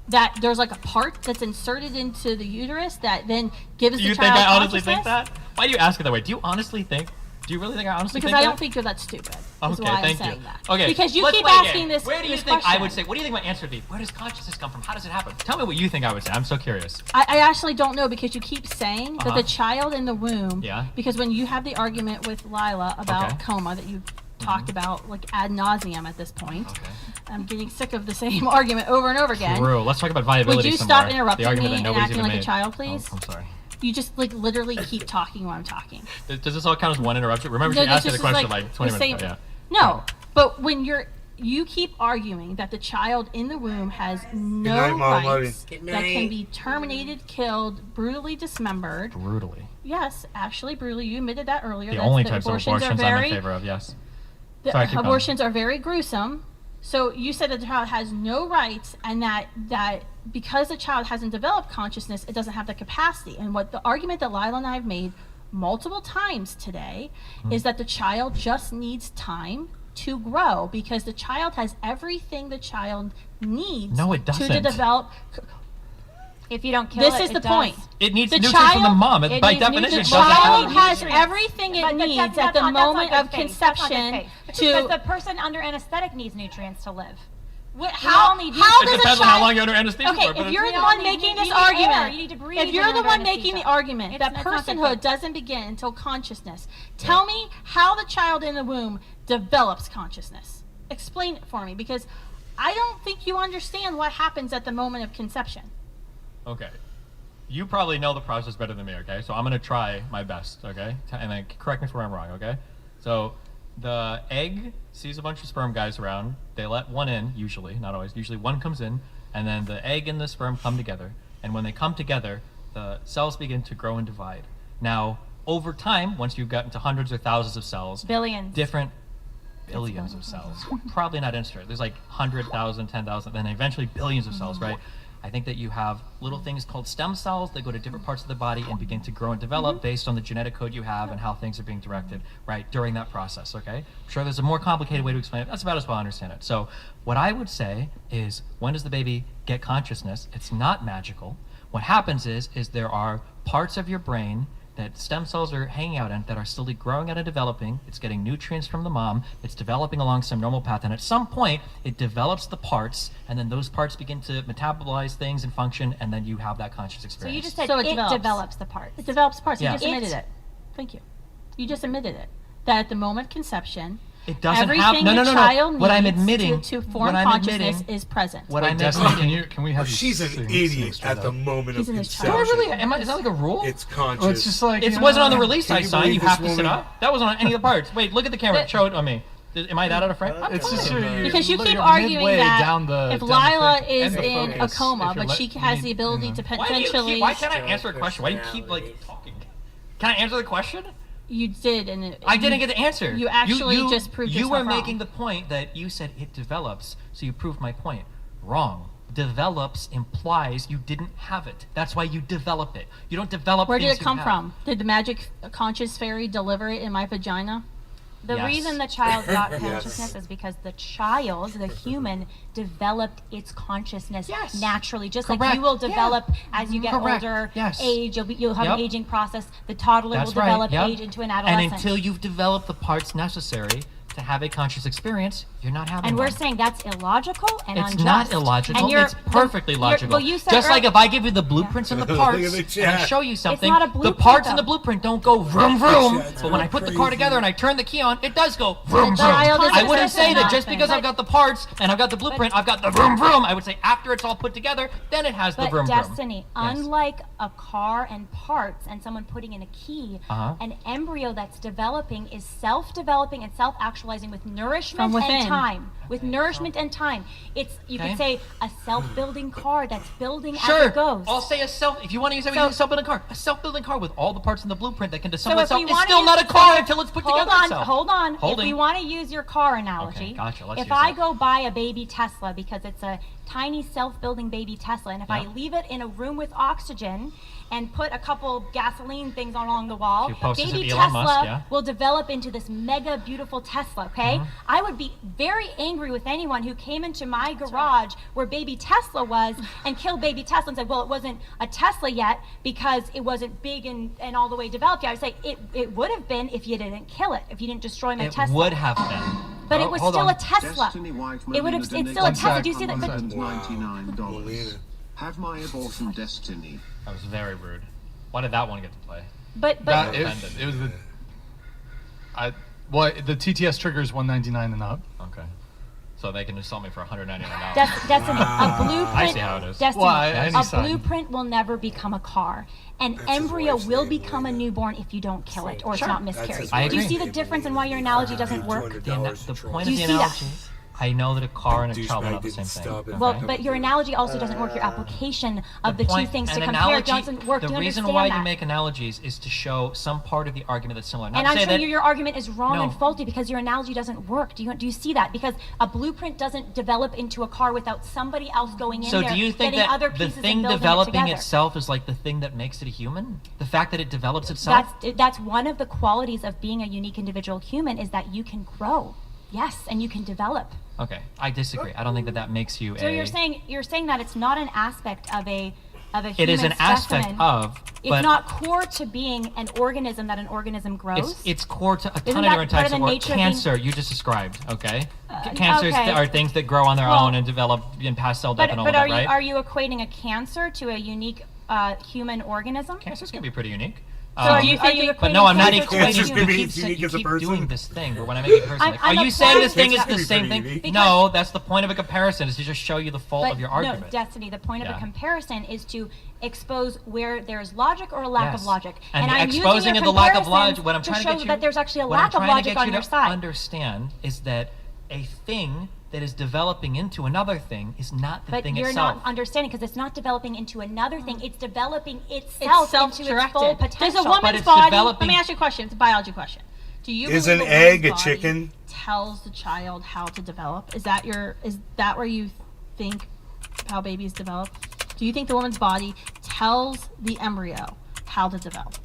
that there's like a part that's inserted into the uterus that then gives Do the you child think I honestly think consciousness? that? Why do you ask it that way? Do you honestly think? Do you really think I honestly Because think I that? don't think you're that stupid. Is Okay, why thank I'm you. saying that. Okay, Because you let's keep play a asking game. this. Where do you this think I question. would say? What do you think my answer would be? Where does consciousness come from? How does it happen? Tell me what you think I would say. I'm so curious. I actually don't know because you keep saying that the child in the womb. Yeah. Because when you have the argument with Lila about Okay. coma that you talked about like ad nauseum at this point, I'm getting sick of the same argument over and over again. True. Let's talk about viability. Would you some stop more. interrupting the argument me that and nobody's acting even like a made. child, please? Oh, I'm sorry. You just like literally keep talking while I'm talking. Does this all count as one interruption? Remember, No, she this asked me the is question like like 20 the minutes same- ago. No, but when you keep arguing that the child in the womb has no night, Mom. Love you. rights, that can be terminated, killed, brutally dismembered. Brutally. Yes, actually brutally. You admitted that earlier. The That's only that types of abortions are abortions I'm in very, favor of. Yes. the Sorry, keep going. abortions are very gruesome. So you said that the child has no rights, and that because the child hasn't developed consciousness, it doesn't have the capacity. And what the argument that Lila and I have made multiple times today is that the child just needs time to grow, because the child has everything the child needs No, it to doesn't. develop. If you don't kill This it, is it the does. point. It needs The nutrients from the child- mom. it By needs definition, nutrients. it doesn't Child have. has nutrients. everything it But needs that's at the not moment good of faith. That's not good conception faith. to. Because the person under anesthetic needs nutrients to live. How all need does nutrients. It a depends on how child? long you're under anesthesia Okay, for. but if you're it's- the all one need- making you this need air, argument, you need to breathe if you're under the one anesthesia. making the argument It's that not good personhood faith. doesn't begin until consciousness, tell me how the child in the womb develops consciousness. Explain it for me, because I don't think you understand what happens at the moment of conception. Okay. You probably know the process better than me, okay? So I'm going to try my best, okay? And then correct me if I'm wrong, okay? So the egg sees a bunch of sperm guys around. They let one in, usually, not always. Usually one comes in, and then the egg and the sperm come together. And when they come together, the cells begin to grow and divide. Now, over time, once you've gotten to hundreds or thousands of cells, Billions. different billions of cells. Probably not insert. There's like 100,000, 10,000, then eventually billions of cells, right? I think that you have little things called stem cells that go to different parts of the body and begin to grow and develop based on the genetic code you have and how things are being directed, right, during that process, okay? I'm sure there's a more complicated way to explain it. That's about as well I understand it. So what I would say is, when does the baby get consciousness? It's not magical. What happens is there are parts of your brain that stem cells are hanging out in that are slowly growing out and developing. It's getting nutrients from the mom. It's developing along some normal path. And at some point, it develops the parts, and then those parts begin to metabolize things and function, and then you have that conscious So experience. you just said So it it develops. develops the parts. It develops parts. Yeah. You just admitted it. Thank you. You just admitted it. That at the moment of conception, It doesn't everything have the child needs What I'm admitting to form what I'm consciousness admitting- is present. What Wait, I'm Destiny, admitting. can we have She's you an sing idiot straight at the up? moment He's of in his Do I conception. really? Is that like a rule? It's conscious. Oh, it's just like It you wasn't know, on the release Can I you signed. believe You have this to sit woman- up. That wasn't on any of the parts. Wait, look at the camera. Show it on me. Am I that out of frame? I'm It's just fine. Because you keep you're arguing midway that down the, if down the Lila thing. is End the in a focus. coma, If you're but she you has need- the ability to Why do you potentially. keep, why can't I answer a question? Why do you keep like talking? Can I answer the question? You did, and I didn't get the answer. You actually just proved You yourself were wrong. making the point that you said it develops, so you proved my point. Wrong. Develops implies you didn't have it. That's why you develop it. You don't develop. Where did things it come you have. from? Did the magic conscious fairy deliver it in my vagina? The Yes. reason the child got Yes. consciousness is because the child, the human, developed its consciousness Yes. naturally. Just Correct. like you will Yeah. develop as you get Correct. older, Yes. age, you'll have Yep. an aging process. The toddler That's will right. develop Yep. age into an And adolescent. until you've developed the parts necessary to have a conscious experience, you're not having and we're one. saying that's illogical and It's unjust. not illogical. And you're- It's perfectly you're- logical. well, you said Just like earlier- if I give you the blueprints and the Look parts at the and I chat. show you something, not a the blueprint, parts in though. the blueprint don't go vroom vroom. Chat's But when I put the car crazy. together and I turn the key on, it does go vroom vroom. child is I wouldn't say that just nothing. because I've got the parts and I've got the blueprint, I've got the vroom vroom. I would say after it's all put together, then it has the But vroom vroom. Destiny, Yes. unlike a car and parts and someone putting in a key, Uh-huh. an embryo that's developing is self-developing and self-actualizing conceptualizing with nourishment From within. and time. With nourishment and time. It's, you Okay. could say, a self-building car that's building Sure. as it goes. I'll say if you want to use a self-building car, a self-building car with all the parts in the blueprint that can So assemble if itself we is wanna still use- not a car until it's put hold together on, itself. Hold on. Holding. If we want to use your car analogy, Okay, gotcha. Let's if use I it. go buy a baby Tesla because it's a tiny self-building baby Tesla, and if I Yeah. leave it in a room with oxygen and put a couple gasoline things along the wall, Few posters baby of Elon Tesla Musk, yeah. will develop into this mega beautiful Tesla, okay? Mm-hmm. I would be very angry with anyone who came into my garage where baby Tesla was and killed baby Tesla and said, well, it wasn't a Tesla yet because it wasn't big and all the way developed yet. I would say it would have been if you didn't kill it, if you didn't destroy my It Tesla. would have been. But Oh, it was hold still on. a Tesla. It would have. It's still a Tesla. Do you see that? But $199. Have my abortion destiny. That was very rude. Why did that one get to play? But It was the TTS trigger is $199 and up. Okay. So they can insult me for $199. Destiny, a blueprint. I see how it is. Destiny, Well, any a side. blueprint will never become a car. An embryo will become a newborn if you don't kill it or it's not miscarried. I Do you agree. see the difference in why your analogy doesn't work? The point Do of you the see that? analogy, I know that a car and a child are not the same thing. Well, okay? but your analogy also doesn't work. Your application of the two point- things to an compare analogy- doesn't work. The Do you reason understand why that? you make analogies is to show some part of the argument that's similar. Not And to I'm say showing that, you your argument is wrong No. and faulty because your analogy doesn't work. Do you see that? Because a blueprint doesn't develop into a car without somebody else going in So there, do you think getting that other the pieces thing and building developing it together. itself is like the thing that makes it a human? The fact that it develops itself? That's one of the qualities of being a unique individual human is that you can grow. Yes, and you can develop. Okay, I disagree. I don't think that makes you So a... you're saying that it's not an aspect of a human It is an aspect specimen. of, It's but not core to being an organism that an organism grows. it's core to a Isn't ton of that different part types of of the work. nature of being- Cancer, you just described, okay? Cancers okay. are things that grow on their Well, own and develop and pass cell death But and all but of are that, right? are you equating a cancer to a unique human organism? Cancers can be pretty unique. So do you think you But no, I'm not cancer to a equating. human? You keep doing this thing, where when I make a person, like, I'm are you saying this applying thing is this- the same thing? Because- No, that's the point of a comparison, is to just show you the fault But of your no, argument. Destiny, the point of Yeah. a comparison is to expose where there's logic or a lack of Yes. logic. And I'm exposing using of the lack of logic, logic, what I'm trying to show get you, that there's actually a what I'm lack of trying to logic get on you your to side. understand is that a thing that is developing into another thing is not the But thing you're itself. not understanding because it's not developing into another thing. It's developing It's itself into its self-directed. full potential. Does a woman's it's body? developing- Let me ask you a question. It's a biology question. Do you Is believe an a woman's egg a body chicken? tells the child how to develop? Is that where you think how babies develop? Do you think the woman's body tells the embryo how to develop?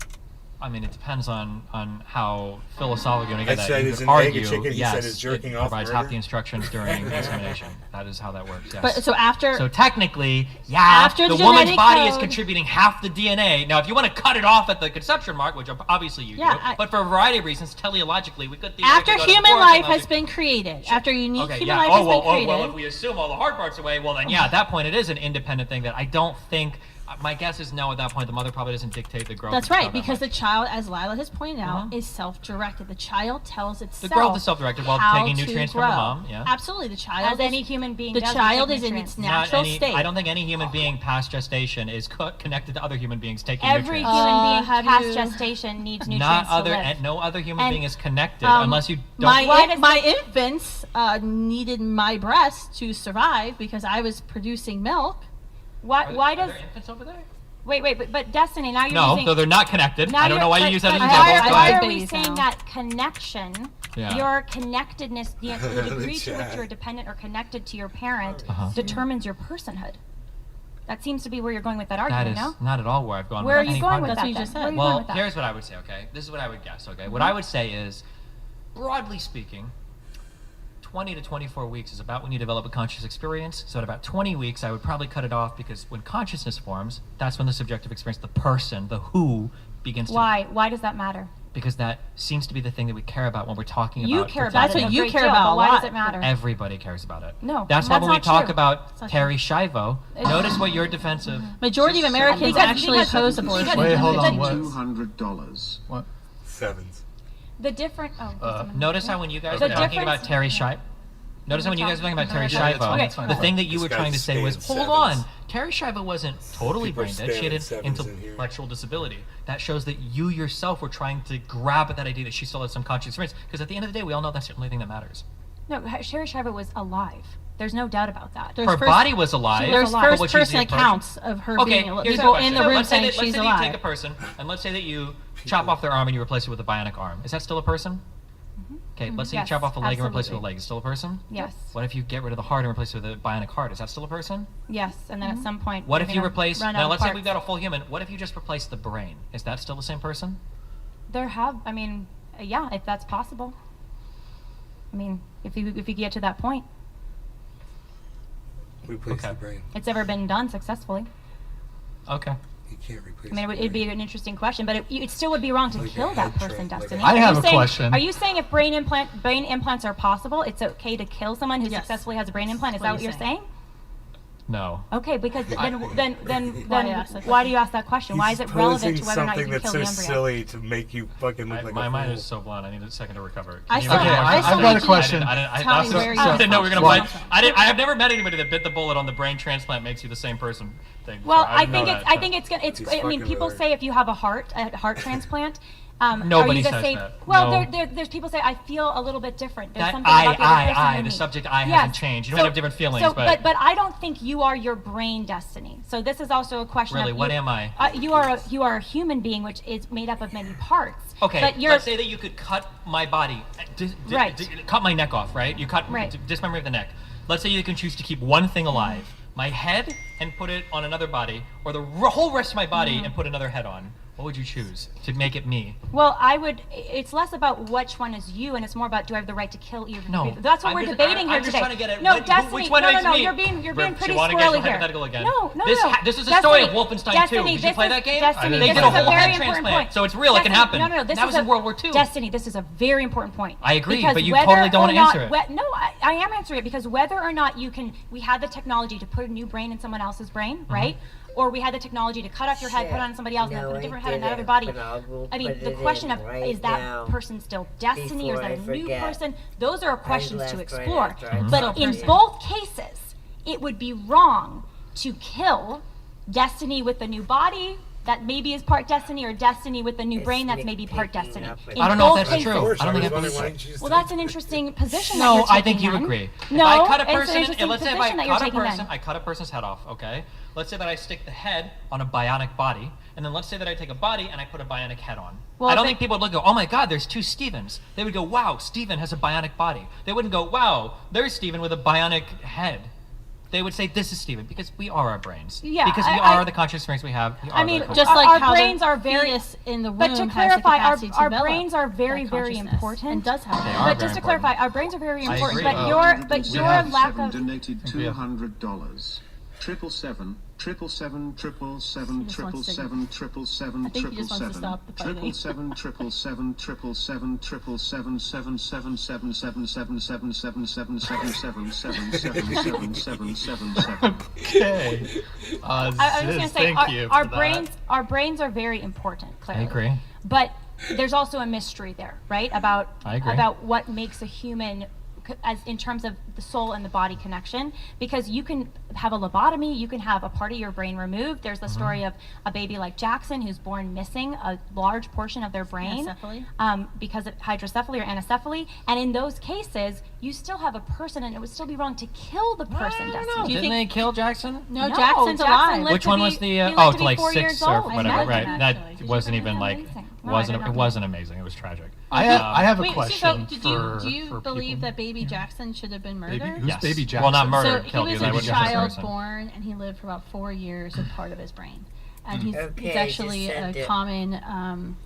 I mean, it depends on how philosophical you I get that. said, You is could an egg a argue, chicken? He yes, said, is jerking it off provides murder? half the instructions during insemination. That is how that works, yes. But so after So technically, yeah, After the the woman's genetic body is code- contributing half the DNA. Now, if you want to cut it off at the conception mark, which obviously you Yeah, do, but for a variety of reasons, teleologically, we could after theoretically go to human the life fourth has been created, after unique Okay, human yeah. life Oh has well, been created. well, if we assume all the hard parts away, well then, yeah, at that point it is an independent thing that I don't think. My guess is no. At that point, the mother probably doesn't dictate the growth. That's of the right, child that because the much. child, as Lila has pointed out, is self-directed. The child tells itself The growth is self-directed while how taking to nutrients grow. from the mom. Yeah. Absolutely, the child. As any human being the does, child take is in nutrients. its Not natural any, state. I don't think any human being past gestation is connected to other human beings taking Every nutrients. human being have past you- gestation needs nutrients Not to other, live. and no other human And, being is connected Um, unless you don't. My infants needed my breast to survive because I was producing milk. Why does infants over there? Wait, but Destiny, now you're No, using. though they're not connected. Now I don't know why you but- use that as but an example. Go Why ahead. are we saying that connection, Yeah. your connectedness, the The degree to which chat. you're dependent or connected to your parent Uh-huh. determines your personhood? That seems to be where you're going with that That argument, is no? not at all where I've gone. Where with are you any going part with of that? it. Then? Where are you Well, going with that? here's what I would say, okay? This is what I would guess, okay? What I would say is, broadly speaking, 20 to 24 weeks is about when you develop a conscious experience. So at about 20 weeks, I would probably cut it off because when consciousness forms, that's when the subjective experience, the person, the who, begins to... Why? Why does that matter? Because that seems to be the thing that we care about when we're talking You about... care about That's it what a you great care deal, about but a why lot. does it matter? Everybody cares about it. No, That's why that's when we not talk true. about Terry Schiavo, notice what your defensive... Majority of Americans actually oppose abortion. Wait, hold on. What? $200. What? Sevens. The different. Oh, Notice how when you guys The are talking about difference- Terry Schiavo, Notice when you guys were talking about Terry Yeah, that's fine, Schiavo, that's fine. the thing that you This were guy's trying to say was, spamming hold sevens. on, Terry Schiavo wasn't totally People brain are dead. She had spamming an sevens in here. intellectual disability. That shows that you yourself were trying to grab at that idea that she still had some conscious experience. Because at the end of the day, we all know that's the only thing that matters. No, Terry Schiavo was alive. There's no doubt about that. There's Her first- body was alive. There's but first was she person a person? accounts of her Okay, being here's the people question. in the room Let's say saying that, she's let's say that alive. you take a person, and let's say that you chop off their arm and you replace it with a bionic arm. Is that still a person? Okay, let's say you Yes, chop off a leg and replace it with a absolutely. leg. Is it still a person? Yes. What if you get rid of the heart and replace it with a bionic heart? Is that still a person? Yes, and then at some point. What we're if you gonna replace, run out now of let's say parts. we've got a full human, what if you just replace the brain? Is that still the same person? Yeah, if that's possible. I mean, if you get to that point, Replace Okay. the brain. it's ever been done successfully. Okay. You can't replace I mean, the it'd be brain. an interesting question, but it still would be wrong to Like a kill that head person, tra- like a Destiny. head I have a saying, question. Are you saying if brain implants are possible, it's okay to kill someone who Yes. successfully has a brain implant? Is What that are what you you're saying? No. Okay, because then Why ask that why do you ask that question? Why is it relevant to whether or not you something can that's kill so the embryo? silly to make you fucking look like My a mind fool. is so blunt. I need a second to recover. I Can you still- repeat Okay, the I question? still I've got a need you to question. tell me where I didn't know we were going to you- play. I have never met anybody that bit the bullet on the brain transplant makes you the same person thing. Well, So I didn't know think it's. that, I so- think it's gonna. It's. He's I mean, fucking people with her. say if you have a heart transplant. Nobody are you the says same? that. Well, No. there's people say I feel a little bit different. There's That something about the other person in the me. subject I Yes. hasn't changed. You might have different feelings, so, but but I don't think you are your brain destiny. So this is also a question. Really, of what you, am I? You are a human being, which is made up of many parts. Okay, But you're let's say that you could cut my body, Right. cut my neck off, right? You cut Right. dismemberment of the neck. Let's say you can choose to keep one thing alive, my head, and put it on another body, or the whole rest of my body Mm-hmm. and put another head on. What would you choose to make it me? Well, I would. It's less about which one is you, and it's more about do I have the right to kill you? No, That's what I'm we're just- debating here I'm just today. trying to get at no, what- Destiny. which one no, makes no, me? You're being You pretty wanna get squirrely here. hypothetical again? No, no, This no. this is a story of Destiny, Wolfenstein Destiny, 2. Did you this play is- that game? Destiny, They this did is a whole very head important transplant, point. so it's real. It can Destiny, happen. No, this That is was in World War II. Destiny, this is a very important point. I agree, Because but you whether totally don't or wanna not- answer it. No, I am answering it because whether or not we had the technology to put a new brain in someone else's brain, Mm-hmm. right? Or we had the technology to cut off your head, put it on somebody else, and then put a different head on another body. I mean, the question of is that person still destiny or is that a new person? Those are questions to explore. But in both cases, it would be wrong to kill destiny with a new body that maybe is part destiny or destiny with a new brain that's maybe part destiny. In I don't know both if that's cases. true. I don't think was that's wondering true. why didn't you just Well, take that's an interesting position. that No, you're I think taking you then. agree. No, if I cut a it's an person, interesting let's say if position I that you're cut a taking person, then. I cut a person's head off, okay? Let's say that I stick the head on a bionic body, and then let's say that I take a body and I put a bionic head on. Well, I don't but- think people would look and go, oh my god, there's two Stevens. They would go, wow, Steven has a bionic body. They wouldn't go, wow, there's Steven with a bionic head. They would say, this is Steven, because we are our brains. Yeah, because we I- are the conscious experience we have. We I are mean, the conscious- Just like our how brains the are very. fetus in the womb But to has clarify, the capacity to our develop brains are very, that very consciousness, important. and does have They that. are But very just to important. clarify, our brains are very I important. agree. But your lack of donated $200. 777 777 777 777 777 I think he just wants to stop the fighting. 777 777 777 777 777 Okay. I was just Ziz, gonna say, thank you our for that. our brains are very important. I Clearly, agree. But there's also a mystery there, right? About I agree. about what makes a human, as in terms of the soul and the body connection. Because you can have a lobotomy, you can have a part of your brain removed. There's the Mm-hmm. story of a baby like Jackson who's born missing a large portion of their brain Anencephaly? because of hydrocephaly or anencephaly. And in those cases, you still have a person, and it would still be wrong to kill the person. Destiny. Didn't they kill Jackson? No, Jackson's alive. lived Which to one be- was the he lived oh to to be like 4 6 years or old. whatever, right? Imagine, That actually. wasn't even like amazing. No, I did not it know. wasn't amazing. It was tragic. I have a Wait, question so for do you for believe people. that baby Jackson should have been murdered? Baby, who's Yes. Baby Jackson? Well, not So murder, he killed was because I a wouldn't trust the child person. born, and he lived for about 4 years with part of his brain, and he's Okay, actually just a send it. common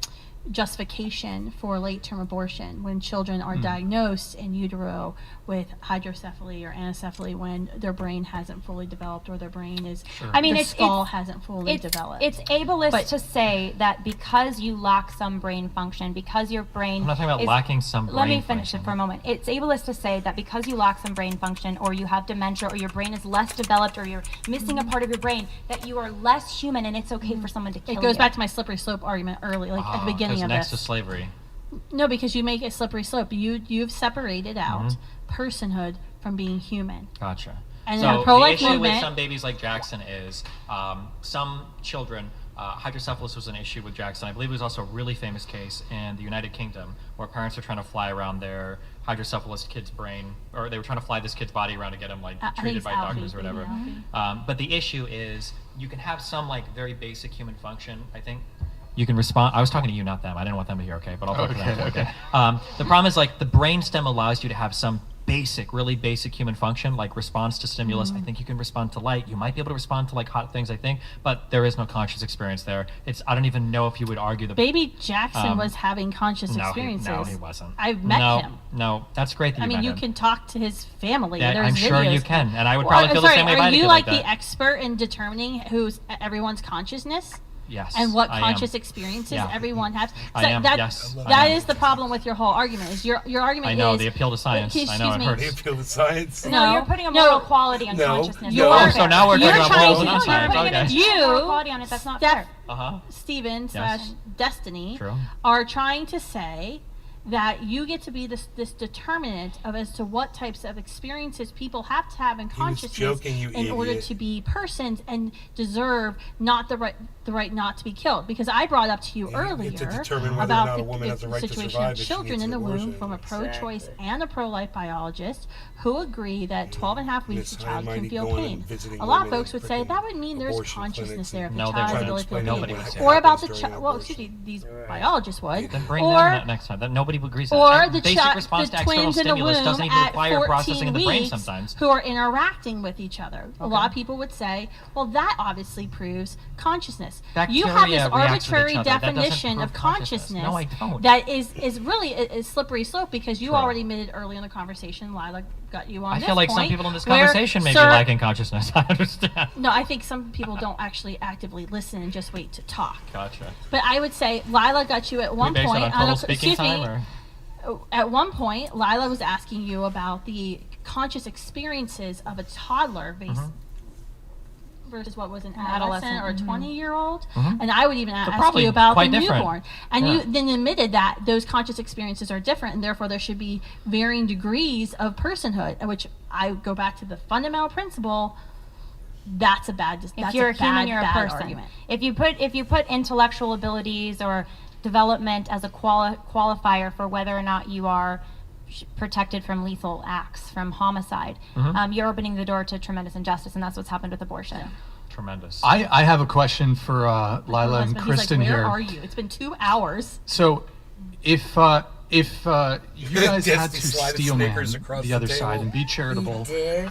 justification for late-term abortion when children are diagnosed in utero with hydrocephaly or anencephaly when their brain hasn't fully developed or their brain is I mean, the it's skull hasn't fully it's, developed. It's ableist But- to say that because you lack some brain function, because your brain. I'm not talking about is- lacking some Let me brain finish function. it for a moment. It's ableist to say that because you lack some brain function, or you have dementia, or your brain is less developed, or you're missing a part of your brain, that you are less human, and it's okay for someone to kill it you. goes back to my slippery slope argument early, like at the beginning of next this. to slavery. No, because you make it slippery slope. You've separated out personhood from being human. Gotcha. And so the pro-life issue with movement- some babies like Jackson is some children, hydrocephalus was an issue with Jackson. I believe it was also a really famous case in the United Kingdom where parents were trying to fly around their hydrocephalus kid's brain, or they were trying to fly this kid's body around to get him like treated by doctors or whatever. But the issue is you can have some like very basic human function, I think. You can respond. I was talking to you, not them. I didn't want them to hear, okay? But I'll talk to them. Okay. The problem is like the brainstem allows you to have some basic, really basic human function, like response to stimulus. I think you can respond to light. You might be able to respond to like hot things, I think, but there is no conscious experience there. I don't even know if you would argue the Baby Jackson was having conscious experiences. No, he wasn't. I met him. No, that's great that you met him. I mean, you can talk to his family. Yeah, There's I'm sure you videos. can, and I would probably feel the same way if I Are did you like like the that. expert in determining who's everyone's consciousness? Yes, and what I conscious am. experiences Yeah. everyone has. I am, yes, I That am. is the problem with your whole argument. Is your argument I know, is the appeal to science. I know, it hurts. The appeal to science. No, you're putting a moral quality on consciousness. No. Oh, so now we're talking You're about trying morals to- and not science. You're putting Okay. a moral quality on it. That's not fair. Steven / Destiny True. are trying to say that you get to be this determinant of as to what types of experiences people have to have in consciousness joking, you in order idiot. to be persons and deserve not the right not to be killed. Because I brought up to you earlier to determine whether or about not a woman has the right to situation survive of if she children needs in the an womb abortion. from a pro-choice and a pro-life biologist who agree that 12 and a half weeks Miss a child can Almighty feel going pain. and visiting A lot of women folks in would say freaking that would mean there's abortion consciousness clinics there if and the No, they child wouldn't. really feels Nobody pain. would say Or that. about the during child. Well, abortion. excuse me, these biologists would. Then bring or, them in next time. That nobody agrees with or that. the, Basic response the to external twins in the stimulus womb doesn't even at require 14 processing in the brain weeks sometimes. who are interacting with each other. A lot of people would say, well, that obviously proves consciousness. You have this Bacteria react with arbitrary each other. That doesn't definition prove of consciousness No, I don't. that is really a slippery slope because you True. already admitted early in the conversation, Lila got you on I this feel like some point, people in this where conversation may be Sir- lacking consciousness. I understand. No, I think some people don't actually actively listen and just wait to talk. Gotcha. But I would say Lila got you at one we base point it on total speaking excuse time, me, or? at one point, Lila was asking you about the conscious experiences of a toddler versus what was an adolescent or a 20-year-old. And I would even ask probably you about the quite different. newborn. And Yeah. you then admitted that those conscious experiences are different, and therefore there should be varying degrees of personhood, which I go back to the fundamental principle. That's a bad. If you're a human, you're a bad person. argument. If you put intellectual abilities or development as a qualifier for whether or not you are protected from lethal acts, from homicide, you're opening the door to tremendous injustice, and that's what's happened with abortion. Tremendous. I have a question for Lila and Husband, Kristen he's like, here. Where are you? It's been 2 hours. So, if you guys had to Destiny slided steel man Snickers across the the other table. side and be charitable,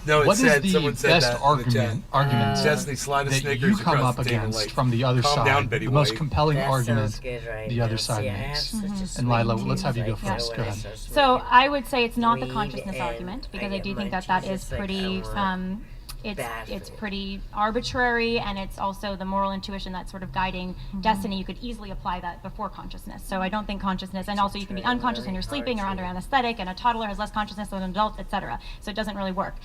No, it what is said, the someone said best that in the chat. argument Destiny slided that Snickers you come across up the table, against like, from the other calm side? down, Betty the most White. compelling That argument sounds good right the now. other side See, I makes. have such a And sweet Lila, tooth, let's have you go like, first. when Go I ahead. start smoking So I would say it's not the weed consciousness and argument, because I get do think my that teeth, is it's like, I pretty. want It's badly. pretty arbitrary, and it's also the moral intuition that's sort of guiding destiny. You could easily apply that before consciousness. So I don't think consciousness, and also you can be unconscious when you're sleeping or under anesthetic, and a toddler has less consciousness than an adult, etc. So it doesn't really work.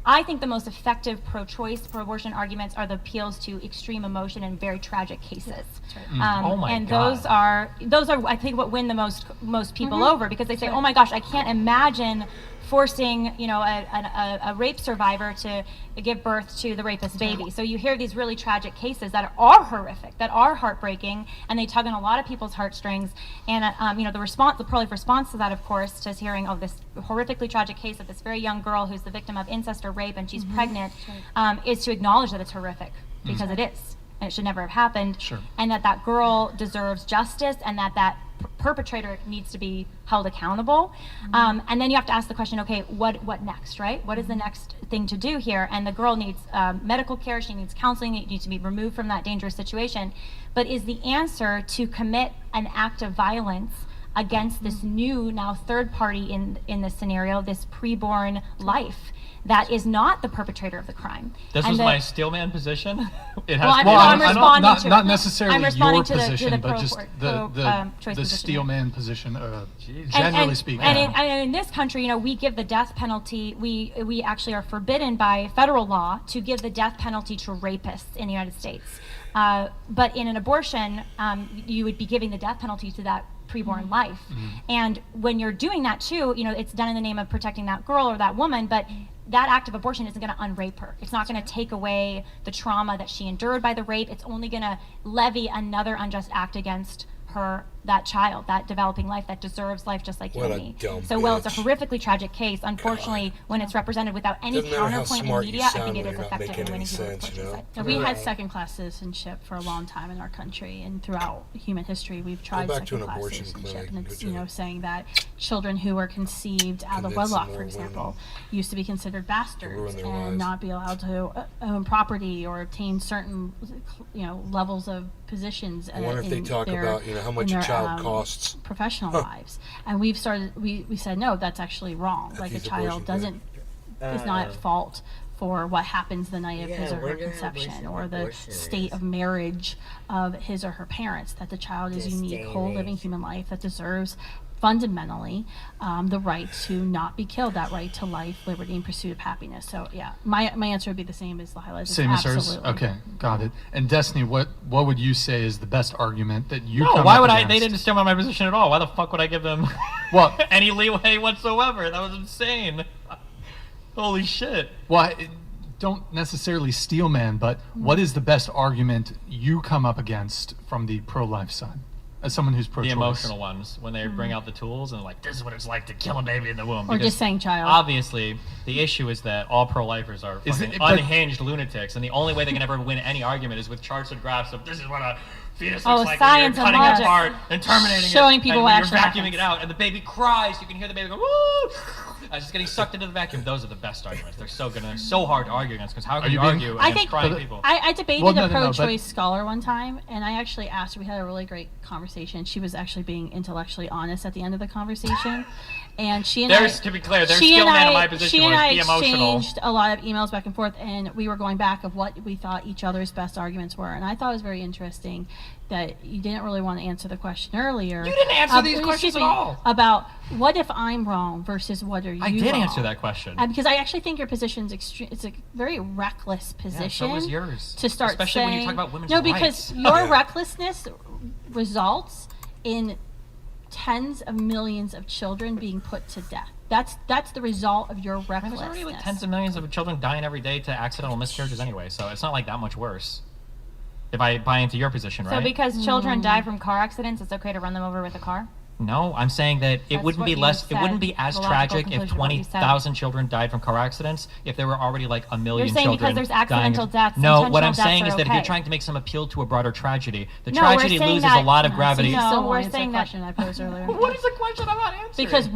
I think the most effective pro-choice, pro-abortion arguments are the appeals to extreme emotion in very tragic cases. Oh my and God. those are I think what win the most people over, because they say, oh my gosh, I can't imagine forcing a rape survivor to give birth to the rapist baby. So you hear these really tragic cases that are horrific, that are heartbreaking, and they tug on a lot of people's heartstrings. And the pro-life response to that, of course, to hearing of this horrifically tragic case of this very young girl who's the victim of incest or rape, and she's pregnant, is to acknowledge that it's horrific, because it is, and it should never have happened. Sure. And that girl deserves justice, and that perpetrator needs to be held accountable. And then you have to ask the question, okay, what next, right? What is the next thing to do here? And the girl needs medical care, she needs counseling, it needs to be removed from that dangerous situation. But is the answer to commit an act of violence against this new, now third party in this scenario, this preborn life that is not the perpetrator of the crime? This And was the- my steelman position. It has Well, to be- I'm responding not, to not it. necessarily I'm responding your to the position, but pro- just pro- the choice position steel here. man position, And- generally and, speaking. And in this country, we give the death penalty. We actually are forbidden by federal law to give the death penalty to rapists in the United States. But in an abortion, you would be giving the death penalty to that preborn life. And when you're doing that too, it's done in the name of protecting that girl or that woman, but that act of abortion isn't going to unrape her. It's not going to take away the trauma that she endured by the rape. It's only going to levy another unjust act against her, that child, that developing life that deserves life just like you What and a me. dumb So while it's a bitch. horrifically tragic case, unfortunately, when it's represented without any Doesn't matter how counterpoint in smart you media, I sound think it when is you're not effective making in any winning people's sense, you know? attention. Now, we had second-class citizenship for a long time in our country, and throughout human history, we've tried back to an second-class abortion citizenship, clinic. and it's, Good you know, job. saying that children who were conceived out of Convince wedlock, some for more example, women used to be considered bastards ruin their and lives. not be allowed to own property or obtain certain, you know, levels of positions. I wonder if they in talk their- about, you know, how much in a their, child costs. professional lives. And we've started, we said, no, that's actually wrong. At Like, a these child abortion is not at fault for what happens the night of his or her conception, or the state of marriage of his or her parents, that the child is unique, whole living human life that deserves fundamentally the right to not be killed, that right to life, liberty, and pursuit of happiness. So yeah, my answer would be the same as Lila's. Same as hers? Absolutely. Okay, got it. And Destiny, what would you say is the best argument that you No, come why up would I? against? They didn't stand by my position at all. Why the fuck would I give them Well, any leeway whatsoever? That was insane. Holy shit. well, don't necessarily steel man, but what is the best argument you come up against from the pro-life side, as someone who's The pro-choice? emotional ones, when they bring out the tools and like, this is what it's like to kill a baby in the womb. Or Because just saying child. Obviously, the issue is that all pro-lifers are Is fucking it- but- unhinged lunatics, and the only way they can ever win any argument is with charts and graphs of this is what a fetus Oh, looks like science when and you're cutting it logic. apart and terminating Showing it, people and what when you're actually vacuuming happens. it out, and the baby cries. You can hear the baby go, woo! It's just getting sucked into the vacuum. Those are the best arguments. They're so good and they're so hard to argue against, because how can you you being- argue I against think crying people? I debated Well, no, a no, no, but- pro-choice scholar one time, and I actually asked her. We had a really great conversation. She was actually being intellectually honest at the end of the conversation, and she and There's, I, to be clear, their she skill and man I, in my position she and was I be emotional. exchanged a lot of emails back and forth, and we were going back of what we thought each other's best arguments were. And I thought it was very interesting that you didn't really want to answer the question earlier. You didn't answer these excuse questions at me, all. About what if I'm wrong versus what are you I did wrong? answer that question. Because I actually think your position's extreme. It's a very reckless position. so was yours. To start Especially when you saying, talk about women's no, rights. because your recklessness results in tens of millions of children being put to death. That's the result of your There's recklessness. already like tens of millions of children dying every day to accidental miscarriages anyway, so it's not like that much worse. If I buy into your position, right? So because children die from car accidents, it's okay to run them over with a car? No, I'm saying that it That's wouldn't what be you less. It said, wouldn't be as the logical tragic if conclusion of what you said. 20,000 children died from car accidents. If there were already like a million saying children because there's dying. accidental deaths, No, what intentional I'm saying deaths is are that if you're okay. trying to make some appeal to a broader tragedy, the No, we're tragedy saying loses that- a lot of No, gravity. so you No, still we're won't answer saying the that- question I posed earlier. What is the question I'm not answering? Because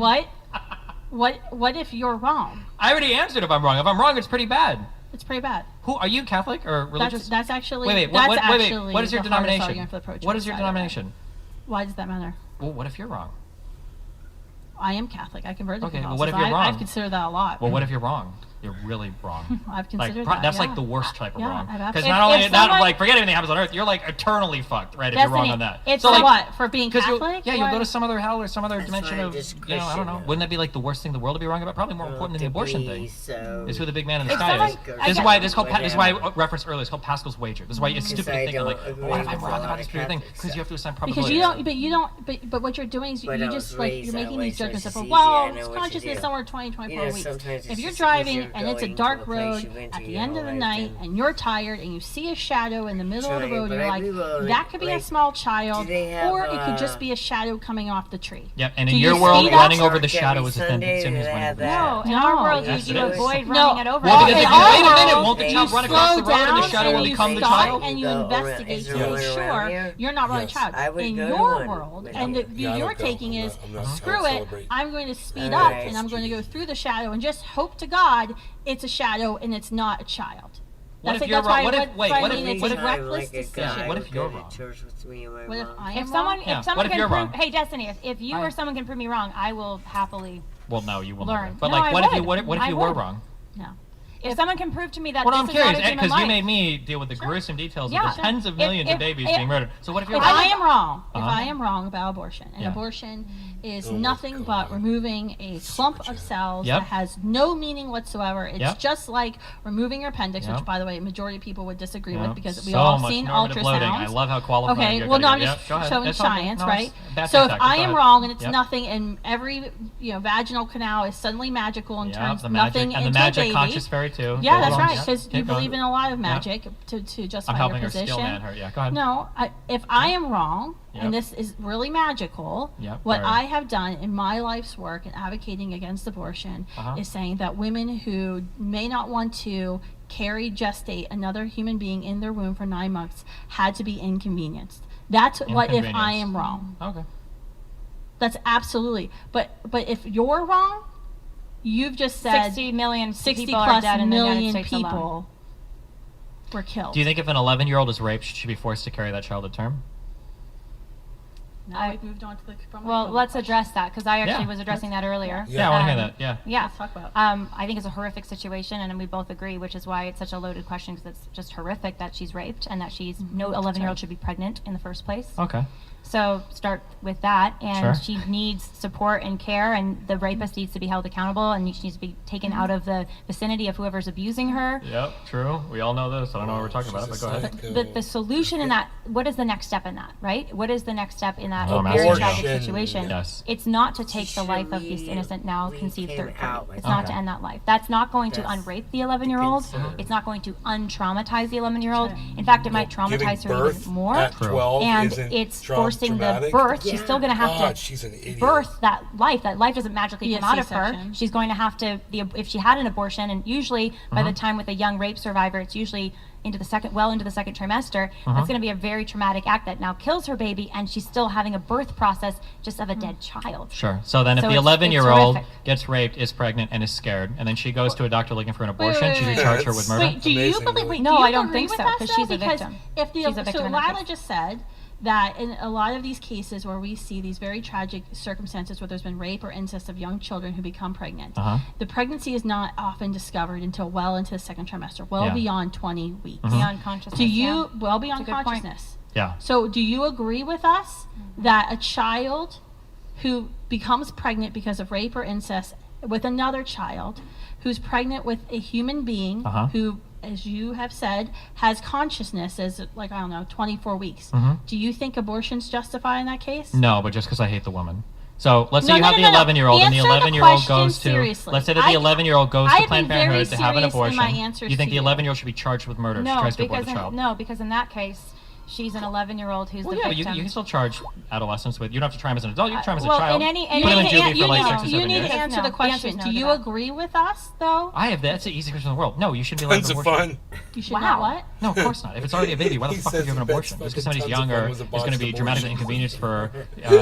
what if you're wrong? I already answered. If I'm wrong, it's pretty bad. It's pretty bad. Who are you, Catholic or religious? That's actually wait. that's What actually is your the hardest denomination? argument for the pro-choice What is your side of it. denomination? Why does that matter? Well, what if you're wrong? I am Catholic. I converted to Okay, well, Catholicism. what if you're wrong? I've considered that a lot. Well, what if you're wrong? You're really wrong. I've Like, considered that. that's yeah. like the worst type of Yeah, wrong. I've Because absolutely- not only if not someone- like forget everything that happens on earth, you're like eternally fucked, right? If you're wrong Destiny, on that. It's so like, what? For being 'cause Catholic? you'll Why- go to some other hell or some other dimension why I of, just I don't know. question Wouldn't that be like the worst thing in the world to be wrong about? Probably more important than the abortion thing. So Is who the big man in the If sky is. someone- This is why this is why I referenced earlier. It's called Pascal's wager. This is why it's stupid to I think of like, don't well, what if agree I'm with wrong a about lot this of particular thing? Catholic Because you have to assign Because probability. but what you're doing is But you I just was like raised you're that making way, these so judgments it's of just well, easy, I know it's what to consciousness do. somewhere 20, 24 weeks. Sometimes If it's you're just driving easier and it's a going dark to a place road you've been at to the your end of whole the life night then. and you're tired and you see a shadow in the middle of the Trying, road, but you're I like, reload, that could be a like, small child, do they have, or it could just be a shadow coming off the tree. Yep, and Do in you your world, see that? running over the Church shadow every is a Sunday, sin. do they have No, that? in our world, Yes, you it is. avoid No. running it over. Well, because in if you our wait a minute, world, won't the you child run across the slow road and the down shadow will and you become the stop child? and you Go investigate is to there make one sure around here? you're not running Yes. child. I would In go to your one. world, Yeah. and the Yeah, view I you're don't go. taking I'm is, not- I'm not- I don't screw it, celebrate. I'm going to speed All up right. and I'm going to go through the shadow and just hope to God it's a shadow and it's not a child. What That's if it, you're that's wrong? why What if- what- wait, I what mean, if- it's what a if- reckless like a decision. guy What if would you're go to wrong? church with me and my What if mom. I If am someone, wrong? Yeah, if someone what if can you're prove, wrong? hey Destiny, if you or someone can prove me wrong, I will happily Well, no, you will learn. never. But No, like, I what if would. you what if I you were would. wrong? No. If someone can prove to me that Well, this I'm is curious not a human because you life, made me deal with the gruesome details Yeah, of the sure. tens of millions of babies if- being murdered. So what if you're If wrong? I am wrong, if Uh-huh. I am wrong about abortion, and Yeah. abortion is Oh my nothing but God. removing a clump of cells Yep. that has no meaning whatsoever. It's Yep. just like removing your appendix, Yep. which, by the way, majority of people would disagree Yeah. with because we So all much seen normative loading. I ultrasounds. love how qualified Okay, you're well, no, I'm getting. just Yep, go ahead. showing It's all good. science, No, right? that's So if exactly- I go am ahead. wrong and it's Yep. nothing, and every vaginal canal is suddenly magical and Yep, turns the nothing magic and the into magic a baby. conscious fairy too. Yeah, Go that's on. right, Yep. because Keep you going. believe in a lot of Yep. magic to justify I'm your helping her position. steel man her. Yeah, go ahead. No, if I am wrong, Yep. and this is really magical, Yep, what very. I have done in my life's work in advocating against abortion Uh-huh. is saying that women who may not want to gestate another human being in their womb for 9 months had to be inconvenienced. That's what if I am wrong. Okay. That's absolutely. But if you're wrong, you've just said 60 million 60 people are plus dead in the United million States alone. people were killed. Do you think if an 11-year-old is raped, she should be forced to carry that child to term? Now we've moved on to the Well, let's address that because I actually Yeah. was addressing that earlier. Yeah, I want to hear that. Yeah. Yeah. Let's talk about it. I think it's a horrific situation, and we both agree, which is why it's such a loaded question because it's just horrific that she's raped and that she's no 11-year-old should be pregnant in the first place. Okay. So start with that, and Sure. she needs support and care, and the rapist needs to be held accountable, and she needs to be taken out of the vicinity of whoever's abusing her. Yep, true. We all know this. I don't know what we're talking about, but go ahead. The solution in that, what is the next step in that, right? What is the next step in that Oh, very abortion. tragic situation? Yes. It's not to take the life of this innocent now conceived third party. It's not to Okay. end that life. That's not going to unrape the 11-year-old. It's not going to untraumatize the 11-year-old. In fact, it might Giving traumatize her birth even more. at 12 and isn't it's forcing traumatic? the birth. She's still going to have God, to she's an idiot. birth that life. That life doesn't magically Be a come out of her. C-section. She's going to have to, if she had an abortion, and usually by the time with a young rape survivor, it's usually into the second trimester, that's going to be a very traumatic act that now kills her baby, and she's still having a birth process just of a dead child. Sure. So then if So the it's 11-year-old horrific. gets raped, is pregnant, and is scared, and then she goes to a doctor looking for an Wait, abortion, wait, should wait, you wait. charge her with murder? Wait, do you Amazing. believe? Wait, No, do you I don't agree think with so, us, 'cause though? she's a Because victim. if the She's a victim so in that Lila case. just said that in a lot of these cases where we see these very tragic circumstances where there's been rape or incest of young children who become pregnant, the pregnancy is not often discovered until well into the second trimester, well Yeah. beyond 20 weeks. Beyond consciousness. Do you yeah. well beyond It's a good point. consciousness? Yeah. So do you agree with us that a child who becomes pregnant because of rape or incest with another child who's pregnant with a human being who, as you have said, has consciousness as like, I don't know, 24 weeks. Do you think abortion's justified in that case? No, but just because I hate the woman. So let's say No, you no, have no, the no, no. 11-year-old, and the Answer the 11-year-old question goes to. seriously. Let's say that the 11-year-old goes I've to Planned been very Parenthood to have an serious in abortion. my answers You think to the you. 11-year-old should be charged with murder if she No, tries to abort the child? because in that case, she's an 11-year-old who's Well, the yeah, but you victim. can still charge adolescents with. You don't have to try him as an adult. You can try him as a well, child. in any Put him in you juvie for like 6 or You 7 need years. to answer No, the the question. answer is no Do to you that. agree with us, though? That's the easiest question in the world. No, you shouldn't be allowed Tons an of abortion. fun. You should not what? No, of course not. If it's already a baby, why the He fuck would says you have an the abortion? best Just because somebody's fucking tons of younger fun was a is going to botched be dramatically abortion. inconvenienced for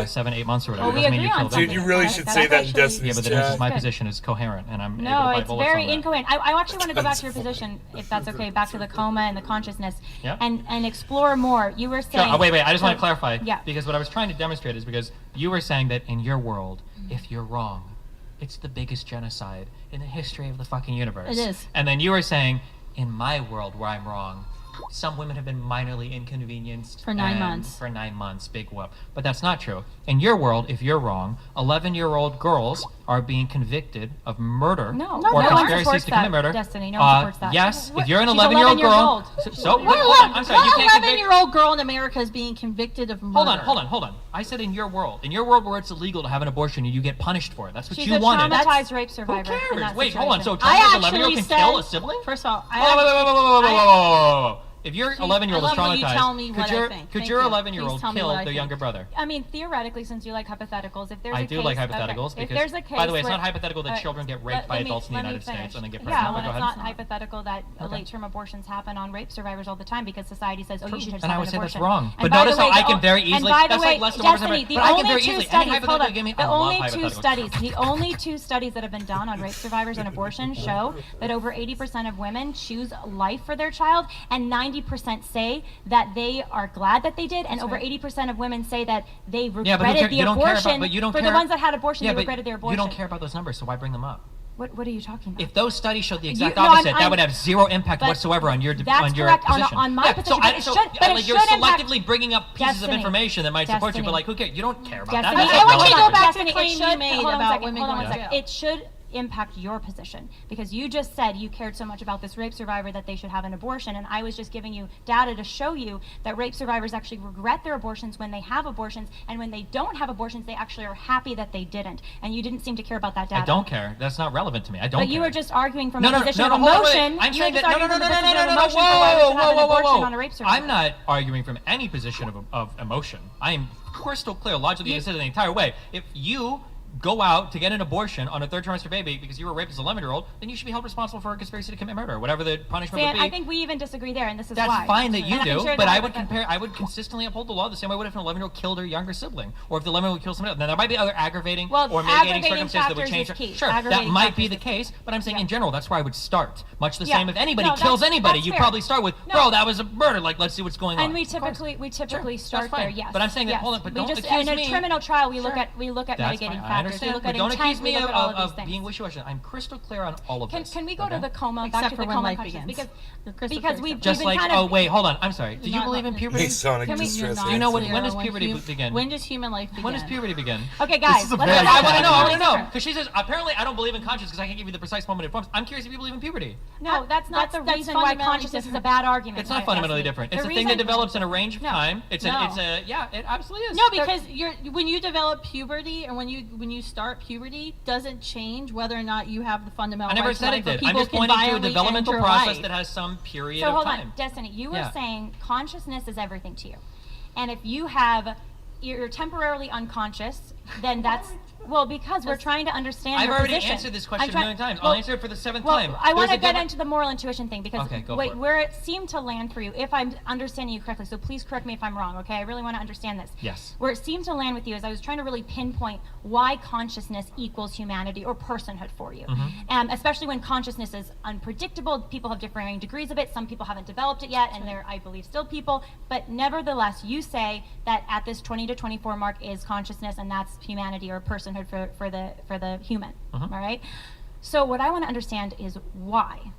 7-8 months or whatever. Oh, we Doesn't mean agree you on killed them. Dude, you really should say that in actually- Destiny's Yeah, but then it's just chat. my Good. position is coherent, and I'm able to No, bite it's bullets very on that. incoherent. I actually want to go back to your position, if that's okay, back to the coma and the consciousness, Yeah. and explore more. You were Sure. saying. Wait. I just want to clarify. Yeah. Because what I was trying to demonstrate is because you were saying that in your world, if you're wrong, it's the biggest genocide in the history of the fucking universe. It is. And then you were saying, in my world where I'm wrong, some women have been minorly inconvenienced For 9 and months. For 9 months, big whoop. But that's not true. In your world, if you're wrong, 11-year-old girls are being convicted of murder No, or no one conspiracies supports to commit that, murder. Destiny. No one supports that. Yes, What? if you're an She's 11-year-old 11 years girl. old. So wait, hold on. I'm sorry. You What can't convict. 11-year-old girl in America is being convicted of murder? Hold on. I said in your world. In your world where it's illegal to have an abortion and you get punished for it. That's what She's you a wanted. traumatized rape Who survivor. in cares? that Wait, hold on. So situation. I 11-year-old actually can said, kill a sibling? first of all, I Oh, wait. If your See, 11-year-old I is love when you traumatized, tell me what I think. could Thank your you. 11-year-old Please tell me kill what I their think. younger brother? I mean, theoretically, since you like hypotheticals, if there's I a do case, like hypotheticals okay, if because, there's a case by the way, it's where- not hypothetical that children get raped by adults in the let me United States finish. and then get Yeah, pregnant. well, But go it's ahead. not hypothetical that late-term abortions happen on rape survivors all the time because society says, oh, you should just And I have would an say that's abortion. wrong. And But by notice the way, how I can very and easily. by the That's way, like less than 1% Destiny, but the I can only very two easily. Any studies, hold hypothetical on, give me. the I love only two hypotheticals. studies, the only two studies that have been done on rape survivors and abortion show that over 80% of women choose life for their child, and 90% say that they are glad that they did, and over 80% of women say that they Yeah, but regretted the you don't care abortion. about. But you don't for care. the ones that had abortion, Yeah, they but regretted their you abortion. don't care about those numbers, so why bring them up? What are you talking about? If those studies showed the exact No, opposite, I'm- that would have zero impact but whatsoever on your that's on your correct, position. on my position, but it should- but it you're should impact- selectively bringing up pieces of Destiny. information that might support you, but Destiny. like, who cares? You don't care about Destiny. that. That's I want you to irrelevant. go back to the Destiny, claim it you should- made hold on one about second, women hold on going one to second. jail. It should impact your position because you just said you cared so much about this rape survivor that they should have an abortion, and I was just giving you data to show you that rape survivors actually regret their abortions when they have abortions, and when they don't have abortions, they actually are happy that they didn't, and you didn't seem to care about that data. I don't care. That's not relevant to me. I don't But care. you were just arguing from No, a no, position no, of no, hold on, wait. emotion. I'm You were saying just that. No, arguing no, from no, a no, no, position no, of no, no. emotion for why we should have an abortion Whoa. on a rape survivor. I'm not arguing from any position of emotion. I am crystal clear, logically considered the entire way. If you go out to get an abortion on a third trimester baby because you were raped as an 11-year-old, then you should be held responsible for a conspiracy to commit murder, or whatever the punishment would See, be. I think we even disagree there, and this is That's why. fine that you And I'm do, sure but that I would I would consistently uphold the law the same way I would if an 11-year-old killed her younger sibling, or if the 11-year-old killed somebody else. Now there might be other aggravating or mitigating aggravating circumstances that would factors change. is key. Sure, that Aggravating might be factors the case, but I'm saying in general that's where I would start. Much the Yeah. same if anybody No, kills that's- anybody, that's you fair. probably start with, No. bro, that was a murder. Like, let's see what's going on. And we Of course. typically Sure, start that's fine. there, yes. But I'm saying that, yes. hold on, but we don't just, accuse in me. a criminal trial, we Sure. look at That's mitigating fine. I factors. understand, We look but at don't intent. accuse We me look at all of these of things. being wishy-washy. I'm crystal clear on all of this. Can we go to okay? the coma? Except back to for the when coma life consciousness, begins. because Just we've Just been like, kind of, oh wait, hold on. I'm sorry. Do you Not believe in like- puberty? Masonic Can we- distress. You're not Do you know answer. when does clear puberty begin? When does human life begin? When does puberty begin? Okay, guys, is a let's very go back I to want to know. the I want to know different. because she says apparently I don't believe in conscience because I can't give you the precise moment it forms. I'm curious if you believe in puberty. No, that's not the That's reason why fundamentally consciousness is a different. bad argument. It's not fundamentally different. It's a thing that develops in a range of No. time. It's No. yeah, it absolutely is. No, because when you develop puberty and when you start puberty doesn't change whether or not you have the fundamental. I never rights said life it where did. I'm people just can pointing to a violently developmental enter process life. that has some period So of hold time. on, Destiny, you were Yeah. saying consciousness is everything to you. And if you're temporarily unconscious, then that's, well, because we're trying to understand I've your already position. answered this question I'm a million times. I'll answer it for the seventh well, time. I want There's to a get different- into the moral intuition thing because Okay, go for it. where it seemed to land for you, if I'm understanding you correctly, so please correct me if I'm wrong, okay? I really want to understand this. Yes. Where it seemed to land with you is I was trying to really pinpoint why consciousness equals humanity or personhood for you. Especially when consciousness is unpredictable. People have differing degrees of it. Some people haven't developed it yet, and they're, I believe, still people. But nevertheless, you say that at this 20 to 24 mark is consciousness, and that's humanity or personhood for the human. All right? So what I want to understand is why.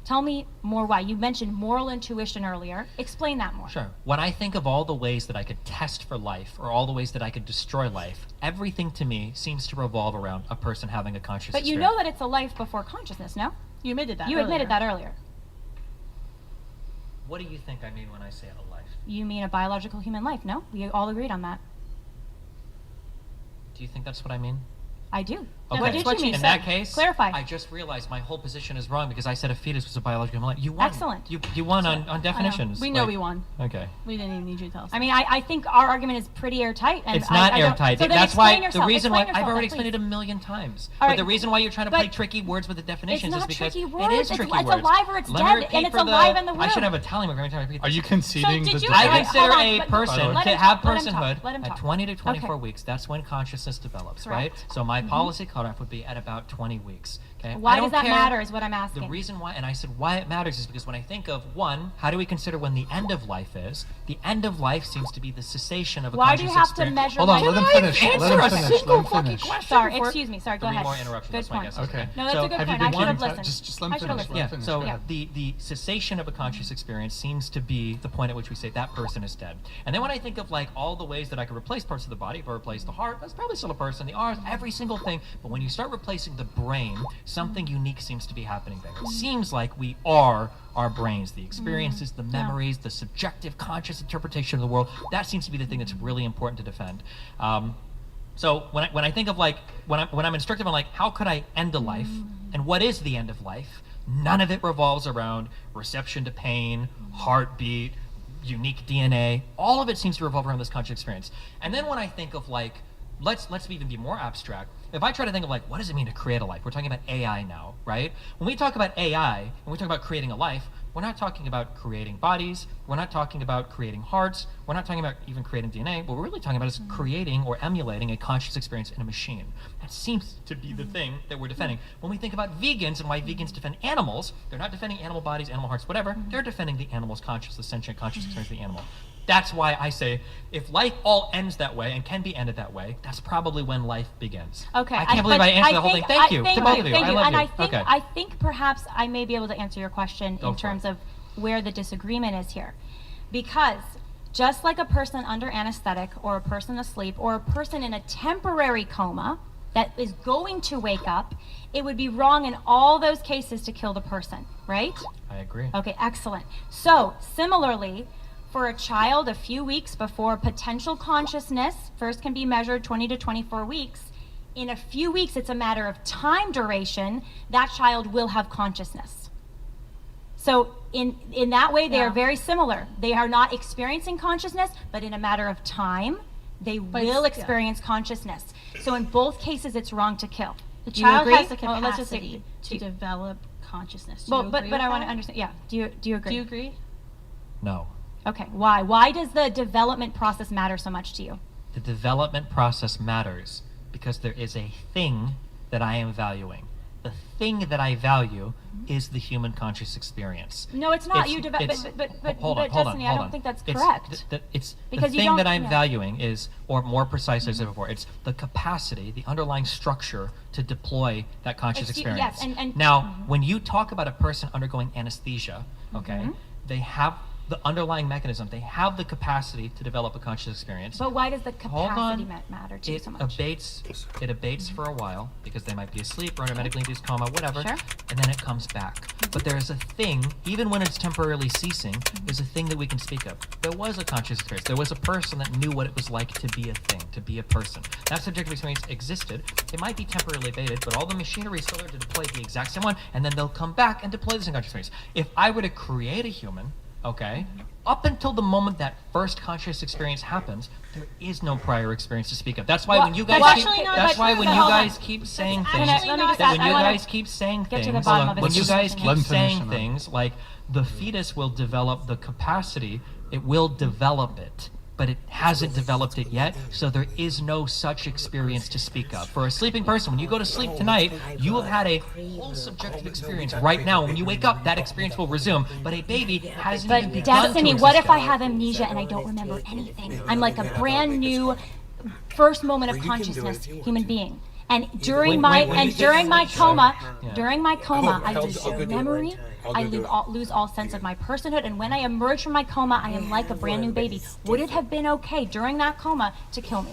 Tell me more why. You mentioned moral intuition earlier. Explain that more. Sure. When I think of all the ways that I could test for life or all the ways that I could destroy life, everything to me seems to revolve around a person having a conscious But you experience. know that it's a life before consciousness, no? You admitted that. You admitted that earlier. What do you think I mean when I say a life? You mean a biological human life, no? We all agreed on that. Do you think that's what I mean? I do. Okay. What did you mean? In that case, clarify. I just realized my whole position is wrong because I said a fetus was a biological human life. You won. Excellent. You won on definitions. We know Like- we won. Okay. We didn't even need you to tell us. I mean, I think our argument is pretty airtight. And It's not I don't- airtight. So then That's explain why yourself. the reason why Explain I've yourself, already then, explained it please. a million times. All But right. the reason why you're trying to But play tricky words with the definitions not is because tricky it words. is It's- tricky it's words. alive or it's Let me dead, repeat and it's for alive in the I should room. have a tallying every time I repeat Are this. you conceding did the you- I Okay, consider hold on, a but- person let to him have talk, let him talk, personhood let him at talk. 20 to 24 Okay. weeks. That's when consciousness develops, Correct. right? So my policy cutoff would be at about 20 weeks. Okay. Why I does don't that care- matter is what I'm asking. The reason why, and I said why it matters is because when I think of one, how do we consider when the end of life is? The end of life seems to be the cessation of a Why do you conscious have to experience. measure Hold on, life? let him finish. Let Answer him a finish. single Let him fucking finish. question. Sorry, before- excuse me. Sorry, go 3 ahead. more interruptions. Good That's my point. guess. Okay. No, that's So a good have you point. I been should have keeping listened. just let him I should have finish. listened. Yeah, Finish. so Yeah. the cessation of a conscious experience seems to be the point at which we say that person is dead. And then when I think of like all the ways that I could replace parts of the body, if I replace the heart, that's probably still a person, the arms, every single thing. But when you start replacing the brain, something unique seems to be happening there. It seems like we are our brains, the experiences, the memories, the subjective conscious interpretation of the world. That seems to be the thing that's really important to defend. So when I think of like when I'm instructive on like how could I end a life and what is the end of life, none of it revolves around reception to pain, heartbeat, unique DNA. All of it seems to revolve around this conscious experience. And then when I think of like let's even be more abstract. If I try to think of like what does it mean to create a life? We're talking about AI now, right? When we talk about AI and we talk about creating a life, we're not talking about creating bodies. We're not talking about creating hearts. We're not talking about even creating DNA. What we're really talking about is creating or emulating a conscious experience in a machine. That seems to be the thing that we're defending. When we think about vegans and why vegans defend animals, they're not defending animal bodies, animal hearts, whatever. They're defending the animal's conscious, the sentient conscious experience of the animal. That's why I say, if life all ends that way and can be ended that way, that's probably when life begins. Okay. I can't believe I answered the whole thing. Thank you to both of you. Thank I you. love And you. I think, Okay. I think perhaps I may be able to answer your question Go in for terms it. of where the disagreement is here. Because just like a person under anesthetic or a person asleep or a person in a temporary coma that is going to wake up, it would be wrong in all those cases to kill the person, right? I agree. Okay, excellent. So, similarly, for a child a few weeks before potential consciousness, first can be measured 20 to 24 weeks, in a few weeks, it's a matter of time duration, that child will have consciousness. So in that way, they are very similar. They are not experiencing consciousness, but in a matter of time, they will experience consciousness. So in both cases, it's wrong to kill. The Do you child agree? has the Oh, let's just say- capacity to develop consciousness. Do Well, you but agree but with I want to that? understand. Yeah. Do you agree? Do you agree? No. Okay. Why? Why does the development process matter so much to you? The development process matters because there is a thing that I am valuing. The thing that I value is the human conscious experience. No, it's not. It's- You develop, it's- but hold on, hold on, Destiny, hold I don't on. think that's It's correct. it's Because the you thing don't- that I'm yeah. valuing is, or more precisely as I said before, it's the capacity, the underlying structure to deploy that conscious Yes, experience. and- now, when you talk about a person undergoing anesthesia, okay, Mhm. they have the underlying mechanism. They have the capacity to develop a conscious experience. But why does the Hold capacity on. matter to you It so much? abates for a while because they might be asleep or in a medically induced coma, whatever, Sure. and then it comes back. But there is a thing, even when it's temporarily ceasing, there's a thing that we can speak of. There was a conscious experience. There was a person that knew what it was like to be a thing, to be a person. That subjective experience existed. It might be temporarily abated, but all the machinery is still there to deploy the exact same one, and then they'll come back and deploy the same conscious experience. If I were to create a human, okay, up until the moment that first conscious experience happens, there is no prior experience to speak of. That's why when you guys Well, keep, actually not that's true, why when but you hold on. guys keep saying actually things, not- let me just that ask- when you I wanna guys keep saying get to things, the bottom of it. when you guys Let him keep finish saying and then- things like the fetus will develop the capacity, it will develop it, but it hasn't developed it yet, so there is no such experience to speak of. For a sleeping person, when you go to sleep tonight, you have had a whole subjective experience right now. When you wake up, that experience will resume, but a baby hasn't even But begun Destiny, to what exist if I yet. have amnesia and I don't remember anything? I'm like a brand new first moment of consciousness human being. And during my coma, Yeah. during my coma, I I'll lose go do it. memory. I'll I go do it. lose all sense of my personhood, and when I emerge from my coma, I am like a brand new baby. Would it have been okay during that coma to kill me?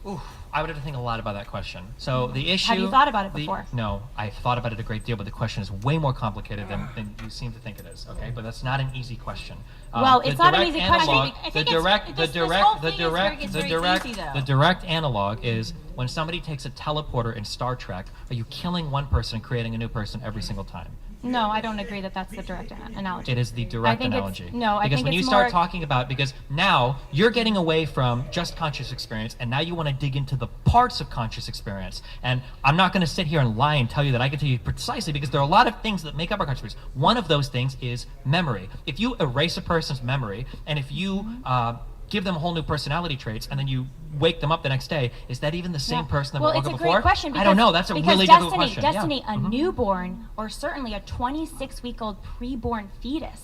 Ooh, I would have to think a lot about that question. So the issue. Have you thought about it before? No, I've thought about it a great deal, but the question is way more complicated than you seem to think it is. Okay, but that's not an easy question. Well, The it's not an direct easy question. analog- I the think it's- direct, the this whole direct, the thing is very- direct, it's the very direct, easy, though. the direct analog is when somebody takes a teleporter in Star Trek. Are you killing one person and creating a new person every single time? No, I don't agree that that's the direct analogy. It is the direct think it's- analogy. no, I because think when you it's start more- talking about, because now you're getting away from just conscious experience, and now you want to dig into the parts of conscious experience. And I'm not going to sit here and lie and tell you that I can tell you precisely, because there are a lot of things that make up our conscious experience. One of those things is memory. If you erase a person's memory, and if you give them whole new personality traits, and then you wake them up the next day, is that even the same person that Well, woke it's up a before? great question. I don't know. That's a because really Destiny, difficult question. Destiny, Yeah. a newborn or certainly a 26-week-old preborn fetus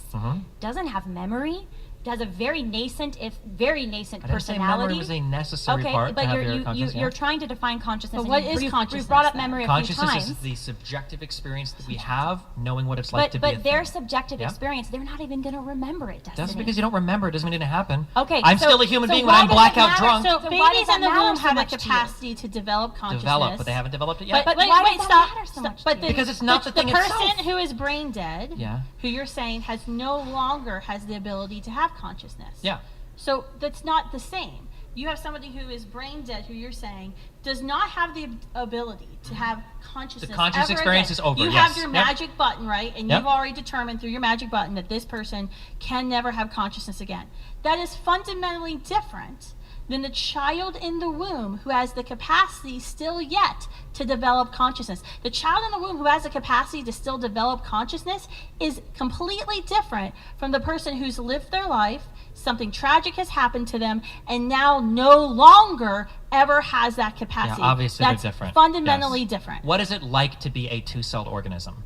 doesn't have memory. Has a very nascent, if very nascent I didn't say personality. memory was a necessary okay, part to but have you're, your conscious, yeah. you're trying to define consciousness. But and what you- is we've consciousness, brought up then? memory a few Consciousness times. is the subjective experience that we have, knowing what it's like to be a But their thing. subjective Yeah. experience, they're not even going to remember it, Destiny. Just because you don't remember it doesn't mean it didn't happen. Okay, I'm so- still a human so being when why I'm does it blackout matter? drunk. So So why does babies that in the matter womb so have the much to you? capacity to develop consciousness. Develop, but they haven't developed it But, yet. But wait, why wait, does that stop. matter so stop. much But to the, you? Because it's not the thing person itself. who is brain dead, Yeah. who you're saying has no longer has the ability to have consciousness. Yeah. So that's not the same. You have somebody who is brain dead, who you're saying does not have the ability to have consciousness. The conscious ever experience again. is over, You yes. have your Yep. magic button, right? And Yep. you've already determined through your magic button that this person can never have consciousness again. That is fundamentally different than the child in the womb who has the capacity still yet to develop consciousness. The child in the womb who has the capacity to still develop consciousness is completely different from the person who's lived their life, something tragic has happened to them, and now no longer ever has that Yeah, capacity. obviously That's they're different. fundamentally Yes. different. What is it like to be a two-celled organism?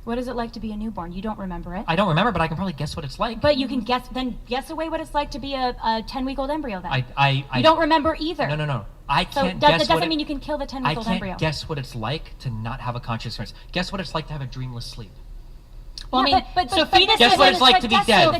What is it like to be a newborn? You don't remember it. I don't remember, but I can probably guess what it's like. But you can guess away what it's like to be a 10-week-old embryo then. I you don't remember either. No. I So can't that guess doesn't what mean you can kill the I 10-week-old can't embryo. guess what it's like to not have a conscious experience. Guess what it's like to have a dreamless sleep. Well, Yeah, I mean, but so fetus Guess what it's like to be dead. So No.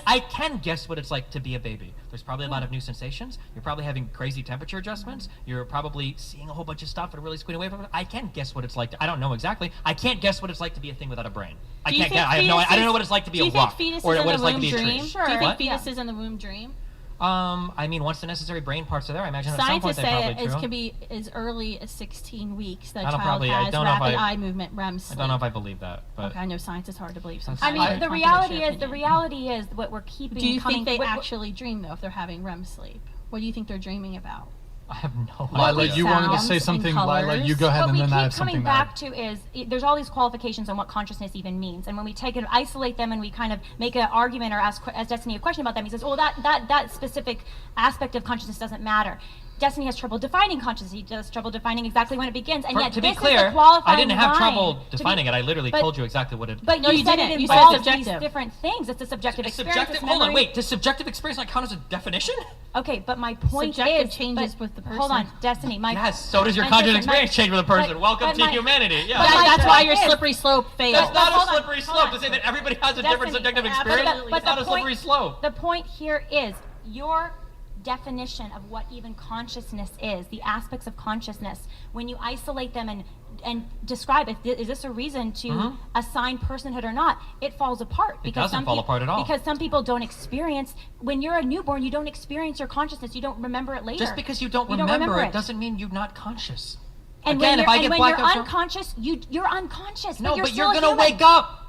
I can guess what it's like to be a baby. There's probably a lot of new sensations. You're probably having crazy temperature adjustments. You're probably seeing a whole bunch of stuff and really squinting away from it. I can guess what it's like. I don't know exactly. I can't guess what it's like to be a thing without a brain. I can't guess. I don't know what it's like to be a rock or what it's like to be a tree. Do you think fetuses in the womb dream? I mean, once the necessary brain parts are there, I imagine at some point Scientists they say probably it true. can be as early as 16 weeks that a I don't child probably- I has don't know if rapid I- eye movement, REM sleep. I don't know if I believe that, but Okay, I know science is hard to believe That's- sometimes. I mean, the Contradiction reality is what we're keeping Do you coming. think they what- actually dream though if they're having REM sleep? What do you think they're dreaming about? I have no Lila, idea. you wanted to Sounds say and something. Lila, you colors. go ahead, What and we then I keep have coming something back to is there's all these qualifications on what consciousness even means, and when we take and isolate them and we kind of make an argument or ask Destiny a question about them, he says, "Oh, that specific aspect of consciousness doesn't matter." Destiny has trouble defining consciousness. He has trouble defining exactly when it begins, and yet To be this is clear, the qualifying I didn't have line trouble to be- defining it. I literally but- told you exactly what it. But No, you you said didn't. it You said involves these subjective. different things. It's a subjective It's experience. subjective. It's Hold on, memory. wait. Does subjective experience not count as a definition? Okay, but my point Subjective is changes but with the Hold on, person. Destiny. My Yes. So does your my- conscious my- experience change with a person? but- Welcome but to my- humanity. Yeah. but my That's why point your is- slippery slope fails. That's not a hold on, slippery hold slope on. to say that everybody has a different Destiny, subjective but experience. but It's not a slippery slope. The point here is your definition of what even consciousness is, the aspects of consciousness, when you isolate them and describe it, is this a reason to assign personhood or not? It falls apart. It doesn't fall apart at all. Because some people don't experience, when you're a newborn, you don't experience your consciousness. You don't remember it later. Just because you don't remember it doesn't mean you're not conscious. And Again, if I get when blackouts you're from- unconscious, you're unconscious. No, but still you're a gonna human. wake up.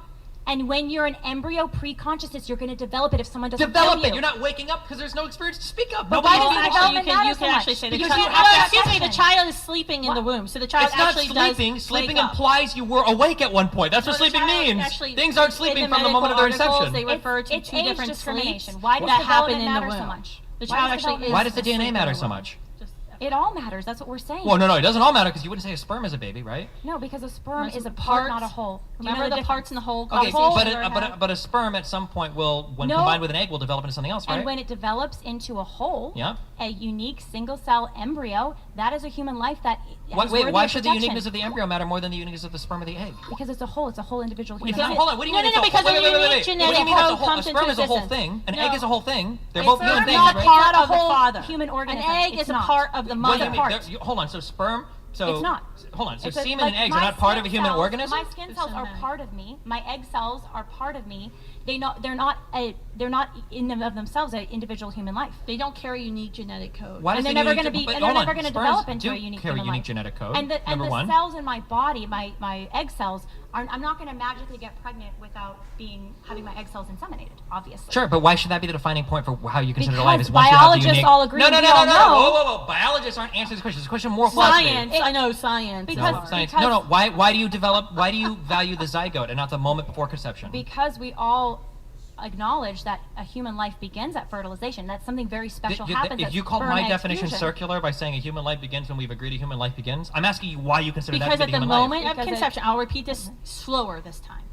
And when you're an embryo pre-consciousness, you're going to develop it if someone doesn't Develop tell you. it. You're not waking up because there's no experience to speak of. But Nobody why does knows the what development matter you so can much? actually say the Because child. you have to Excuse me, the question. child is sleeping in the womb, so the child It's not actually sleeping. does Sleeping wake up. implies you were awake at one point. That's what So the sleeping child means. actually- Things aren't in sleeping the from the moment of their medical articles, inception. They refer to It's two age different discrimination. sleeps Why does that happen development in the matter so womb. much? The Why child does actually development- is Why does the asleep DNA in matter the so womb. much? It all matters. That's what we're saying. Well, no, it doesn't all matter because you wouldn't say a sperm is a baby, right? No, because a sperm There's is a parts- part, not a whole. Do you Remember know the parts in the whole Okay, whole but or but a sperm at some point will, when No. combined with an egg, will develop into something else, right? And when it develops into a whole, Yeah. a unique single-cell embryo, that is a human life that is Wait, worthy why of should the protection. uniqueness of the embryo matter more than the uniqueness of the sperm or the egg? Because it's a whole. It's a whole individual Wait, human life. hold on. What do you No, mean? no, it's a because whole, a wait, unique What do genetic you mean it's a code whole? A comes sperm into is a whole existence. thing. An No. egg is a whole thing. They're A both sperm human is things, not right? part a of the whole father. human organism. An egg It's is a not. part of the Wait mother. a minute. Hold on. So sperm. So It's not. Hold on. So It's a- semen like, and eggs are my not part of a skin human cells- organism. My skin cells are part of me. My egg cells are part of me. They're not in and of themselves an individual human life. They don't carry unique genetic code. Why does And the they're never unique- going to be. but And they're hold on, never going to sperms develop into do a unique carry human unique life. genetic code. And the number one. cells in my body, my egg cells, I'm not going to magically get pregnant without having my egg cells inseminated. Obviously. Sure, but why should that be the defining point for how you consider Because life? Is once you have the biologists unique... all agree, No, we all know. Whoa. Biologists aren't answering this question. It's a question more philosophy. Science. I know science. Science. No. Why do you value the zygote and not the moment before conception? Because we all acknowledge that a human life begins at fertilization. That's something very special happens. If at you call sperm my egg definition fusion. circular by saying a human life begins when we've agreed a human life begins, I'm asking you why you consider Because that to at be the human moment life. of conception, I'll repeat this slower this time.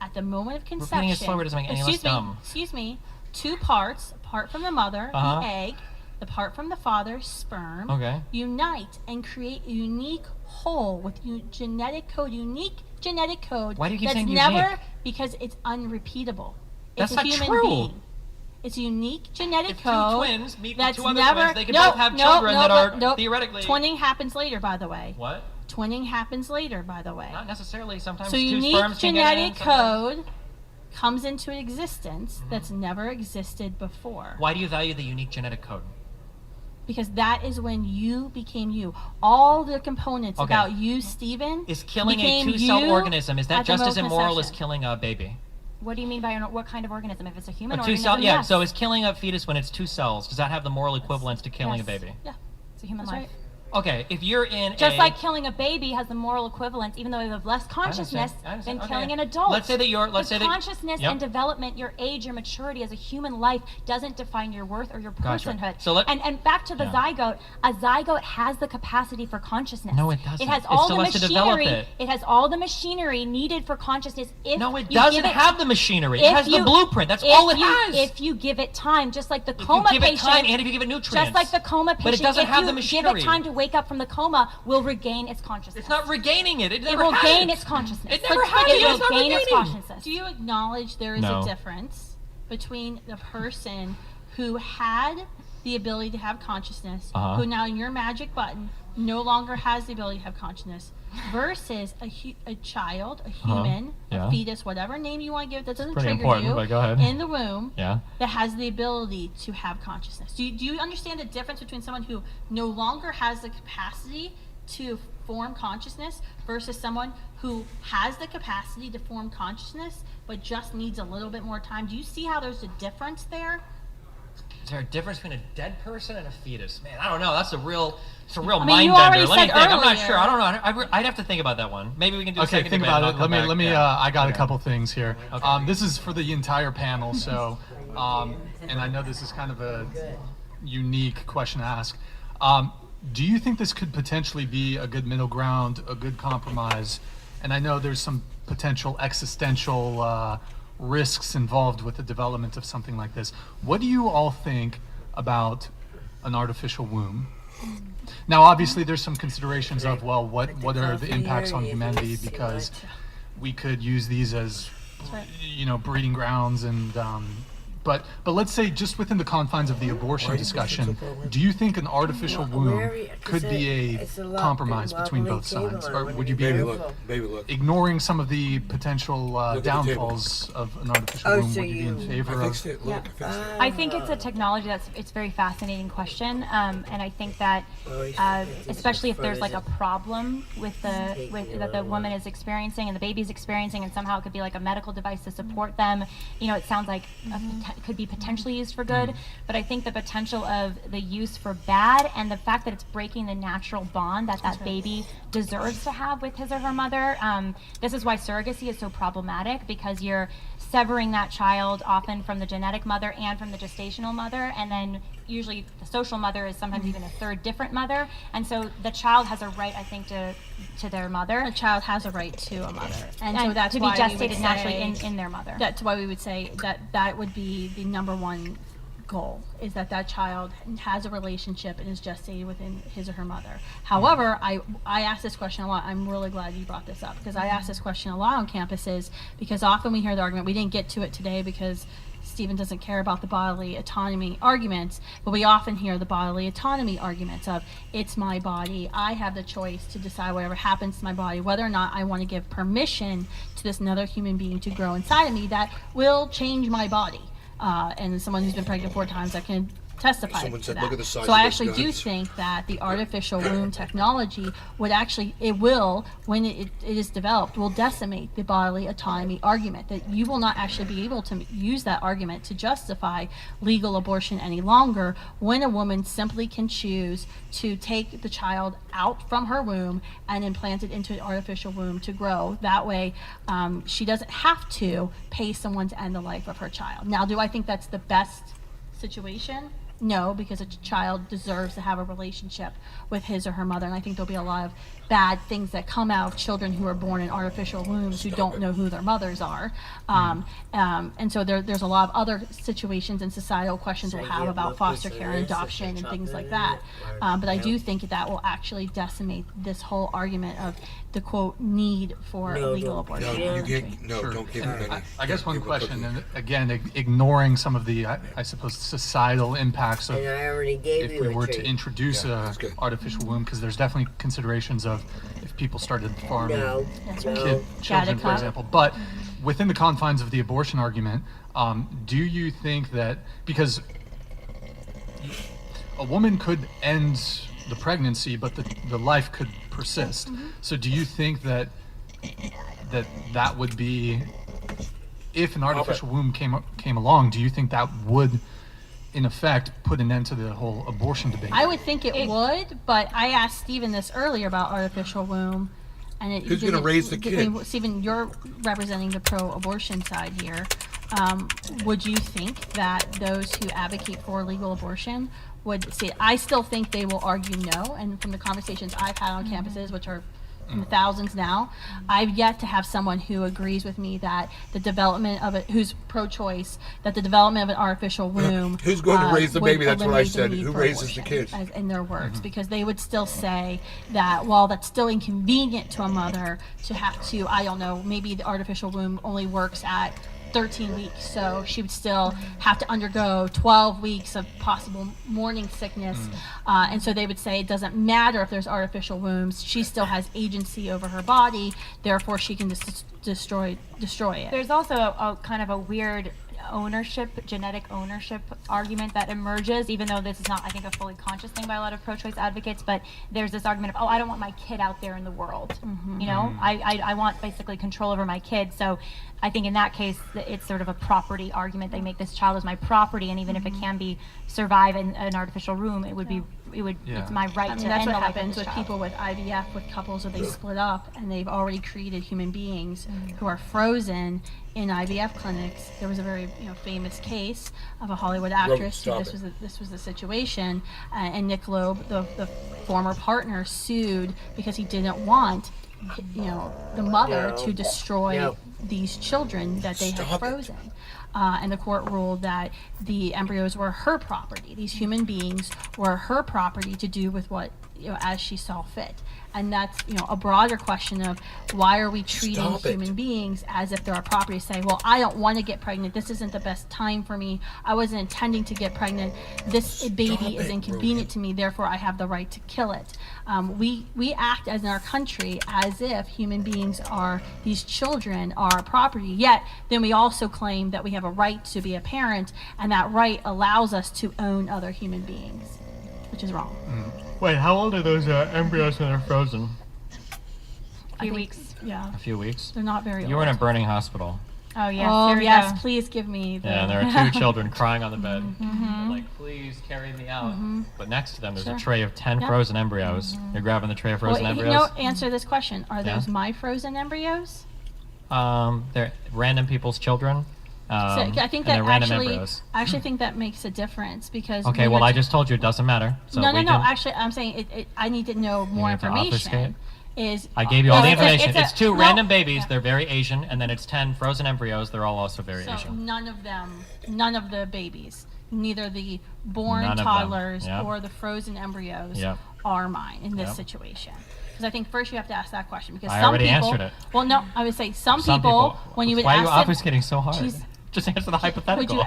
At the moment of conception, Repeating it slower doesn't make any less dumb. Excuse me. Two parts, apart from the mother, Uh-huh. the egg, the part from the father, sperm, Okay. unite and create a unique whole with unique genetic code. Why do you keep that's saying never unique? Because it's unrepeatable. That's it's not a human true. being. It's a unique genetic If two code. twins meet with that's two other never, twins, they can both have children that are theoretically... Twinning happens later, by the way. What? Twinning happens later, by the way. Not necessarily. Sometimes So two unique sperms can get in, genetic sometimes- code comes into existence that's never existed before. Why do you value the unique genetic code? Because that is when you became you. All the components Okay. about you, Stephen, Is killing a became two-cell you organism, is that at the just as moment of immoral as conception. killing a baby? What do you mean by what kind of organism? If it's a human A organism, two-cell, yeah. yes. So is killing a fetus when it's two cells, does that have the moral equivalence to killing Yes. a baby? Yeah. It's a human That's life. right. Okay, if you're in Just like killing a baby has the moral equivalence, even though you have less consciousness I understand. than Okay. killing an adult. Let's say that you're. Consciousness Yep. and development, your age, your maturity as a human life doesn't define your worth or your Gotcha. personhood. So and back to the Yeah. zygote. A zygote has the capacity for consciousness. No, it doesn't. It has It all still the has to develop machinery. it. It has all the machinery needed for consciousness. If No, it you doesn't give it, have the machinery. It if has the you- blueprint. That's if all it you- has. If you give it time, just like the If you coma give it patient, time and if you give it nutrients. just like the coma patient, But it doesn't if have you the machinery. give it time to wake up from the coma, will regain its consciousness. It's not regaining it. It It never will had gain it. its consciousness. It never had it. It It's not will gain its regaining. consciousness. Do you acknowledge there is No. a difference between the person who had the ability to have consciousness, Uh-huh. who now in your magic button no longer has the ability to have consciousness, versus a child, a human, Yeah. a fetus, whatever name you want to give it that doesn't Pretty trigger important, you, but go ahead. in the womb, Yeah. that has the ability to have consciousness. Do you understand the difference between someone who no longer has the capacity to form consciousness versus someone who has the capacity to form consciousness but just needs a little bit more time? Do you see how there's a difference there? Is there a difference between a dead person and a fetus? Man, I don't know. It's a real I mean, mind you bender. already Let me said think. I'm not earlier. sure. I don't know. I'd have to think about that one. Maybe we can do a Okay, second think debate and about I'll it. come Let me. back. Yeah. I got a Okay. couple things here. Okay. This is for the entire panel, so, and I know this is kind of a unique question to ask. Do you think this could potentially be a good middle ground, a good compromise? And I know there's some potential existential risks involved with the development of something like this. What do you all think about an artificial womb? Now, obviously, there's some considerations of, well, what are the impacts on humanity, because we could use these as, breeding grounds and, but let's say just within the confines of the abortion discussion, do you think an artificial womb could be a compromise between both sides? Or would you be Baby, look. ignoring some of the potential at the table. downfalls of an artificial womb? Would you be in favor I of? fixed it. Look, I fixed it. I think it's a technology it's a very fascinating question, and I think that especially if there's like a problem with that the woman is experiencing and the baby's experiencing, and somehow it could be like a medical device to support them. It sounds like could be potentially used for good, but I think the potential of the use for bad and the fact that it's breaking the natural bond that baby deserves to have with his or her mother. This is why surrogacy is so problematic, because you're severing that child often from the genetic mother and from the gestational mother, and then usually the social mother is sometimes even a third different mother, and so the child has a right, I think, to their mother. A child has a right to a mother, and so And that's to be why we would gestated naturally say- in their mother. That's why we would say that would be the number one goal, is that child has a relationship and is gestated within his or her mother. However, I ask this question a lot. I'm really glad you brought this up, because I ask this question a lot on campuses, because often we hear the argument, we didn't get to it today because Stephen doesn't care about the bodily autonomy arguments, but we often hear the bodily autonomy arguments of, it's my body, I have the choice to decide whatever happens to my body, whether or not I want to give permission to this another human being to grow inside of me that will change my body. And as someone who's been pregnant 4 times, I can testify Someone to said, that. "Look at the size So of I those actually do guns." think that the artificial womb technology would actually, it will, when it is developed, will decimate the bodily autonomy argument, that you will not actually be able to use that argument to justify legal abortion any longer, when a woman simply can choose to take the child out from her womb and implant it into an artificial womb to grow. That way, she doesn't have to pay someone to end the life of her child. Now, do I think that's the best situation? No, because a child deserves to have a relationship with his or her mother, and I think there'll be a lot of bad things that come out of children who are born in artificial wombs who don't know who their mothers are. And so there's a lot of other situations and societal questions we'll have about foster care and adoption and things like that. But I do think that will actually decimate this whole argument of the quote need for legal abortion. No, you can't. No, Sure. don't give And him any. I guess one Give him a question, cookie. and again, ignoring some of the, I suppose, societal impacts of And I already gave if you we a were to treat. introduce Yeah, a that's good. artificial womb, because there's definitely considerations of if people started farming No, children, for Gattaca. example. But within the confines of the abortion argument, do you think that, because a woman could end the pregnancy, but the life could persist. So do you think that would be, if an artificial womb came along, do you think that would in effect, put an end to the whole abortion debate. I would think it would, but I asked Stephen this earlier about artificial womb, and it Who's going to raise the kid? Stephen, you're representing the pro-abortion side here. Would you think that those who advocate for legal abortion would say? I still think they will argue no, and from the conversations I've had on campuses, which are in the thousands now, I've yet to have someone who agrees with me that the development of it, who's pro-choice, that the development of an artificial womb Who's going to raise the would baby? That's what I eliminate the said. need Who for raises the abortion, kid? in their words, because they would still say that while that's still inconvenient to a mother to have to, I don't know, maybe the artificial womb only works at 13 weeks, so she would still have to undergo 12 weeks of possible morning sickness, and so they would say it doesn't matter if there's artificial wombs, she still has agency over her body, therefore she can destroy it. There's also a kind of a weird genetic ownership argument that emerges, even though this is not, I think, a fully conscious thing by a lot of pro-choice advocates, but there's this argument of, oh, I don't want my kid out there in the world. You know, I want basically control over my kid. So I think in that case, it's sort of a property argument. They make this child as my property, and even if it can be survive in an artificial room, it's my right to that's end what the life of happens this with child. people with IVF, with couples where they split up and they've already created human beings who are frozen in IVF clinics. There was a very famous case of a Hollywood actress who this was the situation, and Nick Loeb, the former partner, sued because he didn't want the mother to destroy these children that they had frozen. And the court ruled that the embryos were her property. These human beings were her property to do with what, as she saw fit. And that's, a broader question of why are we treating human beings as if they're our property? Say, well, I don't want to get pregnant. This isn't the best time for me. I wasn't intending to get pregnant. This baby is inconvenient to me. Therefore, I have the right to kill it. We act as in our country as if human beings are, these children are our property. Yet, then we also claim that we have a right to be a parent, and that right allows us to own other human beings, which is wrong. Wait, how old are those embryos when they're frozen? A few weeks. Yeah. A few weeks? They're not very old. You were in a burning hospital. Oh, yes. Oh, Here we yes, go. please give me the... Yeah, and there are 2 children crying on the bed. They're like, please carry me out. But next to them, there's a tray of 10 frozen embryos. You're grabbing the tray of frozen embryos? Answer this question. Are those my frozen embryos? They're random people's children. So I think that I actually think that makes a difference because... Okay, well, I just told you it doesn't matter. So no. Actually, I'm saying I need to know more information. I gave you all the information. It's 2 random babies. They're very Asian, and then it's 10 frozen embryos. They're all also very Asian. None of the babies, neither the born toddlers or the frozen embryos are mine in this situation. Because I think first you have to ask that question. Because I some already people, answered it. Well, no, I would say some people when you would why ask are you obfuscating so hard? Geez, just answer the hypothetical.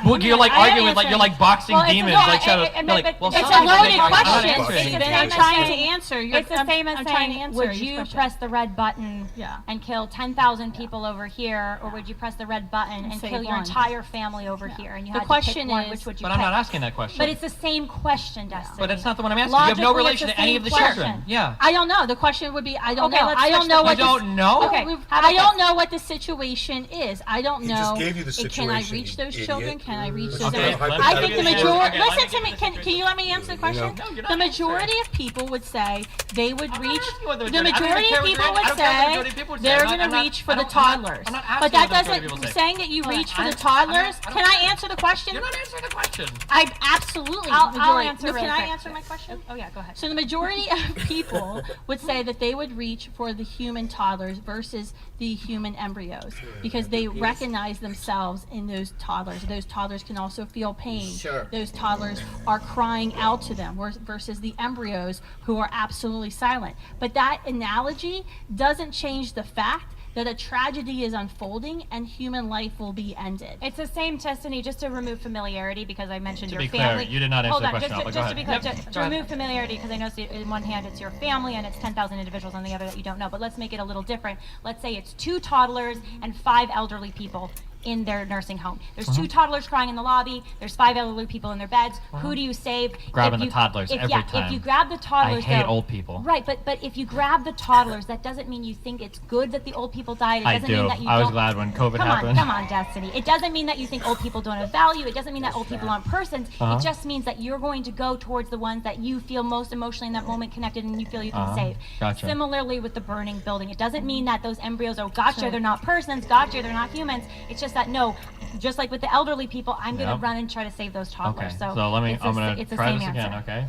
Would you? You're like arguing like you're like boxing demons. It's a loaded question, Stephen. I'm trying to answer. It's the same as saying, would you press the red button and kill 10,000 people over here, or would you press the red button and kill your entire family over here? And you had to pick one, which would you pick? But I'm not asking that question. But it's the same question, Destiny. But it's not the one I'm asking. You have no relation to any of the children. Yeah. I don't know. The question would be, I don't know. I don't know what you don't know. Okay. I don't know what the situation is. I don't know. Just gave you the situation. Can I reach those children? Can I reach those? Okay, I think the majority. Okay, Listen to me. Can you let me answer the question? The majority of people would say they would reach. The majority of people would say they're going to reach for the toddlers. But that doesn't saying that you reach for the toddlers. Can I answer the question? You're not answering the question. I absolutely. I'll answer. Can I answer my question? Oh yeah, go ahead. So the majority of people would say that they would reach for the human toddlers versus the human embryos because they recognize themselves in those toddlers. Those toddlers can also feel pain. Sure. Those toddlers are crying out to them versus the embryos who are absolutely silent. But that analogy doesn't change the fact that a tragedy is unfolding and human life will be ended. It's the same, Destiny, just to remove familiarity because I mentioned your family. To be clear, you did not answer Hold the on, question. just to be clear, to remove familiarity because I know in one hand it's your family and it's 10,000 individuals on the other that you don't know. But let's make it a little different. Let's say it's 2 toddlers and 5 elderly people in their nursing home. There's 2 toddlers crying in the lobby. There's 5 elderly people in their beds. Who do you save? Grabbing the toddlers every time. If you grab the toddlers, I hate though- old people. Right, but if you grab the toddlers, that doesn't mean you think it's good that the old people died. It I doesn't do. mean that you I was don't- glad when COVID come happened. Come on, Destiny. It doesn't mean that you think old people don't have value. It doesn't mean that old people aren't persons. It just means that you're going to go towards the ones that you feel most emotionally in that moment connected and you feel you can save. Gotcha. Similarly with the burning building, it doesn't mean that those embryos, oh, gotcha, they're not persons, gotcha, they're not humans. It's just that, no, just like with the elderly people, I'm going to run and try to save those toddlers. Okay, So, let me. it's I'm the- gonna it's the try same this again. answer. Okay.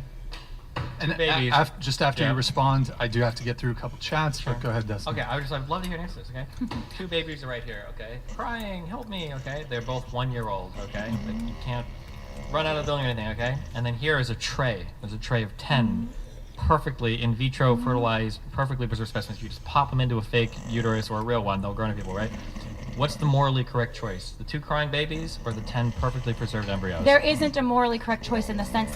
And Babies. just after Yeah. you respond, I do have to get through a couple chats. But go ahead, Dustin. Okay, I'd love to hear an answer. Okay. 2 babies are right here. Okay. Crying, help me. Okay. They're both 1-year-old. Okay. Like, you can't run out of the building or anything. Okay. And then here is a tray. There's a tray of 10 perfectly in vitro fertilized, perfectly preserved specimens. You just pop them into a fake uterus or a real one. They'll grow into people, right? What's the morally correct choice? The 2 crying babies or the 10 perfectly preserved embryos? There isn't a morally correct choice in the sense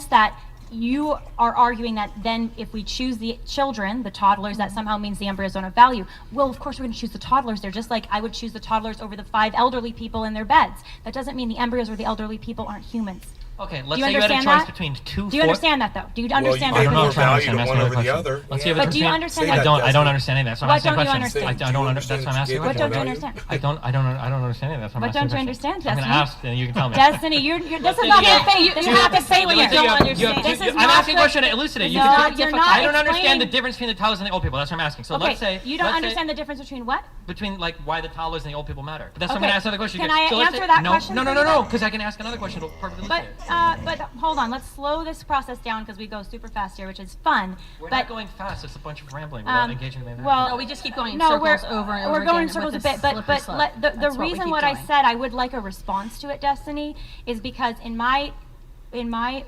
that you are arguing that then if we choose the children, the toddlers, that somehow means the embryos don't have value. Well, of course we're going to choose the toddlers. They're just like I would choose the toddlers over the 5 elderly people in their beds. That doesn't mean the embryos or the elderly people aren't humans. Okay, Do let's you say you had a understand choice that? between 2. Do you understand that though? Do you understand Well, that? you give more value I'm to asking one another over the question. other. Let's see if But it's do you between- understand that? I don't understand any of that. So I'm What asking don't you questions. understand? I don't understand. That's why I'm asking What don't you questions. understand? I don't understand any of that. So I'm What asking don't you questions. understand, I'm gonna Destiny? ask and you can tell me. Destiny, this is not good faith. This is not good faith when you don't understand. This is I'm not asking a good- question to elucidate. You No, can you're tell- not I don't understand the explaining- difference between the toddlers and the old people. That's what I'm asking. So let's say you don't let's say- understand the difference between what? between like why the toddlers and the old people matter. But that's what I'm Okay. gonna ask another question. Can I So let's answer say- that no, question No, for no, you no, no, then? because I can ask another question to perfectly But elucidate. hold on, let's slow this process down because we go super fast here, which is fun. We're but not going fast. It's a bunch of rambling without engaging with anything. well, No, we just keep going in no, circles we're, over and over we're again going in with circles a this bit, but slippery slope. the That's what we reason keep what I doing. said I would like a response to it, Destiny, is because in my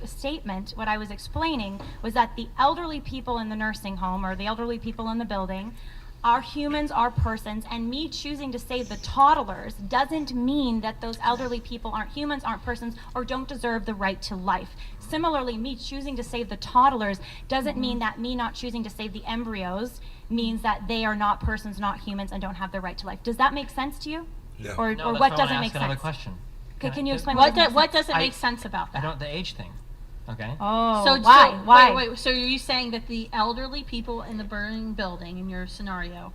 statement, what I was explaining was that the elderly people in the nursing home or the elderly people in the building are humans, are persons, and me choosing to save the toddlers doesn't mean that those elderly people aren't humans, aren't persons, or don't deserve the right to life. Similarly, me choosing to save the toddlers doesn't mean that me not choosing to save the embryos means that they are not persons, not humans, and don't have the right to life. Does that make sense to you? No. Or No, that's what why I doesn't wanna make ask another sense? question. Can you explain What doesn't make sense? doesn't make sense about I that? don't the age thing. Okay. Oh, So why? Why? Wait. So are you saying that the elderly people in the burning building in your scenario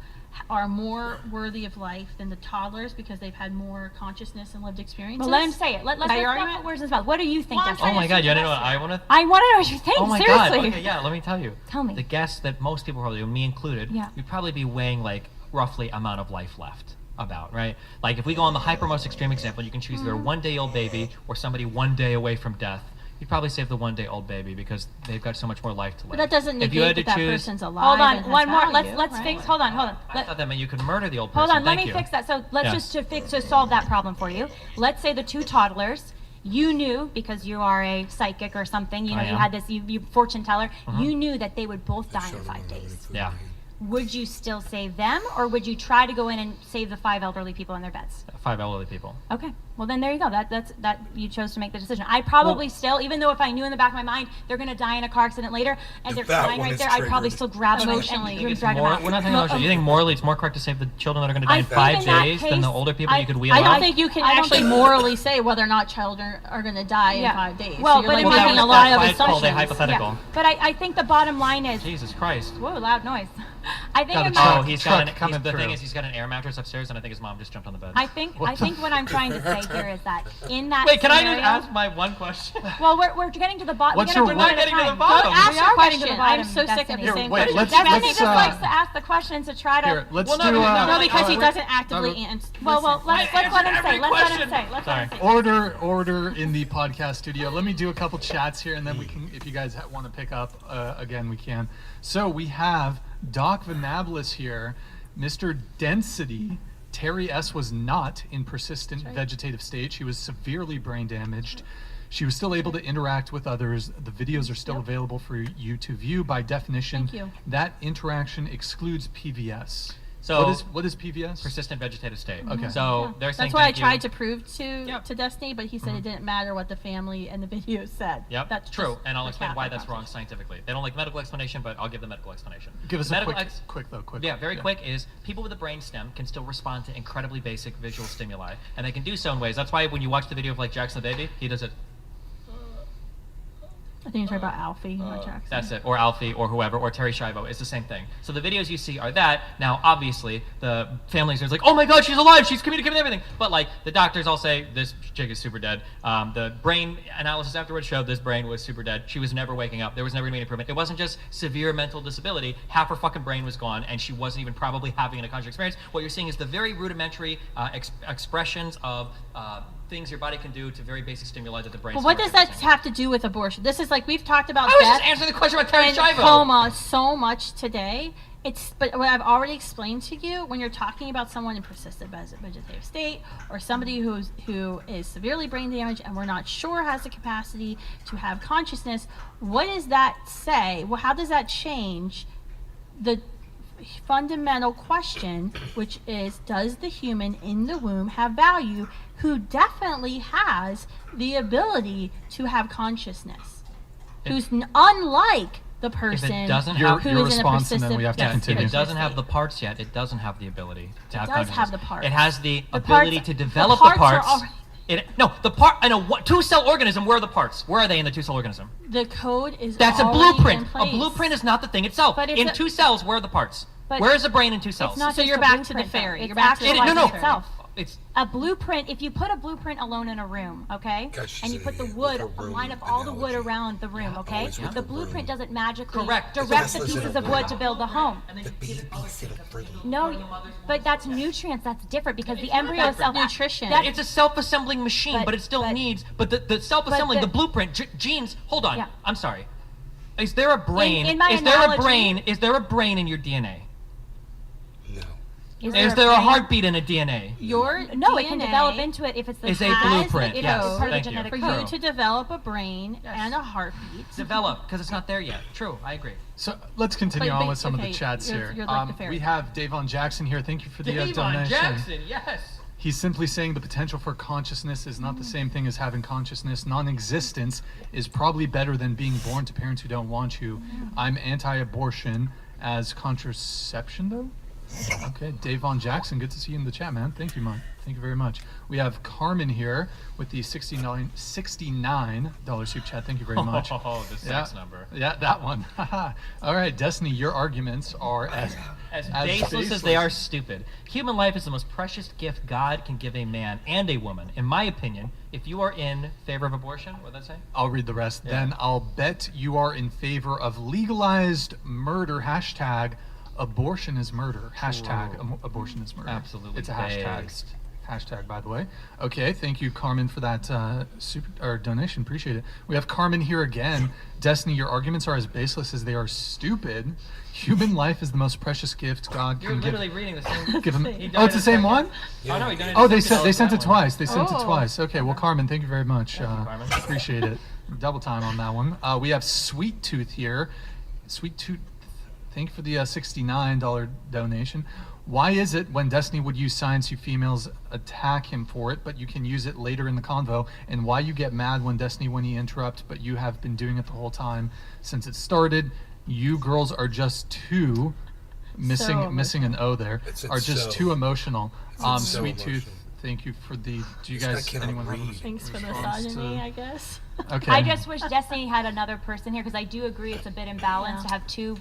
are more worthy of life than the toddlers because they've had more consciousness and lived experiences? Well, let him say it. Let's Is that your not argument? put words in his mouth. What do you think, Well, I'm Destiny? Oh my God! You didn't know what I want to. I want to know what you think. Oh my seriously. God! Okay, yeah. Let me tell you. Tell me. The guess that most people probably, me included, Yeah. we'd probably be weighing like roughly amount of life left. About right. Like if we go on the hyper most extreme example, you can choose either a 1-day-old baby or somebody 1 day away from death. You'd probably save the 1-day-old baby because they've got so much more life to live. But that doesn't If you had negate to that choose, person's alive. Hold on, and has one more. value, Let's right? fix. Hold on. I thought that meant you could murder the old person. Hold on. Let Thank me you. fix that. So let's Yes. just to solve that problem for you. Let's say the 2 toddlers. You knew because you are a psychic or something. You know I you am. had this. You fortune teller. You knew that they would both die in 5 days. Yeah. Would you still save them, or would you try to go in and save the 5 elderly people in their beds? 5 elderly people. Okay. Well, then there you go. That you chose to make the decision. I probably still, even though if I knew in the back of my mind they're going to die in a car accident later, and they're That crying one right is there, I'd probably triggered. still grab them Emotionally. and drag them More, out. we're not thinking emotionally. You think morally it's more correct to save the children that are going to die I in think 5 in that days than the case, older people you could wheel I out? don't think you can I don't actually think- morally say whether or not children are going to die in 5 days. Well, so you're but like if making you- a lot that's of why it's called a assumptions. hypothetical. Yeah. But I think the bottom line is, Jesus Christ. whoa, loud noise. I think Got in the my, truck. Oh, he's got Truck coming the thing through. is he's got an air mattress upstairs, and I think his mom just jumped on the bed. I think what I'm trying to say here is that in that Wait, can I scenario, just ask my one question? Well, we're getting to the bottom. What's We're your- one at a Getting to the time. bottom. Don't ask We your are getting to question. the bottom, I'm so sick of Destiny. the same wait, question. let's- Destiny let's, just likes to ask the questions to try to. Here, let's Well, no, do. no, No, because he wait. doesn't actively answer. Well, let's let him say. Let's let him say. Let's let him say. Order in the podcast studio. Let me do a couple chats here, and then we can, if you guys want to pick up again, we can. So we have Doc Venablis here, Mr. Density. Terry S. was not in persistent vegetative state. She was severely brain damaged. She was still able to interact with others. The videos are still available for you to view. By definition, Thank you. that interaction excludes PVS. So what is PVS? Persistent vegetative state. Okay. So they're saying That's what I thank you. tried to prove to Destiny, but he said it didn't matter what the family and the video said. Yep, That's true, just and I'll the explain why Catholic that's wrong scientifically. They don't like medical explanation, but I'll give the medical explanation. Give us medical a quick. Yeah, very quick is people with a brain stem can still respond to incredibly basic visual stimuli, and they can do so in ways. That's why when you watch the video of like Jackson the Baby, he does it. I think you're talking about Alfie, not Jackson. That's it, or Alfie, or whoever, or Terry Schiavo. It's the same thing. So the videos you see are that. Now, obviously, the families are like, oh my God, she's alive, she's communicating everything. But like, the doctors all say, this chick is super dead. The brain analysis afterwards showed this brain was super dead. She was never waking up. There was never gonna be an improvement. It wasn't just severe mental disability. Half her fucking brain was gone, and she wasn't even probably having an unconscious experience. What you're seeing is the very rudimentary expressions of things your body can do to very basic stimuli that the brain. But what does that have to do with abortion? This is like we've talked about. I was just answering the question about Terry and Schiavo. coma so much today. But what I've already explained to you, when you're talking about someone in persistent vegetative state or somebody who is severely brain damaged and we're not sure has the capacity to have consciousness, what does that say? Well, how does that change the fundamental question, which is, does the human in the womb have value, who definitely has the ability to have consciousness, who's unlike the person if it doesn't who have is in a persistent if it doesn't have the parts yet, it doesn't have the ability to have does consciousness. have the parts. It has the The ability parts- to the develop parts the are parts. already- In a two-cell organism, where are the parts? Where are they in the two-cell organism? The code is That's a already blueprint. in A place. blueprint is not the thing itself. But it's In a- 2 cells, where are the parts? But Where is the brain in 2 cells? It's not So just you're a back to the blueprint, though. fairy. It's You're back to actually the no, no. itself. It's A blueprint, if you put a blueprint alone in a room, okay? God, she's And you an put the idiot wood, with her line room up all the wood analogy. around the room, okay? always with The her blueprint room. doesn't magically Correct. direct the Tesla's in pieces a of wood room. to build the home. The babysitter for the No, but that's nutrients, that's different because the embryo is self- nutrition. that- It's a self-assembling machine, but it still needs. But the self-assembling, but the blueprint, genes. Hold on. Yeah. I'm sorry. Is there a brain? in my is there a analogy- brain? Is there a brain in your DNA? No. Is there a heartbeat in a DNA? Your No, DNA it can develop into it if it's the Is a has blueprint, the- if yes. it's part of Thank the you. genetic for code. you to develop a brain and a heartbeat. Develop, because it's not there yet. True, I agree. So let's continue But- on with some of okay, the chats you're- here. you're like the fairy. We have Davon Jackson here. Thank you for the Davon donation. Jackson, yes. He's simply saying the potential for consciousness is not the same thing as having consciousness. Non-existence is probably better than being born to parents who don't want you. I'm anti-abortion as contraception, though. Okay, Davon Jackson, good to see you in the chat, man. Thank you, man. Thank you very much. We have Carmen here with the $69 super chat. Thank you very much. Oh, the sex number. Yeah, that one. All right, Destiny, your arguments are as baseless as they are stupid. Human life is the most precious gift God can give a man and a woman. In my opinion, if you are in favor of abortion, what did that say? I'll read the rest. Yeah. Then I'll bet you are in favor of legalized murder. Hashtag abortion is murder. Hashtag abortion is murder. Absolutely It's a hashtag. based. Hashtag, by the way. Okay, thank you, Carmen, for that donation. Appreciate it. We have Carmen here again. Destiny, your arguments are as baseless as they are stupid. Human life is the most precious gift God You're can give. literally reading the same. Give him. He Oh, it's the donated same second. one. Oh, no, he donated Oh, they second sent that it one. twice. They sent it Oh. twice. Okay, well, Carmen, thank you very much. Carmen. Appreciate it. Double time on that one. We have Sweet Tooth here. Sweet Tooth, thank you for the $69 donation. Why is it when Destiny would use science, you females attack him for it, but you can use it later in the convo? And why you get mad when Destiny, when he interrupts, but you have been doing it the whole time since it started? You girls are just too missing an O there. It's Are just so- too emotional. so Sweet Tooth, emotional. thank you for the. Do you This guy guys cannot anyone have a read. Thanks for the response misogyny, to- I guess. Okay. I just wish Destiny had another person here because I do agree it's a bit imbalanced to have two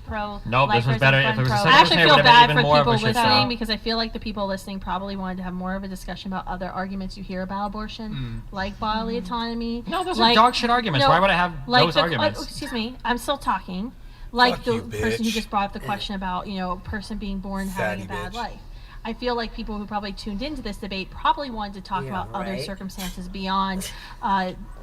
Nope, this was better if there was a I second actually person, it feel would have been bad even for more of a people shit show. listening because I feel like the people listening probably wanted to have more of a discussion about other arguments you hear about abortion, like bodily autonomy. No, those like, are dog shit arguments. Why would I have those the, arguments? excuse me, I'm still talking. Like Fuck the you, person who bitch. just brought up the question about, a person being born having a Fatty bad bitch. life. I feel like people who probably tuned into this debate probably wanted to talk about other circumstances beyond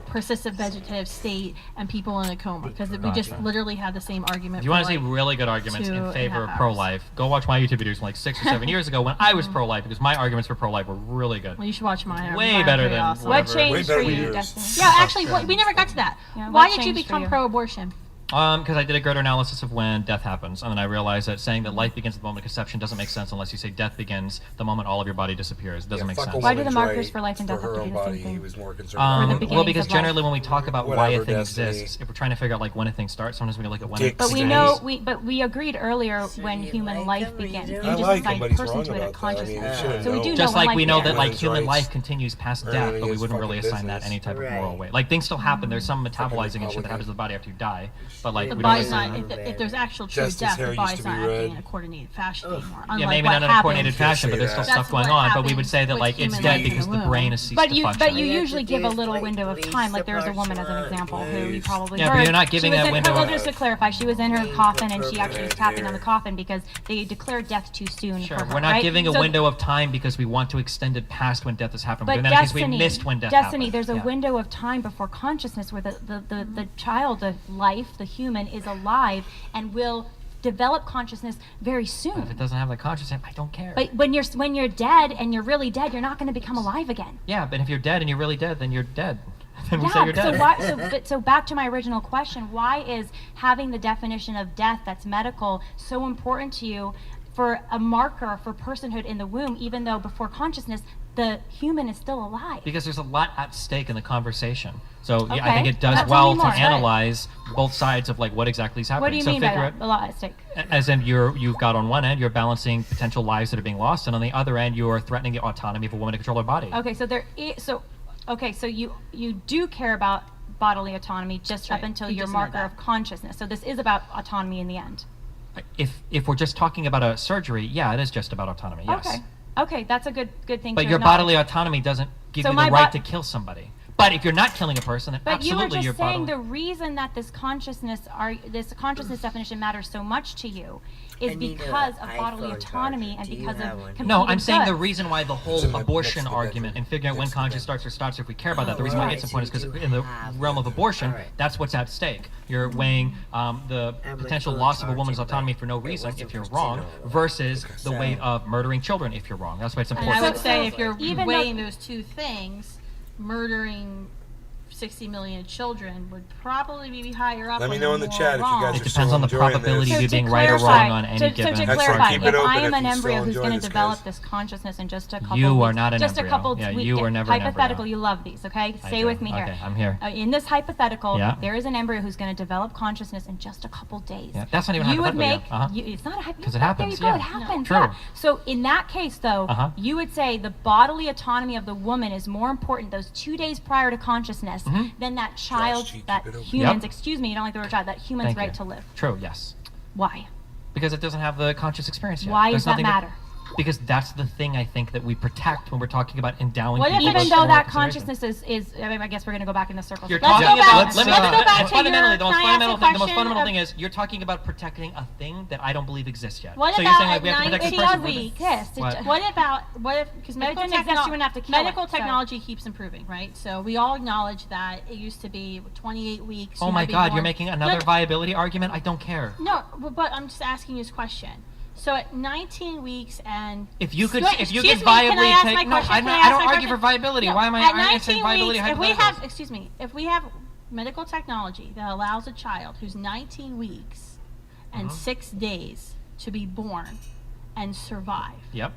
persistent vegetative state and people in a coma because we just literally had the same argument. If you want to for, see like, really good arguments 2.5 in favor of hours. pro-life, go watch my YouTube videos from like 6 or 7 years ago when I was pro-life because my arguments for pro-life were really good. Well, you should watch mine. Way Mine are better pretty than awesome. What whatever. changed Way for better you, than yours. Destiny? Yeah, actually, we never got to that. Yeah, Why what did you changed for become you? pro-abortion? Because I did a greater analysis of when death happens, and then I realized that saying that life begins at the moment of conception doesn't make sense unless you say death begins the moment all of your body disappears. It doesn't make sense. Why do the markers for life and death have to be the same thing? He was more concerned Well, because generally when we talk about why a thing exists, if we're trying to figure out like when a thing starts, sometimes we look at when it But we know we agreed earlier when human life begins. You just assigned personhood and consciousness. So we do know just when like life we know begins. that like human life continues past death, but we wouldn't really assign that any type of moral weight. Like things still happen. There's some metabolizing and shit that happens to the body after you die, but like The we don't body's assign. not, if there's actual true Justice death, hair the used body's to be not acting red. in a coordinated fashion anymore. Yeah, Unlike maybe what not in a happens- coordinated fashion, but there's still That's stuff going what on. But we would happens say that with like it's human dead life in because the the womb. brain has ceased But to you function. usually give a little window of time. Like there was a woman as an example who you probably Yeah, heard. but you're not giving She was that in- window Well, of- just to clarify, she was in her coffin and she actually was tapping on the coffin because they declared death too soon Sure, for her. we're not right? giving a So- window of time because we want to extend it past when death has happened. But We're doing that because we Destiny, missed when death Destiny, happened. there's a Yeah. window of time before consciousness where the child, the life, the human is alive and will develop consciousness very soon. If it doesn't have the consciousness, I don't care. But when you're dead and you're really dead, you're not going to become alive again. Yeah, but if you're dead and you're really dead, then you're dead. Then we say you're dead. So back to my original question, why is having the definition of death that's medical so important to you for a marker for personhood in the womb, even though before consciousness, the human is still alive? Because there's a lot at stake in the conversation. So yeah, I Okay. think it does Tell me well to more. analyze both sides of like what exactly is happening. What do you so mean by figure that? A lot at stake. As in you've got on one end, you're balancing potential lives that are being lost, and on the other end, you are threatening the autonomy of a woman to control her body. Okay, so you do care about bodily autonomy just up until You your just know marker that. of consciousness. So this is about autonomy in the end. If we're just talking about a surgery, yeah, it is just about autonomy. Yes. Okay, that's a good thing. But to your acknowledge. bodily autonomy doesn't give So you my the right bo- to kill somebody. But if you're not killing a person, then But you were absolutely just your saying bodily. the reason that this consciousness definition matters so much to you is because of bodily autonomy and because of competing No, I'm saying the goods. reason why the whole abortion argument and figuring out when conscious starts or stops, if we care about that, the reason why it's important is because in the realm of abortion, that's what's at stake. You're weighing the potential loss of a woman's autonomy for no reason if you're wrong versus the weight of murdering children if you're wrong. That's why it's And important. I would say if you're even weighing though- those two things, murdering 60 million children would probably be higher up. Let me on know the in the moral chat if you wrong. guys It are depends still on the enjoying probability this. of you being to right or clarify- wrong on any so given. to That's fine. clarify, Keep it if open I if am an you still embryo who's enjoy going to this, develop guys. this consciousness in just a couple You weeks, are not an just embryo. a couple Yeah, weeks, you were never an hypothetical, embryo. you love these, okay? I Stay do. with me here. Okay, I'm here. In this hypothetical, Yeah. there is an embryo who's going to develop consciousness in just a couple days. Yeah, that's not even You would hypothetical, make, yeah. Uh-huh. it's not a hypothetical. 'Cause it happens, There you go, yeah. it happens, True. yeah. So in that case, though, Uh-huh. you would say the bodily autonomy of the woman is more important those 2 days prior to consciousness than that child's, that human's, Yep. excuse me, you don't like the word child, that human's Thank right you. to live. True, yes. Why? Because it doesn't have the conscious experience yet. Why There's does that nothing matter? Because that's the thing I think that we protect when we're talking about endowing What if, people even with though moral that consideration. consciousness is I mean, I guess we're going to go back in the circle. You're Let's talking go back. about. Let's Let me go the back most to fundamentally, your, the most can I ask a fundamental thing. The most question fundamental of- thing is you're talking about protecting a thing that I don't believe exists yet. What so about you're saying like at we have to protect a 19 person. weeks? What? What if because If it medical, didn't exist, you wouldn't have to kill medical it, so- technology keeps improving, right? So we all acknowledge that it used to be 28 weeks. Oh you my might be God, you're born- making another Look, viability argument? I don't care. No, but I'm just asking you this question. So at 19 weeks and If you could, Wait, if you excuse could me, can I viably ask take, my no, question? I'm Can not, I I ask don't my argue for question? viability. No, Why am I at answering 19 viability weeks, if we hypotheticals? if we have medical technology that allows a child who's 19 weeks and 6 days to be born and survive. Yep.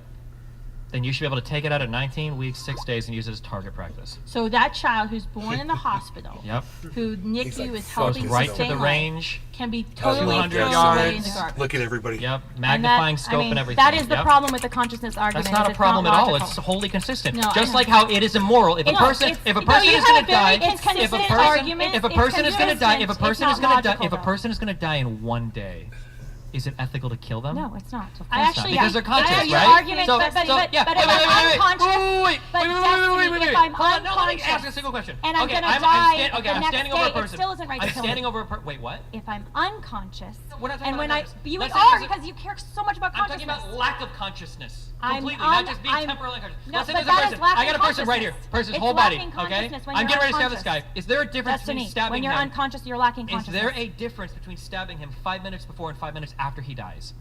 Then you should be able to take it out at 19 weeks, 6 days, and use it as target practice. So that child who's born in the hospital, Yep. who NICU is helping Right to sustain the life, range. can be totally 200 thrown away in yards. the garbage. Look at everybody. Yep. And Magnifying that- scope I mean, and everything. That is the Yep. problem with the consciousness argument. That's not is a it's problem at all. logical. It's wholly consistent. No, Just I like know. how it is immoral. If a No, person, it's- if a no, person you is have going a to die, very if a inconsistent person, argument. if a It's person is going to die, if a consistent. person It's is not going to die, logical, if a though. person is going to die in 1 day, is it ethical to kill them? No, it's not. Of I course actually- not. Because they're conscious, So your right? argument, So- but so, yeah, if wait, wait, I'm wait, unconscious, wait, but wait, Destiny, if I'm Hold on, no, let me ask unconscious a single question. and I'm Okay, gonna I'm die stand- okay, the I'm next standing over a day, it person. still isn't right to I'm kill standing me. over a person. Wait, what? If I'm unconscious, We're not talking and about when I, unconscious. you Let's are say because you care so much about I'm talking consciousness. about lack of consciousness. I'm Completely, un- not just being I'm- temporarily unconscious. No, Let's say but there's a that is person. lacking I got a person right here. consciousness. Person's It's whole body. lacking Okay. consciousness when I'm you're getting ready to stab this unconscious. guy. Is there a difference Destiny, between stabbing when you're him? unconscious, you're lacking Is there consciousness. a difference between stabbing him 5 minutes before and 5 minutes after he dies?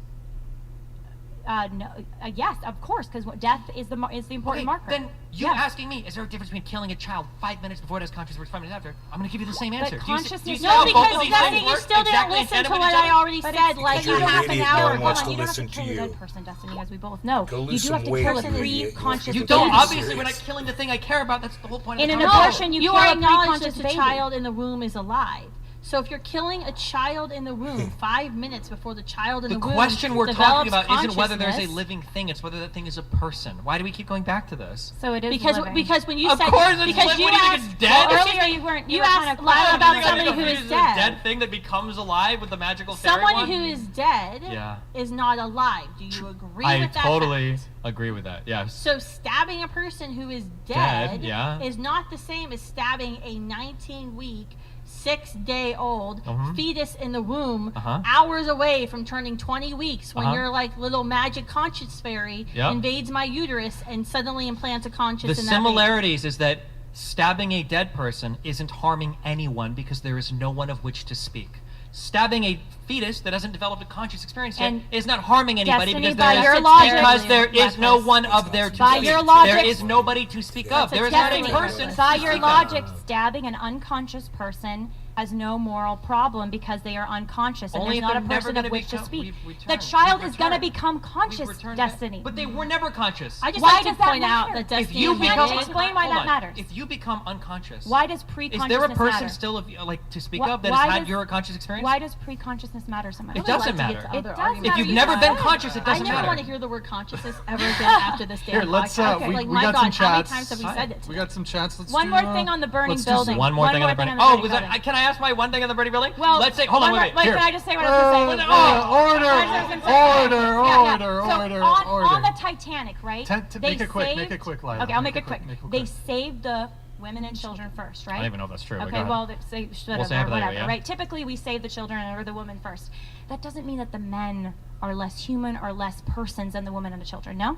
No, yes, of course, because death is the important marker. Then you Yes. asking me, is there a difference between killing a child 5 minutes before it has consciousness versus 5 minutes after? I'm going to give you the same answer. But Do you see- consciousness- do you see No, how both because of these Stephanie, things you work still didn't exactly in listen tandem to with what each I other? already But said it's like because you're you an don't have to idiot. kill No a one wants to you don't have listen to to kill a you. dead person, Destiny, as we both know. Go You lose do have some to weight, kill a you idiot. pre-conscious You You're don't. being Obviously, serious. we're not killing the thing I care about. That's the whole point of In the an conversation. abortion, you You kill are a acknowledged pre-conscious that the baby. child in the womb is alive. So if you're killing a child in the womb 5 minutes before the child in the The womb question we're talking develops about isn't whether there's a consciousness- living thing, it's whether that thing is a person. Why do we keep going back to this? So it is because living. because when you Of said course it's because living. you What do you think, asked it's dead? Well, excuse earlier me, you weren't- you you were kind asked of Lyle quiet about about somebody it. who Is is it a dead. dead thing that becomes alive with the magical fairy Someone wand? who is dead Yeah. is not alive. Do you agree I with that? totally fact? agree with that. Yes. So stabbing a person who is Dead, dead, yeah. is not the same as stabbing a 19-week, 6-day-old Mhm. fetus in the womb, Uh-huh. hours away from turning 20 weeks, when Uh-huh. your like little magic conscious fairy Yep. invades my uterus and suddenly implants a conscious The in that baby. similarities is that stabbing a dead person isn't harming anyone because there is no one of which to speak. Stabbing a fetus that hasn't developed a conscious experience yet And is not harming anybody Destiny, because by there your is, logic- because there is no one of there to By speak. your logic- there is nobody to speak of. That's There is not a definitely person. By to your speak of. logic, stabbing an unconscious person has no moral problem because they are unconscious and Only there's if not a they're never person gonna of which to become- speak. we've The returned- child we've is going to returned- become conscious, We've returned Destiny. But they were never conscious. I just Why like to does that point out matter? that If Destiny you can't become explain why hold that on. matters. If you become unconscious, Why does is pre-consciousness there a person matter? still of like to speak Wh- of that why has had does- your conscious experience? Why does pre-consciousness matter so much? It doesn't matter. It does arguments. If matter. you've You never said been it. conscious, it I doesn't never matter. want to hear the word consciousness ever again after this damn Here, let's podcast. we Like, got my some God, how many chats. times have we said it? We got some chats. Let's One do, more thing on the burning let's do building. some- One more One thing more on the thing burning. on the Oh, burning was that? building. Can I ask my one thing on the burning building? Well, let's say. Hold on, one wait, more- wait. Can Here. I just say what I was going to say? Order, So order. on the Titanic, right? Make they it quick. saved- Make it quick, Lila. Okay, I'll make it quick. Make it They quick. saved the women and children first, right? I don't even know if that's true. but go Okay, ahead. well, they should We'll have, say or hypothetically, whatever, yeah. right? Typically, we save the children or the woman first. That doesn't mean that the men are less human or less persons than the women and the children, no?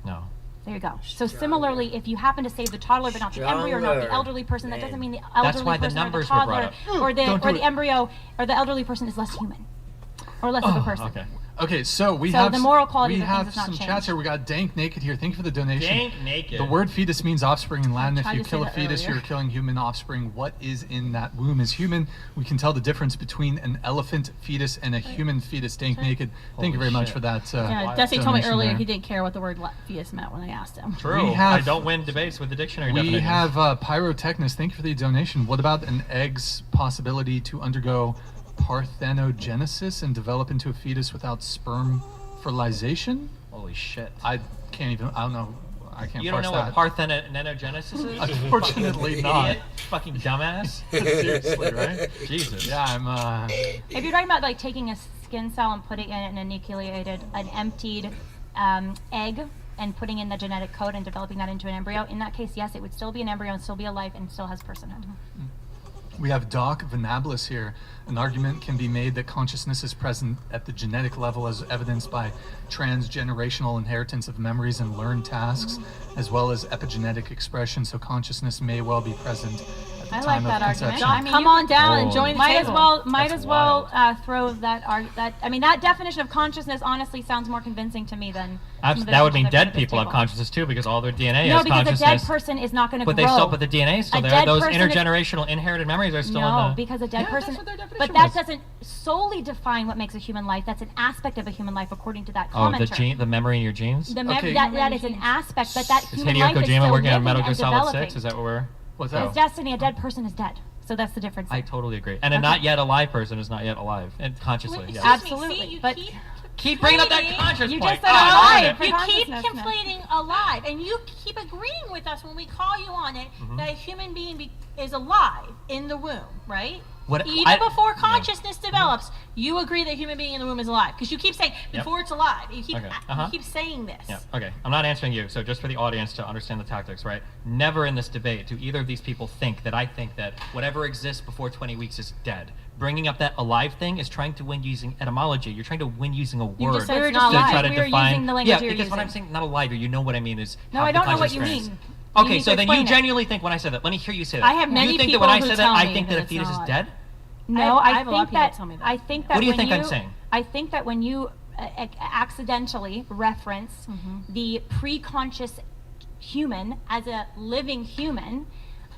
No. There you go. So similarly, if you happen to save the toddler but not the embryo or not the elderly person, that doesn't mean the elderly why the person or the numbers were brought toddler up. or the Don't do or the it. embryo or the elderly person is less human or less of a person. Okay. Okay, so we So have the moral quality we of the things have has not some changed. chats here. We got Dank Naked here. Thank you for the donation. Dank Naked. The word fetus means offspring in Latin. If tried you to kill say a that fetus, earlier. you're killing human offspring. What is in that womb is human. We can tell the difference between an elephant fetus and a human fetus. Dank Naked. Thank you very much shit. for that. Yeah, Destiny told me donation earlier there. he didn't care what the word fetus meant when I asked him. True. We have- I don't win debates with the dictionary We definitions. have Pyrotechnist. Thank you for the donation. What about an egg's possibility to undergo parthenogenesis and develop into a fetus without sperm fertilization? Holy shit. I can't even. I don't know. I can't. You don't parse know that. what parthenogenesis is? Unfortunately Fucking not. idiot. Fucking dumbass. Seriously, right? Jesus. Yeah, I'm. If you're talking about like taking a skin cell and putting it in a nucleated, an emptied egg and putting in the genetic code and developing that into an embryo, in that case, yes, it would still be an embryo and still be alive and still has personhood. We have Doc Venablis here. An argument can be made that consciousness is present at the genetic level as evidenced by transgenerational inheritance of memories and learned tasks, as well as epigenetic expression, so consciousness may well be present at the I time like of that argument. conception. I mean, Come you on could- down and join the Might as table. well, That's wild. throw that. I mean, that definition of consciousness honestly sounds more convincing to me than. some of the That would mean definitions I've dead heard at this people have table. consciousness too, because all their DNA No, has because a consciousness. dead person is not going to but grow. they still, but the DNA is still A there. dead Those person is- intergenerational inherited memories are still No, in the. because a dead Yeah, person. that's what their definition But that was. doesn't solely define what makes a human life. That's an aspect of a human life, according to that Oh, the commenter. the memory in your genes. Okay. That is an aspect, but that Is human Hideo life is Kojima still working on living Metal Gear and Solid developing. 6? Is that what we're? What's It's that? Destiny. A dead person is dead. So that's the difference. I totally agree. And a Okay. not yet alive person is not yet alive, and consciously. Wait, Yeah. excuse me, Absolutely, see, you but Keep bringing up that conflating- conscious You point. just said Ah, alive. damn it. For You keep consciousness, no. conflating alive, and you keep agreeing with us when we call you on it Mm-hmm. that a human being is alive in the womb, right? What- Even I- before yeah. consciousness develops, you agree that a human being in the womb is alive because you keep saying Yep. before it's alive. You keep Okay, uh-huh. you keep saying this. Yeah, okay. I'm not answering you, so just for the audience to understand the tactics, right? Never in this debate do either of these people think that I think that whatever exists before 20 weeks is dead. Bringing up that alive thing is trying to win using etymology. You're trying to win using a word. You just said We were it's just not to alive. try to We were define. using the language yeah, you're because when I'm using. saying not alive, you know what I mean is. No, have I the don't know what conscious you experience. mean. You Okay, need so to then you explain it. genuinely think when I said that. Let me hear you say that. I have many You think that people when I who said that, tell I me think that that a it's fetus not is alive. dead? No, I I have a lot of think people that tell me that. I think that What do you when think I'm saying? I think that when you accidentally reference the pre-conscious human as a living human,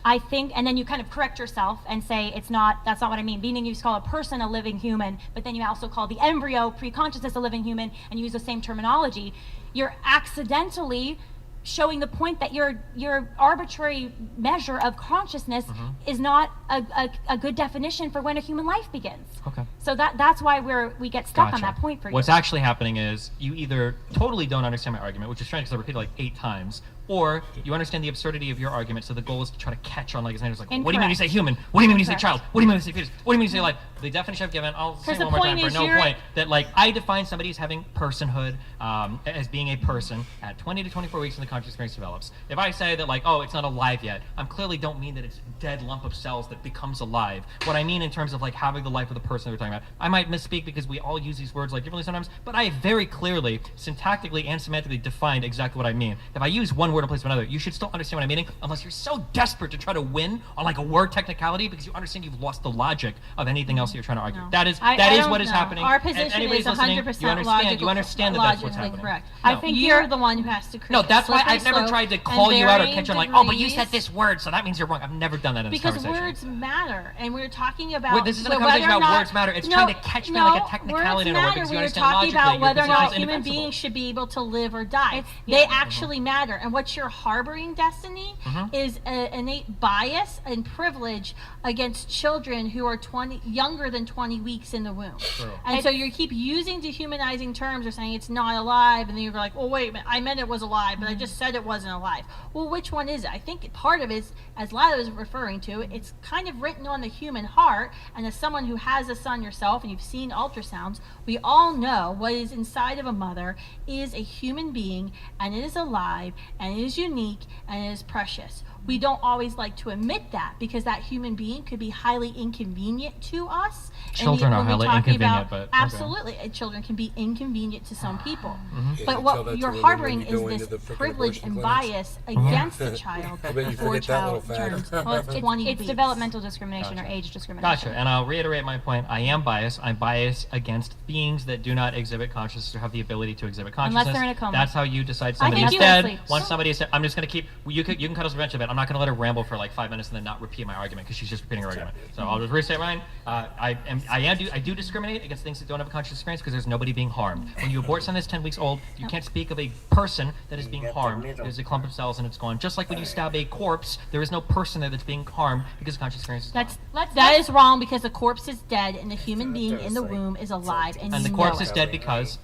I think, and then you kind of correct yourself and say that's not what I mean. Meaning you call a person a living human, but then you also call the embryo pre-consciousness a living human and use the same terminology. You're accidentally showing the point that your arbitrary measure of consciousness is not a good definition for when a human life begins. Okay. So that's why we get stuck on that point for you. What's actually happening is you either totally don't understand my argument, which is strange because I repeated it like 8 times, or you understand the absurdity of your argument, so the goal is to try to catch on like examiners like, what do you mean when you say human? What do you mean when you say child? What do you mean when you say fetus? What do you mean when you say life? The definition I've given, I'll say one more time for no point, that like I define somebody as having personhood, as being a person at 20 to 24 weeks when the conscious experience develops. If I say that like, oh, it's not alive yet, I clearly don't mean that it's a dead lump of cells that becomes alive. What I mean in terms of like having the life of the person that we're talking about, I might misspeak because we all use these words like differently sometimes, but I have very clearly, syntactically and semantically defined exactly what I mean. If I use one word in place of another, you should still understand what I'm meaning, unless you're so desperate to try to win on like a word technicality because you understand you've lost the logic of anything else that you're trying to argue. No. That is what is happening. Our position is 100% you understand that that's what's happening. Correct. No. I think you're the one who has to create. No, that's why I've never slope tried to call you out or and catch you on like, varying oh, but you said this word, so that means you're wrong. I've never done that in this because conversation. words matter, and we're talking about. This isn't a conversation about words matter. It's trying to catch me like a technicality in a word because you understand logically. We're talking about whether or not human human beings should be able to live or die. They actually matter, and what you're harboring, Destiny, is an innate bias and privilege against children who are younger than 20 weeks in the womb. True. And so you keep using dehumanizing terms or saying it's not alive, and then you're like, oh wait a minute, I meant it was alive, but I just said it wasn't alive. Well, which one is it? I think part of it is, as Lila was referring to, it's kind of written on the human heart, and as someone who has a son yourself and you've seen ultrasounds, we all know what is inside of a mother is a human being, and it is alive, and it is unique, and it is precious. We don't always like to admit that because that human being could be highly inconvenient to us. Children are highly inconvenient, but absolutely, children can be inconvenient to some people. Yeah, But you tell what that you're to women when harboring you go is into the this frickin' privilege abortion and clinics. bias against the child I bet you for forget that little child fad. terms. Well, it's 20 It's weeks. developmental discrimination or age discrimination. Gotcha, and I'll reiterate my point. I am biased. I'm biased against beings that do not exhibit consciousness or have the ability to exhibit consciousness. Unless they're in a coma. That's how you decide I somebody think is you dead. asleep. Once somebody is dead, I'm just going to keep. You can cut us eventually, but I'm not going to let her ramble for like 5 minutes and then not repeat my argument because she's just repeating her argument. So I'll just restate mine. I do discriminate against things that don't have a conscious experience because there's nobody being harmed. When you abort something that's 10 weeks old, you can't speak of a person that is being harmed. There's a clump of cells and it's gone. Just like when you stab a corpse, there is no person there that's being harmed because conscious experience is gone. That is wrong because the corpse is dead and the human being in the womb is alive, and the you corpse know is it. dead because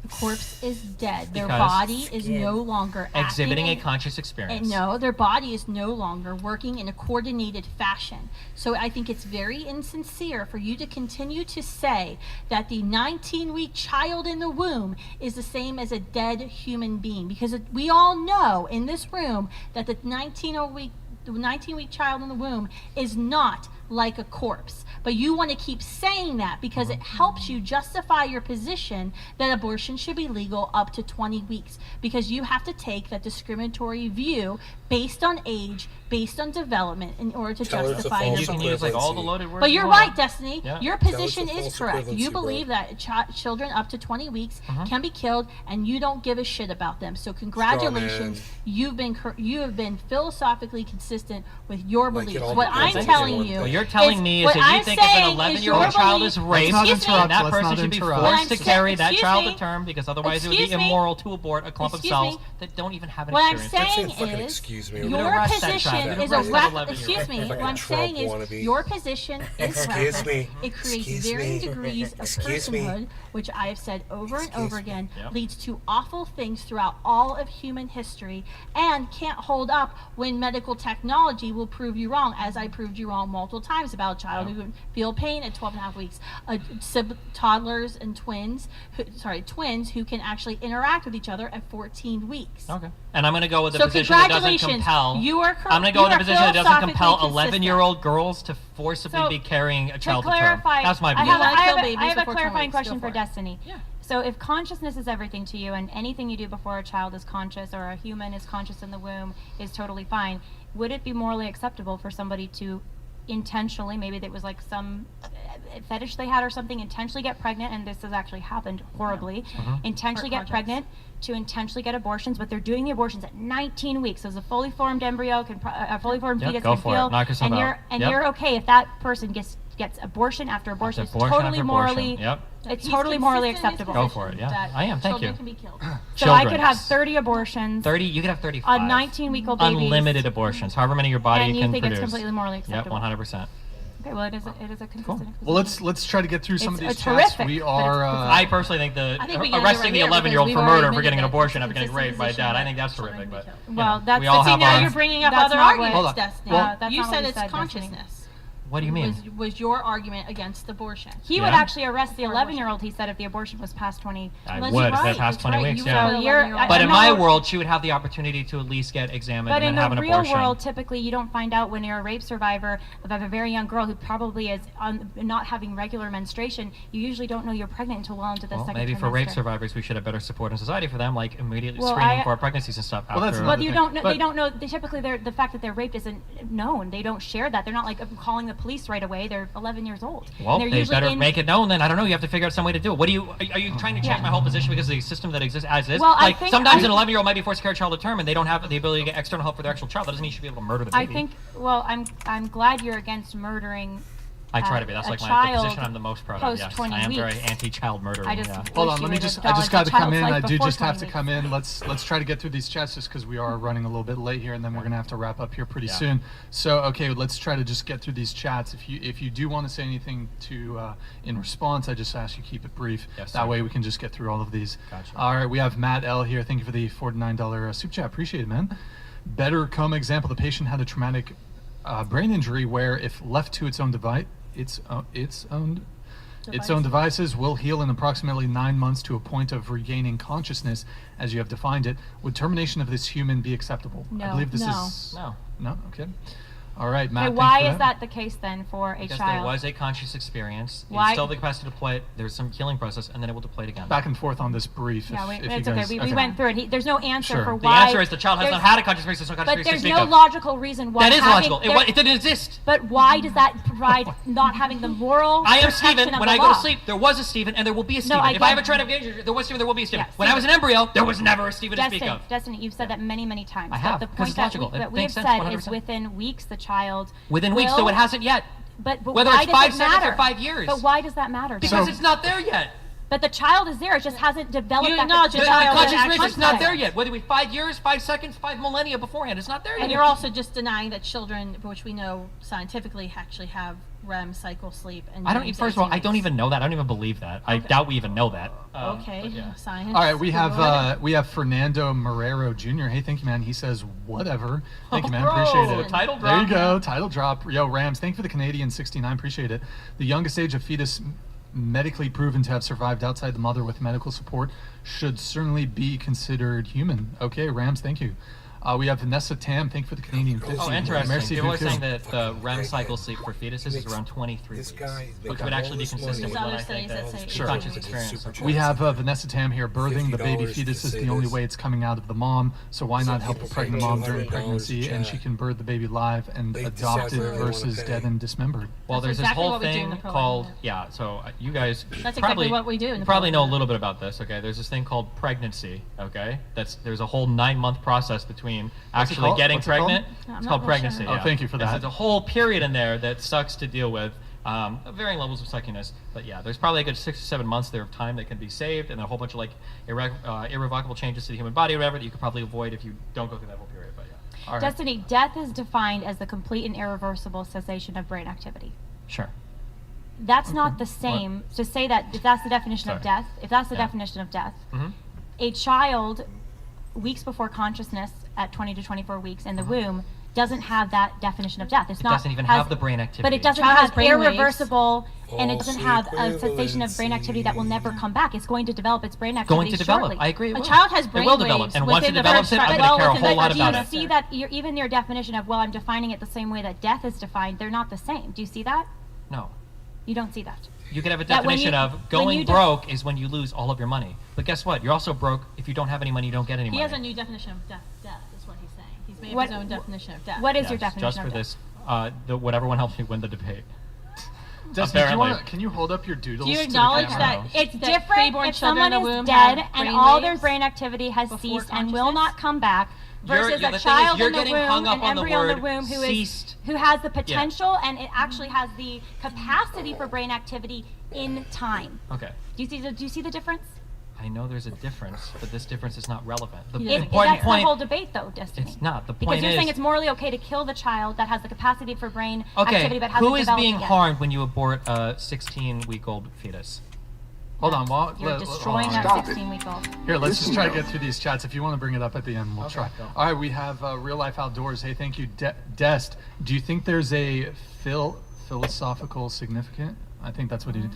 The corpse is dead. Their Because body is no longer exhibiting acting a conscious experience. No, their body is no longer working in a coordinated fashion. So I think it's very insincere for you to continue to say that the 19-week child in the womb is the same as a dead human being, because we all know in this room that the 19-week child in the womb is not like a corpse. But you want to keep saying that because it helps you justify your position that abortion should be legal up to 20 weeks. Because you have to take that discriminatory view based on age, based on development, in order to justify your You can use like all the loaded words. But you're you right, want. Destiny. Yeah. Your position is correct. You believe that children up to 20 weeks can be killed, and you don't give a shit about them. So congratulations, you have been philosophically consistent with your beliefs. What I'm telling you, what you're telling me is that you think if an 11-year-old child is raped, that person should be forced to carry that child to term because otherwise it would be immoral to abort a clump of cells that don't even have an experience. What I'm saying is your position is a excuse me. What I'm saying is your position is reckless. It creates varying degrees of personhood, which I have said over and over again, leads to awful things throughout all of human history, and can't hold up when medical technology will prove you wrong, as I proved you wrong multiple times about a child who would feel pain at 12 and a half weeks, toddlers and twins who can actually interact with each other at 14 weeks. Okay. And I'm going to go with the position that doesn't compel. I'm going to go with the position that doesn't compel 11-year-old girls to forcibly be carrying a child to term. That's my position. I have a clarifying question for Destiny. Yeah. So if consciousness is everything to you and anything you do before a child is conscious or a human is conscious in the womb is totally fine, would it be morally acceptable for somebody to intentionally, maybe there was like some fetish they had or something, intentionally get pregnant, and this has actually happened horribly, intentionally get pregnant to intentionally get abortions, but they're doing the abortions at 19 weeks. So as a fully formed embryo, a fully formed fetus go can for it. feel, Knock yourself and out. you're okay if that person gets abortion after abortion. It's abortion totally after morally, abortion. it's He's totally morally consistent in his acceptable. Go for it, yeah. that I am, thank children you. can be killed. So I Children. could have 30 abortions 30, you could have 35. on 19-week-old babies. Unlimited abortions, however many your body And you can think produce. it's completely morally Yep, acceptable? 100%. Okay, well, it is a consistent. Well, let's try to get through some of these It's chats. horrific, We but are. I personally think I think we get it arresting right the here 11-year-old because for we've already murder for getting an admitted abortion that after getting raped by consistent dad, I position think that's children horrific. be But killed. Well, that's we all See, have now our. you're bringing up That's other not what- arguments, Destiny. Well, that's you not what said he it's said, Destiny. consciousness. What do you mean? Was your argument against abortion? He would Yeah. actually arrest the 11-year-old. He said if the abortion was past 20. I That's would if right, that past that's 20 right. weeks, You yeah. said You're- 11-year-old. But in I'm my not- world, she would have the opportunity to at least get examined But and in then have the an real abortion. world, typically you don't find out when you're a rape survivor of a very young girl who probably is not having regular menstruation. You usually don't know you're pregnant until well into the Well, second maybe trimester. for rape survivors, we should have better support in society for them, like immediately Well, screening I- for pregnancies and stuff. Well, that's after. another But you thing. don't know. But- They don't know. Typically, the fact that they're raped isn't known. They don't share that. They're not like calling the police right away. They're 11 years old. Well, And they're they usually better in- make it known then. I don't know. You have to figure out some way to do it. What do you, are you trying to change my whole position because of the system that exists as is? Well, I like, think- sometimes I- an 11-year-old might be forced to carry a child to term and they don't have the ability to get external help for their actual child. That doesn't mean you should be able to murder the I baby. think. Well, I'm glad you're against murdering. I try to be. That's a like the child position I'm the most proud of. post Yes, 20 I am very weeks. anti-child murder. I just Yeah. Hold wish on, you let me would just. have I just got acknowledged to the come in. child's I life do before just have 20 to come in. Let's try to get through these chats just because we are running a little bit late here, and then we're gonna have to wrap up here pretty Yeah. soon. So okay, let's try to just get through these chats. If you do want to say anything to in response, I just ask you keep it brief. Yes, that sir. way we can just get through all of these. Gotcha. All right, we have Matt L here. Thank you for the $49 super chat. Appreciate it, man. Better coma example: the patient had a traumatic brain injury where, if left to its own devices will heal in approximately 9 months to a point of regaining consciousness, as you have defined it. Would termination of this human be acceptable? I No. believe this No. is No. no. Okay. All right, Matt. Okay, thanks why for is that the case then for a Because child? there was a conscious experience. Why- You still have the capacity to play it. There's some healing process, and then it will deplete again. Back and forth on this brief. Yeah, if you it's guys, okay. We went through it. There's no answer Sure. for The The why. answer is the child has there's- not had a conscious experience. There's no conscious But experience there's to no speak of. logical reason why. That is having- logical. there- It didn't exist. But why does that provide not having the moral I am protection Stephen. of When the I go law? to sleep, there was a Stephen, and there will be a Stephen. I If I have a get- trend of danger, there was Stephen, there will be a Stephen. Yeah, When I was an embryo, there was never a Stephen to speak Destiny, of. Destiny, you've said that many, many times. I But have, the 'cause point it's that logical. we, It that we have makes sense, said 100%. is within weeks the child Within weeks, will- so it hasn't yet. But Whether why it's does 5 it seconds matter? or 5 years. But why does that matter? Because So- it's not there yet. But the child is there. It just hasn't developed. You that acknowledge The the child child conscious is experience is not there concept. yet. Whether it be 5 years, 5 seconds, 5 millennia beforehand, it's not there yet. And you're also just denying that children, which we know scientifically actually have REM cycle sleep. And I don't. dreams First of all, 18 I don't weeks. even know that. I don't even believe that. I doubt we even know that. Okay, but yeah. science. All right, we Google it. have Fernando Marrero Jr. Hey, thank you, man. He says whatever. Thank you, man. Bro, Appreciate it. title There you drop. go. Title drop. Yo, Rams. Thank you for the Canadian 69. Appreciate it. The youngest age of fetus medically proven to have survived outside the mother with medical support should certainly be considered human. Okay, Rams. Thank you. We have Vanessa Tam. Thank you for the Canadian 50. Oh, interesting. Merci People are beaucoup. saying that the REM cycle sleep for fetuses is around 23 This weeks, guy which would actually be consistent with There's what I other think studies that that say Sure. conscious 18 experience. We have Vanessa Tam here. Birthing the baby $50 fetus to is say the only this. way it's coming out of the mom. So why not help a people pregnant pay mom during $200 pregnancy, to and she chat. can birth the baby live and They adopted decide whether they wanna versus pay. dead and dismembered? Well, That's there's exactly this whole what we do in thing the program, called yeah. So you guys That's probably exactly what we do in the you probably know a program. little bit about this. Okay, there's this thing called pregnancy. Okay, there's a whole 9-month process between What's it actually called? getting What's it called? pregnant. No, I'm It's not called real pregnancy. sure. Oh, yeah. thank you for that. There's a whole period in there that sucks to deal with. Varying levels of suckiness, but yeah, there's probably a good 6 to 7 months there of time that can be saved, and a whole bunch of like irrevocable changes to the human body, or whatever that you could probably avoid if you don't go through that whole period. But yeah, All right. Destiny, death is defined as the complete and irreversible cessation of brain activity. sure. That's not the same. To say that if that's the definition of Sorry. death, if that's the Yeah. definition of death, Mhm. a child weeks before consciousness at 20 to 24 weeks in the womb doesn't have that definition of death. It's It not doesn't even has- have the brain activity. But it doesn't Child has have brain waves. irreversible, and it doesn't False have a cessation of brain activity that will never come back. It's going to develop its brain activity Going to develop. shortly. I agree. It A will. child has It brain will develop, waves and once it within the develops first it, I'm tri- going to care a within whole the lot first about Do you it. see that even your definition of, well, I'm defining it the same way that death is defined, they're not the same. Do you see that? No. You don't see that. You could have a That when definition you- of when going you broke is when you lose all of your money. But guess what? You're also broke if you don't have any money, you don't get any He money. has a new definition of death. Death is what he's saying. He's made What- his own definition of death. What is your Yes, definition just of for death? this, whatever one helps me win the debate. Apparently. Can you hold up your doodles? Do you to the acknowledge camera? that It's that different preborn if children someone in the is womb dead have and brain all their waves brain activity has before ceased and will consciousness? not come back, versus the a thing is, child you're in the getting womb, hung up an on the embryo in the word womb ceased. who has the potential and it actually has the capacity for brain activity in time. Okay. Do you see the difference? I know there's a difference, but this difference is not relevant. The That's important the point. whole debate, though, Destiny. It's not. The Because point you're is. saying it's morally okay to kill the child that has the capacity for brain Okay. activity but hasn't Who is developed being yet. harmed when you abort a 16-week-old fetus? Hold on, You're destroying that 16-week-old. Here, let's just try to get through these chats. If you want to bring it up at the end, we'll Okay, try. go. All right, we have Real Life Outdoors. Hey, thank you, Dest. Do you think there's a philosophical significance? I think that's what he did.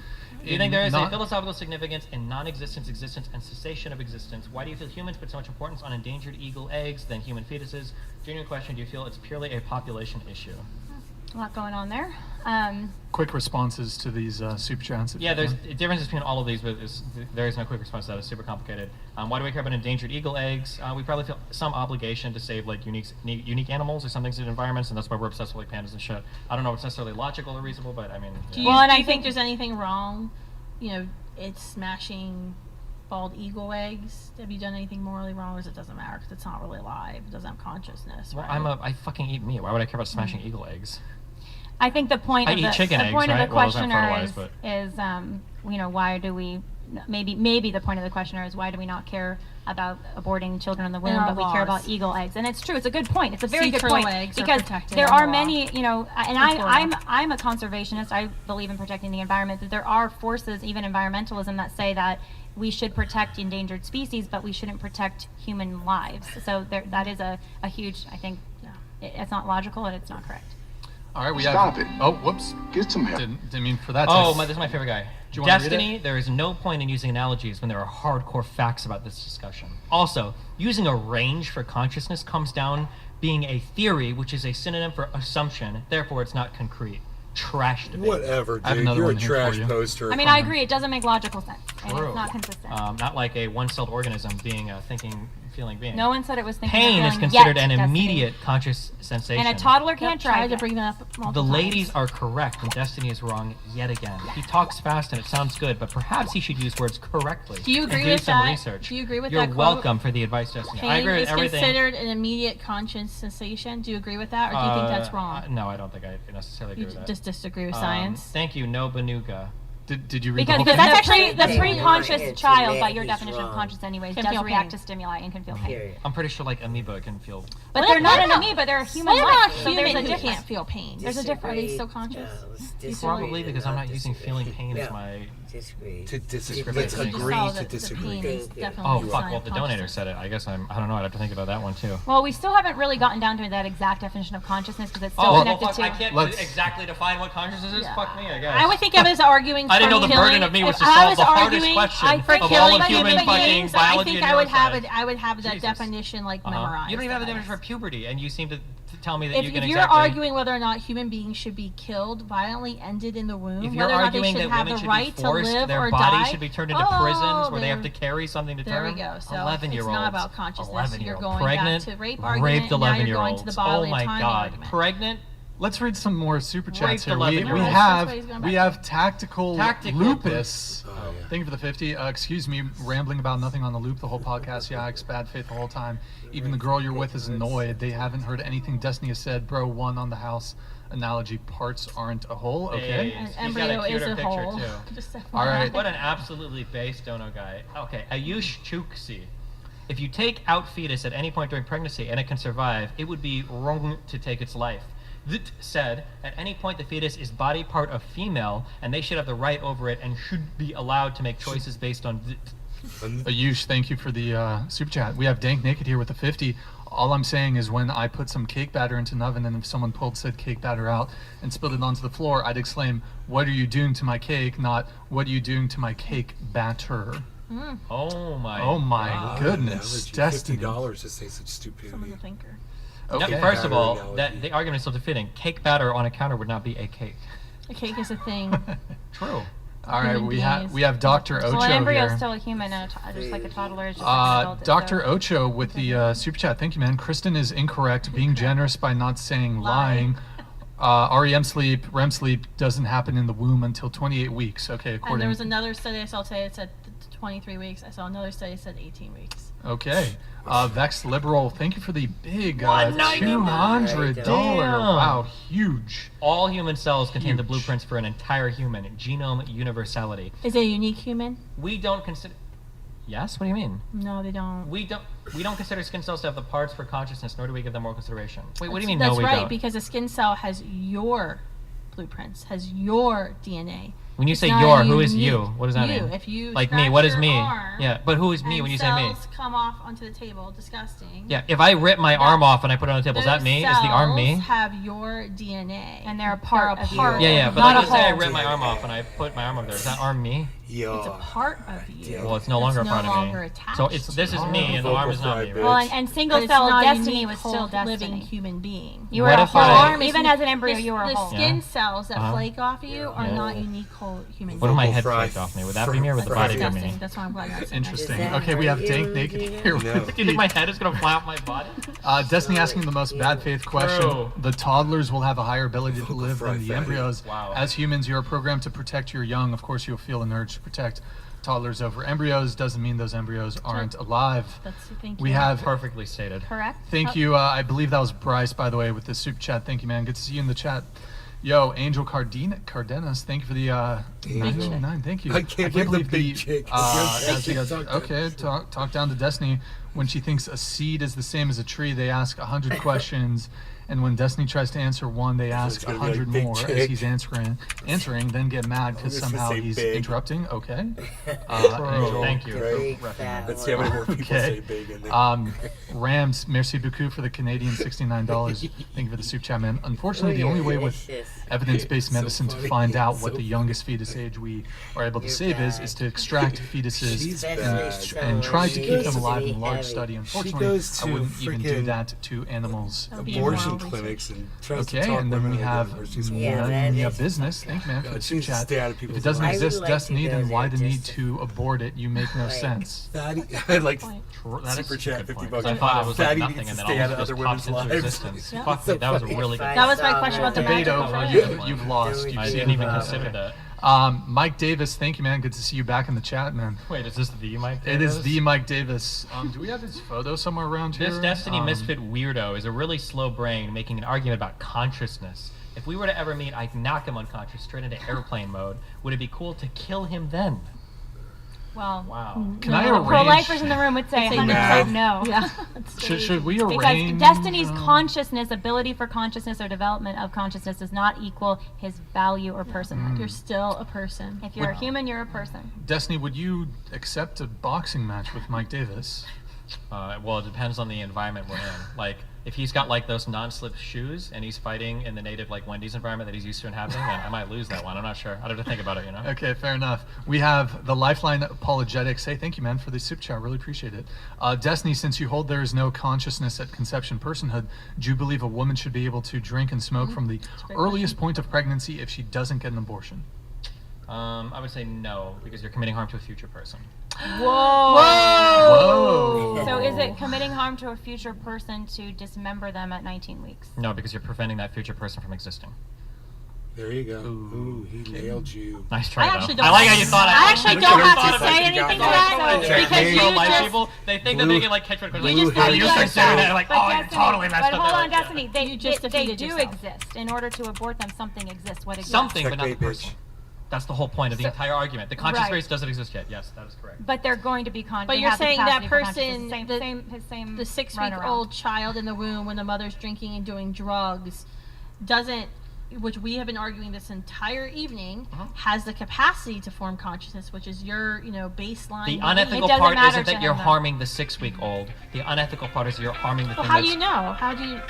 Do you think there is a philosophical significance in non-existence, existence, and cessation of existence? Why do you feel humans put so much importance on endangered eagle eggs than human fetuses? Genuine question, do you feel it's purely a population issue? A lot going on there. Quick responses to these super chats. Yeah, there's differences between all of these, but there is no quick response to that. It's super complicated. Why do we care about endangered eagle eggs? We probably feel some obligation to save like unique animals or some things in environments, and that's why we're obsessed with like pandas and shit. I don't know if it's necessarily logical or reasonable, but I mean. Yeah. Do you think there's anything wrong? You know, it's smashing bald eagle eggs. Have you done anything morally wrong, or it doesn't matter because it's not really alive? It doesn't have consciousness. Well, right? I fucking eat meat. Why would I care about smashing eagle eggs? I think the point I of eat the, chicken the eggs, point right? of the Well, those aren't questioner fertilized, is you know, why do we maybe the point of the questioner is why do we not care about aborting children in the womb, our but we care laws. about eagle eggs? And it's true. It's a good point. It's a very Sea good turtle point eggs are because protected there in are law. many, you know, and In Florida. I'm a conservationist. I believe in protecting the environment. That there are forces, even environmentalism, that say that we should protect endangered species, but we shouldn't protect human lives. So that is a huge. I think it's not logical and it's not correct. All right, we Stop have. it. Oh, whoops. Get some help. Didn't mean for that. Oh, this is my favorite guy. Do you wanna read Destiny, there is no point in using analogies when there are hardcore facts about this discussion. Also, using a range for consciousness comes down being a theory, which is a synonym for assumption, therefore it's not concrete. Trash debate. Whatever, I have dude. another You're a one here for trash you. poster. I mean, I agree. It doesn't make logical sense, and True. it's not consistent. Not like a one-celled organism being a thinking, feeling being. No one said it was thinking. Pain or is feeling considered yet, an Destiny. immediate conscious sensation. And a toddler can't Tried drive to it. bring that up multiple The times. ladies are correct, and Destiny is wrong yet again. He talks fast and it sounds good, but perhaps he should use words correctly. Do you and agree do with some that? research. Do you agree with You're that quote? welcome for the advice, Destiny. Pain I agree with is everything. considered an immediate conscious sensation. Do you agree with that, or do you think that's wrong? No, I don't think I necessarily agree You with that. just disagree with science? Thank you, no Banuga. Did you read Because the whole that's thing? actually the pre-conscious It's child, mad, by your he's definition of wrong. conscious anyways, Can does feel react pain. to stimuli and can feel pain. Period. I'm pretty sure like amoeba can feel. But they're not an amoeba, they're a human What about life. So there's a human who difference. can't feel pain? There's a difference. Are they still conscious? Probably because I'm not using feeling pain as No. my. Disagree. To disagree. Let's Let's You agree saw to that the disagree. pain is Thank you. definitely Oh a fuck! sign Well, of the donator consciousness. said it. I guess I don't know. I'd have to think about that one too. Well, we still haven't really gotten down to that exact definition of consciousness because it's still Oh, well, connected fuck! to. I can't Let's- exactly define what consciousness is. Yeah. Fuck me, I guess. I would think of it as arguing I didn't for know the killing, burden of me was if to I solve was the hardest arguing question for of all killing of human human fucking beings, biology I think and I would have neuroscience. I would have that Jesus. definition like memorized. You don't even have the I definition guess. for puberty, and you seem to tell me that If, you can if you're exactly. arguing whether or not human beings should be killed, violently ended in the womb, If you're whether or not they arguing should that have women the should right be to forced, live their or bodies die, should be turned into prisons where they have to carry something to there term. we go. So 11-year-olds. it's not about consciousness. You're going pregnant, back to rape argument. raped and now you're 11-year-olds. going to the bodily Oh my autonomy god, argument. pregnant. Let's read some more super chats Raped here. We 11-year-olds. have That's what he's going we back have tactical Tactical lupus. Oh, yeah. Thank you for the 50. Excuse me, rambling about nothing on the loop the whole podcast. Yeah, it's bad faith the whole time. Even the girl you're with is annoyed. They haven't heard anything Destiny has said. Bro, one on the house analogy. Parts aren't a whole. Okay. Hey, An he's got a embryo is cuter a picture whole. too. Just All right. What an absolutely base dono guy. Okay, Ayush Chooksi. If you take out fetus at any point during pregnancy and it can survive, it would be wrong to take its life. That said, at any point the fetus is body part of female, and they should have the right over it and should be allowed to make choices based on. Ayush, thank you for the super chat. We have Dank Naked here with the 50. All I'm saying is when I put some cake batter into an oven and if someone pulled said cake batter out and spilled it onto the floor, I'd exclaim, "What are you doing to my cake?" Not, "What are you doing to my cake batter?" Oh my. Oh my God. goodness, Destiny. $50 to say such stupidity. Someone's a thinker. No, Okay. first of all, Analogy. that the argument is still defeating. Cake batter on a counter would not be a cake. A cake is a thing. True. All right, Human we have beings. we have Dr. Ocho Well, an embryo is here. still a human, and just like a toddler is just like an adult. Dr. so- Ocho with the super chat. Thank you, man. Kristen is incorrect. Being generous by not saying lying. REM sleep, REM sleep doesn't happen in the womb until 28 weeks. Okay, And according. there was another study I saw today that said 23 weeks. I saw another study that said 18 weeks. Okay. Vex Liberal, thank you for the big $199. $200. Wow, huge. All human cells contain the blueprints for an entire human, genome universality. Is it a unique human? We don't consider. Yes? What do you mean? No, they don't. We don't consider skin cells to have the parts for consciousness, nor do we give them more consideration. Wait, what do you mean? That's No, we right, don't. because a skin cell has your blueprints, has your DNA. When you It's say not your, a who is unique- you? What does that you. mean? If you like me, scratch what is your me? arm Yeah, but who is me and when you say me? cells come off onto the table, disgusting. Yeah, if I rip my arm off and I put it on the table, is that Those me? Is the arm me? cells have your DNA, And they're a part of you. Yeah, but Not like, a let's say I whole. rip my arm off and I put my arm up there. Is that arm me? It's a part of you. Well, it's no longer a part no of longer me. attached So it's this is me and the arm is not me, right? Well, and single But it's cell not a destiny unique, was still whole, destiny. living human being. You were What a if whole. I- Even as an embryo, you were a The whole. skin Yeah. cells that Uh-huh. flake off of you are Yeah. not unique whole human What if my beings. head flaked off me? Would that be me or would the body be Disgusting. me? That's why I'm glad that's Interesting. Okay, we have Dank Naked here. Do you think my head is going to fly off my body? Destiny asking the most bad faith question. Bro. The toddlers will have a higher ability to live than the fatty. embryos. Wow. As humans, you're programmed to protect your young. Of course, you'll feel an urge to protect toddlers over embryos. Doesn't mean those embryos aren't alive. Thank We you. have. Perfectly stated. Correct? Thank you. I believe that was Bryce, by the way, with the super chat. Thank you, man. Good to see you in the chat. Yo, Angel Cardenas, thank you for the 999. Thank you. I can't believe the big chick. Okay, talk down to Destiny. When she thinks a seed is the same as a tree, they ask 100 questions. And when Destiny tries to answer one, they ask it's gonna be like 100 big more as chick. he's answering, then get mad because I'm just gonna somehow say he's big. interrupting. Okay. Bro, thank you. Let's see how many more people say big in there. Rams, merci beaucoup for the Canadian $69. Thank you for the soup chat, man. Unfortunately, the only way with evidence-based medicine to find out what the youngest fetus age we are able to save is to extract fetuses and try to keep them alive in a large study. Unfortunately, goes I to wouldn't even do freaking that to animals. Abortion clinics and tries to Okay, talk and then women we into have it, where she's Nanya Business. Thank you, man, for God, the she soup needs to chat. stay out of If people's it doesn't lives. exist, I would like to Destiny, go then why there the need just to abort it? You make no sense. Fatty, I'd like That is super a chat good 50 point, bucks. 'cause I thought it was like Fatty nothing needs and to then stay all out of just other pops women's into lives. existence. Yeah. Fuck me, that was a really good That was my question about the Debate magical over. friend. You've lost. You've I seen didn't even that. consider that. Mike Davis, thank you, man. Good to see you back in the chat, man. Wait, is this the Mike It Davis? is the Mike Davis. Do we have his photo somewhere around here? This Destiny misfit weirdo is a really slow brain making an argument about consciousness. If we were to ever meet, I'd knock him unconscious straight into airplane mode. Would it be cool to kill him then? Well, Wow. Can I the arrange? pro-lifers in the room would say Say 100% no. Yeah. Should we Because arrange? Destiny's consciousness, ability for consciousness or development of consciousness does not equal his value or personhood. You're still a person. If you're a human, you're a person. Destiny, would you accept a boxing match with Mike Davis? Well, it depends on the environment we're in. Like, if he's got like those non-slip shoes and he's fighting in the native like Wendy's environment that he's used to inhabiting, then I might lose that one. I'm not sure. I'd have to think about it, you know. Okay, fair enough. We have the Lifeline Apologetics. Hey, thank you, man, for the super chat. Really appreciate it. Destiny, since you hold there is no consciousness at conception personhood, do you believe a woman should be able to drink and smoke from the earliest point of pregnancy if she doesn't get an abortion? I would say no, because you're committing harm to a future person. Whoa! So is it committing harm to a future person to dismember them at 19 weeks? No, because you're preventing that future person from existing. There you go. Ooh, he nailed you. Nice try, I actually though. don't I like have- how you thought I actually don't have to say you anything to got that that. because Checkmate. you Real life just people, they think that they can like catch what We just how did you the start other doing side. that, like, But oh, you're Destiny, totally messed but up. hold there. on, Destiny. They, You just they defeated do yourself. exist. In order to abort them, something exists. What exists? Something, but not the Checkmate, person. bitch. That's the whole point of the So- entire argument. The conscious Right. race doesn't exist yet. Yes, that is correct. But they're going to be But you're saying that person, his same the 6-week-old child in the womb when the mother's drinking and doing drugs doesn't, which we have been arguing this entire evening, has the capacity to form consciousness, which is your, baseline. The belief. unethical doesn't part matter isn't to that you're him, though. harming the 6-week-old. The unethical part is you're harming the Well, thing how do that's... you know?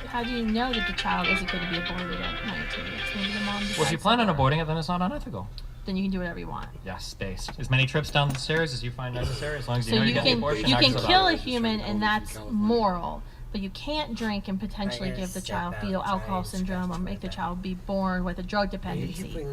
How do you know that the child isn't going to be aborted at 19 weeks? Maybe the mom decides. Well, if you plan on aborting it, then it's not unethical. then you can do whatever you want. Yes, based. As many trips down the stairs as you find necessary, as long as you So know you you're getting the can abortion. you not can just kill about a human and that's moral, but you can't drink and potentially give the child fetal alcohol syndrome or make the child be born with a drug dependency.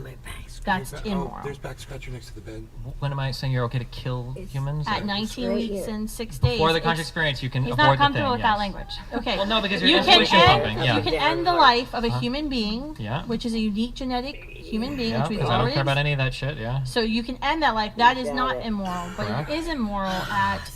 That's immoral. Oh, there's back scratcher next to the bed. When am I saying you're okay to kill humans? At 19 weeks and 6 days. Before the conscious experience, you can He's avoid not the comfortable thing. with that language. Okay. Well, no, because you your can intuition pumping. Yeah. you can end the life of a human being, Yeah. which is a unique genetic human being, Yeah, which we've because I don't already. care about any of that shit. Yeah. So you can end that life. That is not immoral, but Correct. it is immoral at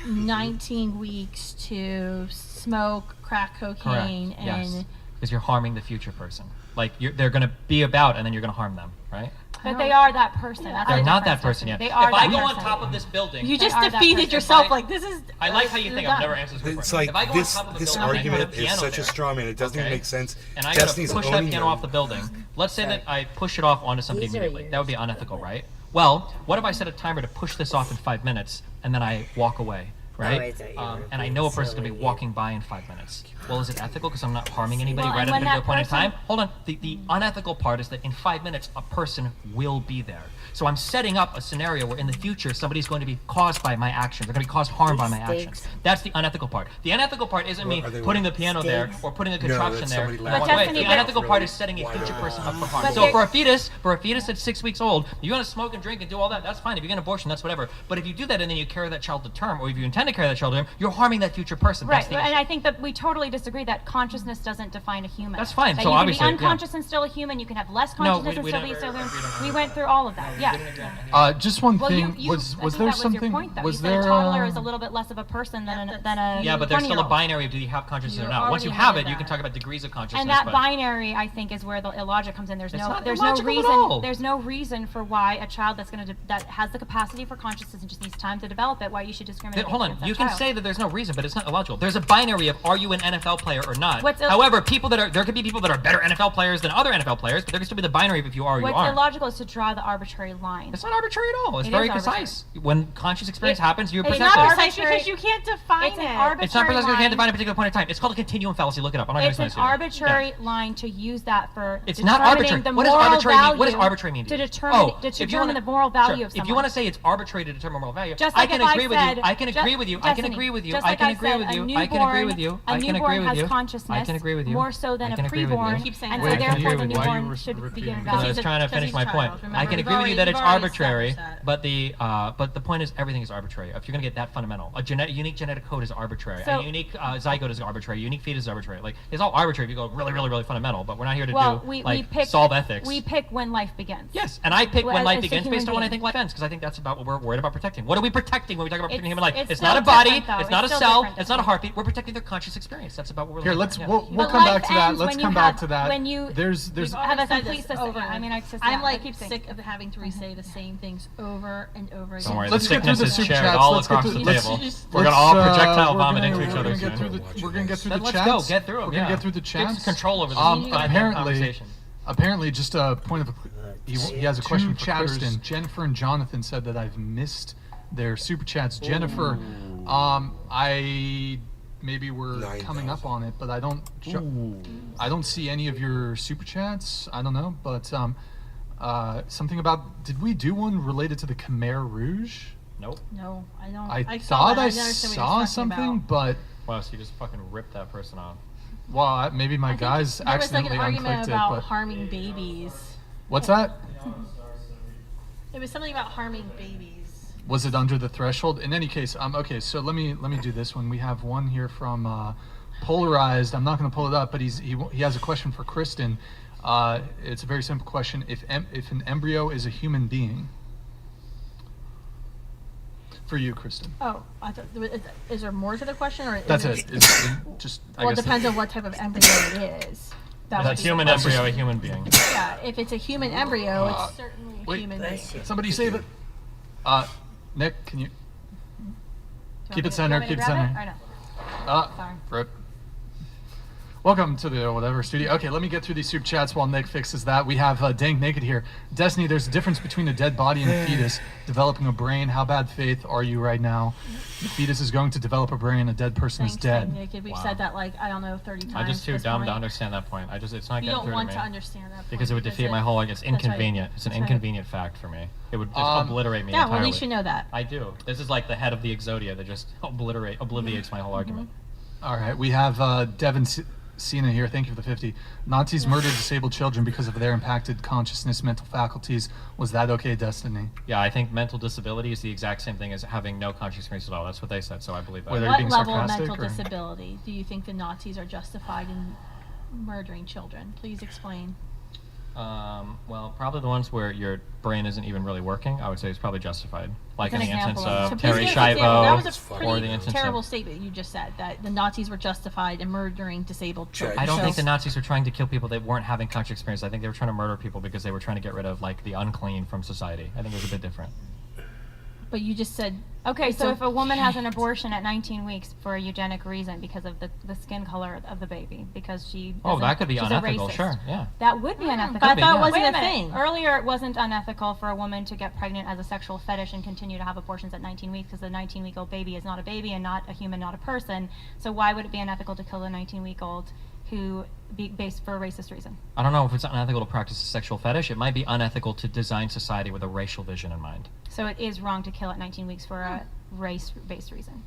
19 weeks to smoke crack cocaine Correct. Yes. and. Because you're harming the future person. Like they're going to be about, and then you're going to harm them, right? But they are that person. That's They're the not that difference, person yet. They If are I that go on person. top of this building, You just are that defeated person. yourself. I- Like this is. I like how you think. you're I've never done. answered this It's question. like If I go on this. top of the This building, I put argument a is piano such a there, straw man. It doesn't even okay? make sense. And I gotta Destiny's push that owning piano them. off the building. Let's say that I push it off onto something These are immediately. That would be yours. unethical, right? Well, what if I set a timer to push this off in 5 minutes and then I walk away, right? I thought you were And I know a person's being gonna be silly. walking by in 5 minutes. Well, is it ethical because I'm not harming anybody Well, right and at when the that point in person- time? Hold on. The unethical part is that in 5 minutes a person will be there. So I'm setting up a scenario where in the future somebody's going to be caused by my actions. They're going to be caused harm by my actions. That's the unethical part. The unethical part isn't me Are they putting the what? piano there or putting a contraption that's there. somebody and laughing. walk away. Destiny, The but- unethical part is setting a future person up for harm. But So there- for a fetus at 6 weeks old, you're going to smoke and drink and do all that. That's fine. If you get an abortion, that's whatever. But if you do that and then you carry that child to term, or if you intend to carry that child to term, you're harming that future person. Right, That's the and issue. I think that we totally disagree that consciousness doesn't define a human. That's fine, That so you can obviously, be yeah. unconscious and still a human. You can have less No, consciousness we and still be don't- so human. we don't- We went through all of that. Yeah. Just one Well, thing. you, was I was think there that was something? your point, though. Was you there? said a toddler is a little bit less of a person than a Yeah, but there's still a 20-year-old. binary of do you have consciousness or You're not. Once you already have ahead it, of you can that. talk about degrees of consciousness. And that but binary, I think, is where the illogic comes in. There's It's no, not there's no illogical at reason. all. There's no reason for why a child that's that has the capacity for consciousness and just needs time to develop it. Why you should discriminate? Hold on, against that you can child. say that there's no reason, but it's not illogical. There's a binary of are you an NFL player or not. What's ill- However, there could be people that are better NFL players than other NFL players, but there can still be the binary of if you are or you What's aren't. illogical is to draw the arbitrary line. It's not arbitrary at all. It's It very is arbitrary. concise. When conscious experience It- happens, you're it's protected. not Precise arbitrary. because you can't define It's it. an arbitrary It's not precisely you line. can't define a particular point in time. It's called a continuum fallacy. Look it up. I'm not going It's to an explain it to you. arbitrary Yeah. line to use that for It's not determining arbitrary. the What does moral arbitrary mean? What does value arbitrary mean to to you? determine if you determine wanna- the moral value sure. of someone. If you want to say it's arbitrary to determine moral value, Just I like can if I agree with said- you. I can agree ju- with you. I can Destiny, agree with you. just I like can I agree said, with a you. I can agree with you. A I can newborn agree with has you. consciousness I can agree with you. more so than I a can agree with you. preborn, Keep saying and that. so I can therefore agree the with you. Why are you newborn should be repeating given that? Because I value. was trying to finish my point. Remember, I can we've agree with you that already- it's we've already arbitrary, established that. but the point is everything is arbitrary. If you're going to get that fundamental, unique genetic code is arbitrary. So- A unique zygote is arbitrary. A unique fetus is arbitrary. Like it's all arbitrary if you go really, really, really fundamental. But we're not here to Well, do we like pick solve ethics. We pick when life begins. Yes, and I pick Well, when life as a begins human based on when I being. think life ends, because I think that's about what we're worried about protecting. What are we protecting when we talk about protecting It's- human life? it's It's not a still body, different, though. it's not a It's still cell, different. it's not a heartbeat. We're protecting their conscious experience. That's about what we're Here, looking let's at. we'll But come life back to that. ends Let's when come you back have- to that. when you- There's We've have a said complete this system. over. I mean, it's just, I'm yeah, I like keep saying- sick of having to re-say the same things over and over again. Don't worry, Let's the get through sickness the is super shared chats. all Let's get across through- the let's- table. just- We're gonna all projectile we're vomit gonna- into each we're other's gonna get through channel. the we're gonna get through Then the let's chats. go, get through 'em, We're gonna yeah. get through the Give us chats. control over this goddamn conversation. Apparently, just a point of he has a question for chatters. Kristen. Jennifer and Jonathan said that I've missed their super chats. Jennifer, maybe we're 9,000. coming up on it, but I don't see any of your super chats. I don't know, but something about, did we do one related to the Khmer Rouge? Nope. No, I don't. I saw thought that. I never understood what he saw was talking something, about. but Wow, so you just fucking ripped that person off. well, maybe my I think guys there was like accidentally an argument unclicked it. about But harming babies. what's that? It was something about harming babies. Was it under the threshold? In any case, okay. So let me do this one. We have one here from Polarized. I'm not going to pull it up, but he has a question for Kristen. It's a very simple question. If an embryo is a human being, for you, Kristen. Oh, I thought, is there more to the question, or That's is it. It's just. I Well, it guess depends on what type of embryo it is. That Is would a be- human embryo a human being? Yeah, if it's a human embryo, it's certainly a wait. human being. Somebody save it. Nick, can you Do you keep want it center? me to Keep it grab center. Or no? Sorry. Rip. Welcome to the whatever studio. Okay, let me get through these super chats while Nick fixes that. We have Dank Naked here. Destiny, there's a difference between a dead body and a fetus developing a brain. How bad faith are you right now? The fetus is going to develop a brain. A dead person is Thanks, dead. Naked. We've Wow. said that like, I don't know, 30 times. I'm just too at this dumb to point. understand that point. It's not You getting don't through want to to me. understand that point Because it would defeat my whole. It's that's right. inconvenient. It's an That's right. inconvenient fact for me. It would just obliterate me Yeah, well, entirely. at least you know that. I do. This is like the head of the Exodia that just obliterates my whole argument. All right, we have Devin Cena here. Thank you for the 50. Nazis murdered disabled children because of their impacted consciousness, mental faculties. Was that okay, Destiny? Yeah, I think mental disability is the exact same thing as having no conscious experience at all. That's what they said, so I believe that. Whether What being level of sarcastic mental or- disability do you think the Nazis are justified in murdering children? Please explain. Well, probably the ones where your brain isn't even really working, I would say is probably justified. Like in What's the an instance example of of that? So Terry please give us an example. That was a Schiavo, or pretty the instance terrible of... statement you just said, that the Nazis were justified in murdering disabled children. I don't So- think the Nazis were trying to kill people that weren't having conscious experience. I think they were trying to murder people because they were trying to get rid of, like, the unclean from society. I think it was a bit different. But you just said... Okay, so So- if a woman has an abortion at 19 weeks for a eugenic reason because of the skin color of the baby, because she Oh, doesn't- that could be she's unethical, a racist. sure, yeah. That would be unethical. But I thought it wasn't Wait a minute. thing. Earlier, it wasn't unethical for a woman to get pregnant as a sexual fetish and continue to have abortions at 19 weeks because the 19-week-old baby is not a baby and not a human, not a person. So why would it be unethical to kill a 19-week-old who be based for a racist reason? I don't know if it's unethical to practice a sexual fetish. It might be unethical to design society with a racial vision in mind. So it is wrong to kill at 19 weeks for a race-based reason.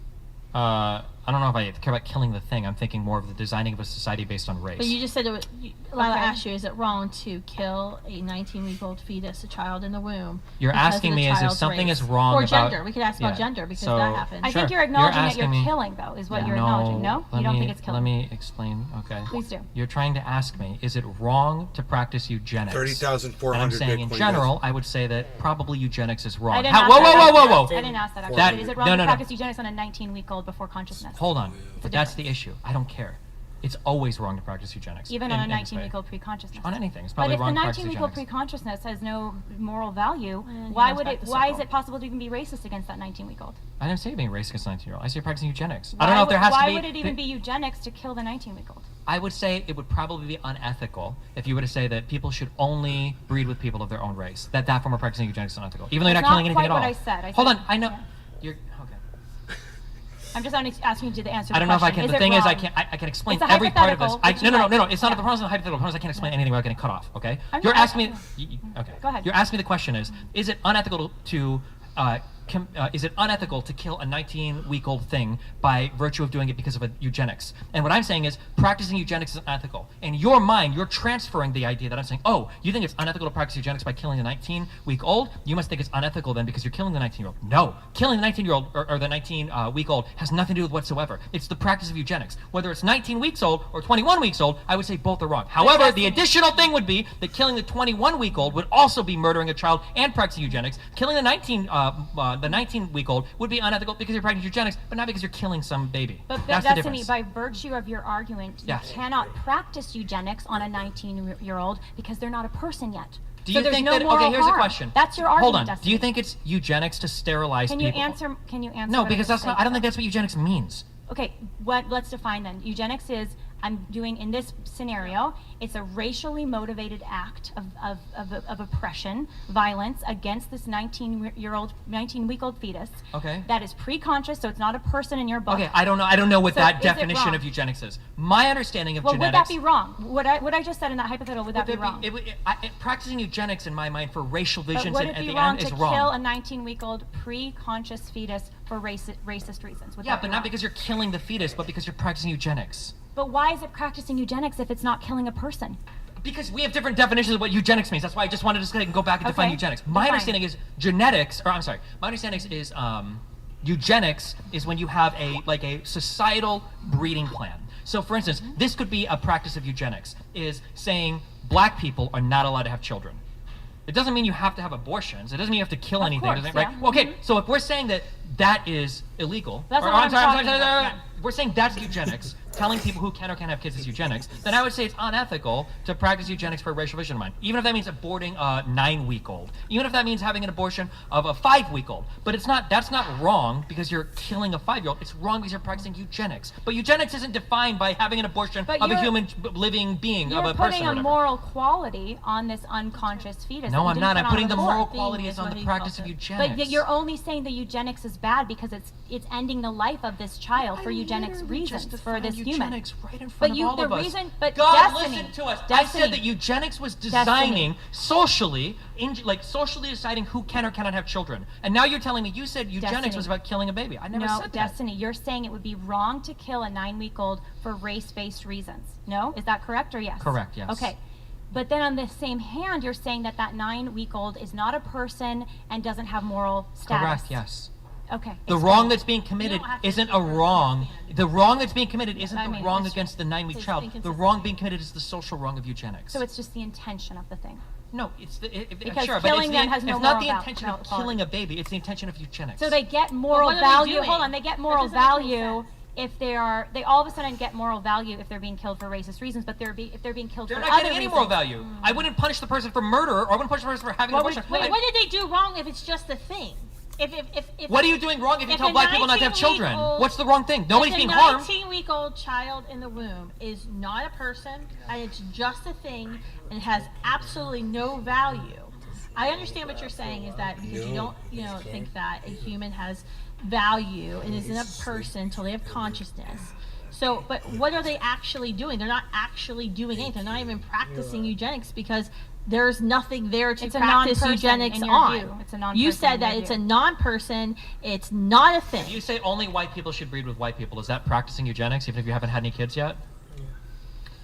I don't know if I care about killing the thing. I'm thinking more of the designing of a society based on race. But you just said it was... Lila Okay. asked you, is it wrong to kill a 19-week-old fetus, a child in the womb? You're because of asking the me as if child's something race? is wrong or about... gender. We could ask about Yeah. gender because So, that happens. I sure. think you're acknowledging that asking you're me- killing, though, is what you're No, acknowledging. No? let You don't me- think it's killing? Let me explain, okay? Please do. You're trying to ask me, is it wrong to practice eugenics? 30,400 And I'm saying in Bitcoin general, I would say that probably eugenics is wrong. I didn't How- ask whoa, that. whoa, whoa, whoa, whoa! I didn't ask that, actually. That- Is it wrong no, to no, no. practice eugenics on a 19-week-old before consciousness? Hold on. It's a But that's the difference. issue. I don't care. It's always wrong to practice eugenics. Even in- on a in this way. 19-week-old pre-consciousness. On anything. It's But probably if the wrong to practice 19-week-old eugenics. pre-consciousness has no moral value, And why goes would back it? to Why is circle. it possible to even be racist against that 19-week-old? I didn't say you're being racist against a 19-year-old. I say you're practicing eugenics. I don't know if there has to be... Why would it even be eugenics to kill the 19-week-old? I would say it would probably be unethical if you were to say that people should only breed with people of their own race. That form of practicing eugenics is unethical. Even though you're That's not killing not anything quite at all. what I said. I Hold said- on. I know. yeah. You're... Okay. I'm just only asking you to answer the I don't know if I question. can. Is The it thing is, I wrong? can't. I can explain It's a every part of this. hypothetical, which No, you no. might- It's not yeah. the problem. It's a hypothetical. The problem is I can't explain anything without getting cut off. Okay. I'm You're not- asking me. Okay. Go ahead. You're asking me the question is it unethical to is it unethical to kill a 19-week-old thing by virtue of doing it because of a eugenics? And what I'm saying is practicing eugenics is unethical. In your mind, you're transferring the idea that I'm saying, oh, you think it's unethical to practice eugenics by killing a 19-week-old? You must think it's unethical then because you're killing the 19-year-old. No, killing the 19-year-old or the 19-week-old has nothing to do with whatsoever. It's the practice of eugenics. Whether it's 19 weeks old or 21 weeks old, I would say both are wrong. However, the additional thing would be that killing the 21-week-old would also be murdering a child and practicing eugenics. Killing the 19-week-old would be unethical because you're practicing eugenics, but not because you're killing some baby. But That's the Destiny, difference. by virtue of your argument, Yes. you cannot practice eugenics on a 19-year-old because they're not a person yet. Do so you there's think no that? moral Okay, here's harm. a question. That's your argument. Hold on. Destiny. Do you think it's eugenics to sterilize Can you people? answer? Can you answer? No, what I because just that's not. said? I don't think that's what eugenics means. Okay, let's define then. Eugenics is, I'm doing, in this scenario, it's a racially motivated act of oppression, violence against this 19-week-old fetus. Okay. That is pre-conscious, so it's not a person in your book. Okay, I don't know. I don't know what So that is it definition wrong? of eugenics is. My understanding of Well, genetics. would that be wrong? What I just said in that hypothetical, would that be wrong? Practicing eugenics, in my mind, for racial But visions would at it be the wrong end to is wrong. kill a 19-week-old pre-conscious fetus for racist reasons? Would Yeah, that be but not wrong? because you're killing the fetus, but because you're practicing eugenics. But why is it practicing eugenics if it's not killing a person? Because we have different definitions of what eugenics means. That's why I just wanted to go back and define Okay. eugenics. My Define. understanding is genetics, or I'm sorry, my understanding is eugenics is when you have a societal breeding plan. So, for instance, this could be a practice of eugenics, is saying black people are not allowed to have children. It doesn't mean you have to have abortions. It doesn't mean you have to kill anything. course, Doesn't it, right? yeah. Well, okay, so if we're saying that that is illegal, That's or, what I'm sorry, talking about, yeah. if we're saying that's eugenics, telling people who can or can't have kids is eugenics, then I would say it's unethical to practice eugenics for a racial vision of mine. Even if that means aborting a 9-week-old. Even if that means having an abortion of a 5-week-old. But that's not wrong because you're killing a 5-year-old. It's wrong because you're practicing eugenics. But eugenics isn't defined by having an abortion But of a you're- human living being, of You're a person putting or a whatever. moral quality on this unconscious fetus. No, that you I'm didn't not. put I'm putting on the before. moral quality is on the practice of eugenics. But yet you're only saying that eugenics is bad because it's ending the life of this child for eugenics reasons, for this human. eugenics right in front But of all the of us. reason, but God, Destiny, listen to us. I Destiny, said that eugenics was designing socially, socially deciding who can or cannot have children. And now you're telling me you said eugenics Destiny. was about killing a baby. I never said that. Destiny, you're saying it would be wrong to kill a 9-week-old for race-based reasons. No? Is that correct or yes? Correct, yes. Okay. But then on the same hand, you're saying that 9-week-old is not a person and doesn't have moral status. Correct, yes. Okay. The wrong that's being committed isn't a wrong. The wrong that's being committed isn't I the mean, wrong it's against the 9-week just child. The inconsistent. wrong being committed is the social wrong of eugenics. So it's just the intention of the thing. No, it's the Because sure, but killing them has no it's not the moral intention of killing a baby. It's the intention of eugenics. So they get moral what are they value. doing? Hold on, they get That moral doesn't make any value if they all of a sudden get moral value if they're being killed for racist reasons, but if they're being killed They're for not other getting any reasons. moral value. I wouldn't punish the person for murder, or I wouldn't punish the person for having an abortion. Wait, what did they do wrong if it's just a thing? If What are you doing wrong if you if tell a black people not to have children? 19-week-old What's the wrong thing? Nobody's being harmed. If a 19-week-old child in the womb is not a person, and it's just a thing, and has absolutely no value. I understand what you're saying is that because you don't, think that a human has value and isn't a person until they have consciousness. So, but what are they actually doing? They're not actually doing anything. They're not even practicing eugenics because there's nothing there to It's a practice non-person eugenics in your on. view. It's a non-person You said in that your it's a view. non-person. It's not a thing. If you say only white people should breed with white people, is that practicing eugenics, even if you haven't had any kids yet?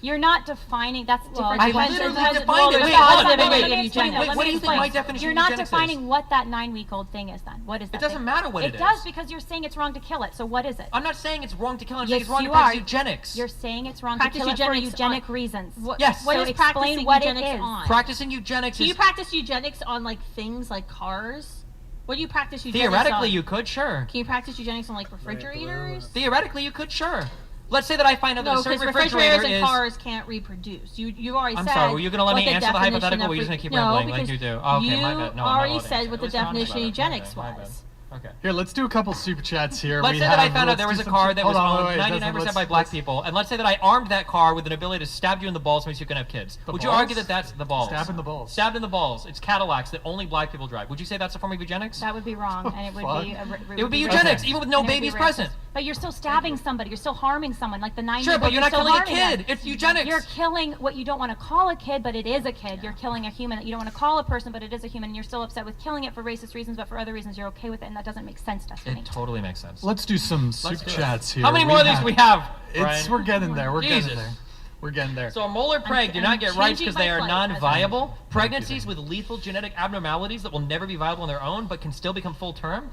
You're not defining. That's different. I Depends- literally depends- defined it. there's Wait, positive hold on, and wait, negative wait, eugenics. wait, Let what me do you think explain. my definition You're of not eugenics is? defining what that 9-week-old thing is. Then what is that? It doesn't thing? matter what it It does is. because you're saying it's wrong to kill it. So what is it? I'm not saying it's wrong to kill. I'm saying Yes, it's wrong you to practice are. eugenics. You're saying it's wrong Practice to kill it for eugenics eugenic on- reasons. Yes. What So is explain practicing what it eugenics is. on? Practicing eugenics Do you is practice eugenics on like things like cars? What do you practice eugenics theoretically on? you could, sure. Can you practice eugenics on like refrigerators? Theoretically you could, sure. Let's say that I find out that No, a certain because refrigerator refrigerators and is. cars can't reproduce. You already I'm said. sorry, were you gonna let what me answer the definition hypothetical, of or were you just re- gonna keep no, rambling like because you do? Oh, okay, you my bad. No, I'm not already allowed to said answer. what At the least I'm honest definition of about it. My eugenics bad, my bad. was. Okay. Here, let's do a couple super chats here. Let's We say that I have- found out let's there do was a some car super- that was hold on, owned wait, 99% by let's- black people, and let's say that I armed that car with an ability to stab you in the balls so you can have kids. The Would you balls? argue that that's the balls? Stab in the balls. Stabbed in the balls. It's Cadillacs that only black people drive. Would you say that's a form of eugenics? That would be wrong, and it would be. It would be eugenics, even with no And it would be babies racist. present. But you're still stabbing somebody. You're still harming someone. Like the 9-week-old. Sure, but you're not still killing a harming kid. them. It's eugenics. You're killing what you don't want to call a kid, but it is a kid. You're killing a human that you don't want to call a person, but it is a human. And you're still upset with killing it for racist reasons, but for other reasons you're okay with it, and that doesn't make sense, Destiny. It totally makes sense. Let's do some Let's super do it. chats here. How many more of these do we have, Brian? We're getting there. We're Jesus. getting there. We're getting there. So a molar preg do I'm not get rights changing because they my are flight as non-viable. Pregnancies with lethal genetic abnormalities that will never be viable on their own, but can still become full term.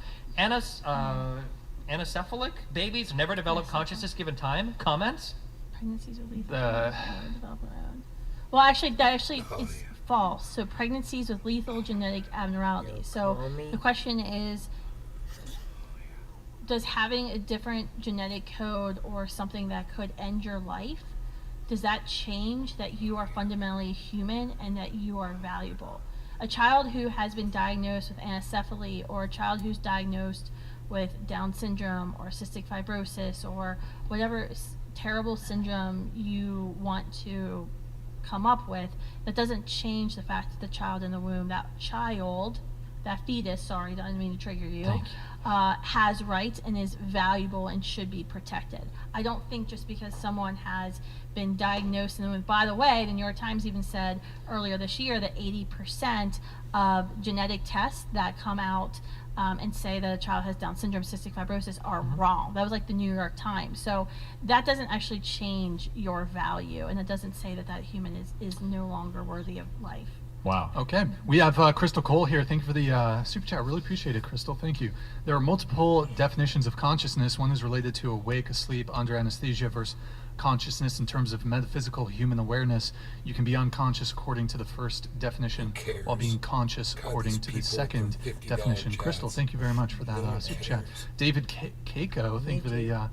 Anencephalic babies never develop consciousness given time. Comments? Pregnancies are lethal. The- Well, actually, it's false. So pregnancies with lethal genetic abnormalities. So the question is, does having a different genetic code or something that could end your life, does that change that you are fundamentally human and that you are valuable? A child who has been diagnosed with anencephaly, or a child who's diagnosed with Down syndrome or cystic fibrosis or whatever terrible syndrome you want to come up with, that doesn't change the fact that the child in the womb, that fetus, sorry, I didn't mean to trigger you, has rights and is valuable and should be protected. I don't think just because someone has been diagnosed in the womb, by the way, the New York Times even said earlier this year that 80% of genetic tests that come out and say that a child has Down syndrome, cystic fibrosis are wrong. That was like the New York Times. So that doesn't actually change your value, and it doesn't say that that human is no longer worthy of life. Wow. Okay. We have Crystal Cole here. Thank you for the super chat. Really appreciate it, Crystal. Thank you. There are multiple definitions of consciousness. One is related to awake, asleep, under anesthesia versus consciousness in terms of metaphysical human awareness. You can be unconscious according to the first definition while being conscious according to the second definition. Crystal, thank you very much for that super chat. David Keiko, thank you for the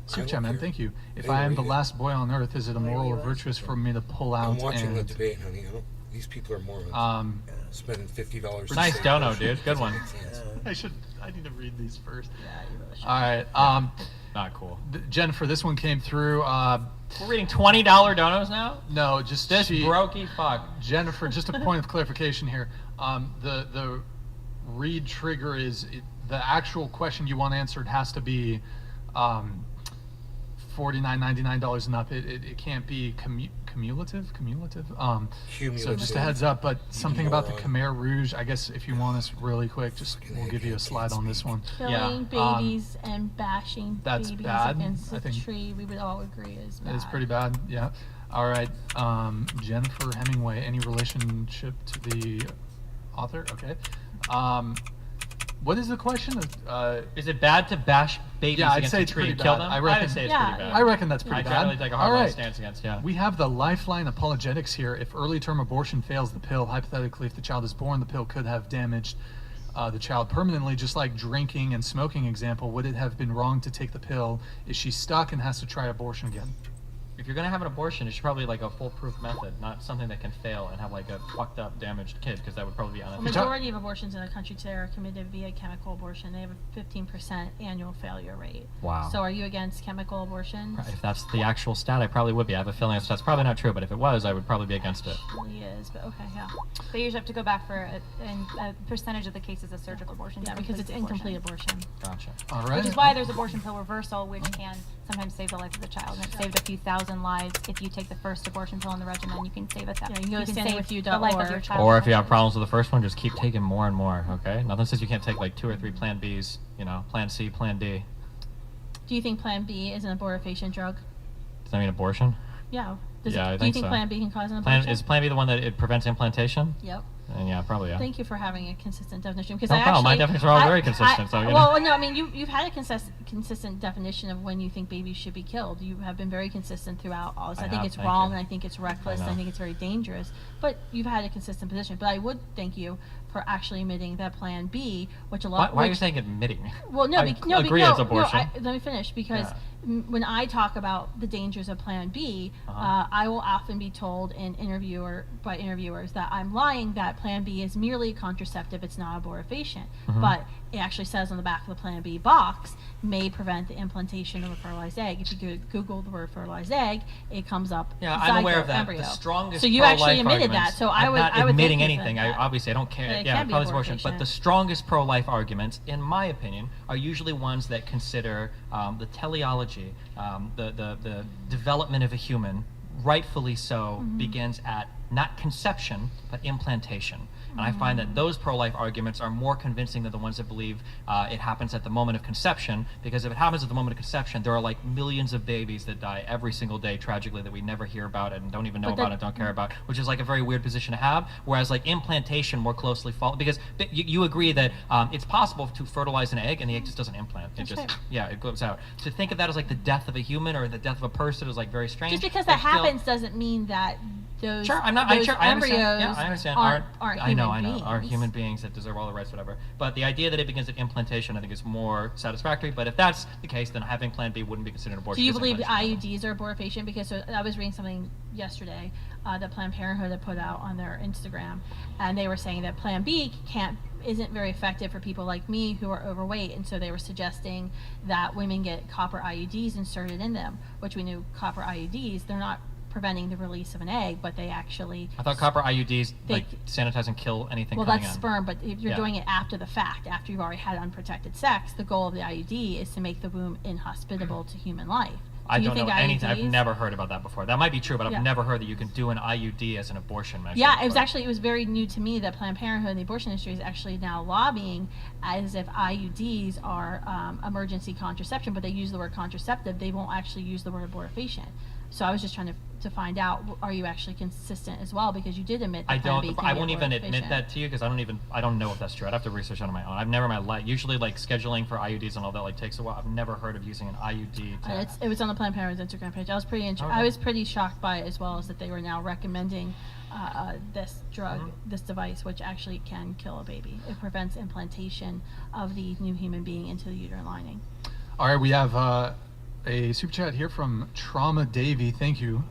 super chat, man. Thank you. If I am the last boy on earth, is it immoral or virtuous for me to pull out I'm watching the and debate, honey. These people are morons. Spending $50. to Nice save dono, us. dude. Good one. I need to read these first. All right. Not cool. Jennifer, this one came through. We're reading $20 donos now? No, just this brokey fuck. Jennifer, just a point of clarification here. The read trigger is the actual question you want answered has to be $49.99 and up. It can't be cumulative. So just a heads up. But something about the Khmer Rouge. I guess if you want us really quick, we'll give you a slide on this one. Killing babies and bashing that's babies bad, against I a think. tree, we would all agree is bad. It's pretty bad. Yeah. All right. Jennifer Hemingway. Any relationship to the author? Okay. What is the question? Is it bad to bash babies Yeah, I'd against say a it's tree pretty and kill bad. them? I reckon, would say it's pretty bad. I reckon that's pretty I bad. generally take a All hard right. stance against, yeah. We have the Lifeline apologetics here. If early term abortion fails the pill, hypothetically, if the child is born, the pill could have damaged the child permanently, just like drinking and smoking example. Would it have been wrong to take the pill? Is she stuck and has to try abortion again? If you're going to have an abortion, it's probably like a foolproof method, not something that can fail and have like a fucked up, damaged kid, because that would probably be The unethical. majority of abortions in the country today are committed via chemical abortion. They have a 15% annual failure rate. Wow. So are you against chemical abortion? If that's the actual stat, I probably would be. I have a feeling that's probably not true, but if it was, I would probably be against it. It really is, but okay, yeah. They usually have to go back for a percentage of the cases of surgical abortion. Yeah, because it's incomplete abortion. Gotcha. All right. Which is why there's abortion pill reversal, which can sometimes save the life of the child. And it saved a few thousand lives. If you take the first abortion pill in the regimen, you can save it. Yeah, you can go to save standingwithyou.org. the life of your child. Or if you have problems with the first one, just keep taking more and more, okay? Nothing says you can't take like 2 or 3 Plan Bs, Plan C, Plan D. Do you think Plan B is an abortifacient drug? Does that mean abortion? Yeah. I do you think so. Plan B can cause an abortion? Is Plan B the one that it prevents implantation? Yep. And yeah, probably, yeah. Thank you for having a consistent definition. Because No problem. My definitions are all very consistent. Well, no, I mean, you've had a consistent definition of when you think babies should be killed. You have been very consistent throughout all this. I think it's wrong, and I think it's reckless, and I think it's very dangerous. But you've had a consistent position. But I would thank you for actually admitting that Plan B, which a lot. Why are you saying admitting? Well, no, agree it's abortion. Let me finish because. Yeah. When I talk about the dangers of Plan B, I will often be told by interviewers that I'm lying, that Plan B is merely a contraceptive, it's not abortifacient. But it actually says on the back of the Plan B box, may prevent the implantation of a fertilized egg. If you Google the word fertilized egg, it comes up. Yeah, I'm aware of that. Embryo. The strongest so you pro-life actually admitted arguments, that. So I'm not admitting anything. That. Obviously, I don't care. It Yeah, can be probably abortion. But abortifacient. the strongest pro-life arguments, in my opinion, are usually ones that consider the teleology, the development of a human, rightfully so, begins at not conception but implantation. And I find that those pro-life arguments are more convincing than the ones that believe it happens at the moment of conception, because if it happens at the moment of conception, there are like millions of babies that die every single day tragically that we never hear about and don't even know about and don't care about, which is like a very weird position to have, whereas like implantation more closely follows, because you agree that it's possible to fertilize an egg and the egg just doesn't implant. It just, yeah, it goes out. To think of that as like the death of a human or the death of a person is like very strange. Just because that happens doesn't mean that those, sure, I'm not. those I embryos understand. Yeah, I understand. aren't I know. beings. Are human beings that deserve all the rights, whatever. But the idea that it begins at implantation, I think, is more satisfactory. But if that's the case, then having Plan B wouldn't be considered abortion. Do you believe IUDs are abortifacient? Because I was reading something yesterday that Planned Parenthood had put out on their Instagram, and they were saying that Plan B isn't very effective for people like me who are overweight, and so they were suggesting that women get copper IUDs inserted in them, which we knew copper IUDs, they're not preventing the release of an egg, but they actually... I thought copper IUDs like sanitize and kill anything coming in. Well, that's sperm, but if you're doing it after the fact, after you've already had unprotected sex, the goal of the IUD is to make the womb inhospitable to human life. I don't know anything. I've never heard about that before. That might be true, but I've never heard that you can do an IUD as an abortion measure. Yeah, it was very new to me that Planned Parenthood and the abortion industry is actually now lobbying as if IUDs are emergency contraception, but they use the word contraceptive. They won't actually use the word abortifacient. So I was just trying to find out, are you actually consistent as well? Because you did admit that I won't even admit that to you because I don't know if that's true. I'd have to research on my own. I've never in my life, usually like scheduling for IUDs and all that like takes a while. I've never heard of using an IUD. It was on the Planned Parenthood's Instagram page. I was pretty shocked by it, as well as that they were now recommending this drug, this device, which actually can kill a baby. It prevents implantation of the new human being into the uterine lining. All right, we have a super chat here from Trauma Davy. Thank you.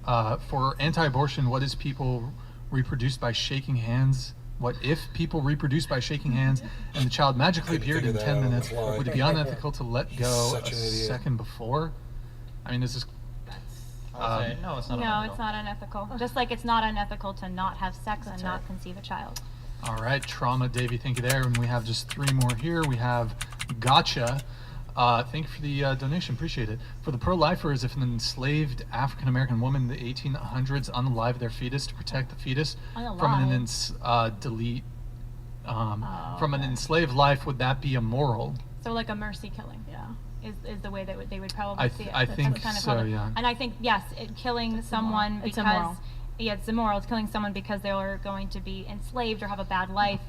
For anti-abortion, what is people reproduce by shaking hands? What if people reproduce by shaking hands and the child magically appeared in 10 minutes? Would it be unethical to let go a second before? I mean, this is... no, it's not unethical. It's not unethical. Just like it's not unethical to not have sex and not conceive a child. All right, Trauma Davy, thank you there. And we have just 3 more here. We have Gotcha. Thank you for the donation. Appreciate it. For the pro-lifers, if an enslaved African-American woman in the 1800s unalived their fetus to protect the fetus from an from an enslaved life, would that be immoral? So like a mercy killing. Yeah. Is the way that they would probably see it. I think That's kind of so, how yeah. And I think, yes, killing someone immoral. It's because... immoral. Yeah, it's immoral. It's killing someone because they are going to be enslaved or have a bad life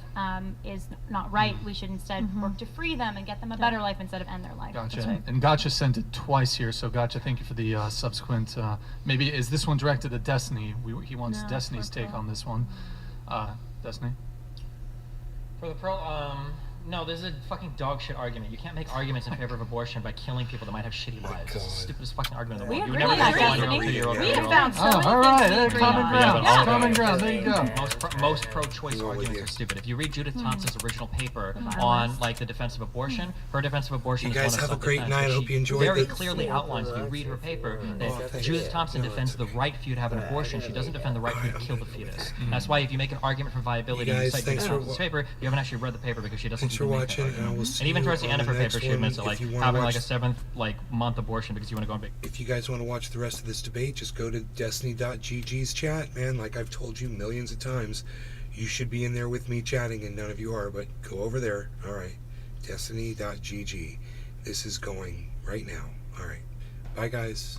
is not right. We should instead work to free them and get them a better life instead of end their life. Gotcha. And Gotcha sent it twice here, so Gotcha, thank you for the subsequent. Maybe is this one directed at Destiny? He wants No, Destiny's for take Pro. on this one. Destiny. For the pro, no, this is a fucking dog shit argument. You can't make arguments in favor of abortion by killing people that might have shitty lives. It's the stupidest fucking argument in the world. You would never agree. kill a 1-year-old, 2-year-old, We have 3-year-old. found so many all right, things we agree common on. ground. all of Common it. ground. There you go. Most pro-choice arguments are stupid. If you read Judith Thompson's original paper on like the defense of abortion, her defense of abortion You is guys one of have a great self-defense, night. but I hope she you enjoyed very it. clearly outlines, if you read her paper, that thanks. Judith Thompson No, defends the right for you to have an abortion. She doesn't defend the right for you to kill the fetus. That's why if you make an argument for viability You and guys, cite thanks Judith for Thompson's paper, you haven't actually read the paper because she doesn't Thanks for even make that watching, and I argument. will see And even you towards the on end of her the paper, next she admits that one. like If you wanna having watch- like a 7th month abortion because you want to go on vacation. If you guys want to watch the rest of this debate, just go to Destiny.gg's chat, man. Like I've told you millions of times, you should be in there with me chatting, and none of you are, but go over there. All right. Destiny.gg. This is going right now. All right. Bye, guys.